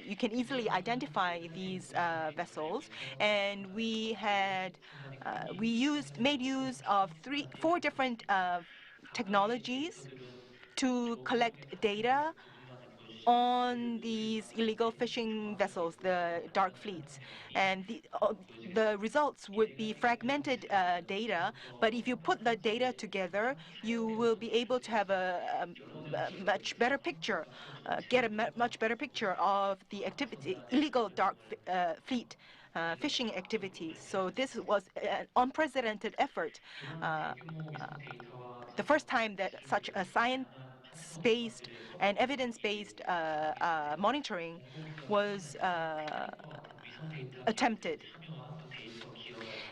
you can easily identify these vessels. And we made use of 4 different technologies to collect data on these illegal fishing vessels, the dark fleets. And the results would be fragmented data, but if you put the data together, you will be able to have a much better picture, get a much better picture of the illegal dark fleet fishing activities. So this was an unprecedented effort. The first time that such a science-based and evidence-based monitoring was attempted.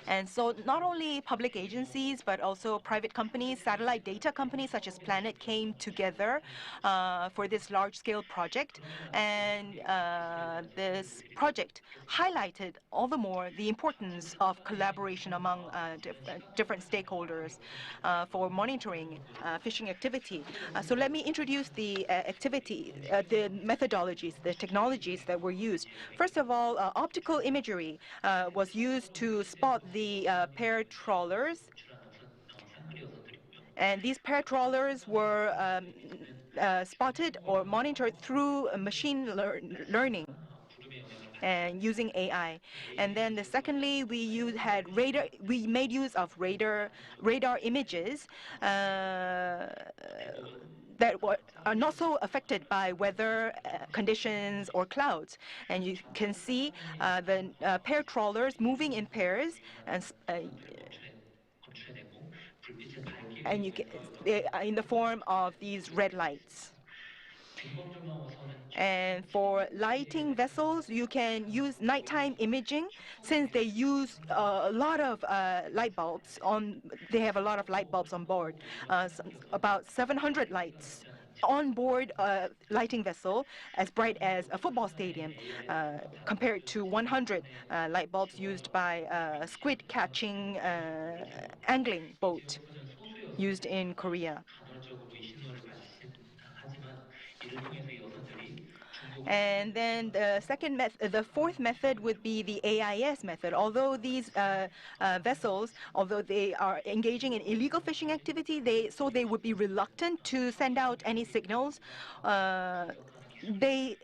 And so not only public agencies, but also private companies, satellite data companies such as Planet came together for this large-scale project. And this project highlighted all the more the importance of collaboration among different stakeholders for monitoring fishing activity. So let me introduce the the methodologies, the technologies that were used. First of all, optical imagery was used to spot the pair trawlers. And these pair trawlers were spotted or monitored through machine learning and using AI. And then secondly, we made use of radar images that are not so affected by weather conditions or clouds. And you can see the pair trawlers moving in pairs, and they are in the form of these red lights. And for lighting vessels, you can use nighttime imaging, since they use a lot of light bulbs on. They have a lot of light bulbs on board, about 700 lights on board a lighting vessel, as bright as a football stadium, compared to 100 light bulbs used by a squid catching angling boat used in Korea. And then the fourth method would be the AIS method. Although these vessels, although they are engaging in illegal fishing activity, they would be reluctant to send out any signals. They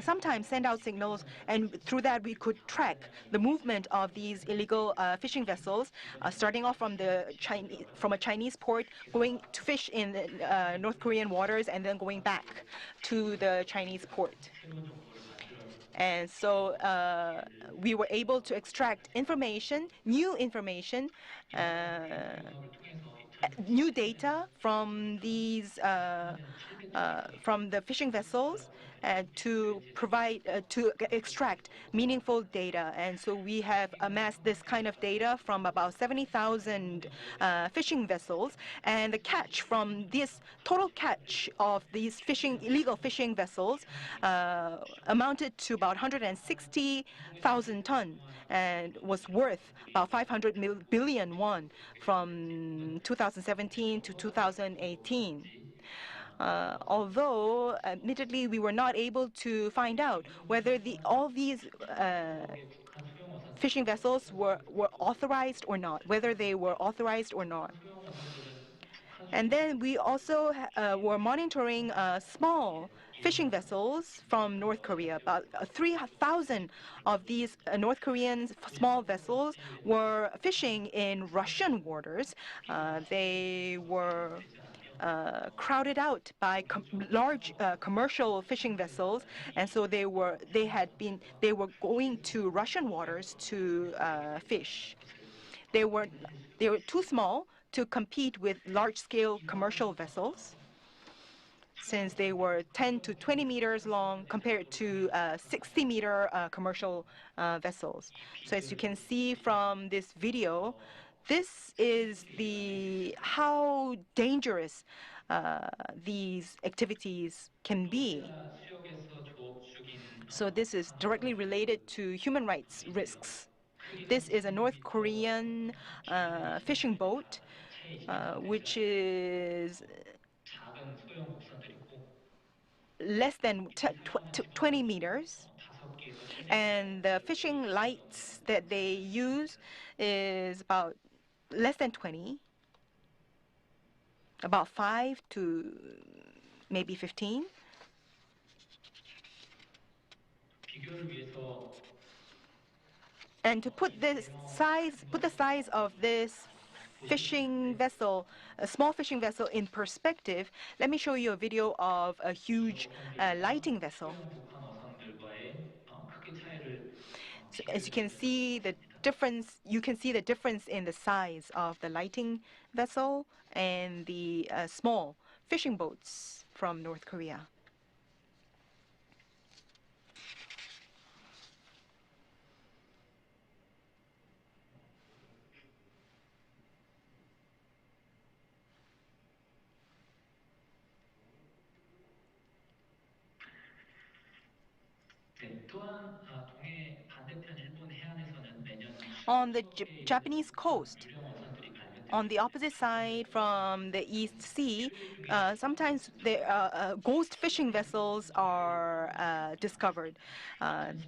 sometimes send out signals, and through that we could track the movement of these illegal fishing vessels, starting off from a Chinese port, going to fish in the, North Korean waters, and then going back to the Chinese port. And so we were able to extract new information, new data from these from the fishing vessels, to extract meaningful data. And so we have amassed this kind of data from about 70,000 fishing vessels, and the catch from this total catch of these illegal fishing vessels amounted to about 160,000 tons, and was worth about 500 billion won from 2017 to 2018. Although, admittedly, we were not able to find out whether all these fishing vessels were authorized or not, whether they were authorized or not. And then we also were monitoring small fishing vessels from North Korea. About 3,000 of these North Korean small vessels were fishing in Russian waters. They were crowded out by large commercial fishing vessels, and so they were going to Russian waters to fish. They were too small to compete with large-scale commercial vessels, since they were 10 to 20 meters long compared to 60-meter commercial vessels. So as you can see from this video, this is how dangerous these activities can be. 로시아 수역에서 조업 중인 So this is directly related to human rights risks. This is a North Korean fishing boat, which is 작은 소형 곡선들이고 less than 20 meters. 5개에서 7개 And the fishing lights that they use is about less than 20, about 5 to maybe 15. 비교를 위해서 And to put the size of this fishing vessel, a small fishing vessel, in perspective, let me show you a video of a huge lighting vessel. 소형 북한 어선들과의 크기 차이를 So as you 비교를 can see the difference, in the size of the lighting vessel and the small fishing boats from North Korea. 네, 또한 동해 반대편 일본 해안에서는 매년 On the 수십 척의 Japanese coast, 유령 어선들이 발견됩니다. on the opposite side from the East Sea, sometimes ghost fishing vessels are discovered.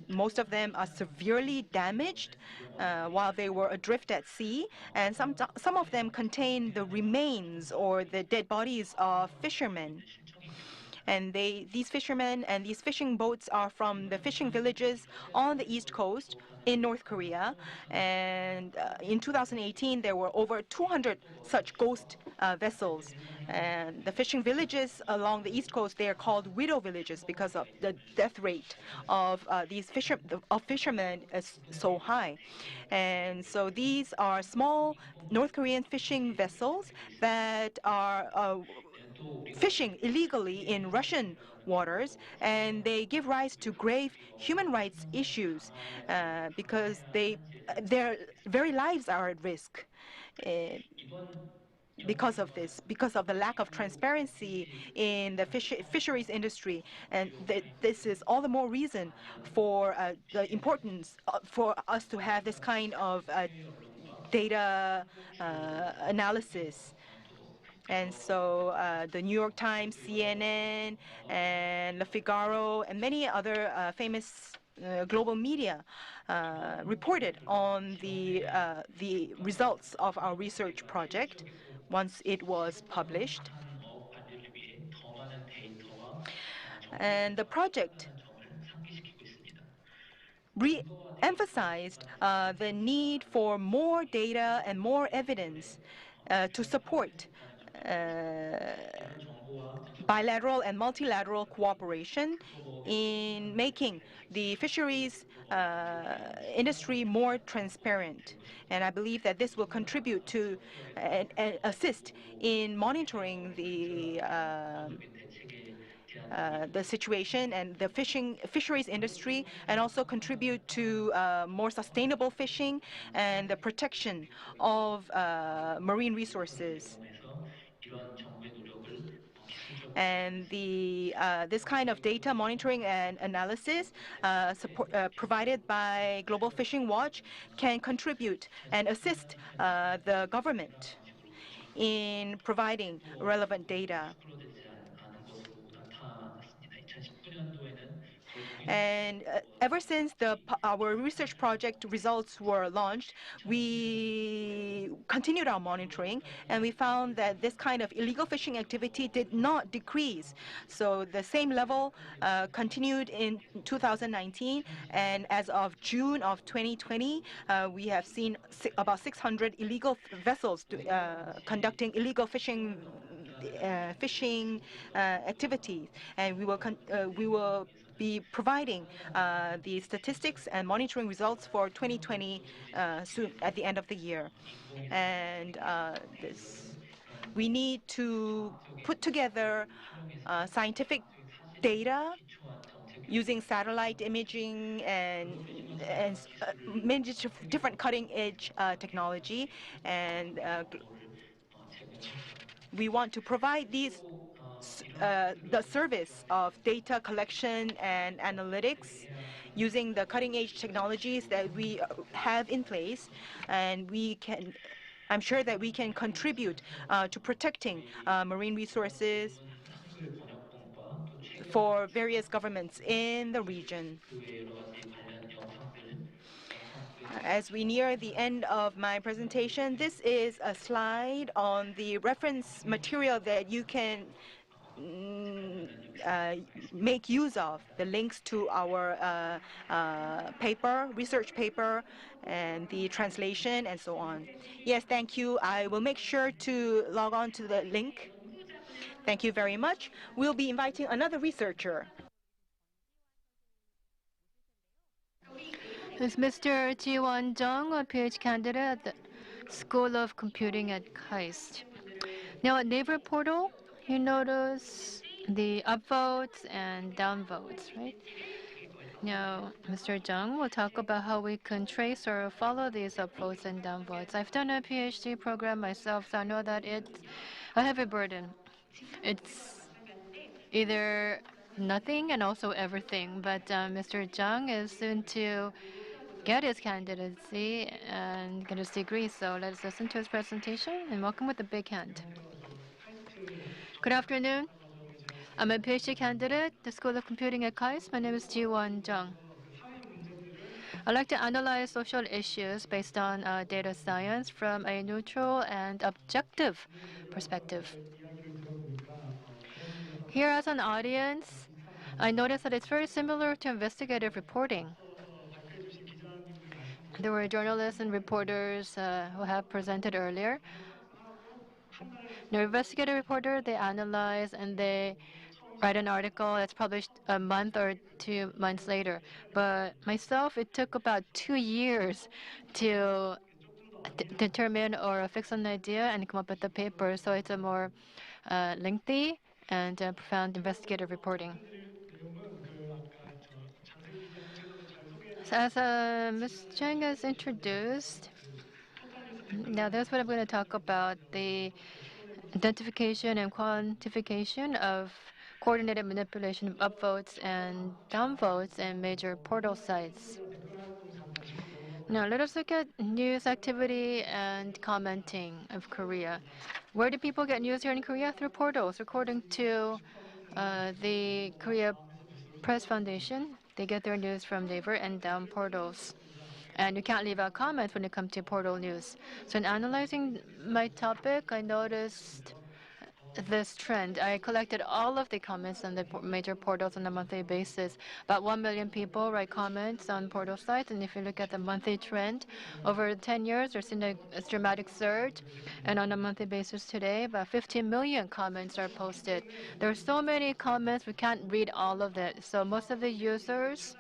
Most of them are severely damaged while they were adrift at sea, and some of them contain the remains or the dead bodies of fishermen. 신청이 있거든요. And these fishermen and these fishing boats are from the fishing villages on the east coast in North Korea. And in 2018, there were over 200 such ghost vessels. And the fishing villages along the east coast, they are called widow villages because of the death rate of these fishermen is so high. And so these are small North Korean fishing vessels that are fishing illegally in Russian waters, and they give rise to grave human rights issues because their very lives are at risk. 이번 Because of this, because of the lack of transparency in the fisheries industry, and this is all the more reason for the importance for us to have this kind of data analysis. And so the New York Times, CNN, and Le Figaro, and many other famous global media reported on the results of our research project once it was published. 북한 어업 관리를 위해 더 많은 데이터와 And the project 정보를 점을 상기시키고 있습니다. re-emphasized the need for more data and more evidence to support bilateral and multilateral cooperation in making the fisheries industry more transparent. And I believe that this will contribute to and assist in monitoring the situation and the fisheries industry, and also contribute to more sustainable fishing and the protection of marine resources. 이러한 정부의 노력을 And this kind of data monitoring and analysis provided by Global Fishing Watch can contribute and assist the government in providing relevant data. 않은 것으로 나타났습니다. 2019년도에는 And ever since our research project results were launched, we continued our monitoring, and we found that this kind of illegal fishing activity did not decrease. So the same level continued in 2019, and as of June of 2020, we have seen about 600 illegal vessels conducting illegal fishing activities, and we will be providing the statistics and monitoring results for 2020 soon at the end of the year. And we need to put together scientific data using satellite imaging and many different cutting-edge technology, and we want to provide the service of data collection and analytics using the cutting-edge technologies that we have in place, and I'm sure that we can contribute to protecting marine resources for various governments in the region. As we near the end of my presentation, this is a slide on the reference material that you can make use of, the links to our research paper, and the translation, and so on. Yes, thank you. I will make sure to log on to the link. Thank you very much. We'll be inviting another researcher. It's Mr. Jeong, a PhD candidate at the School of Computing at KAIST. Now at Naver Portal, you notice the upvotes and downvotes, right? Now, Mr. Jeong will talk about how we can trace or follow these upvotes and downvotes. I've done a PhD program myself, so I know that it's a heavy burden. It's either nothing and also everything, but Mr. Jeong is soon to get his candidacy and get his degree. So let's listen to his presentation and welcome with a big hand. Good afternoon. I'm a PhD candidate at the School of Computing at KAIST. My name is Jiwon Jeong. I'd like to analyze social issues based on data science from a neutral and objective perspective. Here as an audience, I noticed that it's very similar to investigative reporting. There were journalists and reporters who have presented earlier. The investigative reporter, they analyze and they write an article that's published a month or 2 months later. But myself, it took about 2 years to determine or fix an idea and come up with the paper. So it's a more lengthy and profound investigative reporting. So as Ms. Chang has introduced, now that's what I'm going to talk about, the identification and quantification of coordinated manipulation of upvotes and downvotes in major portal sites. Now let us look at news activity and commenting of Korea. Where do people get news here in Korea? Through portals. According to the Korea Press Foundation, they get their news from Naver and down portals. And you can't leave out comments when it comes to portal news. So in analyzing my topic, I noticed this trend. I collected all of the comments on the major portals on a monthly basis. About 1 million people write comments on portal sites, and if you look at the monthly trend, over 10 years, there's been a dramatic surge. And on a monthly basis today, about 15 million comments are posted. There are so many comments, we can't read all of it. So most of the users,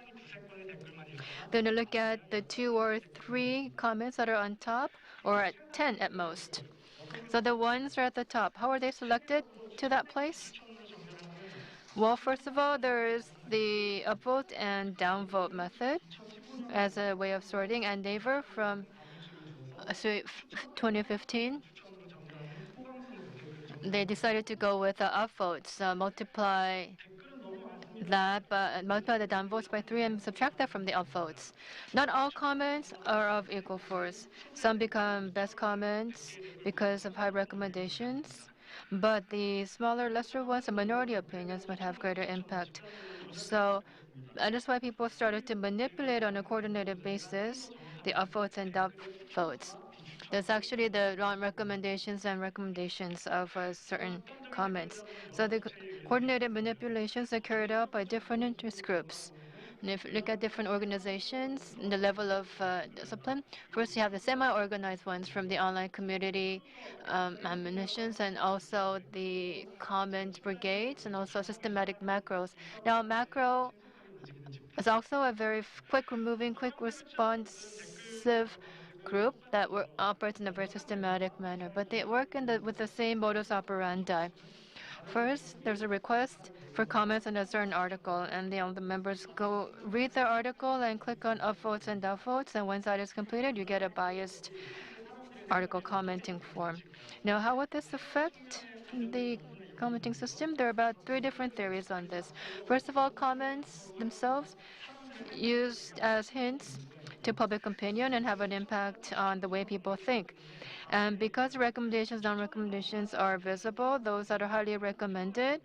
they're going to look at the 2 or 3 comments that are on top, or at 10 at most. So the ones are at the top. How are they selected to that place? Well, first of all, there is the upvote and downvote method as a way of sorting, and Naver from 2015, they decided to go with upvotes, multiply the downvotes by 3 and subtract that from the upvotes. Not all comments are of equal force. Some become best comments because of high recommendations, but the smaller, lesser ones, the minority opinions, would have greater impact. So that is why people started to manipulate on a coordinated basis the upvotes and downvotes. That's actually the wrong recommendations of certain comments. So the coordinated manipulations are carried out by different interest groups. And if you look at different organizations in the level of discipline, first you have the semi-organized ones from the online community admonitions, and also the comment brigades, and also systematic macros. Now macro is also a very quick responsive group that operates in a very systematic manner, but they work with the same modus operandi. First, there's a request for comments on a certain article, and the members go read the article and click on upvotes and downvotes, and once that is completed, you get a biased article commenting form. Now, how would this affect the commenting system, there are about 3 different theories on this. First of all, comments themselves used as hints to public opinion and have an impact on the way people think. And because recommendations, non-recommendations are visible, those that are highly recommended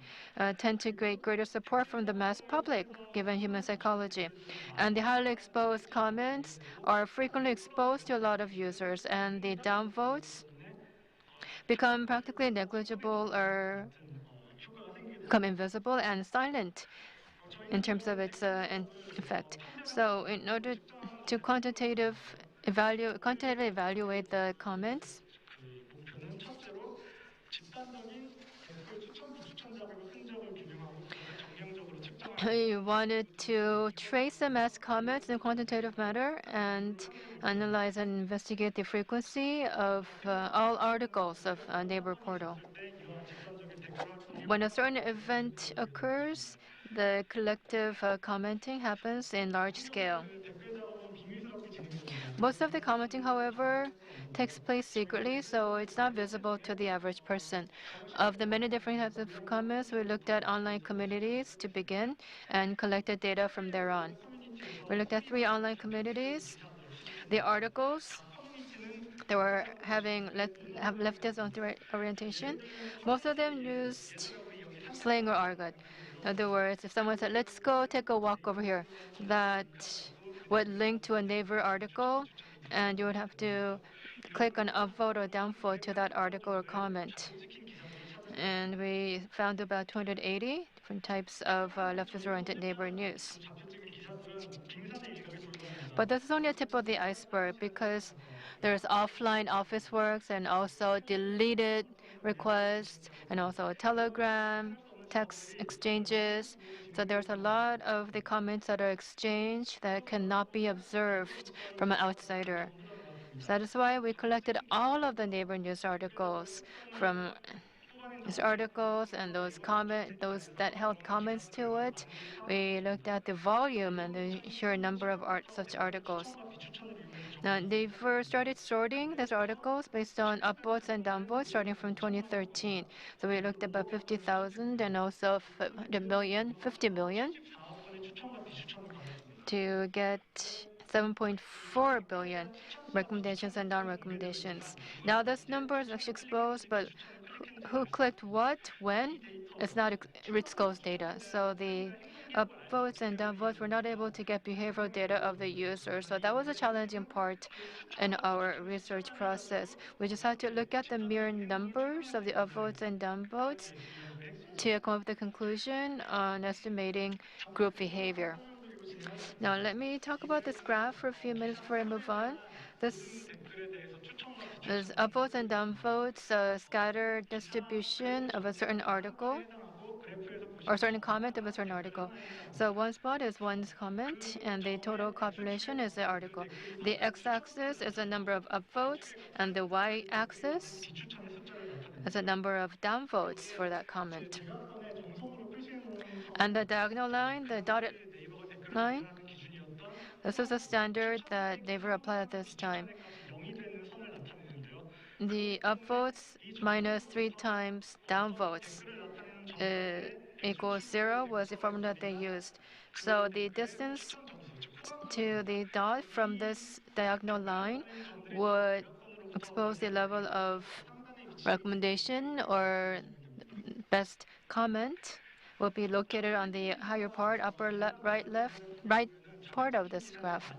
tend to get greater support from the mass public, given human psychology. And the highly exposed comments are frequently exposed to a lot of users, and the downvotes become practically negligible or become invisible and silent in terms of its effect. So in order to quantitatively evaluate the comments, 그 목표는 첫째로 집단적인 댓글 추천 비추천 자백의 흔적을 규명하고 그것을 정량적으로 측정하는 we wanted to trace the mass comments in a quantitative manner and analyze and investigate the frequency of all articles of Neighbor Portal. 때 이러한 집단적인 댓글 활동이 When a certain event occurs, the collective commenting happens in large scale. 그 댓글 작업은 비밀스럽게 진행됐습니다. Most of the commenting, however, takes place secretly, so it's not visible to the average person. Of the many different types of comments, we looked at online communities to begin and collected data from there on. We looked at 3 online communities. The articles that were have leftist orientation, most of them used slang or argot. In other words, if someone said, "Let's go take a walk over here," that would link to a neighbor article, and you would have to click on upvote or downvote to that article or comment. And we found about 280 different types of leftist-oriented neighbor news. 좌표 찍은 기사들은 빙산의 일각에 불과합니다. But this is only a tip of the iceberg because there's offline office works and also deleted requests and also Telegram, text exchanges. So there's a lot of the comments that are exchanged that cannot be observed from an outsider. So that is why we collected all of the neighbor news articles from these articles and those that held comments to it. We looked at the volume and the sheer number of such articles. Now they first started sorting these articles based on upvotes and downvotes starting from 2013. So we looked at about 50,000 and also 50 million to get 7.4 billion recommendations and non-recommendations. Now this number is actually exposed, but who clicked what, when, it's not exposed data. So the upvotes and downvotes were not able to get behavioral data of the user. So that was a challenging part in our research process. We just had to look at the mere numbers of the upvotes and downvotes to come up with the conclusion on estimating group behavior. Now let me talk about this graph for a few minutes before I move on. This is upvotes and downvotes, scattered distribution of a certain article or certain comment of a certain article. So one spot is one's comment, and the total population is the article. The x-axis is the number of upvotes, and the y-axis is the number of downvotes for that comment. And the diagonal line, the dotted line, this is a standard that Naver applied at this time. The upvotes minus 3 times downvotes equals 0 was the formula that they used. So the distance to the dot from this diagonal line would expose the level of recommendation or best comment will be located on the higher part, right part of this graph.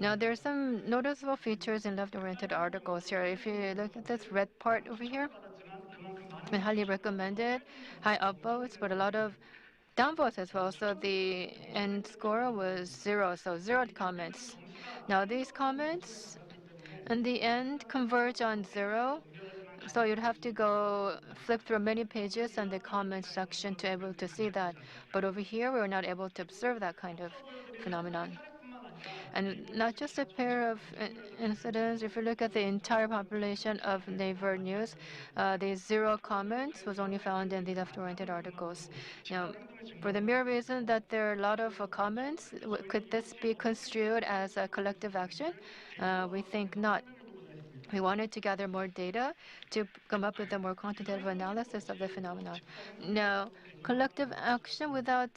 Now there are some noticeable features in left-oriented articles here. If you look at this red part over here, I highly recommend it. High upvotes, but a lot of downvotes as well. So the end score was 0, so 0 comments. Now these comments in the end converge on 0. So you'd have to go flip through many pages and the comment section to be able to see that. But over here, we're not able to observe that kind of phenomenon. And not just a pair of incidents. If you look at the entire population of Naver News, the 0 comments was only found in the left-oriented articles. Now, for the mere reason that there are a lot of comments, could this be construed as a collective action? We think not. We wanted to gather more data to come up with a more quantitative analysis of the phenomenon. Now, collective action without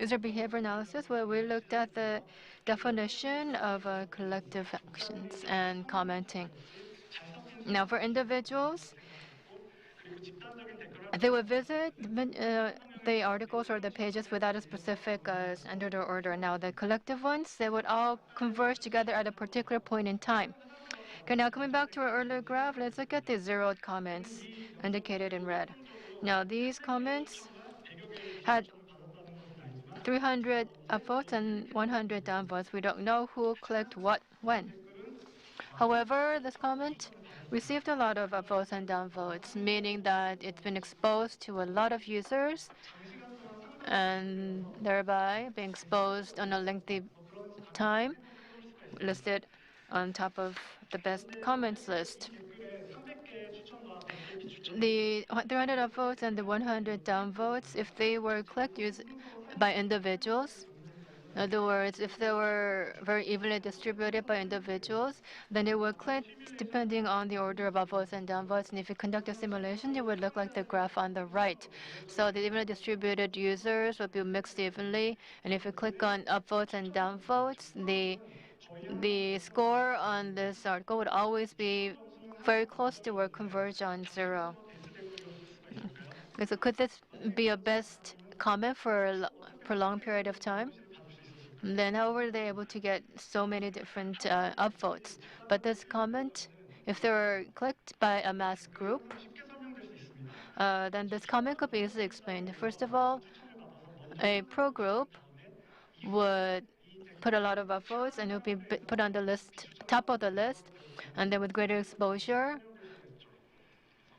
user behavior analysis, well, we looked at the definition of collective actions and commenting. Now, for individuals, they would visit the articles or the pages without a specific standard or order. Now, the collective ones, they would all converge together at a particular point in time. Okay, now coming back to our earlier graph, let's look at the zeroed comments indicated in red. Now, these comments had 300 upvotes and 100 downvotes. We don't know who clicked what when. However, this comment received a lot of upvotes and downvotes, meaning that it's been exposed to a lot of users and thereby being exposed on a lengthy time, listed on top of the best comments list. The 300 upvotes and the 100 downvotes, if they were clicked by individuals, in other words, if they were very evenly distributed by individuals, then they were clicked depending on the order of upvotes and downvotes. And if you conduct a simulation, it would look like the graph on the right. So the evenly distributed users would be mixed evenly. And if you click on upvotes and downvotes, the score on this article would always be very close to or converge on zero. Okay, so could this be a best comment for a prolonged period of time? Then how were they able to get so many different upvotes? But this comment, if they were clicked by a mass group, then this comment could be easily explained. First of all, a pro group would put a lot of upvotes and it would be put on the list, top of the list, and then with greater exposure,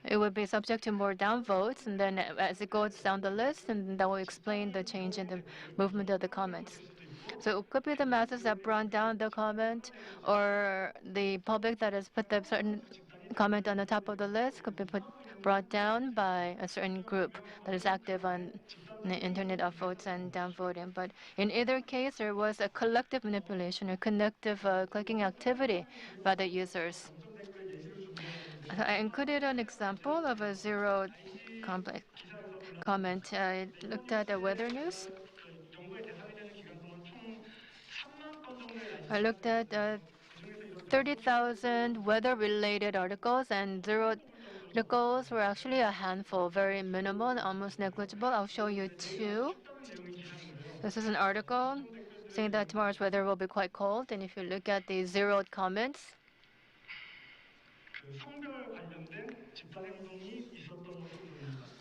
it would be subject to more downvotes, and then as it goes down the list, and that will explain the change in the movement of the comments. So it could be the masses that brought down the comment, or the public that has put the certain comment on the top of the list could be brought down by a certain group that is active on the internet upvotes and downvoting. But in either case, there was a collective manipulation or collective clicking activity by the users. I included an example of a zero comment. I looked at the weather news. I looked at 30,000 weather-related articles, and zero articles were actually a handful, very minimal, almost negligible. I'll show you two. This is an article saying that tomorrow's weather will be quite cold, and if you look at the zeroed comments,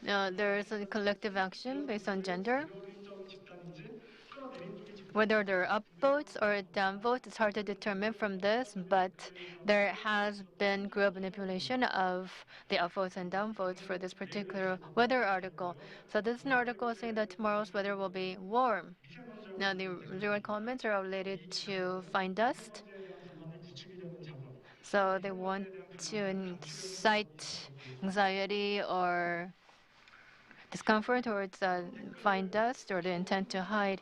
there is a collective action based on gender. Whether there are upvotes or downvotes, it's hard to determine from this, but there has been group manipulation of the upvotes and downvotes for this particular weather article. So this is an article saying that tomorrow's weather will be warm. Now the zero comments are related to fine dust. So they want to incite anxiety or discomfort towards fine dust, or the intent to hide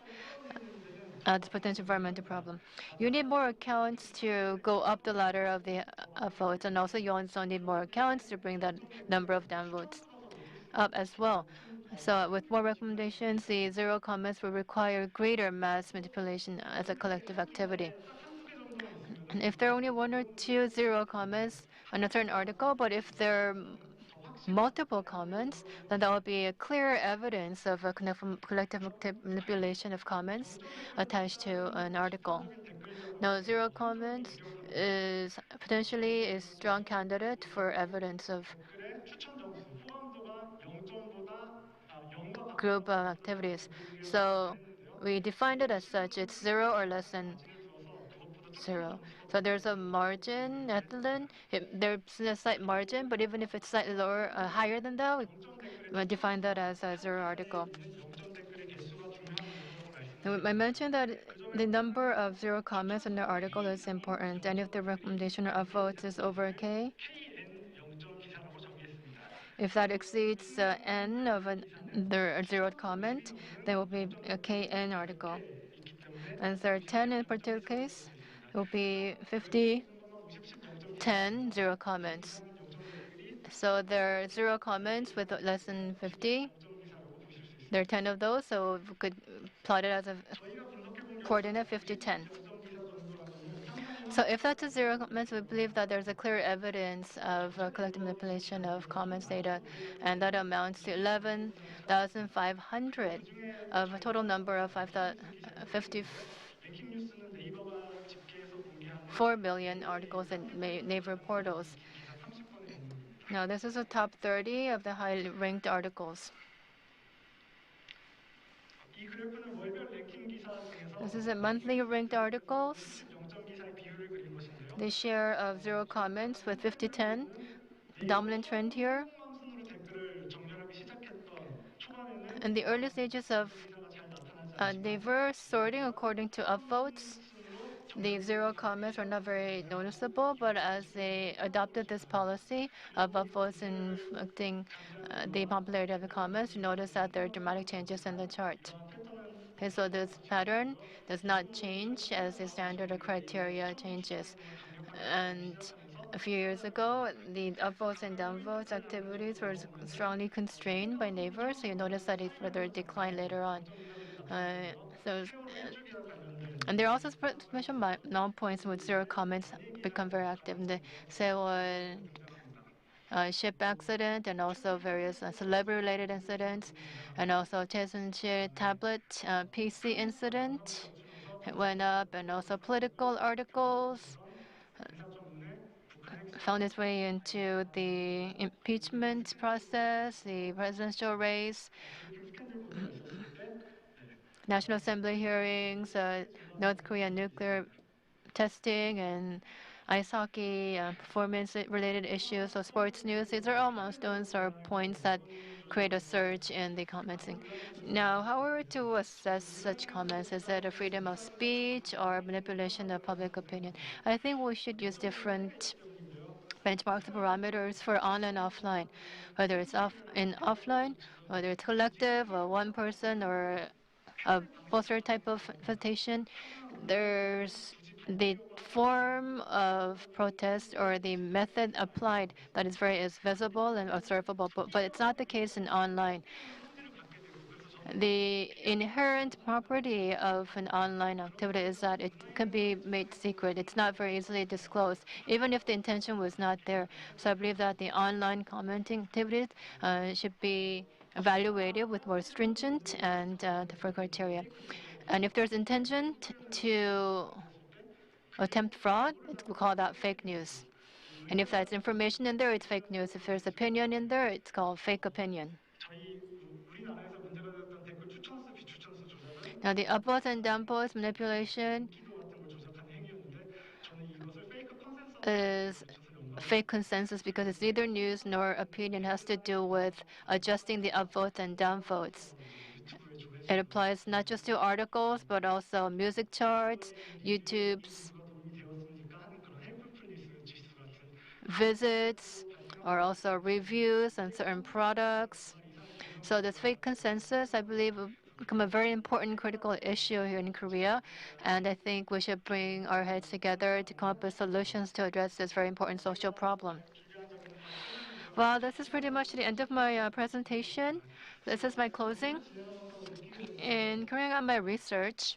the potential environmental problem. You need more accounts to go up the ladder of the votes, and also you also need more accounts to bring that number of downvotes up as well. So with more recommendations, the zero comments will require greater mass manipulation as a collective activity. And if there are only one or two zero comments on a certain article, but if there are multiple comments, then that would be a clear evidence of a collective manipulation of comments attached to an article. Now, zero comments is potentially a strong candidate for evidence of group activities. So we defined it as such. It's zero or less than zero. So there's a margin at the end. There's a slight margin, but even if it's slightly lower, higher than that, we define that as a zero article. And I mentioned that the number of zero comments in the article is important, and if the recommendation of votes is over K, if that exceeds N of the zeroed comment, there will be a KN article. And if there are 10 in a particular case, it will be 50 10 zero comments. 다양한 영점 댓글이 So there are 0 comments with less than 50. 영점 기사라고 보실 수 있습니다. There are 10 of those, so we could plot it as a 저희가 분석해 본 coordinate 50, 10. 영점 기사 정도라면은 상당히 So if that's a 0 comments, we believe that there's a clear evidence of collective manipulation of comments data, and that amounts to 11,500 of a total number of 54 랭킹 뉴스는 네이버가 집계해서 공개하는 million articles in Naver portals. 기사 30건에 오른 겁니다. Now, this is a top 30 of the high-ranked articles. 이 그래프는 월별 랭킹 기사 중에서 This is a monthly ranked articles. 영점 기사의 비율을 그린 것인데요. The share of 0 comments with 50-10. Dominant trend here. 순으로 댓글을 정렬하기 시작했던 초반에는 In the early stages of 기사가 잘 나타나지 않지만 Naver sorting according to upvotes, 순으로 the 0 comments are not very noticeable, but as they adopted this policy of upvotes inflecting the popularity of the comments, you notice that there are dramatic changes in the chart. 패턴은 Okay, so this pattern does not change as the standard or criteria changes. And a few years ago, the upvotes and downvotes activities were strongly constrained by Naver, so you notice that it further declined later on. So, 일주기와 관련된 and there are also special non-points with 0 comments become very active. In the Seoul ship accident and also various celebrity-related incidents, and also Chesunshil tablet PC incident. It went up, and also political articles found its way into the impeachment process, the presidential race, National Assembly hearings, North Korean nuclear testing, and ice hockey performance-related issues, so sports news. These are all milestones or points that create a surge in the commenting. Now, how are we to assess such comments? Is it a freedom of speech or manipulation of public opinion? I think we should use different benchmarks and parameters for on and offline, whether it's offline, whether it's collective or one person or a poster type of invitation. There's the form of protest or the method applied that is visible and observable, but it's not the case in online. The inherent property of an online activity is that it can be made secret. It's not very easily disclosed, even if the intention was not there. So I believe that the online commenting activities should be evaluated with more stringent and different criteria. And if there's intention to attempt fraud, we'll call that fake news. And if there's information in there, it's fake news. If there's opinion in there, it's called fake opinion. 우리나라에서 문제가 됐던 댓글 추천수 비추천수 조작은 Now, the upvotes and downvotes manipulation 기도 같은 걸 조작하는 행위였는데 저는 이것을 페이크 컨센서스 is fake consensus because it's neither news nor opinion. It has to do with adjusting the upvotes and downvotes. It applies not just to articles, but also music charts, YouTube's visits, or also reviews on certain products. So this fake consensus, I believe, will become a very important critical issue here in Korea, and I think we should bring our heads together to come up with solutions to address this very important social problem. Well, this is pretty much the end of my presentation. This is my closing. In carrying out my research,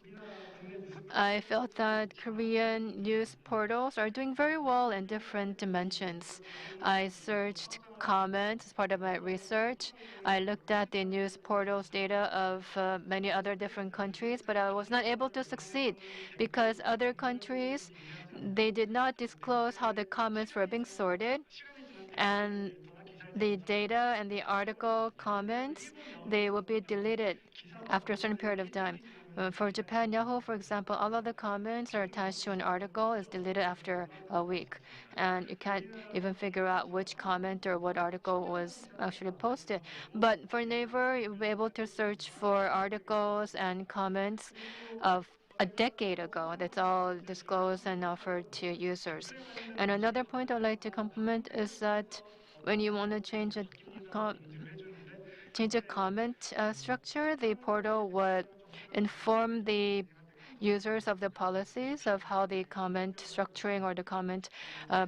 I felt that Korean news portals are doing very well in different dimensions. I searched comments as part of my research. I looked at the news portals data of many other different countries, but I was not able to succeed because other countries, they did not disclose how the comments were being sorted, and the data and the article comments, they will be deleted after a certain period of time. For Japan Yahoo, for example, all of the comments are attached to an article is deleted after a week, and you can't even figure out which comment or what article was actually posted. But for Naver, you'll be able to search for articles and comments of a decade ago. That's all disclosed and offered to users. And another point I'd like to compliment is that when you want to change a comment structure, the portal would inform the users of the policies of how the comment structuring or the comment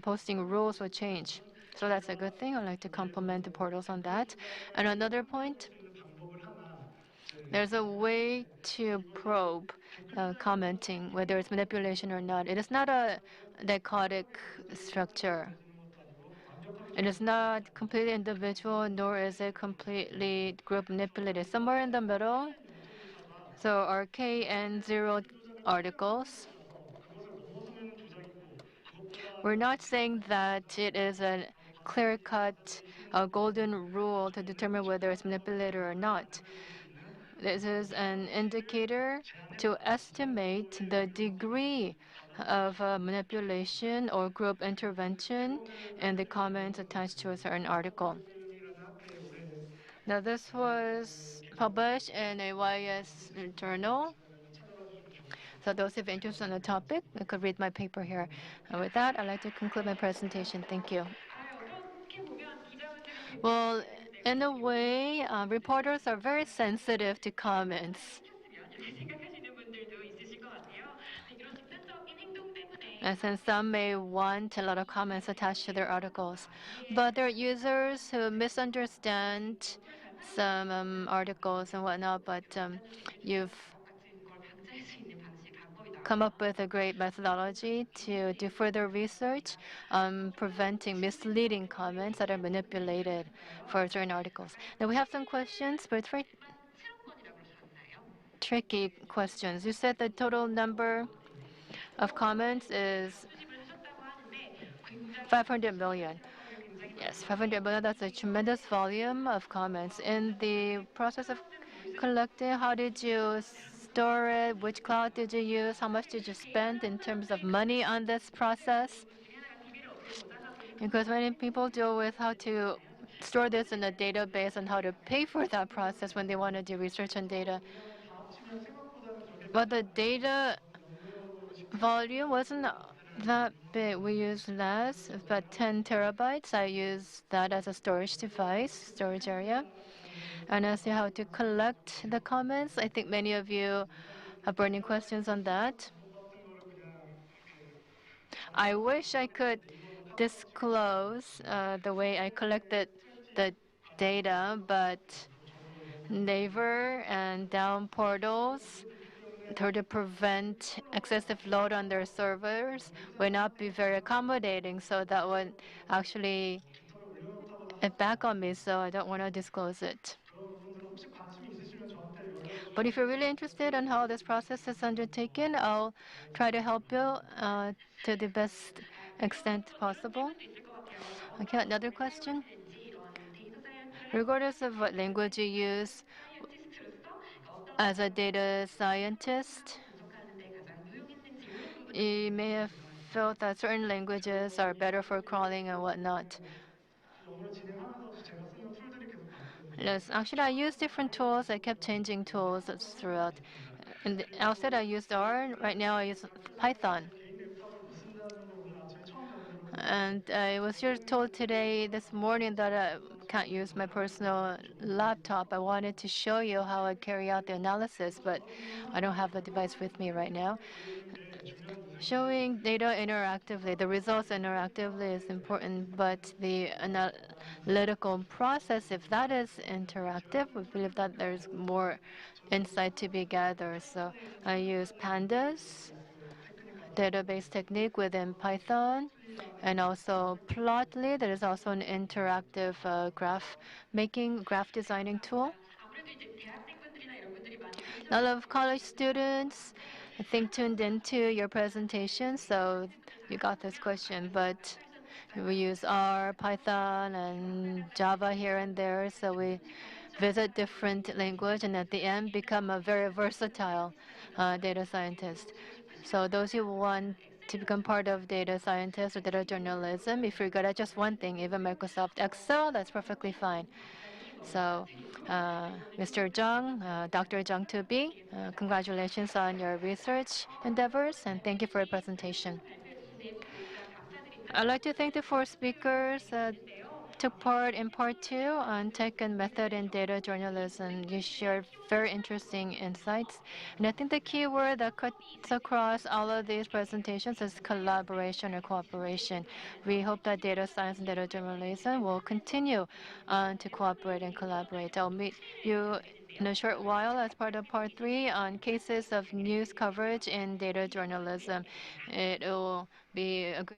posting rules will change. So that's a good thing. I'd like to compliment the portals on that. And another point, there's a way to probe commenting, whether it's manipulation or not. It is not a dichotic structure. It is not completely individual, nor is it completely group manipulated. Somewhere in the middle, so our K and 0 articles, we're not saying that it is a clear-cut golden rule to determine whether it's manipulated or not. This is an indicator to estimate the degree of manipulation or group intervention in the comments attached to a certain article. Now, this was published in a YS journal. So those of interest on the topic, you could read my paper here. And with that, I'd like to conclude my presentation. Thank you. Well, in a way, reporters are very sensitive to comments. And since some may want a lot of comments attached to their articles, but there are users who misunderstand some articles and whatnot, but you've come up with a great methodology to do further research on preventing misleading comments that are manipulated for certain articles. Now we have some questions, but it's very tricky questions. You said the total number of comments is 500 million. Yes, 500 million, that's a tremendous volume of comments. In the process of collecting, how did you store it? Which cloud did you use? How much did you spend in terms of money on this process? Because many people deal with how to store this in a database and how to pay for that process when they want to do research on data. But the data volume wasn't that big. We used less, about 10 terabytes. I use that as a storage device, storage area. And as to how to collect the comments, I think many of you have burning questions on that. I wish I could disclose the way I collected the data, but Naver and down portals to prevent excessive load on their servers would not be very accommodating, so that would actually back on me, so I don't want to disclose it. But if you're really interested in how this process is undertaken, I'll try to help you to the best extent possible. Okay, another question? Regardless of what language you use, as a data scientist, you may have felt that certain languages are better for crawling and whatnot. Yes, actually, I use different tools. I kept changing tools throughout. In the outset, I used R. Right now, I use Python. And I was just told this morning, that I can't use my personal laptop. I wanted to show you how I carry out the analysis, but I don't have the device with me right now. Showing data interactively, the results interactively is important, but the analytical process, if that is interactive, we believe that there's more insight to be gathered. So I use pandas database technique within Python, and also Plotly. There is also an interactive graph designing tool. A lot of college students, I think, tuned into your presentation, so you got this question. But we use R, Python, and Java here and there, so we visit different language, and at the end become a very versatile data scientist. So those who want to become part of data scientist or data journalism, if you're good at just one thing, even Microsoft Excel, that's perfectly fine. So, Mr. Jeong, Dr. Jeong to be, congratulations on your research endeavors, and thank you for your presentation. I'd like to thank the four speakers. took part in part 2 on tech and method in data journalism. You shared very interesting insights. And I think the key word that cuts across all of these presentations is collaboration or cooperation. We hope that data science and data journalism will continue to cooperate and collaborate. I'll meet you in a short while as part of part 3 on cases of news coverage in data journalism. It will be a good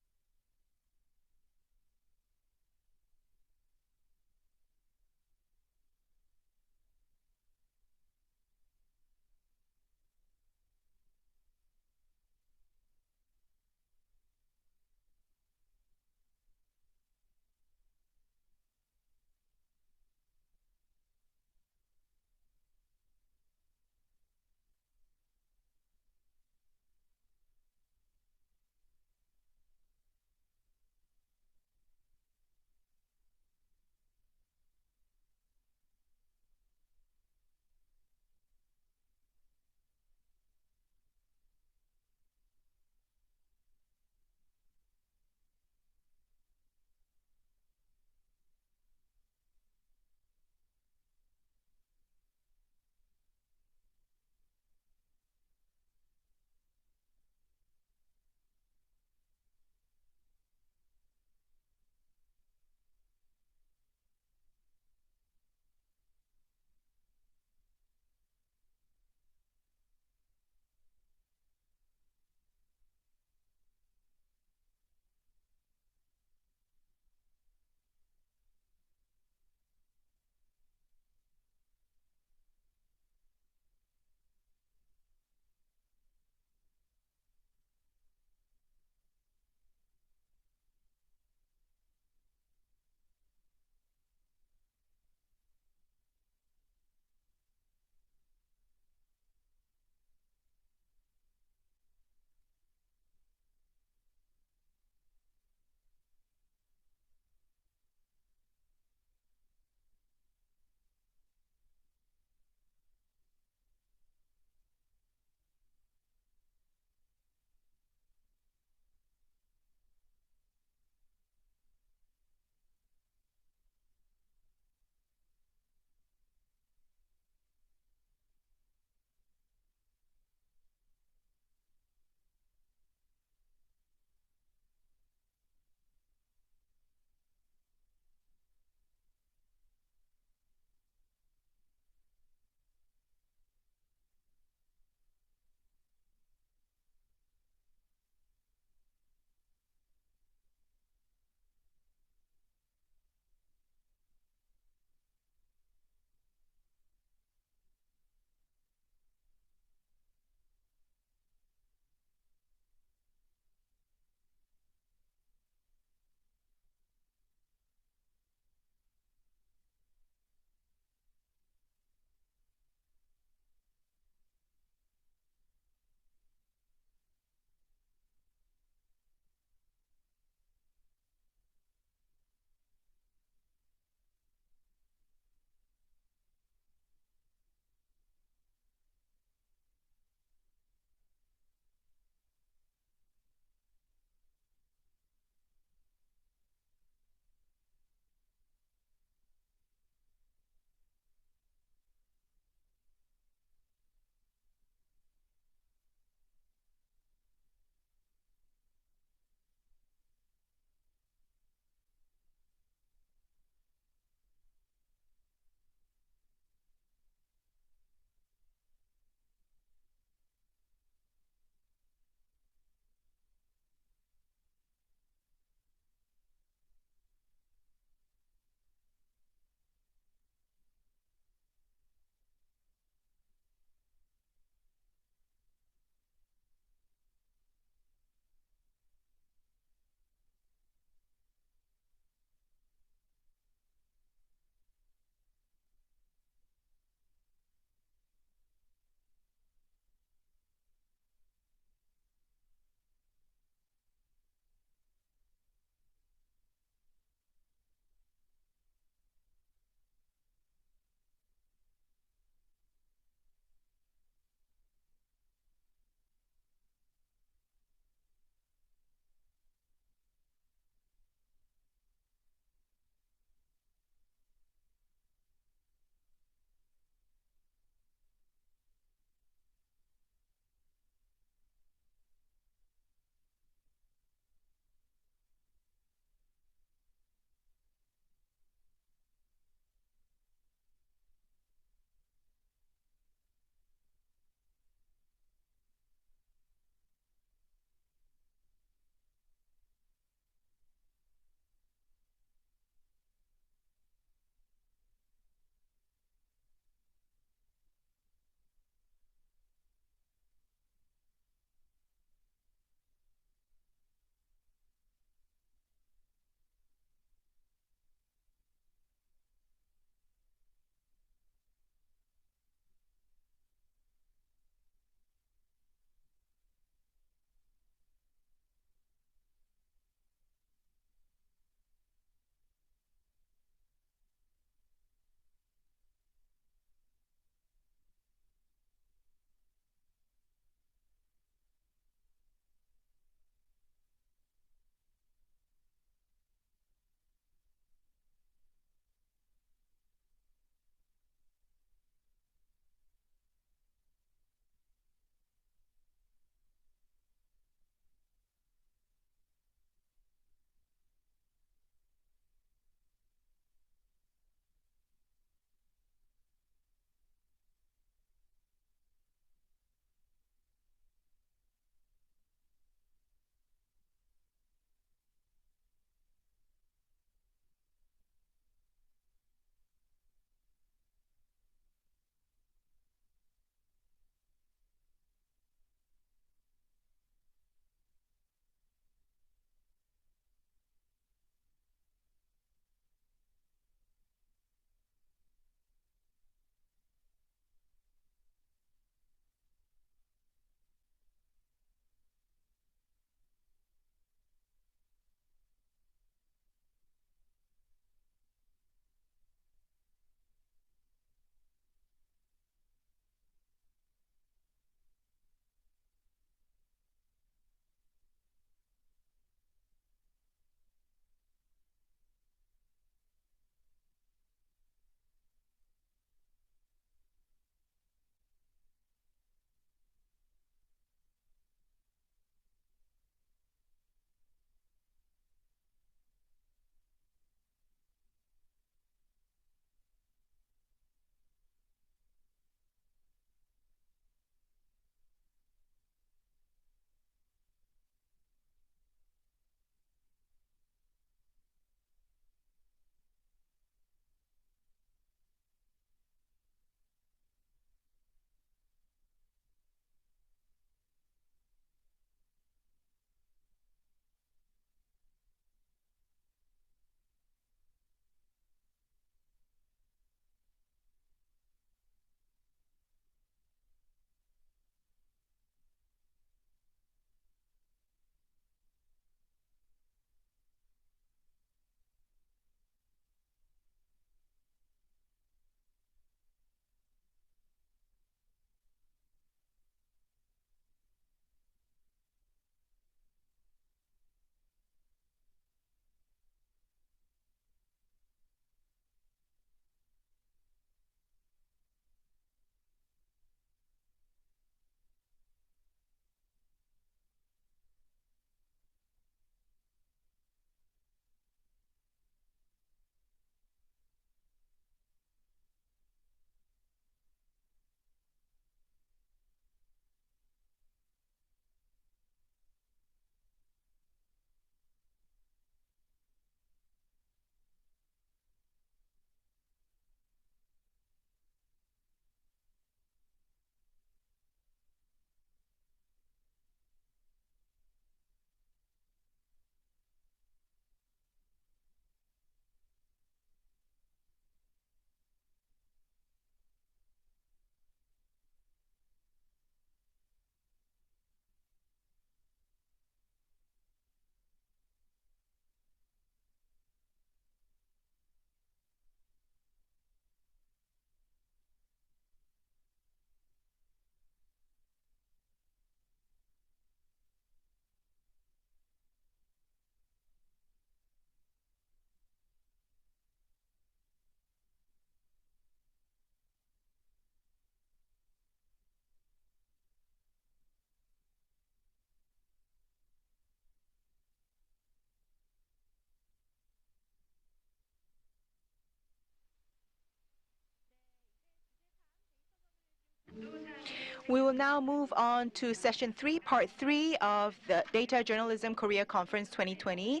We will now move on to session 3, part 3 of the Data Journalism Korea Conference 2020.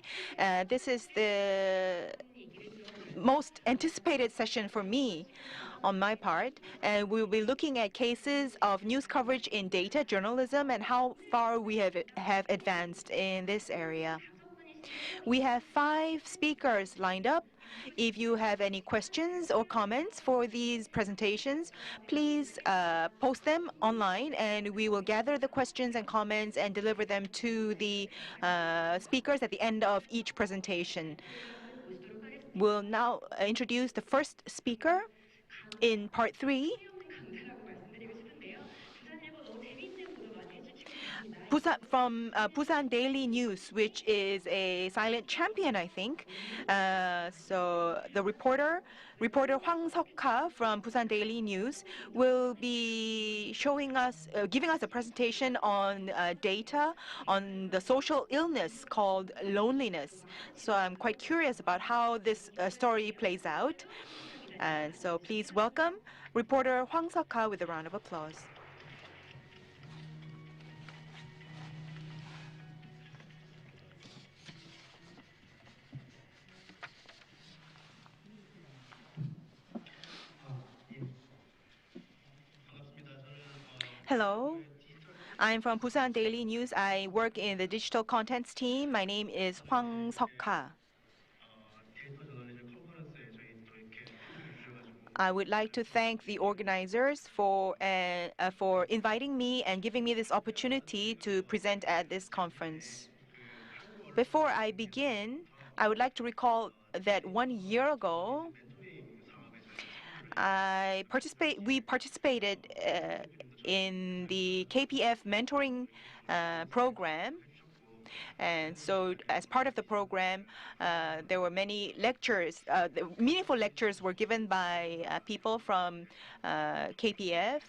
This is the most anticipated session for me on my part, and we'll be looking at cases of news coverage in data journalism and how far we have advanced in this area. We have 5 speakers lined up. If you have any questions or comments for these presentations, please post them online, and we will gather the questions and comments and deliver them to the speakers at the end of each presentation. We'll now introduce the first speaker in part 3. From Busan Daily News, which is a silent champion, I think. So the reporter Hwang Seok-ha from Busan Daily News will be showing us, giving us a presentation on data on the social illness called loneliness. So I'm quite curious about how this story plays out. And so please welcome reporter Hwang Seok-ha with a round of applause. Hello, I'm from Busan Daily News. I work in the digital contents team. My name is Hwang Seok-ha. I would like to thank the organizers for inviting me and giving me this opportunity to present at this conference. Before I begin, I would like to recall that 1 year ago, we participated in the KPF mentoring program. And so as part of the program, there were many lectures, meaningful lectures were given by people from KPF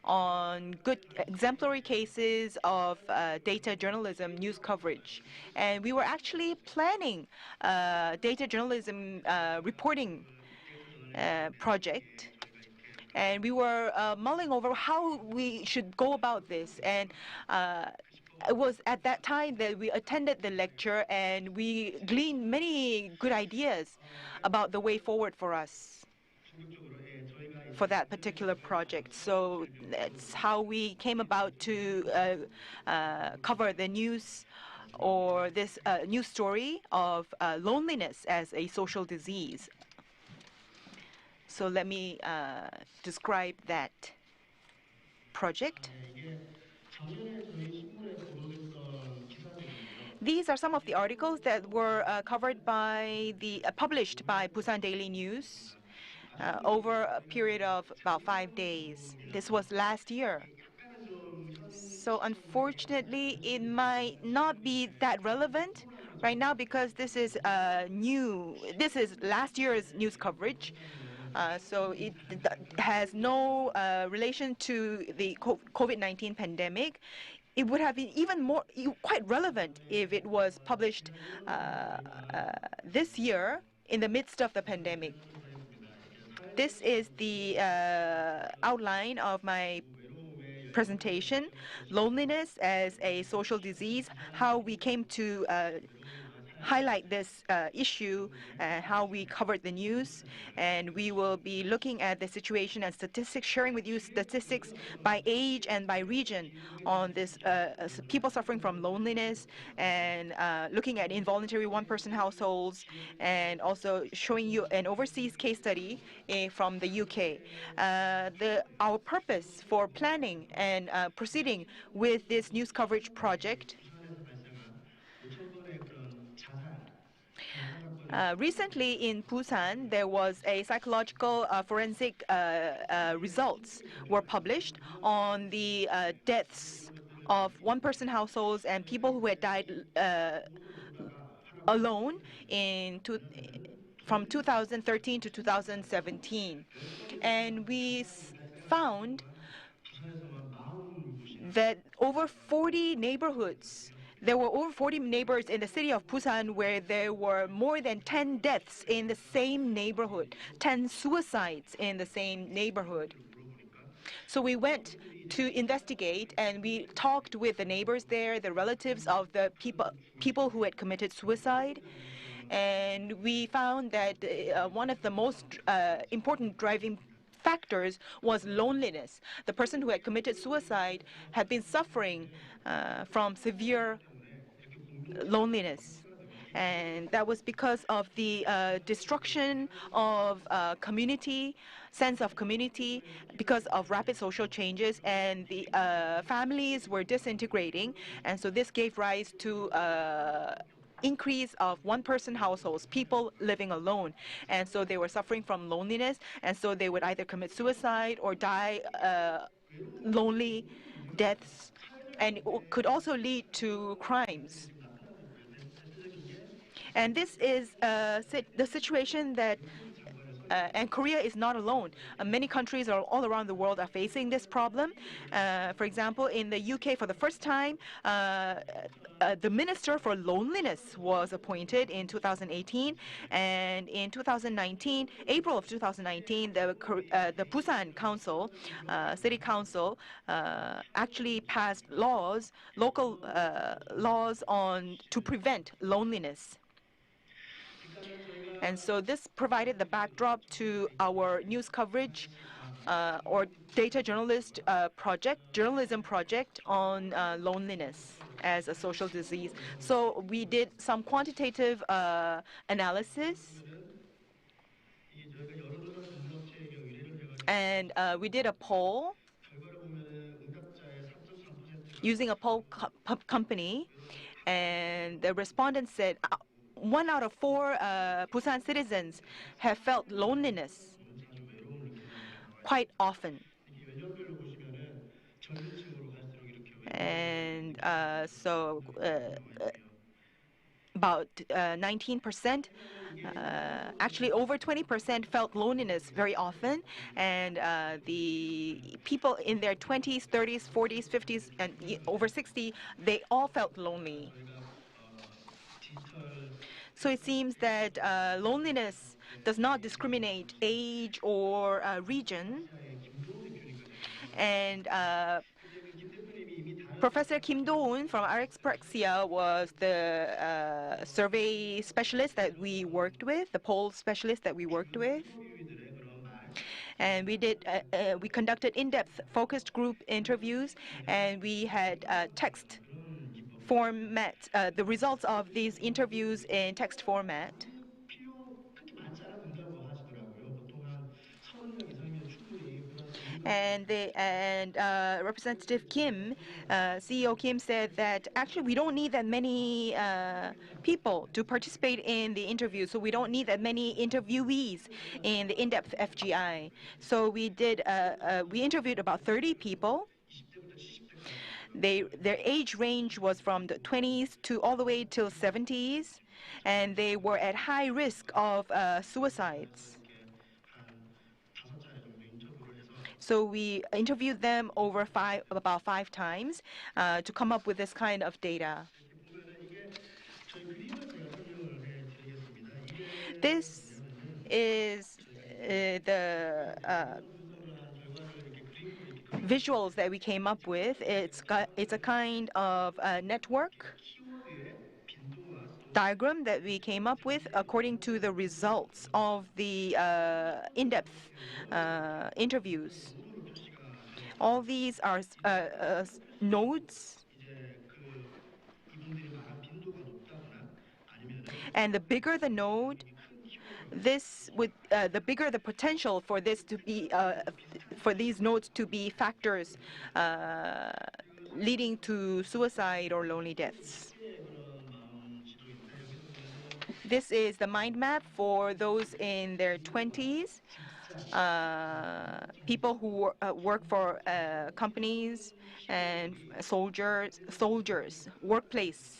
on good exemplary cases of data journalism news coverage. And we were actually planning data journalism reporting project. And we were mulling over how we should go about this. And it was at that time that we attended the lecture and we gleaned many good ideas about the way forward for us for that particular project. So that's how we came about to cover the news or this news story of loneliness as a social disease. So let me describe that project. These are some of the articles that were covered by published by Busan Daily News over a period of about 5 days. This was last year. So unfortunately, it might not be that relevant right now because this is last year's news coverage. So it has no relation to the COVID-19 pandemic. It would have been even more quite relevant if it was published this year in the midst of the pandemic. This is the outline of my presentation, loneliness as a social disease, how we came to highlight this issue, how we covered the news, and we will be looking at the situation and statistics, sharing with you statistics by age and by region on this people suffering from loneliness, and looking at involuntary one-person households, and also showing you an overseas case study from the UK. Our purpose for planning and proceeding with this news coverage project. Recently in Busan, there was a psychological forensic results were published on the deaths of one-person households and people who had died alone from 2013 to 2017. And we found that there were over 40 neighbors in the city of Busan where there were more than 10 deaths in the same neighborhood, 10 suicides in the same neighborhood. So we went to investigate, and we talked with the neighbors there, the relatives of the people who had committed suicide. And we found that one of the most important driving factors was loneliness. The person who had committed suicide had been suffering from severe loneliness. And that was because of the destruction of community, sense of community, because of rapid social changes, and the families were disintegrating. And so this gave rise to increase of one-person households, people living alone. And so they were suffering from loneliness, and so they would either commit suicide or die lonely deaths, and it could also lead to crimes. And this is the situation that and Korea is not alone. Many countries all around the world are facing this problem. For example, in the UK, for the first time, the Minister for Loneliness was appointed in 2018, and in 2019, April of 2019, the Busan Council, City Council, actually passed laws, local laws on to prevent loneliness. And so this provided the backdrop to our news coverage or data journalism project on loneliness as a social disease. So we did some quantitative analysis, and we did a poll using a poll company, and the respondents said 1 out of 4 Busan citizens have felt loneliness quite often. And so about 19%, actually over 20% felt loneliness very often. And the people in their 20s, 30s, 40s, 50s, and over 60, they all felt lonely. So it seems that loneliness does not discriminate age or region. And Professor Kim Do-eun from Arexpraxia was the survey specialist that we worked with, the poll specialist that we worked with. And we conducted in-depth focused group interviews, and we had text format, the results of these interviews in text format. And Representative Kim, CEO Kim, said that actually we don't need that many people to participate in the interview, so we don't need that many interviewees in the in-depth FGI. So we interviewed about 30 people. Their age range was from the 20s to all the way till 70s, and they were at high risk of suicides. So we interviewed them about 5 times to come up with this kind of data. This is the visuals that we came up with. It's a kind of network diagram that we came up with according to the results of the in-depth interviews. All these are nodes, and the bigger the node, the bigger the potential for this to be for these nodes to be factors leading to suicide or lonely deaths. This is the mind map for those in their 20s, people who work for companies and soldiers, workplace,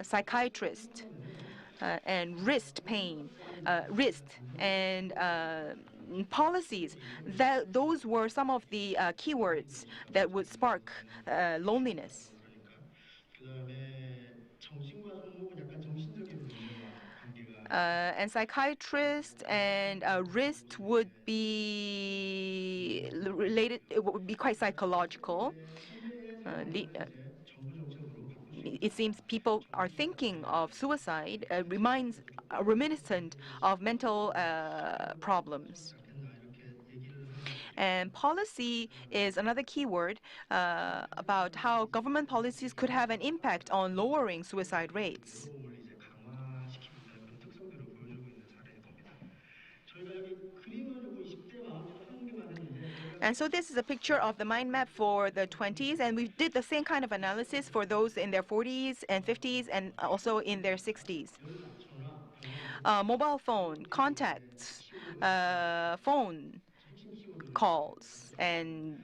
psychiatrists, and wrist and policies. Those were some of the keywords that would spark loneliness. And psychiatrists and wrist would be related. It would be quite psychological. It seems people are thinking of suicide reminiscent of mental problems. And policy is another keyword about how government policies could have an impact on lowering suicide rates. And so this is a picture of the mind map for the 20s, and we did the same kind of analysis for those in their 40s and 50s and also in their 60s. Mobile phone, contacts, phone calls, and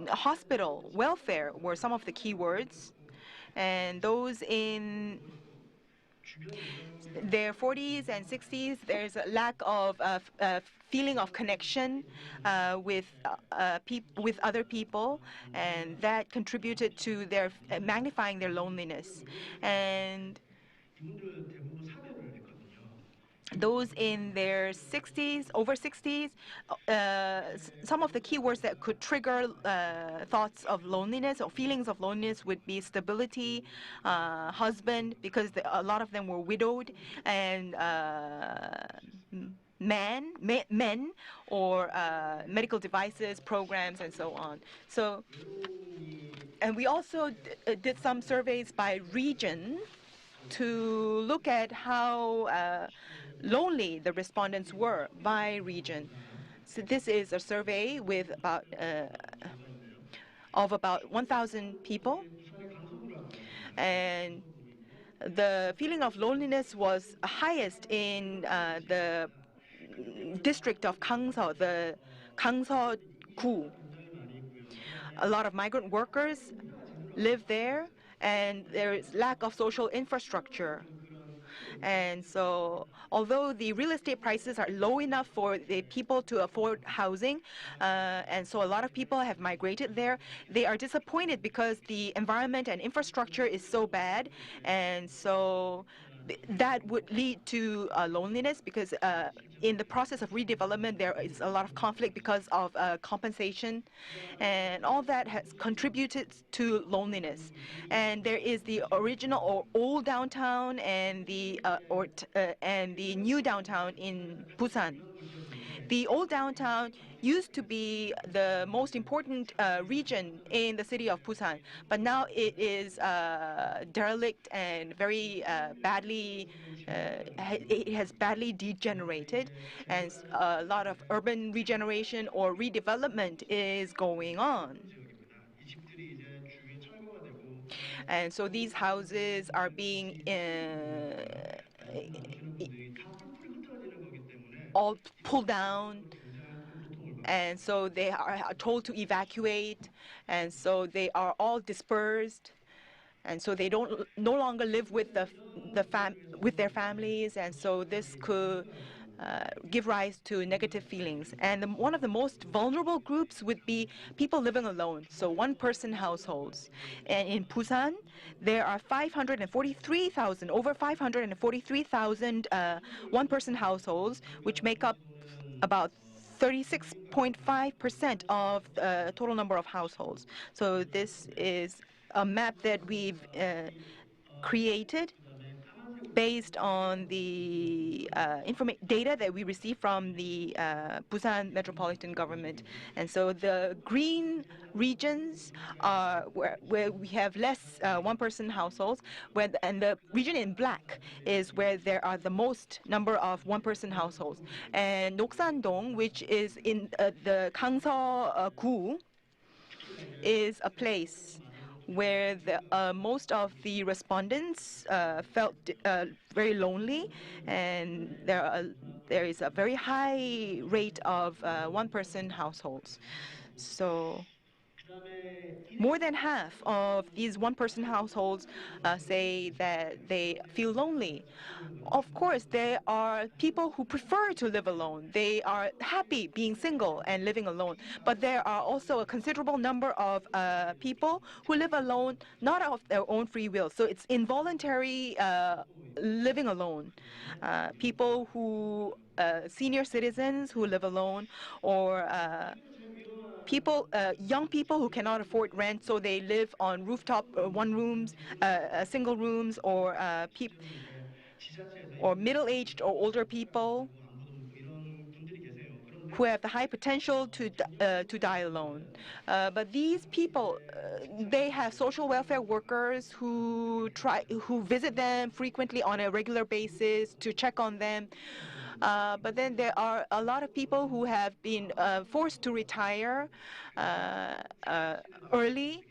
hospital, welfare were some of the keywords. And those in their 40s and 60s, there's a lack of feeling of connection with other people, and that contributed to their magnifying their loneliness. And those in their 60s, over 60s, some of the keywords that could trigger thoughts of loneliness or feelings of loneliness would be stability, husband, because a lot of them were widowed, and men, or medical devices, programs, and so on. So, and we also did some surveys by region to look at how lonely the respondents were by region. So this is a survey with about 1,000 people, and the feeling of loneliness was highest in the district of Gangseo, the Gangseo-gu. A lot of migrant workers live there, and there is lack of social infrastructure. And so, although the real estate prices are low enough for the people to afford housing, and so a lot of people have migrated there, they are disappointed because the environment and infrastructure is so bad, and so that would lead to loneliness, because in the process of redevelopment there is a lot of conflict because of compensation, and all that has contributed to loneliness. And there is the original or old downtown and the new downtown in Busan. The old downtown used to be the most important region in the city of Busan, but now it is derelict and very badly, it has badly degenerated, and a lot of urban regeneration or redevelopment is going on. And so these houses are being all pulled down, and so they are told to evacuate, and so they are all dispersed, and so they no longer live with with their families, and so this could give rise to negative feelings. And one of the most vulnerable groups would be people living alone, so one-person households. And in Busan, there are over 543,000 one-person households, which make up about 36.5% of the total number of households. So this is a map that we've created based on the data that we received from the Busan metropolitan government. And so the green regions are where we have less one-person households, and the region in black is where there are the most number of one-person households. And Noksan-dong, which is in the Gangseo-gu, is a place where most of the respondents felt very lonely, and there is a very high rate of one-person households. So more than half of these one-person households say that they feel lonely. Of course, there are people who prefer to live alone. They are happy being single and living alone. But there are also a considerable number of people who live alone, not of their own free will. So it's involuntary living alone. People senior citizens who live alone, or young people who cannot afford rent, so they live on rooftop one rooms, single rooms, or middle-aged or older people who have the high potential to die alone. But these people, they have social welfare workers who visit them frequently on a regular basis to check on them. But then there are a lot of people who have been forced to retire early,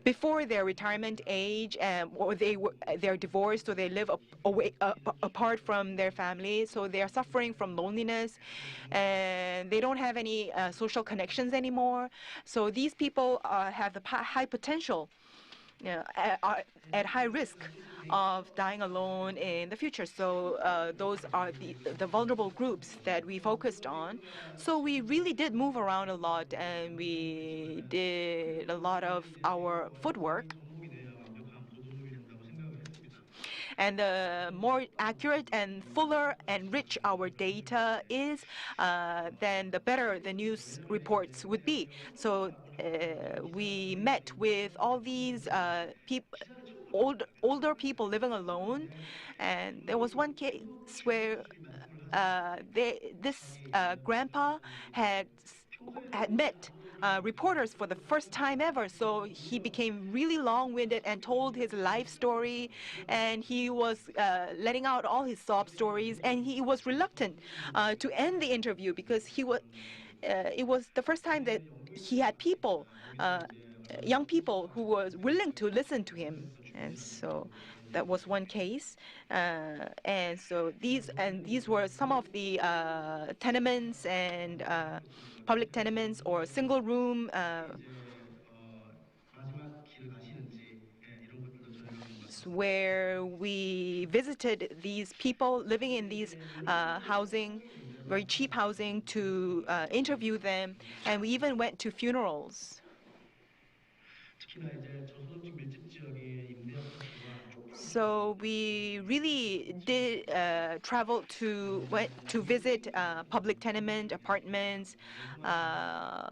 before their retirement age, or they're divorced, or they live apart from their family, so they are suffering from loneliness, and they don't have any social connections anymore. So these people have the high potential, are at high risk of dying alone in the future. So those are the vulnerable groups that we focused on. So we really did move around a lot, and we did a lot of our footwork. And the more accurate and fuller and rich our data is, then the better the news reports would be. So we met with all these older people living alone, and there was one case where this grandpa had met reporters for the first time ever. So he became really long-winded and told his life story, and he was letting out all his sob stories, and he was reluctant to end the interview because it was the first time that he had people, young people, who was willing to listen to him. And so that was one case. And so these were some of the tenements and public tenements or single room where we visited these people living in these housing, very cheap housing, to interview them, and we even went to funerals. So we really did went to visit public tenement apartments,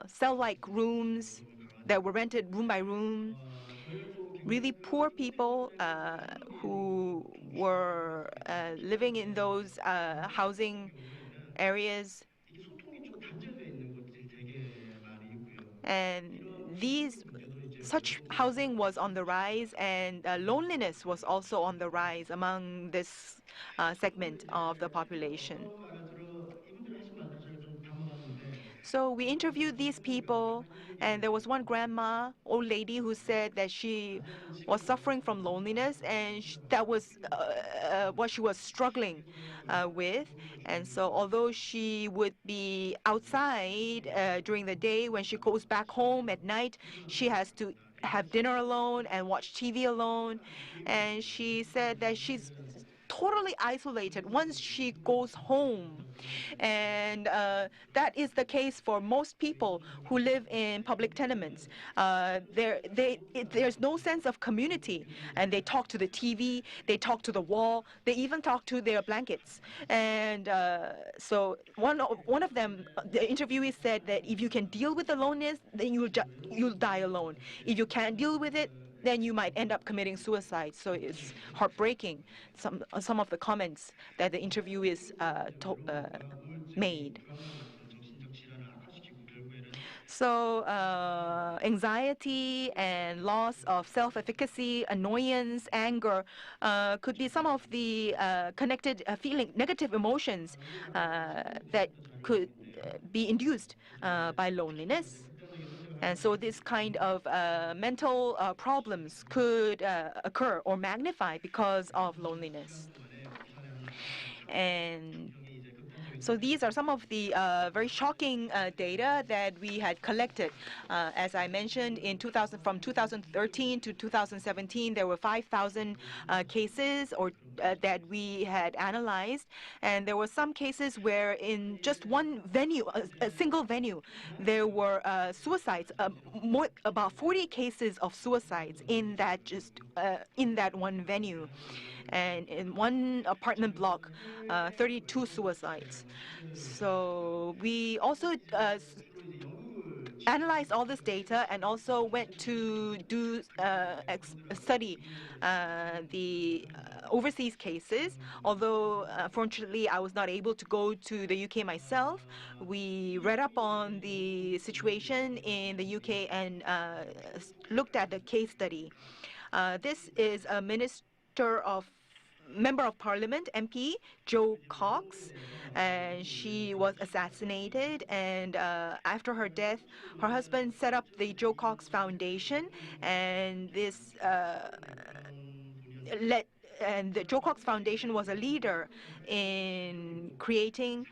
cell-like rooms that were rented room by room. Really poor people who were living in those housing areas. And such housing was on the rise, and loneliness was also on the rise among this segment of the population. So we interviewed these people, and there was one grandma, old lady, who said that she was suffering from loneliness, and that was what she was struggling with. And so although she would be outside during the day, when she goes back home at night, she has to have dinner alone and watch TV alone. And she said that she's totally isolated once she goes home. And that is the case for most people who live in public tenements. There's no sense of community, and they talk to the TV, they talk to the wall, they even talk to their blankets. And so one of them, the interviewee, said that if you can deal with the loneliness, then you'll die alone. If you can't deal with it, then you might end up committing suicide. So it's heartbreaking, some of the comments that the interviewees made. So anxiety and loss of self-efficacy, annoyance, anger could be some of the connected negative emotions that could be induced by loneliness. And so this kind of mental problems could occur or magnify because of loneliness. And so these are some of the very shocking data that we had collected. As I mentioned, from 2013 to 2017, there were 5,000 cases that we had analyzed, and there were some cases where in just one venue, a single venue, there were suicides. About 40 cases of suicides in that one venue. And in one apartment block, 32 suicides. So we also analyzed all this data and also went to do study the overseas cases. Although fortunately I was not able to go to the UK myself, we read up on the situation in the UK and looked at the case study. This is a Member of Parliament, MP, Jo Cox, and she was assassinated. And after her death, her husband set up the Jo Cox Foundation, and this led. And the Jo Cox Foundation was a leader in creating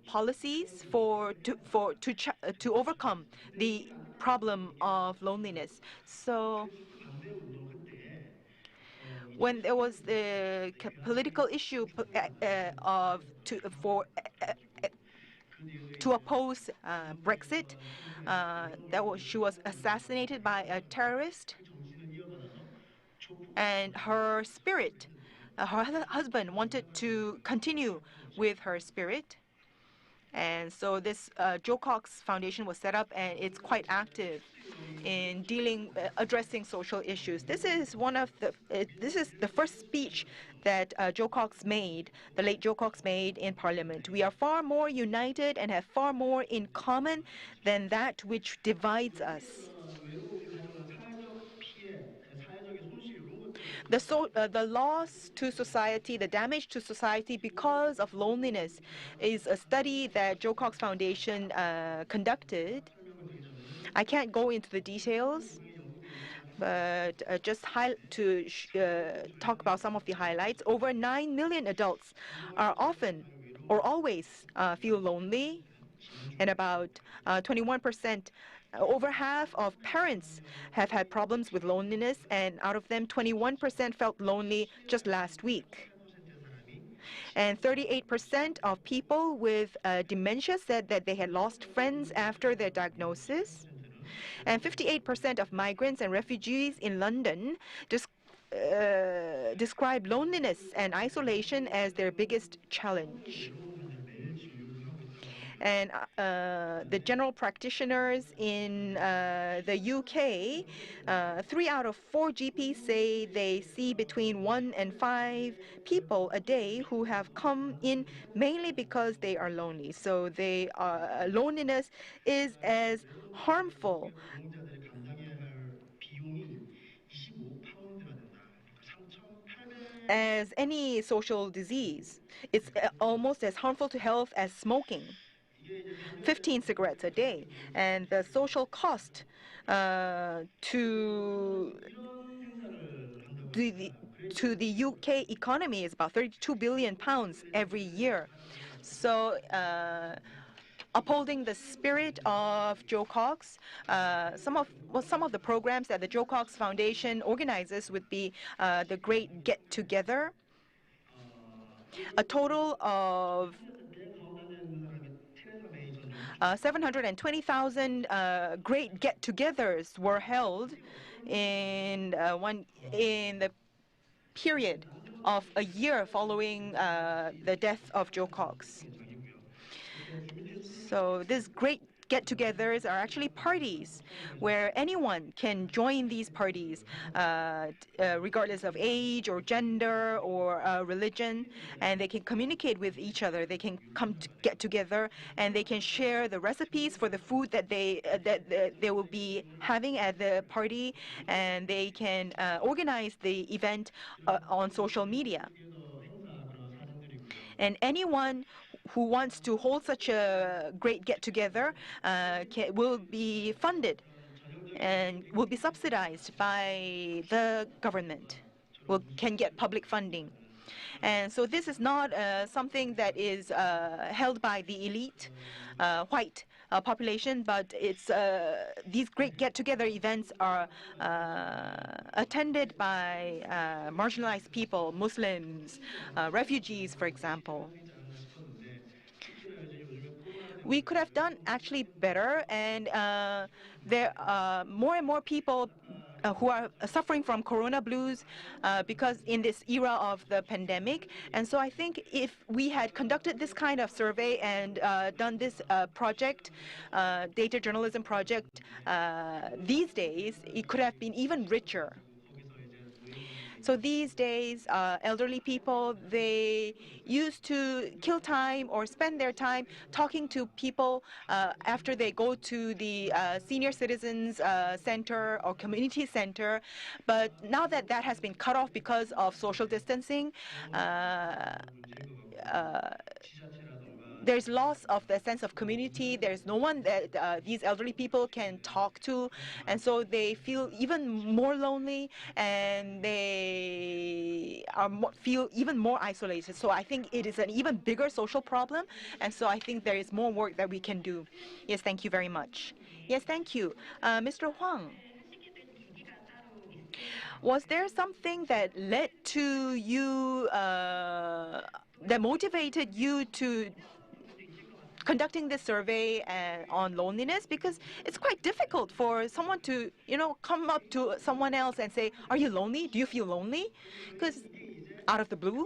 policies to overcome the problem of loneliness. So when there was the political issue to oppose Brexit, she was assassinated by a terrorist, and her spirit, her husband wanted to continue with her spirit. And so this Jo Cox Foundation was set up, and it's quite active in addressing social issues. This is the first speech that Jo Cox made, the late Jo Cox made in Parliament. We are far more united and have far more in common than that which divides us. The loss to society, the damage to society because of loneliness is a study that Jo Cox Foundation conducted. I can't go into the details, but just to talk about some of the highlights. Over 9 million adults are often or always feel lonely, and about 21%, over half of parents have had problems with loneliness, and out of them, 21% felt lonely just last week. And 38% of people with dementia said that they had lost friends after their diagnosis. And 58% of migrants and refugees in London describe loneliness and isolation as their biggest challenge. And the general practitioners in the UK, 3 out of 4 GPs say they see between 1 and 5 people a day who have come in mainly because they are lonely. So loneliness is as harmful as any social disease. It's almost as harmful to health as smoking. 15 cigarettes a day, and the social cost to the UK economy is about 32 billion pounds every year. So upholding the spirit of Jo Cox, some of the programs that the Jo Cox Foundation organizes would be the Great Get Together. A total of 720,000 great get-togethers were held in the period of a year following the death of Jo Cox. So this great get-togethers are actually parties where anyone can join these parties, regardless of age or gender or religion, and they can communicate with each other. They can get together, and they can share the recipes for the food that they will be having at the party, and they can organize the event on social media. And anyone who wants to hold such a great get-together will be funded and will be subsidized by the government, can get public funding. And so this is not something that is held by the elite white population, but these great get-together events are attended by marginalized people, Muslims, refugees, for example. We could have done actually better, and there are more and more people who are suffering from corona blues because in this era of the pandemic. And so I think if we had conducted this kind of survey and done this project, data journalism project, these days, it could have been even richer. So these days, elderly people, they used to kill time or spend their time talking to people after they go to the senior citizens center or community center. But now that that has been cut off because of social distancing, there's loss of the sense of community. There's no one that these elderly people can talk to, and so they feel even more lonely, and they feel even more isolated. So I think it is an even bigger social problem, and so I think there is more work that we can do. Yes, thank you very much. Yes, thank you. Mr. Huang, was there something that led to you, that motivated you to conducting this survey on loneliness? Because it's quite difficult for someone to, come up to someone else and say, "Are you lonely? Do you feel lonely?" Because out of the blue.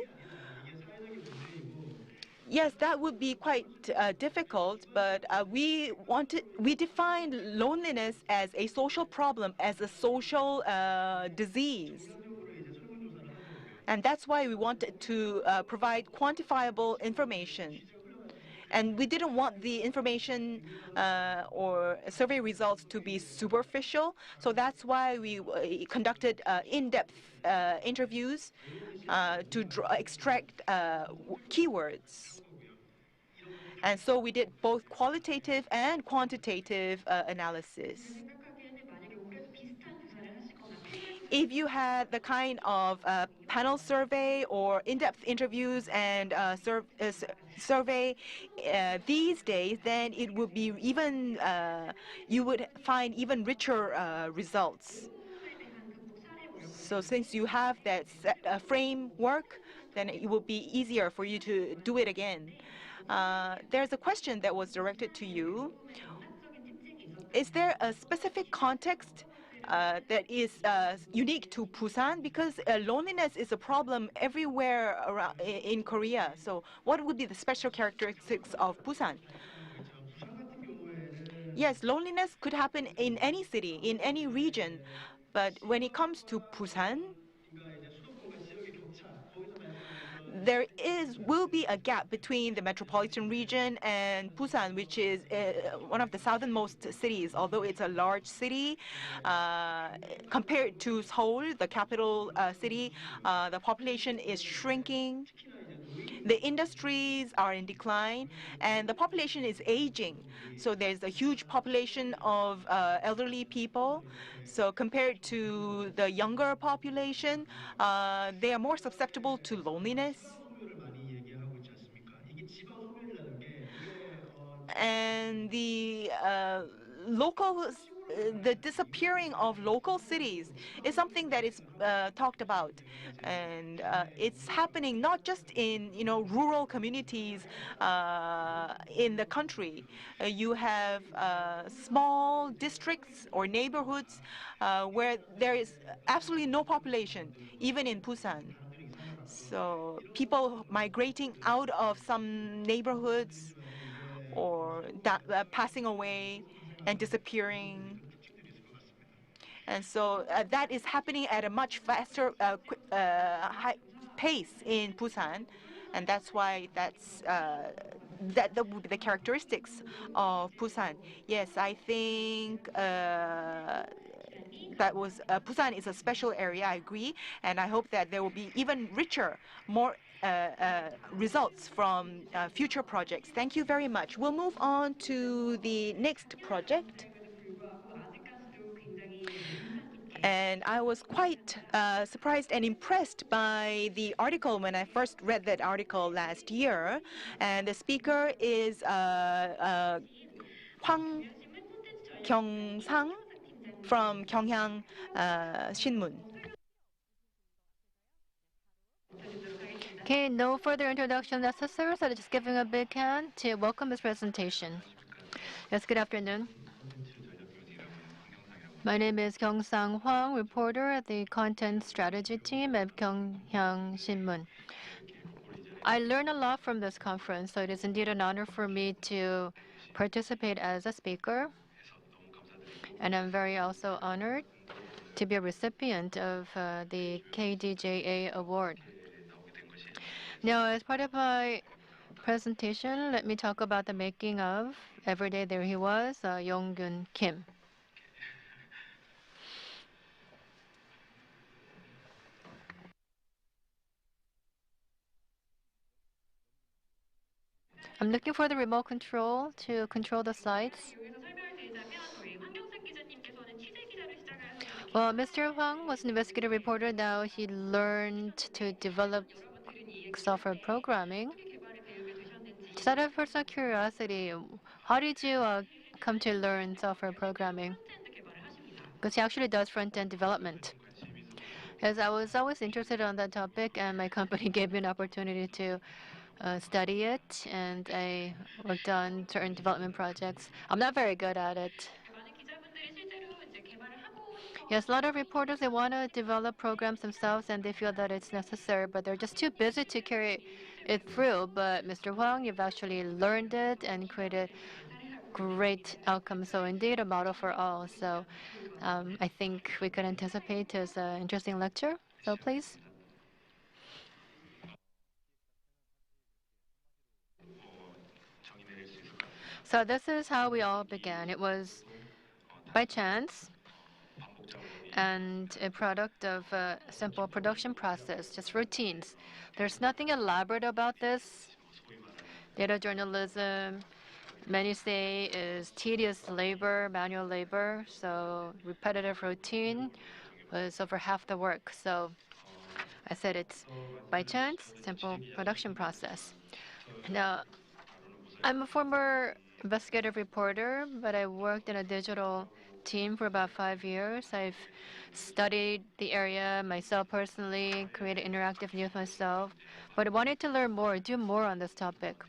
Yes, that would be quite difficult, but we defined loneliness as a social problem, as a social disease. And that's why we wanted to provide quantifiable information. And we didn't want the information or survey results to be superficial. So that's why we conducted in-depth interviews to extract keywords. And so we did both qualitative and quantitative analysis. If you had the kind of panel survey or in-depth interviews and survey these days, then it would be even, you would find even richer results. So since you have that framework, then it will be easier for you to do it again. There's a question that was directed to you. Is there a specific context that is unique to Busan? Because loneliness is a problem everywhere around in Korea. So what would be the special characteristics of Busan? Yes, loneliness could happen in any city, in any region. But when it comes to Busan, there will be a gap between the metropolitan region and Busan, which is one of the southernmost cities. Although it's a large city, compared to Seoul, the capital city, the population is shrinking. The industries are in decline, and the population is aging. So there's a huge population of elderly people. So compared to the younger population, they are more susceptible to loneliness. And the disappearing of local cities is something that is talked about, and it's happening not just in rural communities in the country. You have small districts or neighborhoods where there is absolutely no population, even in Busan. So people migrating out of some neighborhoods or passing away and disappearing. And so that is happening at a much faster high pace in Busan. And that's why that would be the characteristics of Busan. Yes, I think Busan is a special area, I agree, and I hope that there will be even richer, more results from future projects. Thank you very much. We'll move on to the next project. And I was quite surprised and impressed by the article when I first read that article last year. And the speaker is Hwang Kyung-sang from Gyeongyang Shinmun. Okay, no further introduction necessary, so just giving a big hand to welcome his presentation. Yes, good afternoon. My name is Gyeong-sang Hwang, reporter at the Content Strategy Team at Gyeongyang Shinmun. I learned a lot from this conference, so it is indeed an honor for me to participate as a speaker. And I'm very also honored to be a recipient of the KDJA award. Now, as part of my presentation, let me talk about the making of Every Day There He Was, Yong-gun Kim. I'm looking for the remote control to control the slides. Well, Mr. Hwang was an investigative reporter. Now he learned to develop software programming. Just out of personal curiosity, how did you come to learn software programming? Because he actually does front-end development. As I was always interested on that topic, and my company gave me an opportunity to study it, and I worked on certain development projects. I'm not very good at it. Yes, a lot of reporters, they want to develop programs themselves and they feel that it's necessary, but they're just too busy to carry it through. But Mr. Huang, you've actually learned it and created great outcomes. So indeed, a model for all. So I think we could anticipate his interesting lecture. So please. So this is how we all began. It was by chance and a product of a simple production process, just routines. There's nothing elaborate about this. Data journalism, many say, is tedious labor, manual labor, so repetitive routine was over half the work. So I said it's by chance, simple production process. Now, I'm a former investigative reporter, but I worked in a digital team for about 5 years. I've studied the area myself personally, created interactive news myself, but I wanted to learn more, do more on this topic.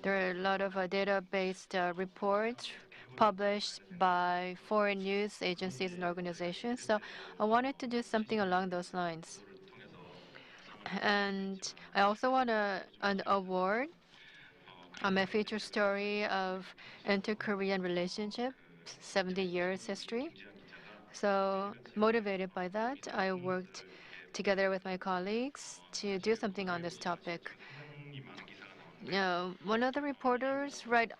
There are a lot of data-based reports published by foreign news agencies and organizations, so I wanted to do something along those lines. And I also won an award on my feature story of inter-Korean relationship, 70 years history. So motivated by that, I worked together with my colleagues to do something on this topic. One of the reporters write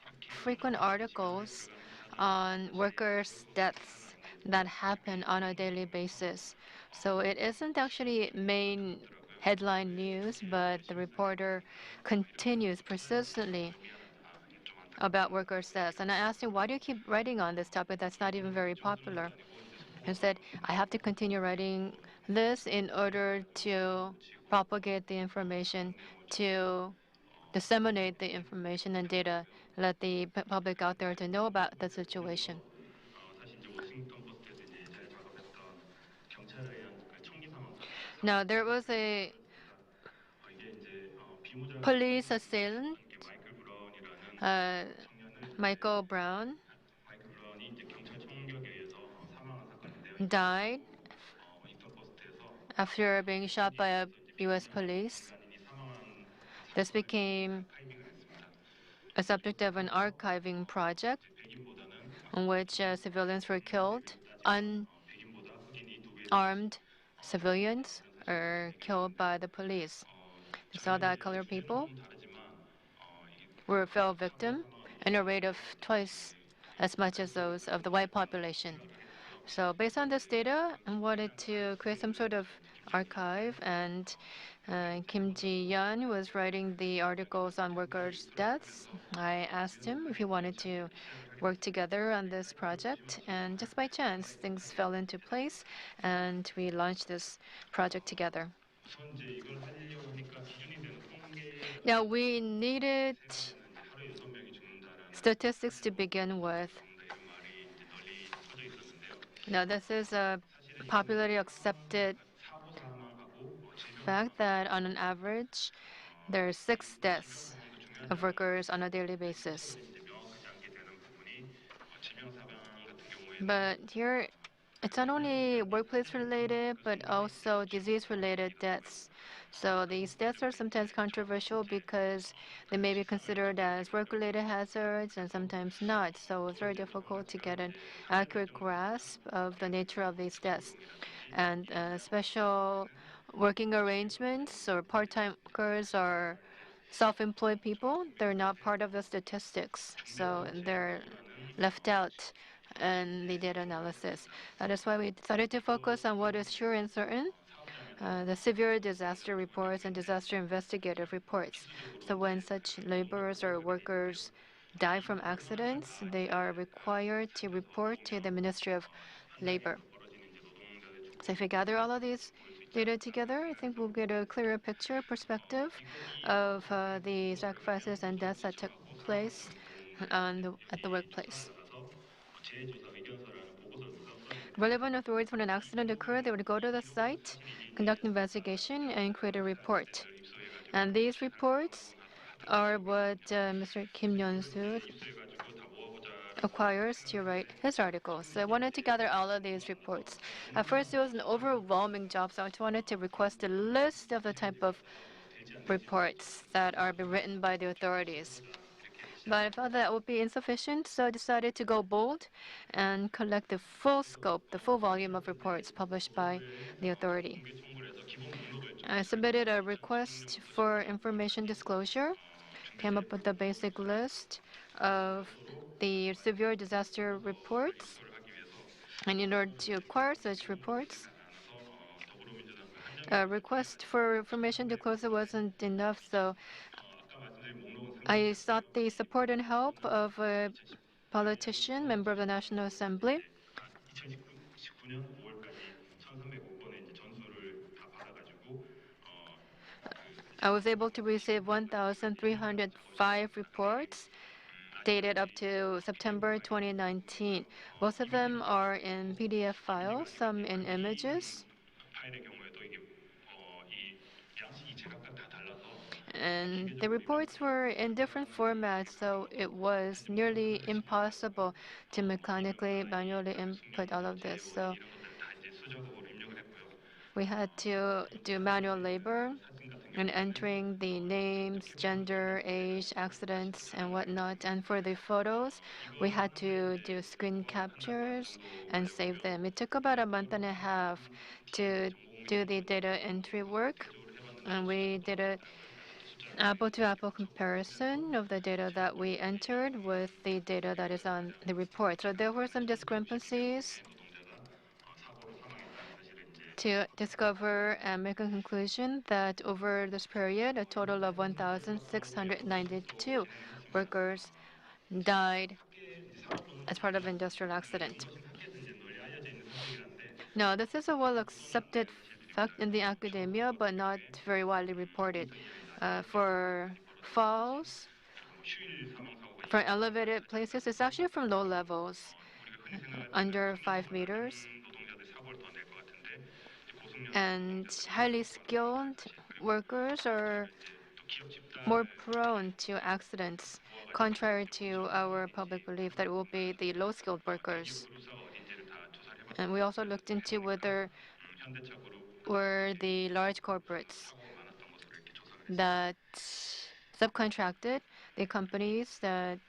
frequent articles on workers' deaths that happen on a daily basis. So it isn't actually main headline news, but the reporter continues persistently about workers' deaths. And I asked him, why do you keep writing on this topic that's not even very popular? He said, I have to continue writing this in order to propagate the information, to disseminate the information and data, let the public out there to know about the situation. Now, there was a police assailant, Michael Brown, died after being shot by a U.S. police. This became a subject of an archiving project in which civilians were killed. Unarmed civilians are killed by the police. We saw that colored people fell victim in a rate of twice as much as those of the white population. So based on this data, I wanted to create some sort of archive, and Kim Ji-yeon was writing the articles on workers' deaths. I asked him if he wanted to work together on this project, and just by chance, things fell into place, and we launched this project together. Now, we needed statistics to begin with. Now, this is a popularly accepted fact that on an average, there are 6 deaths of workers on a daily basis. But here it's not only workplace related, but also disease related deaths. So these deaths are sometimes controversial because they may be considered as work related hazards and sometimes not. So it's very difficult to get an accurate grasp of the nature of these deaths. And special working arrangements or part time workers or self employed people, they're not part of the statistics. So they're left out in the data analysis. That is why we decided to focus on what is sure and certain. The severe disaster reports and disaster investigative reports. So when such laborers or workers die from accidents, they are required to report to the Ministry of Labor. So if we gather all of these data together, I think we'll get a clearer picture, perspective of the sacrifices and deaths that took place at the workplace. Relevant authorities, when an accident occurred, they would go to the site, conduct investigation, and create a report. And these reports are what Mr. Kim Yeon-soo acquires to write his articles. So I wanted to gather all of these reports. At first, it was an overwhelming job, so I wanted to request a list of the type of reports that are being written by the authorities. But I felt that would be insufficient, so I decided to go bold and collect the full scope, the full volume of reports published by the authority. I submitted a request for information disclosure, came up with a basic list of the severe disaster reports. And in order to acquire such reports, a request for information disclosure wasn't enough, so I sought the support and help of a politician, member of the National Assembly. I was able to receive 1,305 reports dated up to September 2019. Most of them are in PDF files, some in images. And the reports were in different formats, so it was nearly impossible to mechanically, manually input all of this. So we had to do manual labor in entering the names, gender, age, accidents, and whatnot. And for the photos, we had to do screen captures and save them. It took about a month and a half to do the data entry work, and we did a apple-to-apple comparison of the data that we entered with the data that is on the report. So there were some discrepancies to discover and make a conclusion that over this period, a total of 1,692 workers died as part of industrial accident. Now, this is a well-accepted fact in the academia, but not very widely reported. For falls, for elevated places, it's actually from low levels, under 5 meters. And highly skilled workers are more prone to accidents, contrary to our public belief that it will be the low-skilled workers. And we also looked into whether were the large corporates that subcontracted the companies that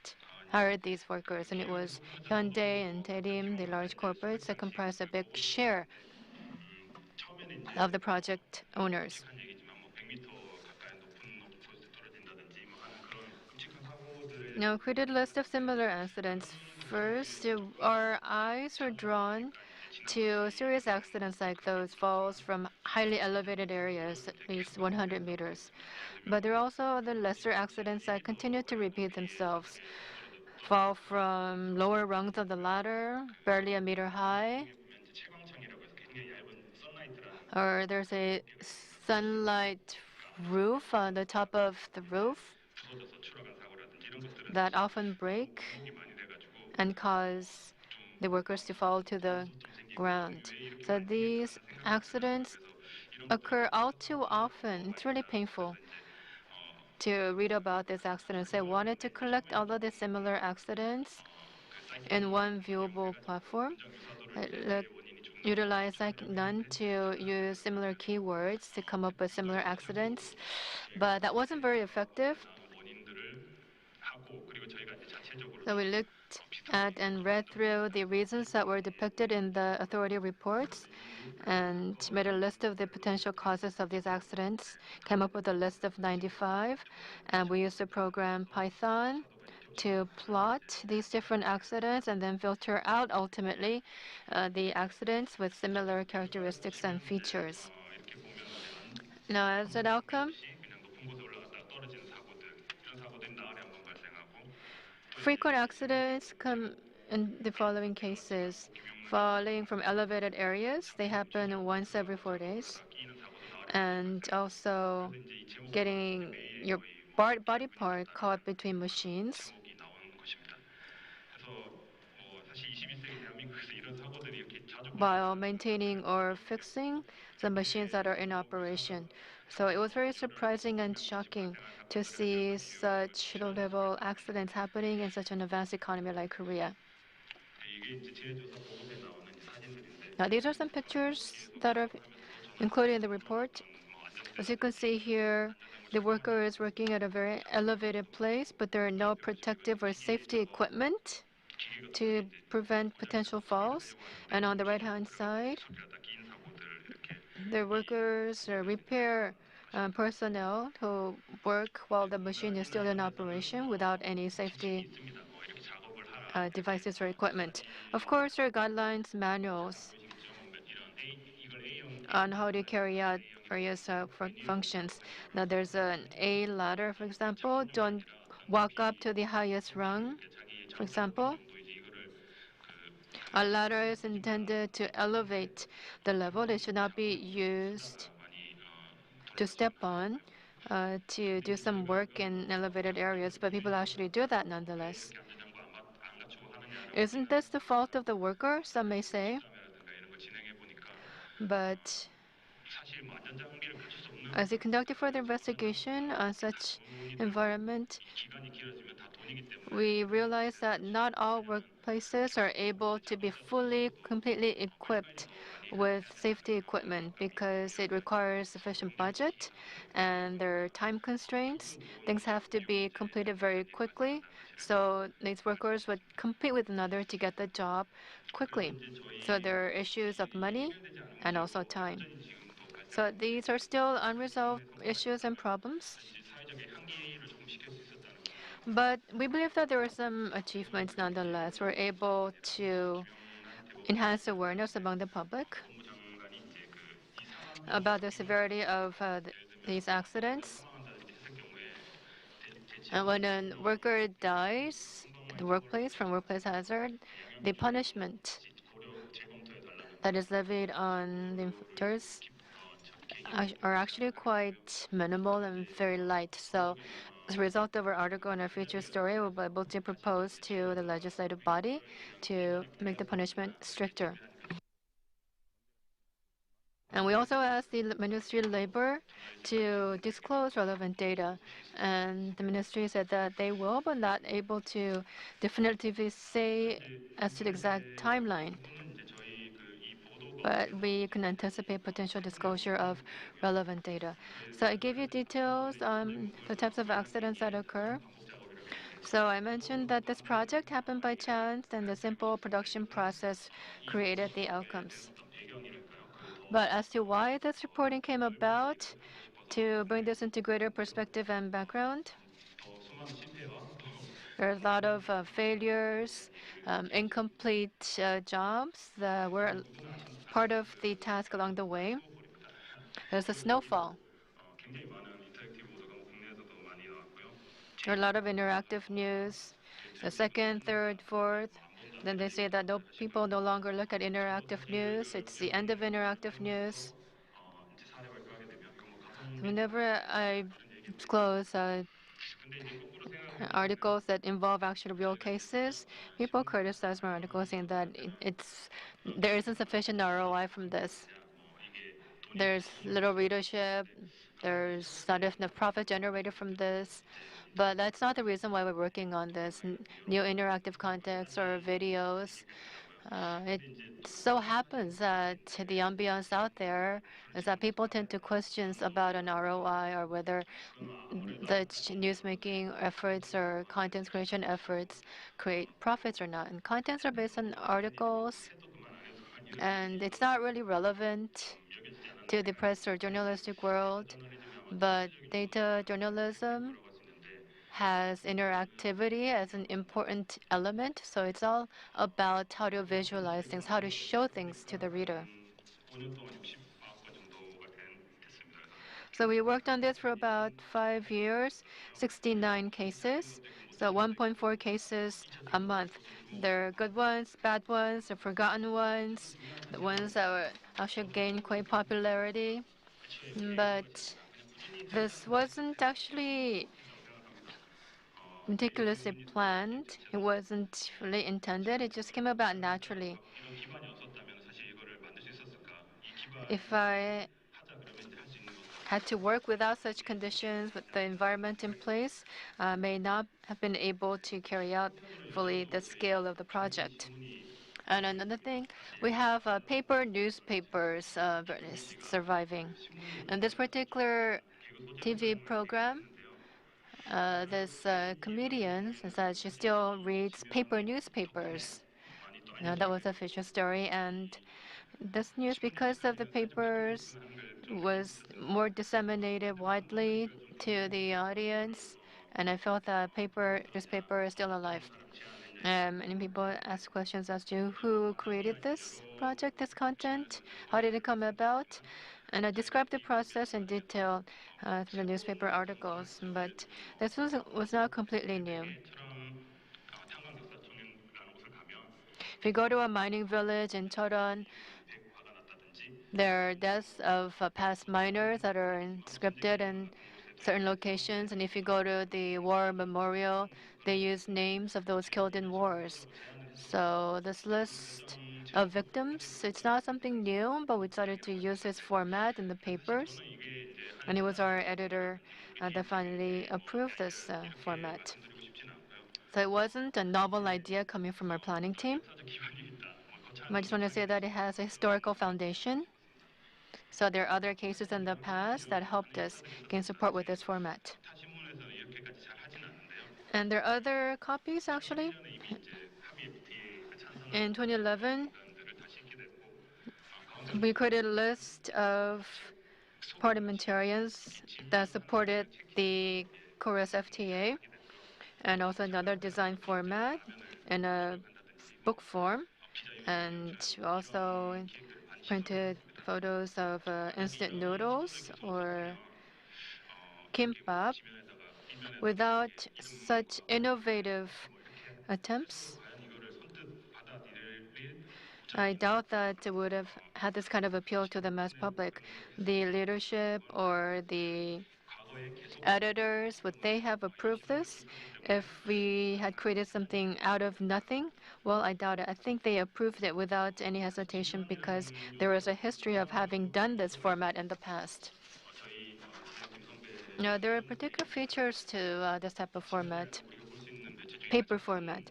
hired these workers, and it was Hyundai and Daelim, the large corporates that comprised a big share of the project owners. Now, created a list of similar incidents. First, our eyes are drawn to serious accidents like those falls from highly elevated areas, at least 100 meters. But there are also other lesser accidents that continue to repeat themselves. Fall from lower rungs of the ladder, barely a meter high. Or there's a sunlight roof on the top of the roof that often break and cause the workers to fall to the ground. So these accidents occur all too often. It's really painful to read about these accidents. I wanted to collect all of the similar accidents in one viewable platform. I looked utilize none to use similar keywords to come up with similar accidents, but that wasn't very effective. So we looked at and read through the reasons that were depicted in the authority reports and made a list of the potential causes of these accidents, came up with a list of 95, and we used the program Python to plot these different accidents and then filter out ultimately the accidents with similar characteristics and features. Now, as an outcome, frequent accidents come in the following cases. Falling from elevated areas, they happen once every 4 days. And also getting your body part caught between machines. While maintaining or fixing the machines that are in operation. So it was very surprising and shocking to see such low-level accidents happening in such an advanced economy like Korea. Now, these are some pictures that are included in the report. As you can see here, the worker is working at a very elevated place, but there are no protective or safety equipment to prevent potential falls. And on the right-hand side, the workers or repair personnel who work while the machine is still in operation without any safety devices or equipment. Of course, there are guidelines, manuals on how to carry out various functions. Now, there's an A ladder, for example. Don't walk up to the highest rung, for example. A ladder is intended to elevate the level. It should not be used to step on to do some work in elevated areas, but people actually do that nonetheless. Isn't this the fault of the worker? Some may say. But as we conducted further investigation on such environment, we realized that not all workplaces are able to be completely equipped with safety equipment because it requires sufficient budget and there are time constraints. Things have to be completed very quickly, so these workers would compete with another to get the job quickly. So there are issues of money and also time. So these are still unresolved issues and problems. But we believe that there were some achievements nonetheless. We're able to enhance awareness among the public about the severity of these accidents. And when a worker dies in the workplace from workplace hazard, the punishment that is levied on the inflictors are actually quite minimal and very light. So as a result of our article and our future story, we'll be able to propose to the legislative body to make the punishment stricter. And we also asked the Ministry of Labor to disclose relevant data. And the ministry said that they will, but not able to definitively say as to the exact timeline. But we can anticipate potential disclosure of relevant data. So I gave you details on the types of accidents that occur. So I mentioned that this project happened by chance and the simple production process created the outcomes. But as to why this reporting came about, to bring this into greater perspective and background, there are a lot of failures, incomplete jobs that were part of the task along the way. There's a snowfall. There are a lot of interactive news, the second, third, fourth. Then they say that people no longer look at interactive news. It's the end of interactive news. Whenever I disclose articles that involve actual real cases, people criticize my articles saying that there isn't sufficient ROI from this. There's little readership. There's not enough profit generated from this. But that's not the reason why we're working on this. New interactive contents or videos It so happens that the ambiance out there is that people tend to question about an ROI or whether the newsmaking efforts or content creation efforts create profits or not. And contents are based on articles, and it's not really relevant to the press or journalistic world, but data journalism has interactivity as an important element. So it's all about how to visualize things, how to show things to the reader. 5년 동안 60건 정도가 됐습니다. So we worked on this for about 5 years, 69 cases, so 1.4 cases a month. There are good ones, bad ones, the forgotten ones, the ones that actually gained quite popularity. But this wasn't actually meticulously planned. It wasn't really intended. It just came about naturally. 이런 기반이 없었다면 사실 이거를 만들 수 있었을까? 이 기반을 If I 하자 그러면 이제 할 수 있는 건가? had to work without such conditions, with the environment in place, may not have been able to carry out fully the scale of the project. And another thing, we have paper newspapers surviving. And this particular TV program, this comedian says that she still reads paper newspapers. That was a official story, and this news, because of the papers, was more disseminated widely to the audience, and I felt that newspaper is still alive. Many people ask questions as to who created this project, this content, how did it come about, and I described the process in detail through the newspaper articles. But this was not completely new. 처럼 탄광격사촌이라는 곳을 가면 If you go to a mining village in Cheoran, 화가 났다든지 there are deaths of past miners that are inscripted in certain locations. And if you go to the war memorial, they use names of those killed in wars. So this list of victims, it's not something new, but we started to use this format in the papers. 이게 이제 And it was our editor that finally approved this format. 말씀드리고 싶지는 않고요. So it wasn't a novel idea coming from our planning team. 역사적 기반이 있다. I just want to say that it has a historical foundation. So there are other cases in the past that helped us gain support with this format. 타신문에서는 이렇게까지 잘 하진 않는데요. And there are other copies actually. 이전에 이미 이제 합의 FTA가 찬성을 In 2011, 들을 다시 읽게 됐고 we created a list of parliamentarians that supported the Chorus FTA and also another design format in a book form. And we also printed photos of instant noodles or kimbap. Without such innovative attempts, 과연 이거를 선뜻 받아들일 I doubt that it would have had this kind of appeal to the mass public. The leadership or the 과거에 계속 editors, would they have approved this? If we had created something out of nothing, well, I doubt it. I think they approved it without any hesitation because there is a history of having done this format in the past. 저희 제작팀 선배 Now, there are particular features to this type of format, 우리가 볼 수 있는 매체 중에 paper format.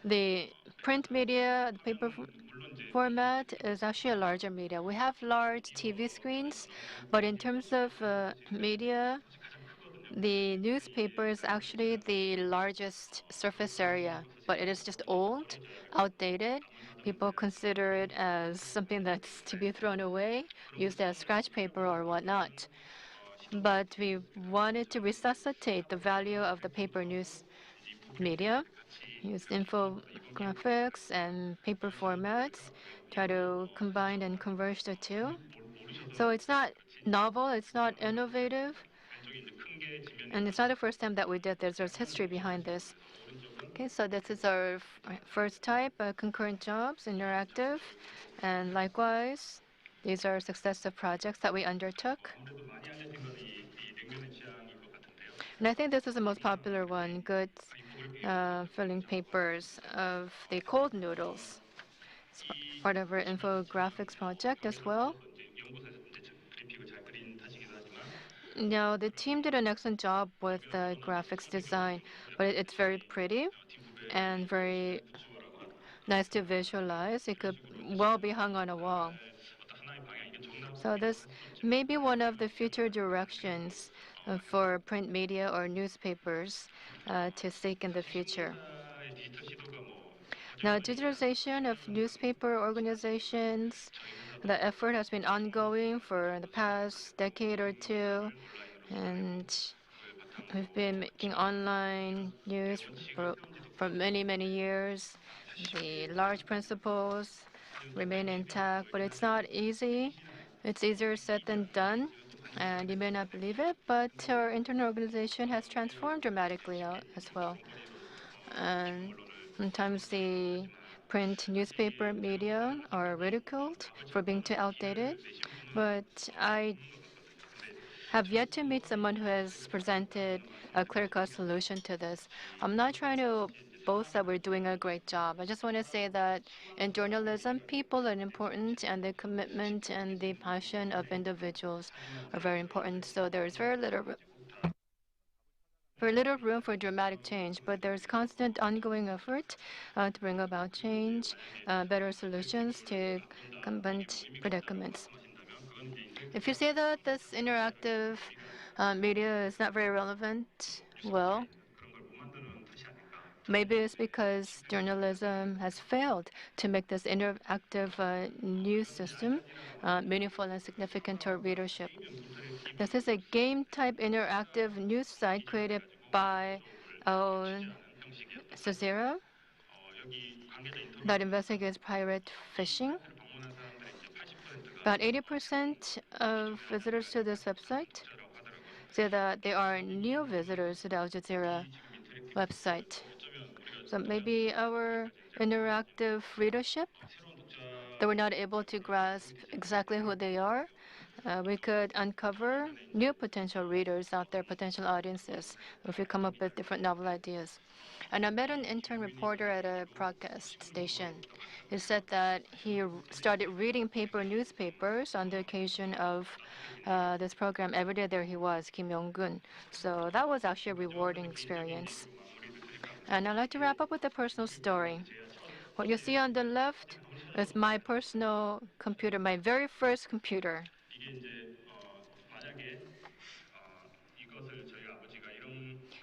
The print media, the paper 물론 이제 format is actually a larger media. We have large TV screens, but in terms of media, the newspaper is actually the largest surface area, but it is just old, outdated. People consider it as something that's to be thrown away, used as scratch paper or whatnot. But we wanted to resuscitate the value of the paper news media, use infographics and paper formats, try to combine and converge the two. So it's not novel, it's not innovative, 왼쪽에 이제 큰게 지면 and it's not the first time that we did this. There's history behind this. Okay, so this is our first type, concurrent jobs, interactive, and likewise, these are successive projects that we undertook. 아무래도 많이 알려진 거는 이 냉면의 취향일 것 같은데요. And I think this is the most popular one, good filling papers of the cold noodles. It's part of our infographics project as well. 이제 연구소에서 이제 그래픽을 잘 그린 탓이기도 하지만 Now, the team did an excellent job with the graphics design, but it's very pretty and very nice to visualize. It could well be hung on a wall. So this may be one of the future directions for print media or newspapers to seek in the future. Now, digitalization of newspaper organizations, the effort has been ongoing for the past decade or two, and we've been making online news for many, many years. The large principles remain intact, but it's not easy. It's easier said than done, and you may not believe it, but our internal organization has transformed dramatically as well. And sometimes the print newspaper media are ridiculed for being too outdated, but I have yet to meet someone who has presented a clear-cut solution to this. I'm not trying to boast that we're doing a great job. I just want to say that in journalism, people are important, and the commitment and the passion of individuals are very important. So there's very little room for dramatic change, but there's constant ongoing effort to bring about change, better solutions to combat predicaments. If you say that this interactive media is not very relevant, well, maybe it's because journalism has failed to make this interactive news system meaningful and significant to our readership. This is a game-type interactive news site created by Sazera that investigates pirate fishing. About 80% of visitors to this website say that they are new visitors to the Al Jazeera website. So maybe our interactive readership, that we're not able to grasp exactly who they are, we could uncover new potential readers out there, potential audiences, if we come up with different novel ideas. And I met an intern reporter at a broadcast station. He said that he started reading paper newspapers on the occasion of this program. Every day there he was, Kim Yong-gun. So that was actually a rewarding experience. And I'd like to wrap up with a personal story. What you see on the left is my personal computer, my very first computer.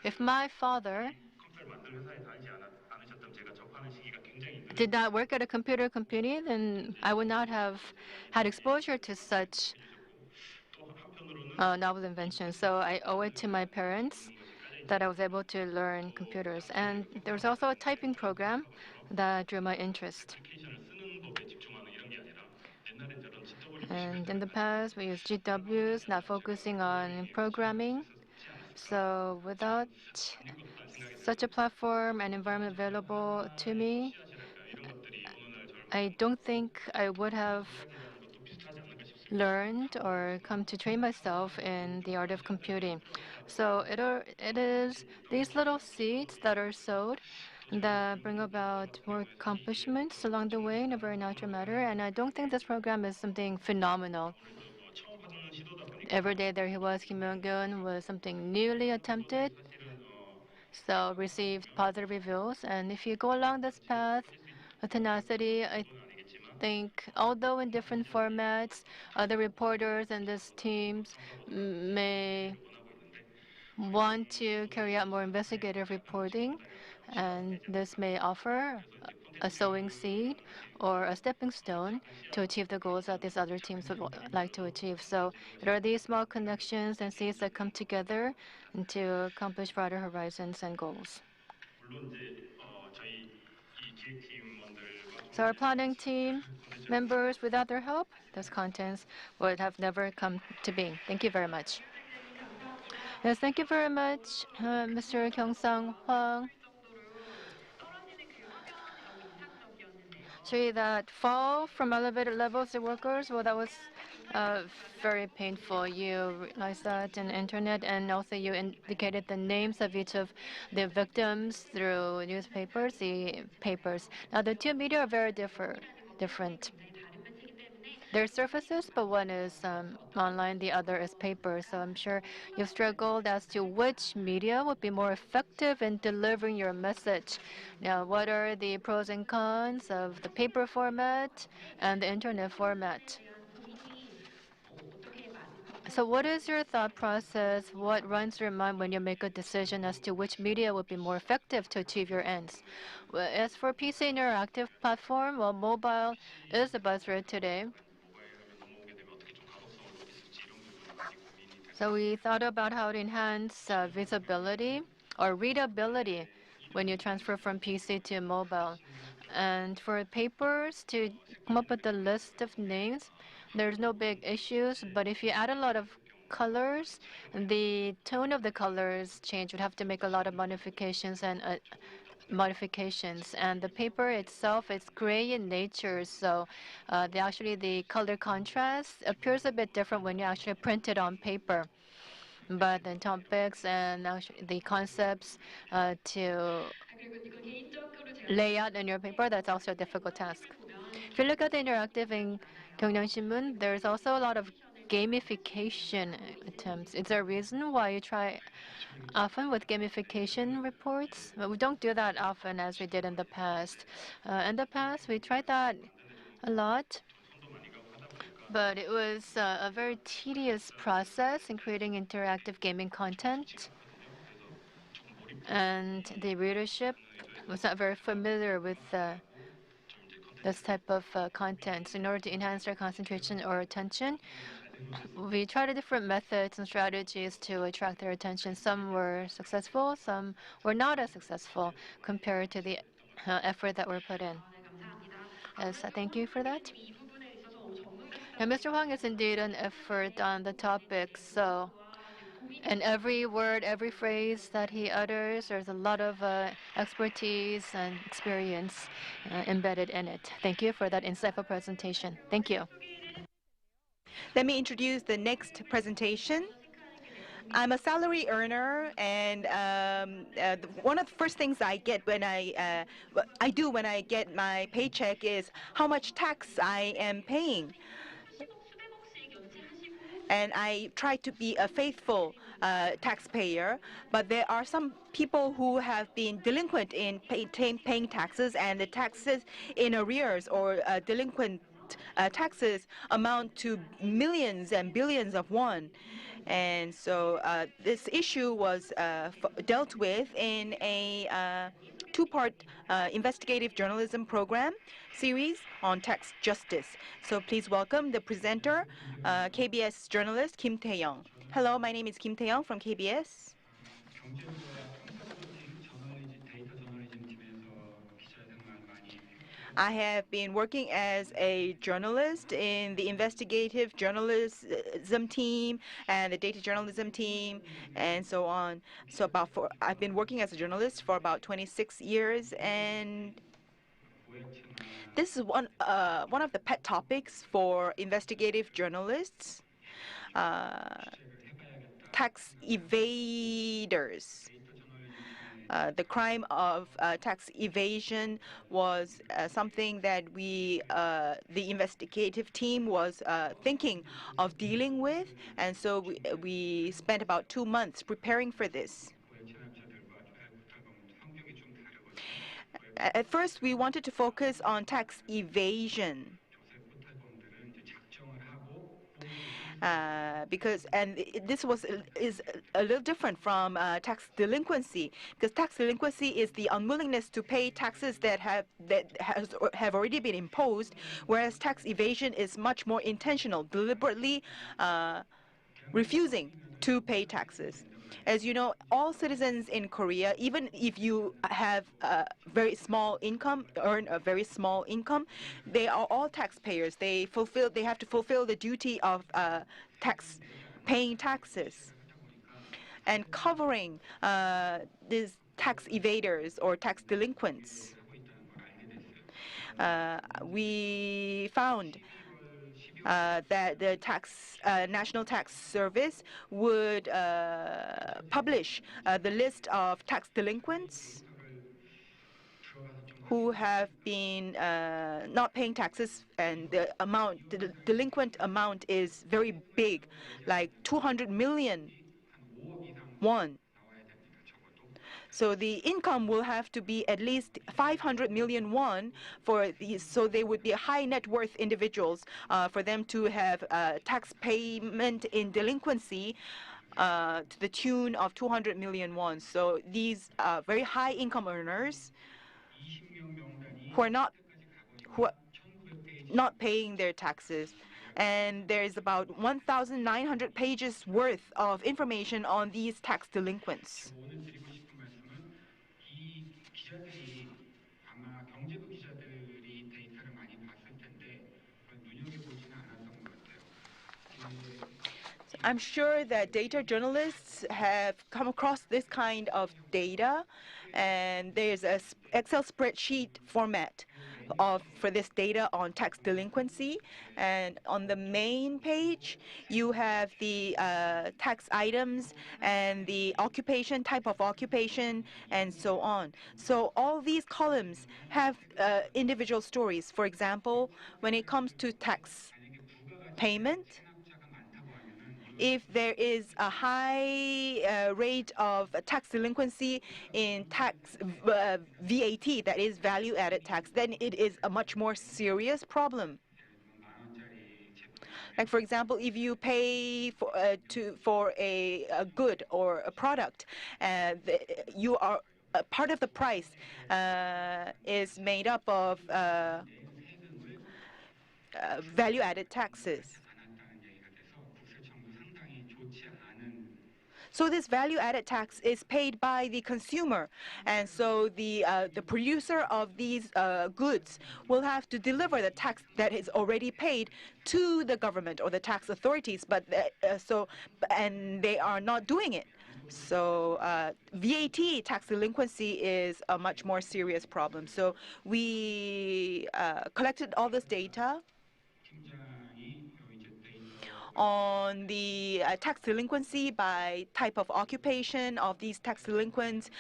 If my father did not work at a computer company, then I would not have had exposure to such novel inventions. So I owe it to my parents that I was able to learn computers. And there was also a typing program that drew my interest. And in the past, we used GWs, not focusing on programming. So without such a platform and environment available to me, I don't think I would have learned or come to train myself in the art of computing. So it is these little seeds that are sowed that bring about more accomplishments along the way in a very natural manner. And I don't think this program is something phenomenal. Every day there he was, Kim Yong-gun, was something newly attempted, so received positive reviews. And if you go along this path with tenacity, I think, although in different formats, other reporters and these teams may want to carry out more investigative reporting, and this may offer a sowing seed or a stepping stone to achieve the goals that these other teams would like to achieve. So it are these small connections and seeds that come together and to accomplish broader horizons and goals. So our planning team members, without their help, those contents would have never come to being. Thank you very much. Yes, thank you very much, Mr. Kyongsang Hwang. So that fall from elevated levels to workers, well, that was very painful. You realized that in the internet, and also you indicated the names of each of the victims through newspapers, the papers. Now, the two media are very different. They're surfaces, but one is online, the other is paper. So I'm sure you've struggled as to which media would be more effective in delivering your message. Now, what are the pros and cons of the paper format and the internet format? So what is your thought process? What runs through your mind when you make a decision as to which media would be more effective to achieve your ends? Well, as for PC interactive platform, well, mobile is the buzzword today. So we thought about how to enhance visibility or readability when you transfer from PC to mobile. And for papers, to come up with a list of names, there's no big issues. But if you add a lot of colors, the tone of the colors change. Would have to make a lot of modifications and the paper itself is gray in nature, so the color contrast appears a bit different when you actually print it on paper. But the topics and actually the concepts to lay out in your paper, that's also a difficult task. If you look at the interactive in Gyeongnam-Shinmun, there's also a lot of gamification attempts. Is there a reason why you try often with gamification reports? Well, we don't do that often as we did in the past. In the past, we tried that a lot, but it was a very tedious process in creating interactive gaming content, and the readership was not very familiar with this type of content. So in order to enhance their concentration or attention, we tried different methods and strategies to attract their attention. Some were successful, some were not as successful compared to the effort that were put in. Yes, thank you for that. Now, Mr. Hwang is indeed an effort on the topic, so and every word, every phrase that he utters, there's a lot of expertise and experience embedded in it. Thank you for that insightful presentation. Thank you. Let me introduce the next presentation. I'm a salary earner, and one of the first things I get when I do when I get my paycheck is how much tax I am paying. And I try to be a faithful taxpayer, but there are some people who have been delinquent in paying taxes, and the taxes in arrears or delinquent taxes amount to millions and billions of won. And so this issue was dealt with in a two-part investigative journalism program series on tax justice. So please welcome the presenter, KBS journalist Kim Tae-young. Hello, my name is Kim Tae-young from KBS. I have been working as a journalist in the investigative journalism team and the data journalism team and so on. So I've been working as a journalist for about 26 years, and this is one of the pet topics for investigative journalists, tax evaders. The crime of tax evasion was something that the investigative team was thinking of dealing with, and so we spent about 2 months preparing for this. At first, we wanted to focus on tax evasion. This is a little different from tax delinquency, because tax delinquency is the unwillingness to pay taxes that have already been imposed, whereas tax evasion is much more intentional, deliberately refusing to pay taxes. As you know, all citizens in Korea, even if you have a very small income, earn a very small income, they are all taxpayers. They have to fulfill the duty of paying taxes. And covering these tax evaders or tax delinquents, we found that the National Tax Service would publish the list of tax delinquents who have been not paying taxes, and the delinquent amount is very big, like 200 million won. So the income will have to be at least 500 million won for these, so they would be high net worth individuals, for them to have tax payment in delinquency to the tune of 200 million won. So these very high income earners who are not paying their taxes. And there's about 1,900 pages worth of information on these tax delinquents. 오늘 드리고 싶은 말씀은 이 기자들이 아마 경제부 기자들이 데이터를 많이 봤을 텐데 눈여겨보지는 않았던 것 같아요. I'm sure that data journalists have come across this kind of data, and there's an Excel spreadsheet format for this data on tax delinquency. And on the main page, you have the tax items and the occupation, type of occupation, and so on. So all these columns have individual stories. For example, when it comes to tax payment, if there is a high rate of tax delinquency in tax VAT, that is value-added tax, then it is a much more serious problem. Like, for example, if you pay for a good or a product, you are part of the price is made up of value-added taxes. So this value-added tax is paid by the consumer, and so the producer of these goods will have to deliver the tax that is already paid to the government or the tax authorities. But and they are not doing it. So VAT tax delinquency is a much more serious problem. So we collected all this data on the tax delinquency by type of occupation of these tax delinquents,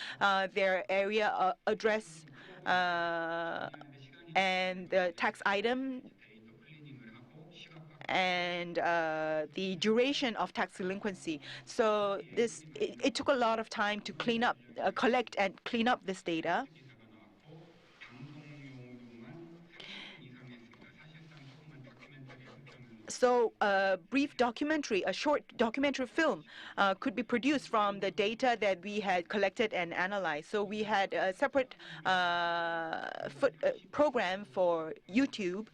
their area address, and the tax item, and the duration of tax delinquency. So it took a lot of time to clean up, collect and clean up this data. So a brief documentary, a short documentary film could be produced from the data that we had collected and analyzed. So we had a separate program for YouTube.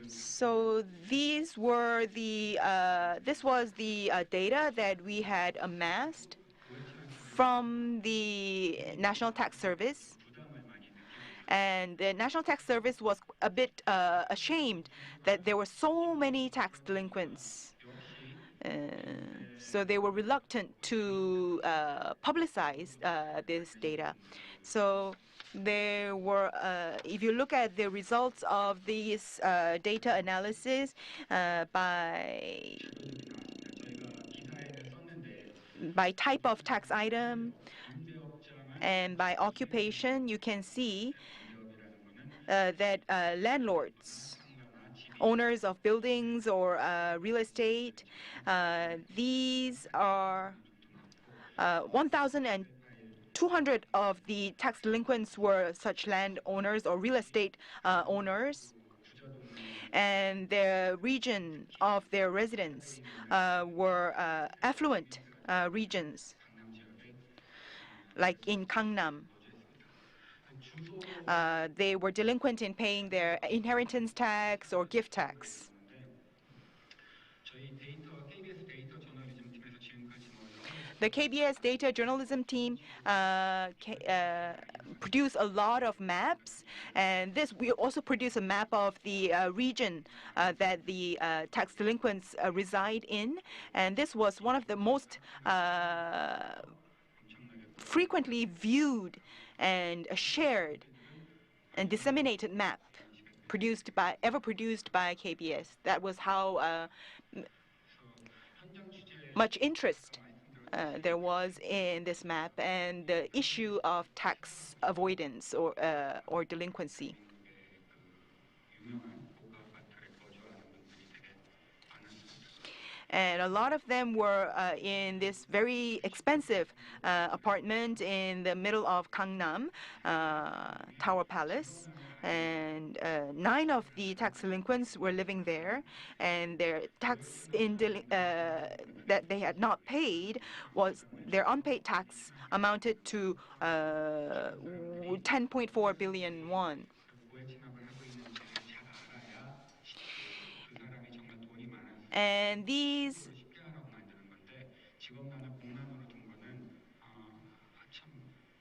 So this was the data that we had amassed from the National Tax Service. And the National Tax Service was a bit ashamed that there were so many tax delinquents. So they were reluctant to publicize this data. So there were, if you look at the results of these data analysis by type of tax item and by occupation, you can see that landlords, owners of buildings or real estate, these are 1,200 of the tax delinquents were such landowners or real estate owners, and the region of their residence were affluent regions, like in Gangnam. They were delinquent in paying their inheritance tax or gift tax. The KBS data journalism team produced a lot of maps, and we also produce a map of the region that the tax delinquents reside in, and this was one of the most frequently viewed and shared and disseminated map ever produced by KBS. That was how much interest there was in this map, and the issue of tax avoidance or delinquency. 유명한 고가 아파트에 거주하는 분들이 되게 많았습니다. And a lot of them were in this very expensive apartment in the middle of Gangnam, Tower Palace. And 9 of the tax delinquents were living there, and their tax that they had not paid was their unpaid tax amounted to 10.4 billion won. 고액 체납을 하고 있는지를 잘 알아야 그 사람이 정말 돈이 많았을 And these 때 쉽게 하라고 만드는 건데 직업란을 공란으로 둔 거는 참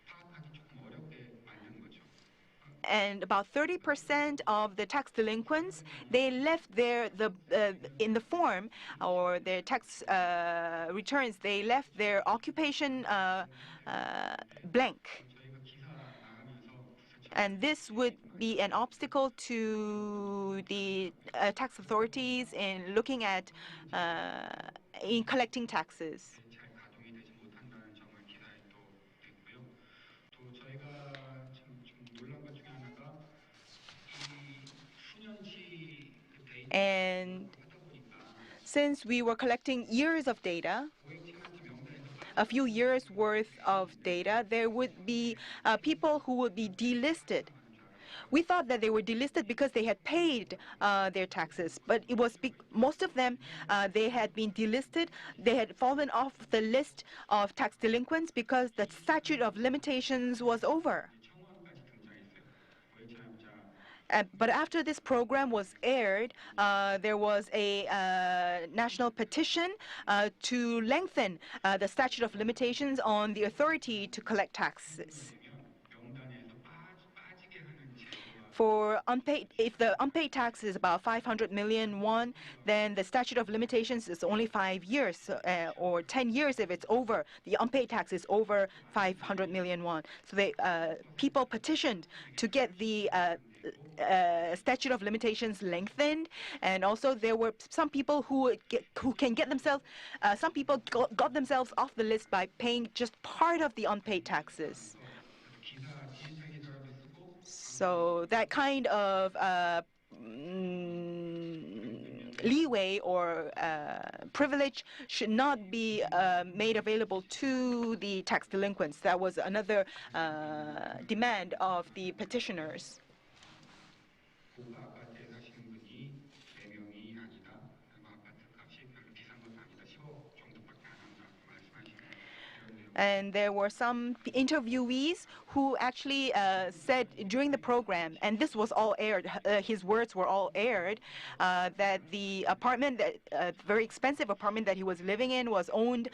파악하기 조금 어렵게 만든 거죠. and about 30% of the tax delinquents, they left in the form or their tax returns, they left their occupation blank. 저희가 기사 나가면서 And this would be an obstacle to the tax authorities in looking at in collecting taxes. 잘 가동이 되지 못한다는 점을 기사에 또 냈고요. 또 저희가 좀 놀란 것 중에 하나가 이 수년치 그 데이터 And 하다 보니까 since we were collecting years of data, 고액 체납지 명단에서 a few years worth of data, there would be people who would be delisted. We thought that they were delisted because they had paid their taxes, but it was most of them, they had been delisted. They had fallen off the list of tax delinquents because the statute of limitations was over. 청원까지 등장했어요. 고액 체납자 But after this program was aired, there was a national petition to lengthen the statute of limitations on the authority to collect taxes. 명단에서 빠지게 하는 제도와 For if the unpaid tax is about 500 million won, then the statute of limitations is only 5 years, or 10 years if it's over. The unpaid tax is over 500 million won. So people petitioned to get the statute of limitations lengthened, and also there were some people who can get themselves. Some people got themselves off the list by paying just part of the unpaid taxes. 기사 디지털 기사라도 쓰고 So that kind of leeway or privilege should not be made available to the tax delinquents. That was another demand of the petitioners. 고가 아파트에 사시는 분이 4명이 아니다. 아파트 값이 별로 비싼 것도 아니다. 10억 정도밖에 안 한다. 말씀하시는 이런 내용. And there were some interviewees who actually said during the program, and this was all aired, his words were all aired, that the apartment, very expensive apartment that he was living in was under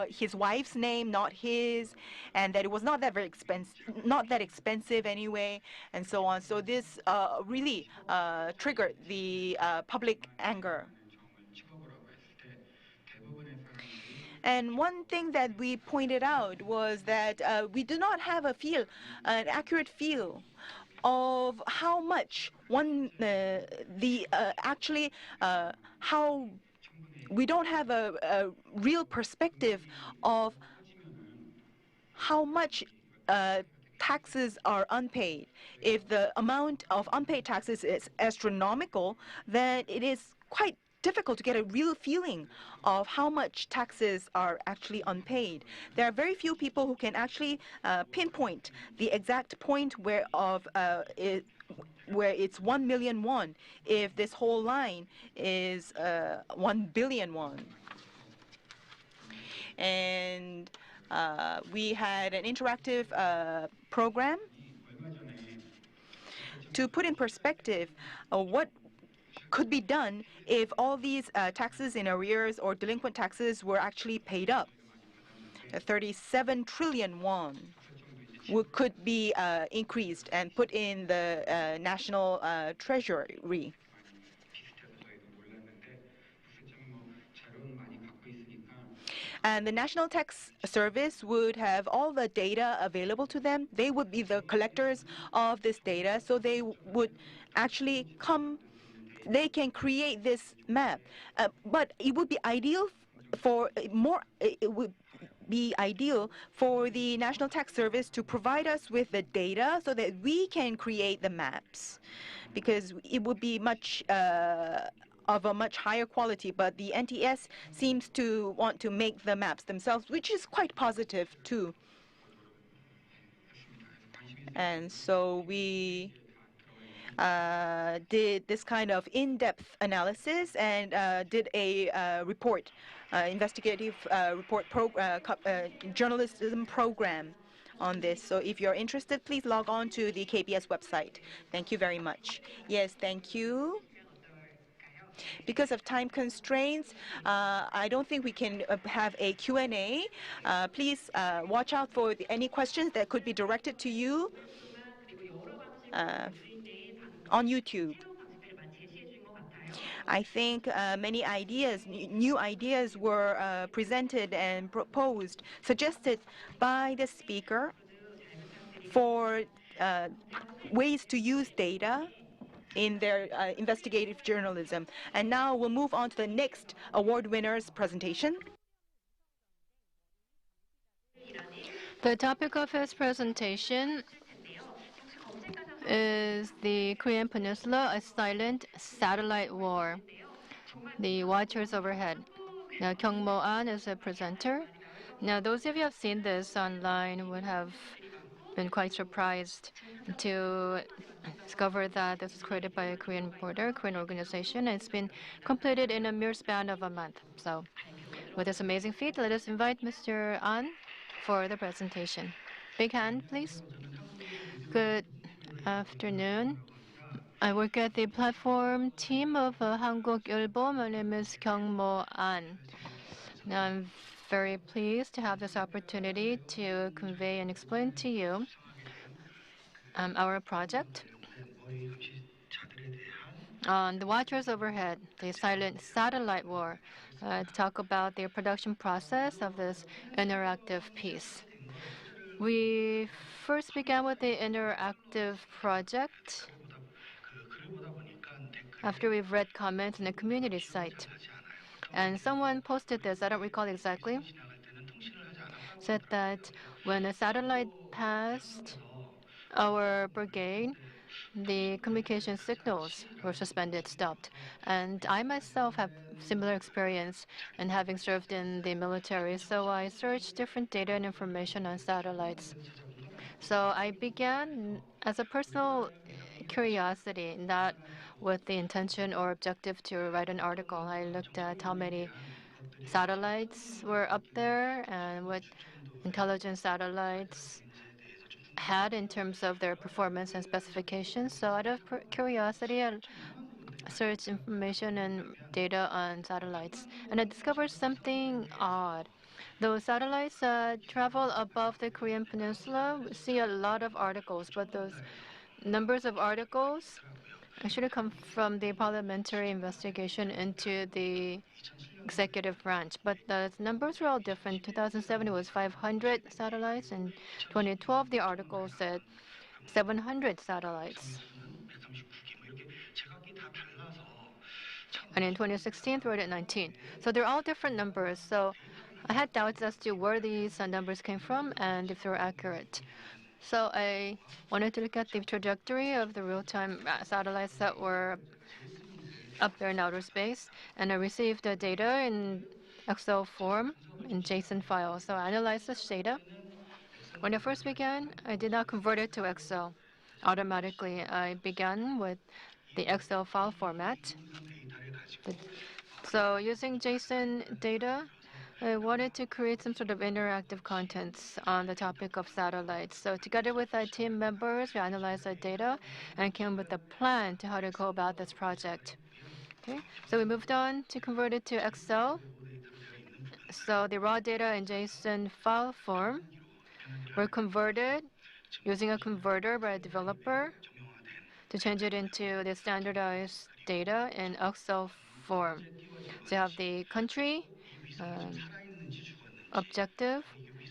his wife's name, not his, and that it was not that expensive anyway, and so on. So this really triggered the public anger. And one thing that we pointed out was that we do not have an accurate feel of how much how we don't have a real perspective of how much taxes are unpaid. If the amount of unpaid taxes is astronomical, then it is quite difficult to get a real feeling of how much taxes are actually unpaid. There are very few people who can actually pinpoint the exact point where it's 1 million won if this whole line is 1 billion won. And we had an interactive program to put in perspective what could be done if all these taxes in arrears or delinquent taxes were actually paid up. 37 trillion won could be increased and put in the national treasury. And the National Tax Service would have all the data available to them. They would be the collectors of this data, so they would actually they can create this map. But it would be ideal it would be ideal for the National Tax Service to provide us with the data so that we can create the maps, because it would be much of a much higher quality. But the NTS seems to want to make the maps themselves, which is quite positive too. And so we did this kind of in-depth analysis and did a report, investigative report journalism program on this. So if you're interested, please log on to the KBS website. Thank you very much. Yes, thank you. Because of time constraints, I don't think we can have a Q&A. Please watch out for any questions that could be directed to you on YouTube. I think many ideas, new ideas were presented and proposed, suggested by the speaker for ways to use data in their investigative journalism. And now we'll move on to the next award winner's presentation. The topic of his presentation is the Korean Peninsula, a silent satellite war. The Watchers Overhead. Now, Kyung Mo-an is a presenter. Now, those of you who have seen this online would have been quite surprised to discover that this was created by a Korean reporter, Korean organization, and it's been completed in a mere span of a month. So, with this amazing feat, let us invite Mr. An for the presentation. Big hand, please. Good afternoon. I work at the platform team of Hanguk Ilbo. My name is Kyung Mo An. Now I'm very pleased to have this opportunity to convey and explain to you our project on the Watchers Overhead, the silent satellite war, to talk about the production process of this interactive piece. We first began with the interactive project after we've read comments in the community site. And someone posted this, I don't recall exactly, said that when a satellite passed our brigade, the communication signals were suspended, stopped. And I myself have similar experience in having served in the military, so I searched different data and information on satellites. So I began as a personal curiosity, not with the intention or objective to write an article. I looked at how many satellites were up there and what intelligence satellites had in terms of their performance and specifications. So out of curiosity, I searched information and data on satellites, and I discovered something odd. Those satellites travel above the Korean Peninsula. We see a lot of articles, but those numbers of articles actually come from the parliamentary investigation into the executive branch. But the numbers were all different. 2007 it was 500 satellites, and 2012 the article said 700 satellites. And in 2016 we were at 19. So they're all different numbers. So I had doubts as to where these numbers came from and if they were accurate. So I wanted to look at the trajectory of the real-time satellites that were up there in outer space, and I received the data in Excel form in JSON files. So I analyzed this data. When I first began, I did not convert it to Excel automatically. I began with the Excel file format. So using JSON data, I wanted to create some sort of interactive contents on the topic of satellites. So together with our team members, we analyzed our data and came with a plan to how to go about this project. Okay, so we moved on to convert it to Excel. So the raw data in JSON file form were converted using a converter by a developer to change it into the standardized data in Excel form. So you have the country, objective,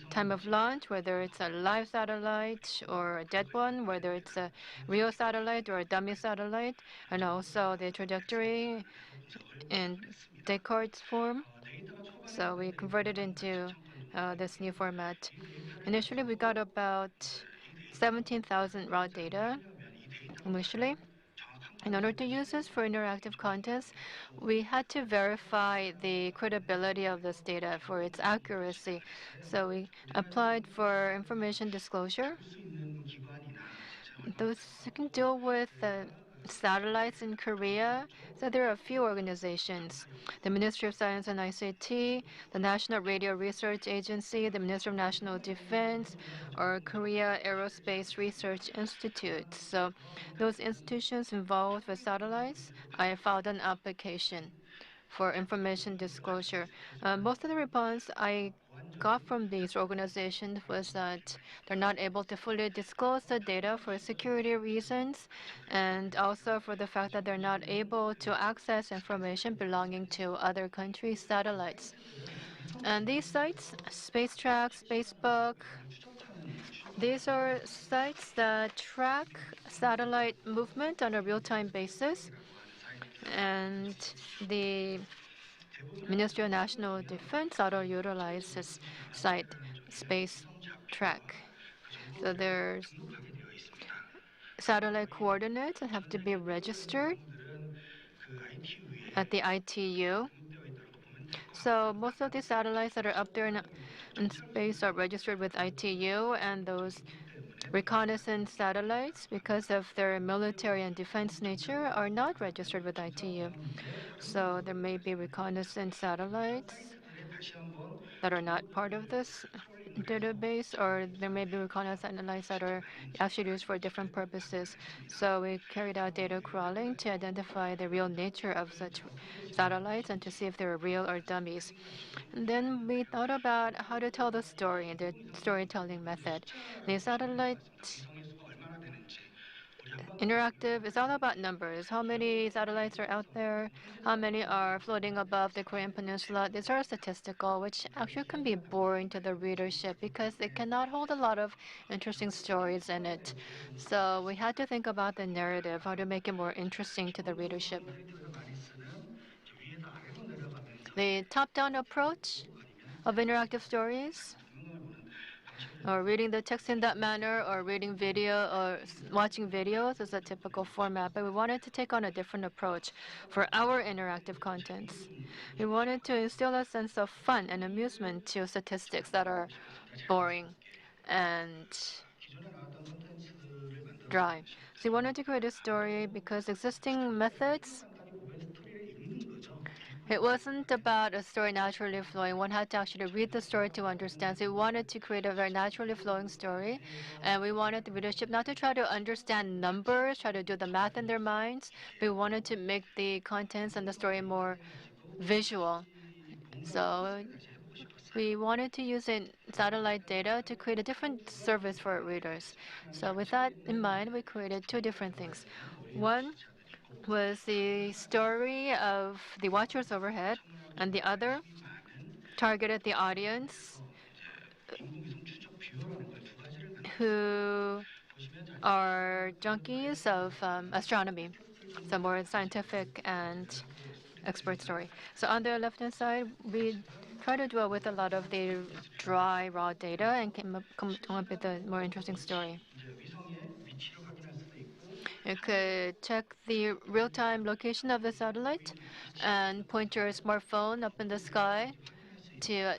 time of launch, whether it's a live satellite or a dead one, whether it's a real satellite or a dummy satellite, and also the trajectory in Descartes form. So we converted into this new format. Initially, we got about 17,000 raw data initially. In order to use this for interactive contents, we had to verify the credibility of this data for its accuracy. So we applied for information disclosure. Those who can deal with satellites in Korea. So there are a few organizations: the Ministry of Science and ICT, the National Radio Research Agency, the Ministry of National Defense, or Korea Aerospace Research Institute. So those institutions involved with satellites, I filed an application for information disclosure. Most of the response I got from these organizations was that they're not able to fully disclose the data for security reasons, and also for the fact that they're not able to access information belonging to other countries' satellites. And these sites, SpaceTrack, Facebook, these are sites that track satellite movement on a real-time basis, and the Ministry of National Defense auto utilizes site SpaceTrack. So there's satellite coordinates that have to be registered at the ITU. So most of the satellites that are up there in space are registered with ITU, and those reconnaissance satellites, because of their military and defense nature, are not registered with ITU. So there may be reconnaissance satellites that are not part of this database, or there may be reconnaissance satellites that are actually used for different purposes. So we carried out data crawling to identify the real nature of such satellites and to see if they were real or dummies. And then we thought about how to tell the story, the storytelling method. The satellite interactive is all about numbers. How many satellites are out there? How many are floating above the Korean Peninsula? These are statistical, which actually can be boring to the readership because they cannot hold a lot of interesting stories in it. So we had to think about the narrative, how to make it more interesting to the readership. The top-down approach of interactive stories, or reading the text in that manner, or reading video, or watching videos is a typical format, but we wanted to take on a different approach for our interactive contents. We wanted to instill a sense of fun and amusement to statistics that are boring and dry. So we wanted to create a story because existing methods, it wasn't about a story naturally flowing. One had to actually read the story to understand. So we wanted to create a very naturally flowing story. And we wanted the readership not to try to understand numbers, try to do the math in their minds, but we wanted to make the contents and the story more visual. So we wanted to use satellite data to create a different service for readers. So with that in mind, we created two different things. One was the story of the watchers overhead, and the other targeted the audience who are junkies of astronomy, so more scientific and expert story. So on the left-hand side, we try to dwell with a lot of the dry, raw data and come up with a more interesting story. You could check the real-time location of the satellite and point your smartphone up in the sky to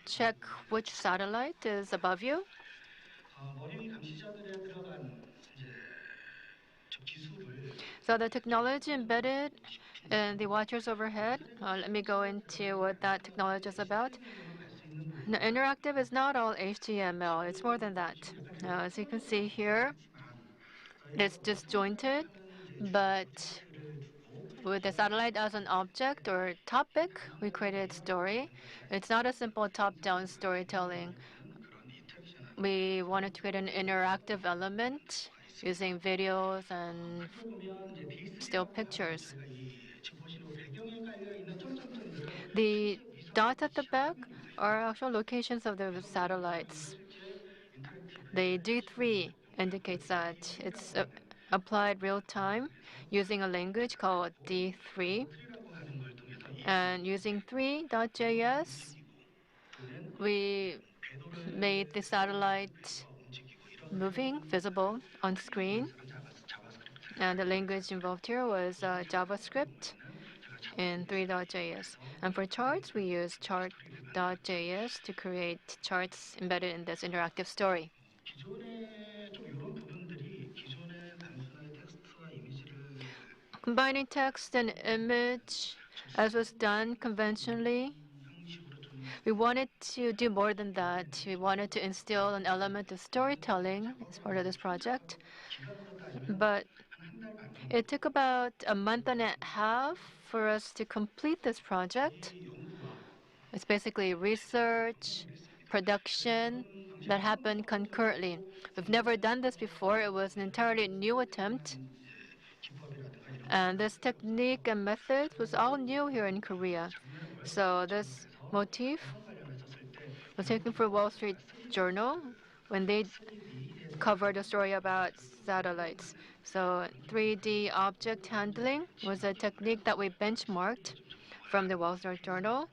check which satellite is above you. So the technology embedded in the watchers overhead, let me go into what that technology is about. Now, interactive is not all HTML, it's more than that. Now, as you can see here, it's disjointed, but with the satellite as an object or topic, we created story. It's not a simple top-down storytelling. We wanted to create an interactive element using videos and still pictures. The dots at the back are actual locations of the satellites. The D3 indicates that it's applied real time using a language called D3. And using 3.js, we made the satellite moving visible on screen. And the language involved here was JavaScript in 3.js. And for charts, we use chart.js to create charts embedded in this interactive story. 기존에 좀 이런 부분들이 기존의 단순하게 텍스트와 이미지를 Combining text and image, as was done conventionally, 형식으로 좀 we wanted to do more than that. We wanted to instill an element of storytelling as part of this project. 기간으로 따지면 But 한 달 반 정도. it took about a month and a half for us to complete this project. 이 연구와 It's basically research, production that happened concurrently. We've never done this before. It was an entirely new attempt. 기법이라든가 이런 And this technique and method was all new here in Korea. So this motif 처음 발견하셨을 때 was taken from Wall Street Journal when they 3D에 covered a story about satellites. So 3D object handling was a technique that we benchmarked from the Wall Street Journal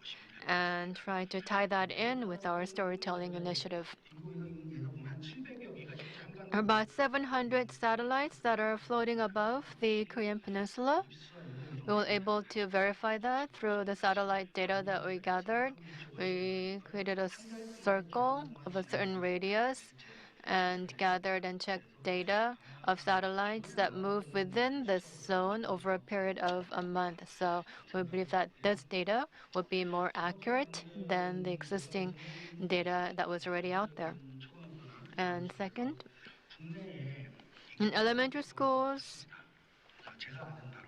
and tried to tie that in with our storytelling initiative. 인공위성에서 보면 한 700여 개가 실제 한강 About 700 satellites that are floating above the Korean peninsula. 수가 있는데 We were able to verify that through the satellite data that we gathered. We created a circle of a certain radius and gathered and checked data of satellites that move within this zone over a period of a month. So we believe that this data would be more accurate than the existing data that was already out there. 초등학교나 And second, 국내에 in elementary schools, 제가 아는 바로는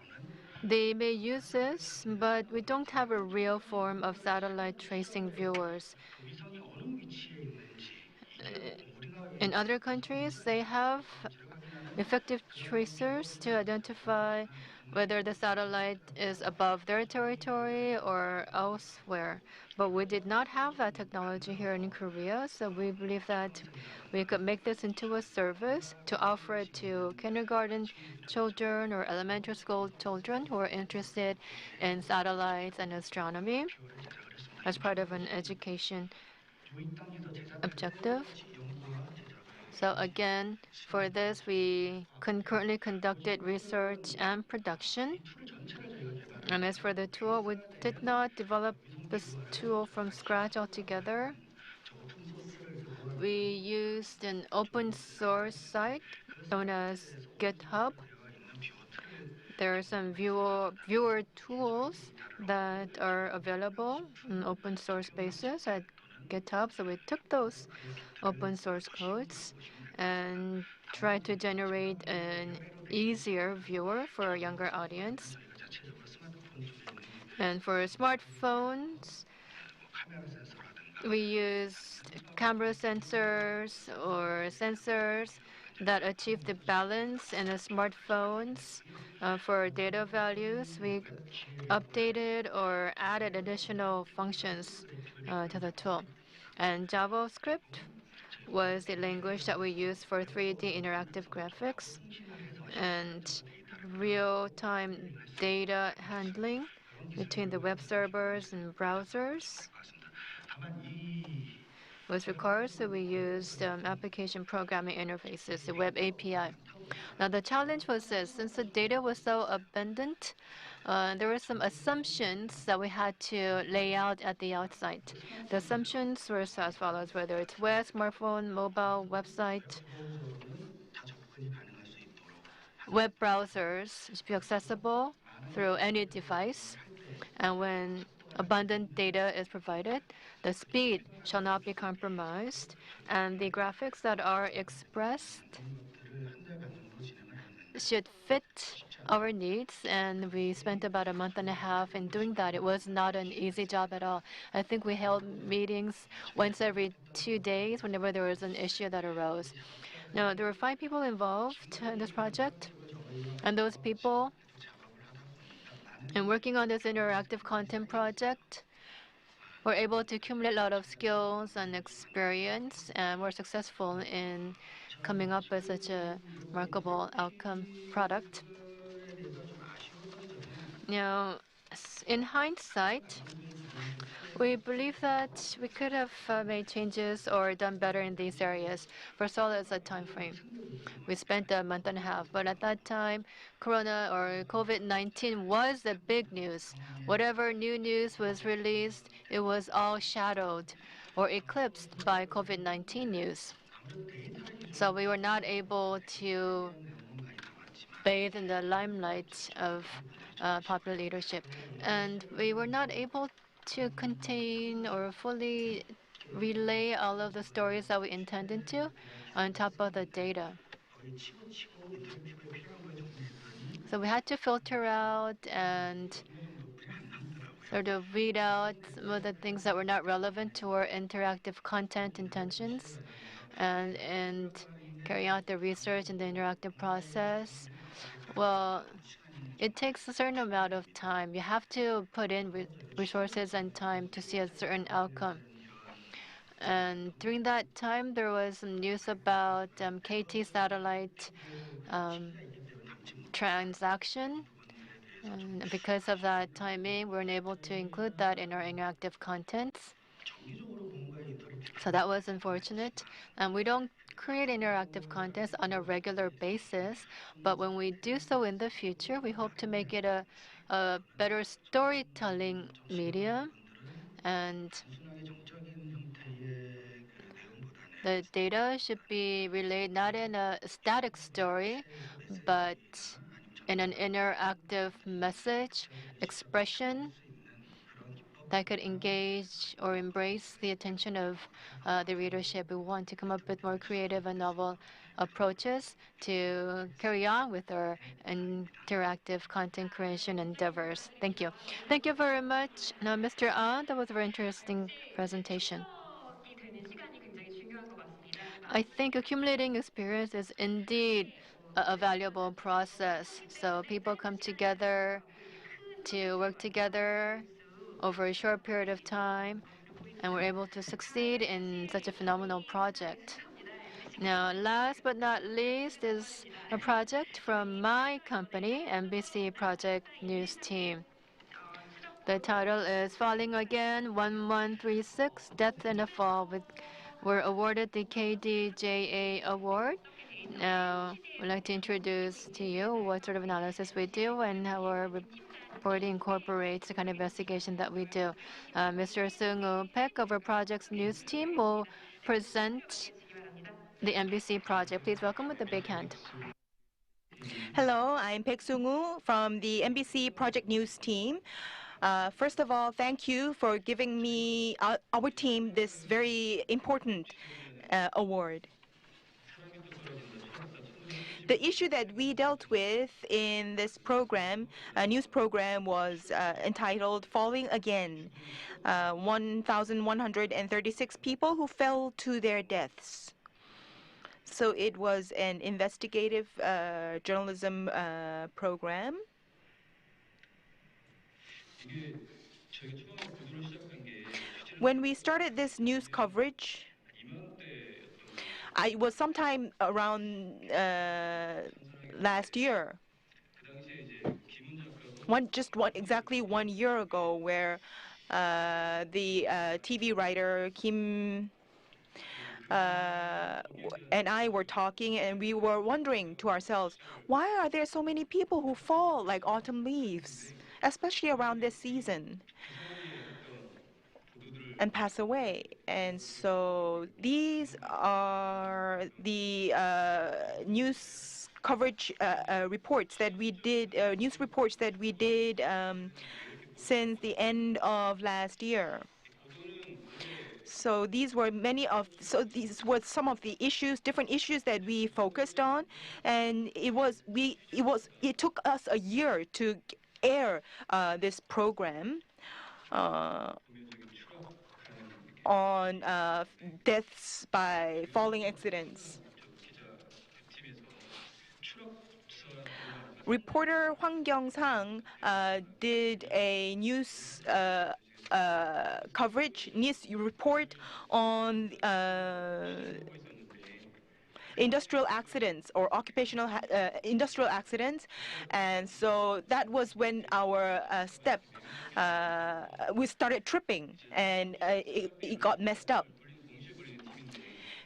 they may use this, but we don't have a real form of satellite tracing viewers. 그 위성이 어느 위치에 있는지 이게 우리가 In other countries, they have effective tracers to identify whether the satellite is above their territory or elsewhere. But we did not have that technology here in Korea, so we believe that we could make this into a service to offer it to kindergarten children or elementary school children who are interested in satellites and astronomy as part of an education objective. So again, for this, we concurrently conducted research and production. And as for the tool, we did not develop this tool from scratch altogether. We used an open source site known as GitHub. There are some viewer tools that are available on open source basis at GitHub. So we took those open source codes and tried to generate an easier viewer for a younger audience. And for smartphones, we used camera sensors or sensors that achieve the balance in the smartphones. For data values, we updated or added additional functions to the tool. And JavaScript was the language that we used for 3D interactive graphics and real-time data handling between the web servers and browsers was required, so we used application programming interfaces, the web API. Now the challenge was this: since the data was so abundant, there were some assumptions that we had to lay out at the outset. The assumptions were as follows: whether it's web, smartphone, mobile, website, web browsers should be accessible through any device. And when abundant data is provided, the speed shall not be compromised, and the graphics that are expressed should fit our needs. And we spent about a month and a half in doing that. It was not an easy job at all. I think we held meetings once every 2 days whenever there was an issue that arose. Now, there were 5 people involved in this project, and those people, in working on this interactive content project, were able to accumulate a lot of skills and experience, and were successful in coming up with such a remarkable outcome product. Now, In hindsight, we believe that we could have made changes or done better in these areas. First of all, it's a time frame. We spent a month and a half, but at that time, Corona or COVID-19 was the big news. Whatever new news was released, it was all shadowed or eclipsed by COVID-19 news. So we were not able to bathe in the limelight of popular leadership. And we were not able to contain or fully relay all of the stories that we intended to on top of the data. So we had to filter out and sort of weed out some of the things that were not relevant to our interactive content intentions and carry out the research and the interactive process. Well, it takes a certain amount of time. You have to put in resources and time to see a certain outcome. And during that time, there was some news about KT satellite transaction. And because of that timing, we weren't able to include that in our interactive contents. So that was unfortunate. And we don't create interactive contents on a regular basis, but when we do so in the future, we hope to make it a better storytelling medium. And the data should be relayed not in a static story, but in an interactive message expression that could engage or embrace the attention of the readership. We want to come up with more creative and novel approaches to carry on with our interactive content creation endeavors. Thank you. Thank you very much. Now, Mr. Ah, that was a very interesting presentation. I think accumulating experience is indeed a valuable process. So people come together to work together over a short period of time, and we're able to succeed in such a phenomenal project. Now, last but not least is a project from my company, MBC Project News Team. The title is Falling Again 1136 Death in the Fall. We're awarded the KDJA Award. Now, I'd like to introduce to you what sort of analysis we do and how our reporting incorporates the kind of investigation that we do. Mr. Seung-woo Paek of our project's news team will present the MBC project. Please welcome with a big hand. Hello, I'm Paek Seung-woo from the MBC Project News team. First of all, thank you for giving me, our team, this very important award. The issue that we dealt with in this program, news program, was entitled Falling Again. 1,136 people who fell to their deaths. So it was an investigative journalism program. When we started this news coverage, it was sometime around last year. Exactly 1 year ago, where the TV writer Kim and I were talking, and we were wondering to ourselves, why are there so many people who fall like autumn leaves, especially around this season, and pass away? And so these are the news coverage reports that we did, news reports that we did since the end of last year. So these were some of the issues, different issues that we focused on, and it took us a year to air this program on deaths by falling accidents. Reporter Hwang Kyung-sang did a news coverage, news report on industrial accidents or occupational industrial accidents. And so that was when our we started tripping, and it got messed up,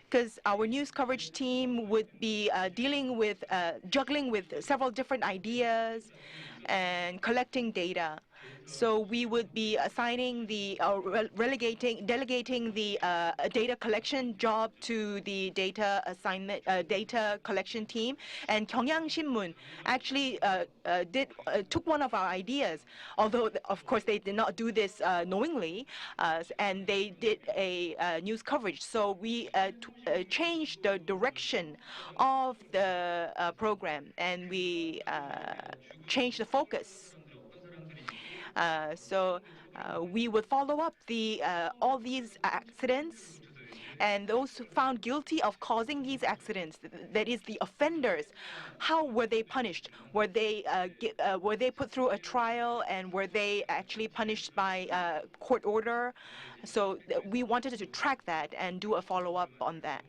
because our news coverage team would be juggling with several different ideas and collecting data. So we would be assigning delegating the data collection job to the data collection team. And Gyeongyang Shinmun actually took one of our ideas, although of course they did not do this knowingly, and they did a news coverage. So we changed the direction of the program, and we changed the focus. So we would follow up all these accidents, and those found guilty of causing these accidents, that is, the offenders, how were they punished? Were they put through a trial, and were they actually punished by court order? So we wanted to track that and do a follow-up on that,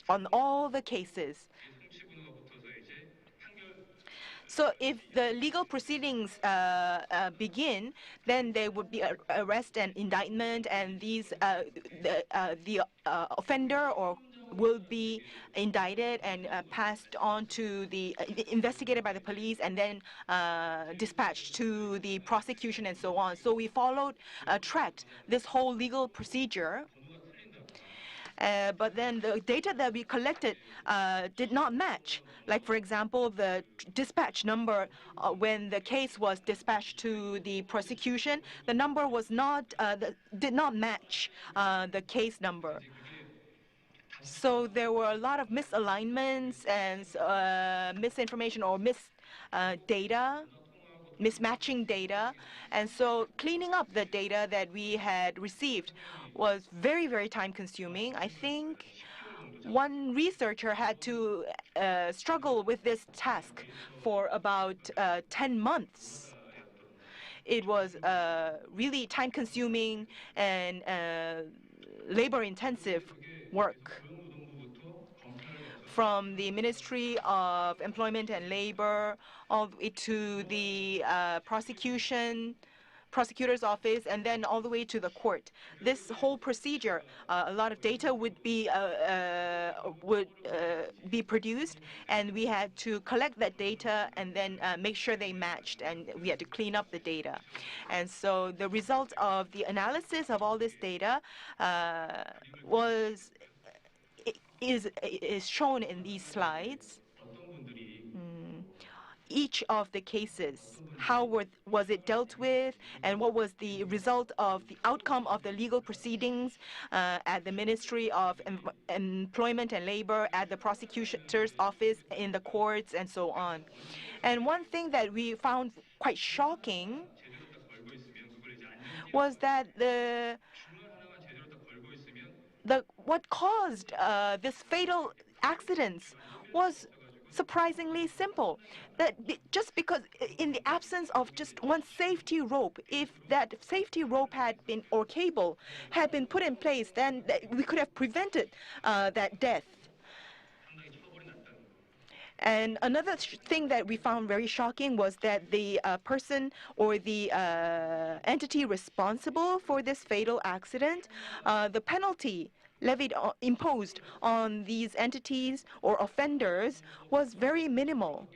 on all the cases. So if the legal proceedings begin, then there would be arrest and indictment, and the offender will be indicted and passed on to investigated by the police, and then dispatched to the prosecution and so on. So we tracked this whole legal procedure. But then the data that we collected did not match. Like, for example, the dispatch number when the case was dispatched to the prosecution, the number did not match the case number. So there were a lot of misalignments and misinformation or mismatching data. And so cleaning up the data that we had received was very, very time consuming. I think one researcher had to struggle with this task for about 10 months. It was really time consuming and labor intensive work. From the Ministry of Employment and Labor all the way to the prosecutor's office, and then all the way to the court. This whole procedure, a lot of data would be produced, and we had to collect that data and then make sure they matched, and we had to clean up the data. And so the result of the analysis of all this data is shown in these slides. Each of the cases, how was it dealt with, and what was the result of the outcome of the legal proceedings at the Ministry of Employment and Labor, at the prosecutor's office, in the courts, and so on. And one thing that we found quite shocking was that what caused this fatal accidents was surprisingly simple. That just because in the absence of just one safety rope, if that safety rope or cable had been put in place, then we could have prevented that death. And another thing that we found very shocking was that the person or the entity responsible for this fatal accident, the penalty imposed on these entities or offenders was very minimal.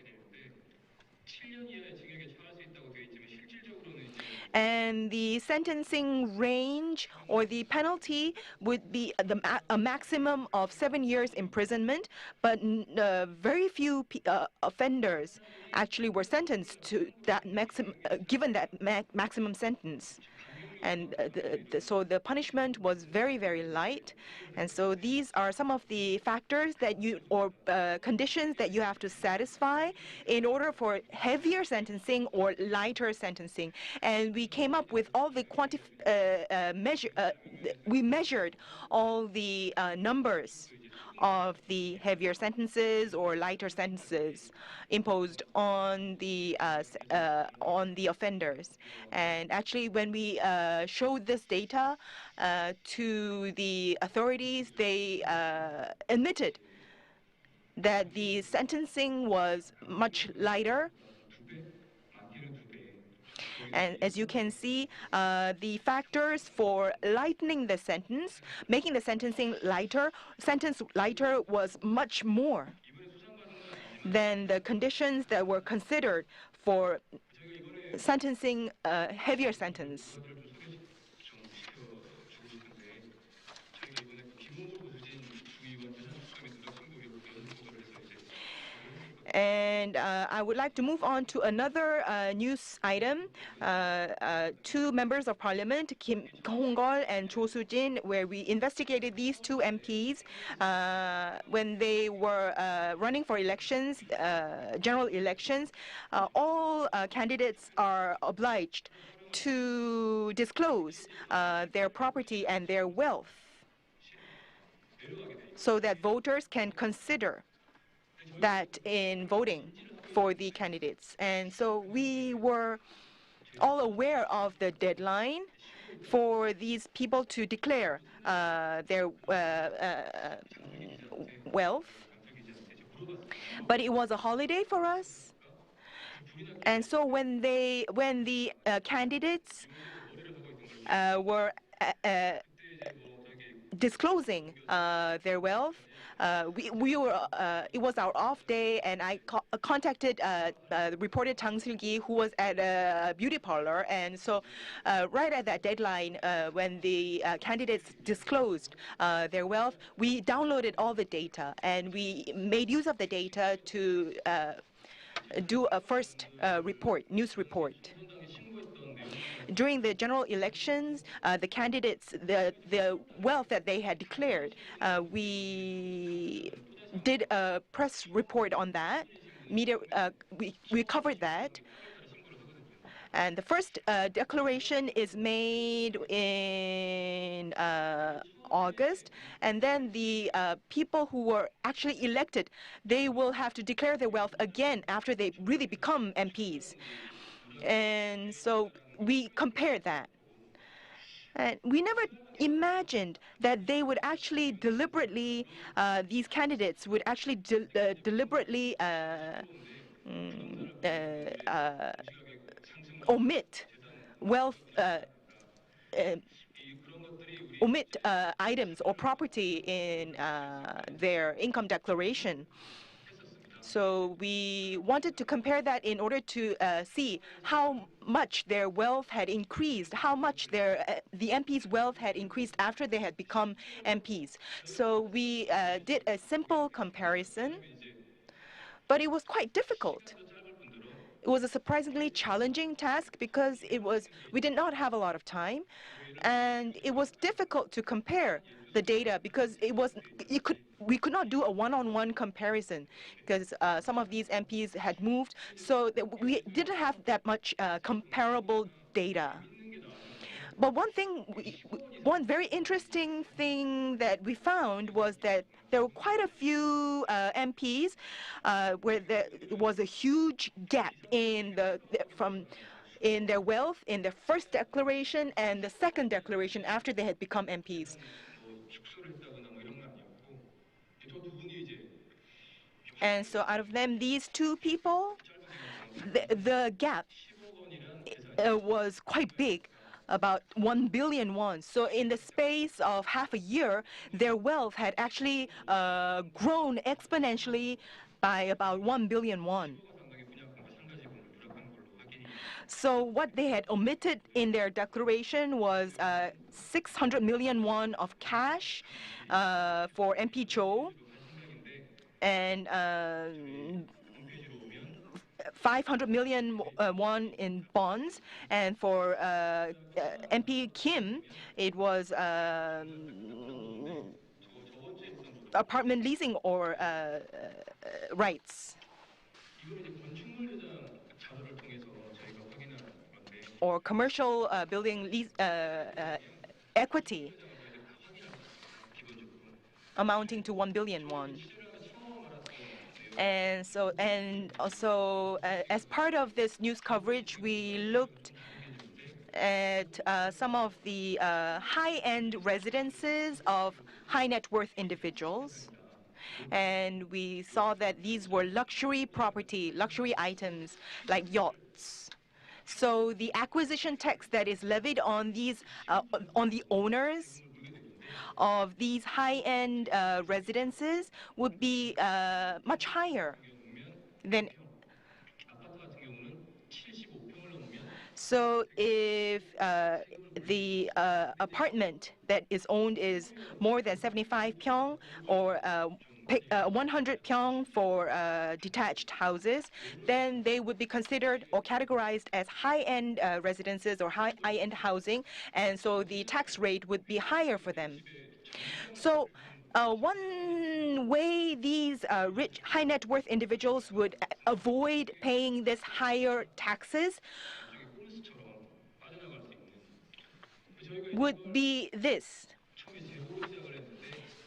And the sentencing range or the penalty would be a maximum of 7 years imprisonment, but very few offenders actually were sentenced to that given that maximum sentence. And so the punishment was very, very light. And so these are some of the factors or conditions that you have to satisfy in order for heavier sentencing or lighter sentencing. And we came up with all the we measured all the numbers of the heavier sentences or lighter sentences imposed on the offenders. And actually, when we showed this data to the authorities, they admitted that the sentencing was much lighter. And as you can see, the factors for lightening the sentence, making the sentence lighter was much more than the conditions that were considered for sentencing a heavier sentence. And I would like to move on to another news item. Two members of parliament, Kim Hong-gol and Cho Soo-jin, where we investigated these two MPs when they were running for elections, general elections. All candidates are obliged to disclose their property and their wealth so that voters can consider that in voting for the candidates. And so we were all aware of the deadline for these people to declare their wealth. But it was a holiday for us. And so when the candidates were disclosing their wealth, we were. It was our off day, and I contacted reporter Chang Sil-gi, who was at a beauty parlor. And so, right at that deadline, when the candidates disclosed their wealth, we downloaded all the data, and we made use of the data to do a first news report. During the general elections, the candidates, the wealth that they had declared, we did a press report on that. Media, we covered that. And the first declaration is made in August, and then the people who were actually elected, they will have to declare their wealth again after they really become MPs. And so we compared that. And we never imagined that they would actually deliberately, these candidates would actually deliberately omit wealth, omit items or property in their income declaration. So we wanted to compare that in order to see how much their wealth had increased, how much the MPs' wealth had increased after they had become MPs. So we did a simple comparison, but it was quite difficult. It was a surprisingly challenging task because we did not have a lot of time, and it was difficult to compare the data because we could not do a one-on-one comparison because some of these MPs had moved, so that we didn't have that much comparable data. But one very interesting thing that we found was that there were quite a few MPs where there was a huge gap in their wealth in their first declaration and the second declaration after they had become MPs. And so out of them, these two people, the gap was quite big, about 1 billion won. So in the space of half a year, their wealth had actually grown exponentially by about 1 billion won. So what they had omitted in their declaration was 600 million won of cash for MP Cho, and 500 million won in bonds, and for MP Kim, it was apartment leasing or rights, or commercial building lease equity amounting to 1 billion won. And also, as part of this news coverage, we looked at some of the high-end residences of high net worth individuals. And we saw that these were luxury property, luxury items like yachts. So the acquisition tax that is levied on these, on the owners of these high-end residences would be much higher than. So if the apartment that is owned is more than 75 pyeong or 100 pyeong for detached houses, then they would be considered or categorized as high-end residences or high-end housing, and so the tax rate would be higher for them. So one way these rich, high net worth individuals would avoid paying this higher taxes would be this.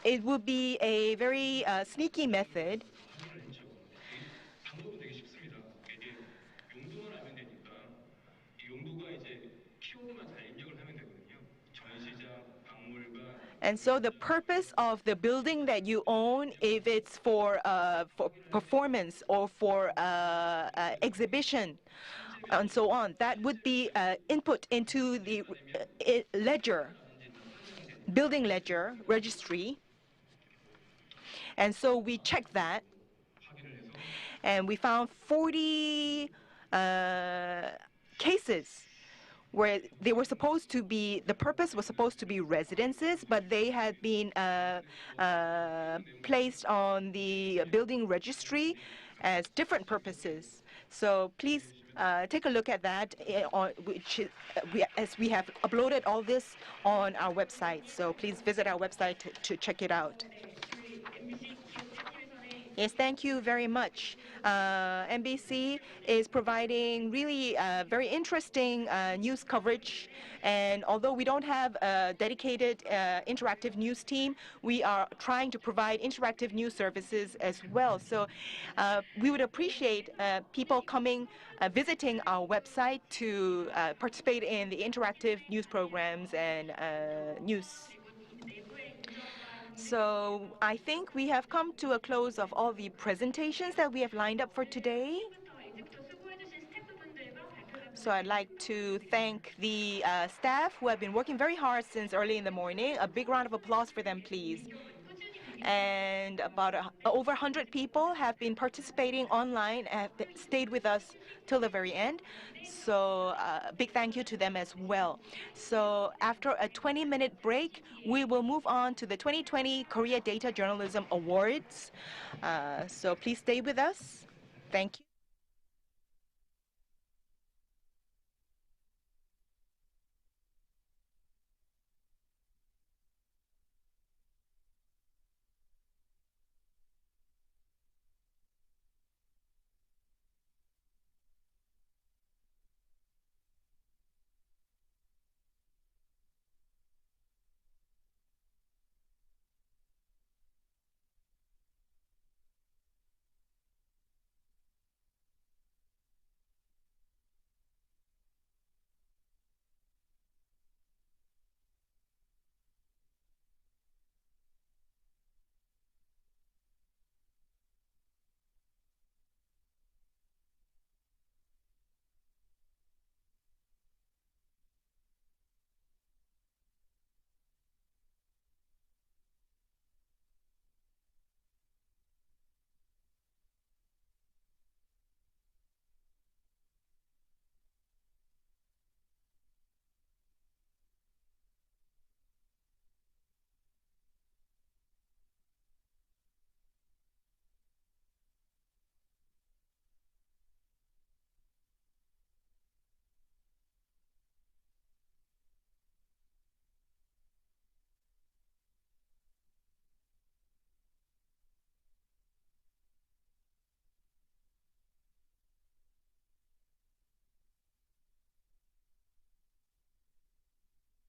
It would be a very sneaky method. And so the purpose of the building that you own, if it's for performance or for exhibition and so on, that would be input into the ledger, building ledger registry. And so we checked that, and we found 40 cases where they were supposed to be, the purpose was supposed to be residences, but they had been placed on the building registry as different purposes. So please take a look at that, as we have uploaded all this on our website. So please visit our website to check it out. Yes, thank you very much. NBC is providing really very interesting news coverage, and although we don't have a dedicated interactive news team, we are trying to provide interactive news services as well. So we would appreciate people coming, visiting our website to participate in the interactive news programs and news. So I think we have come to a close of all the presentations that we have lined up for today. So I'd like to thank the staff who have been working very hard since early in the morning. A big round of applause for them, please. And about over 100 people have been participating online and have stayed with us till the very end. So a big thank you to them as well. So after a 20-minute break, we will move on to the 2020 Korea Data Journalism Awards. So please stay with us. Thank you.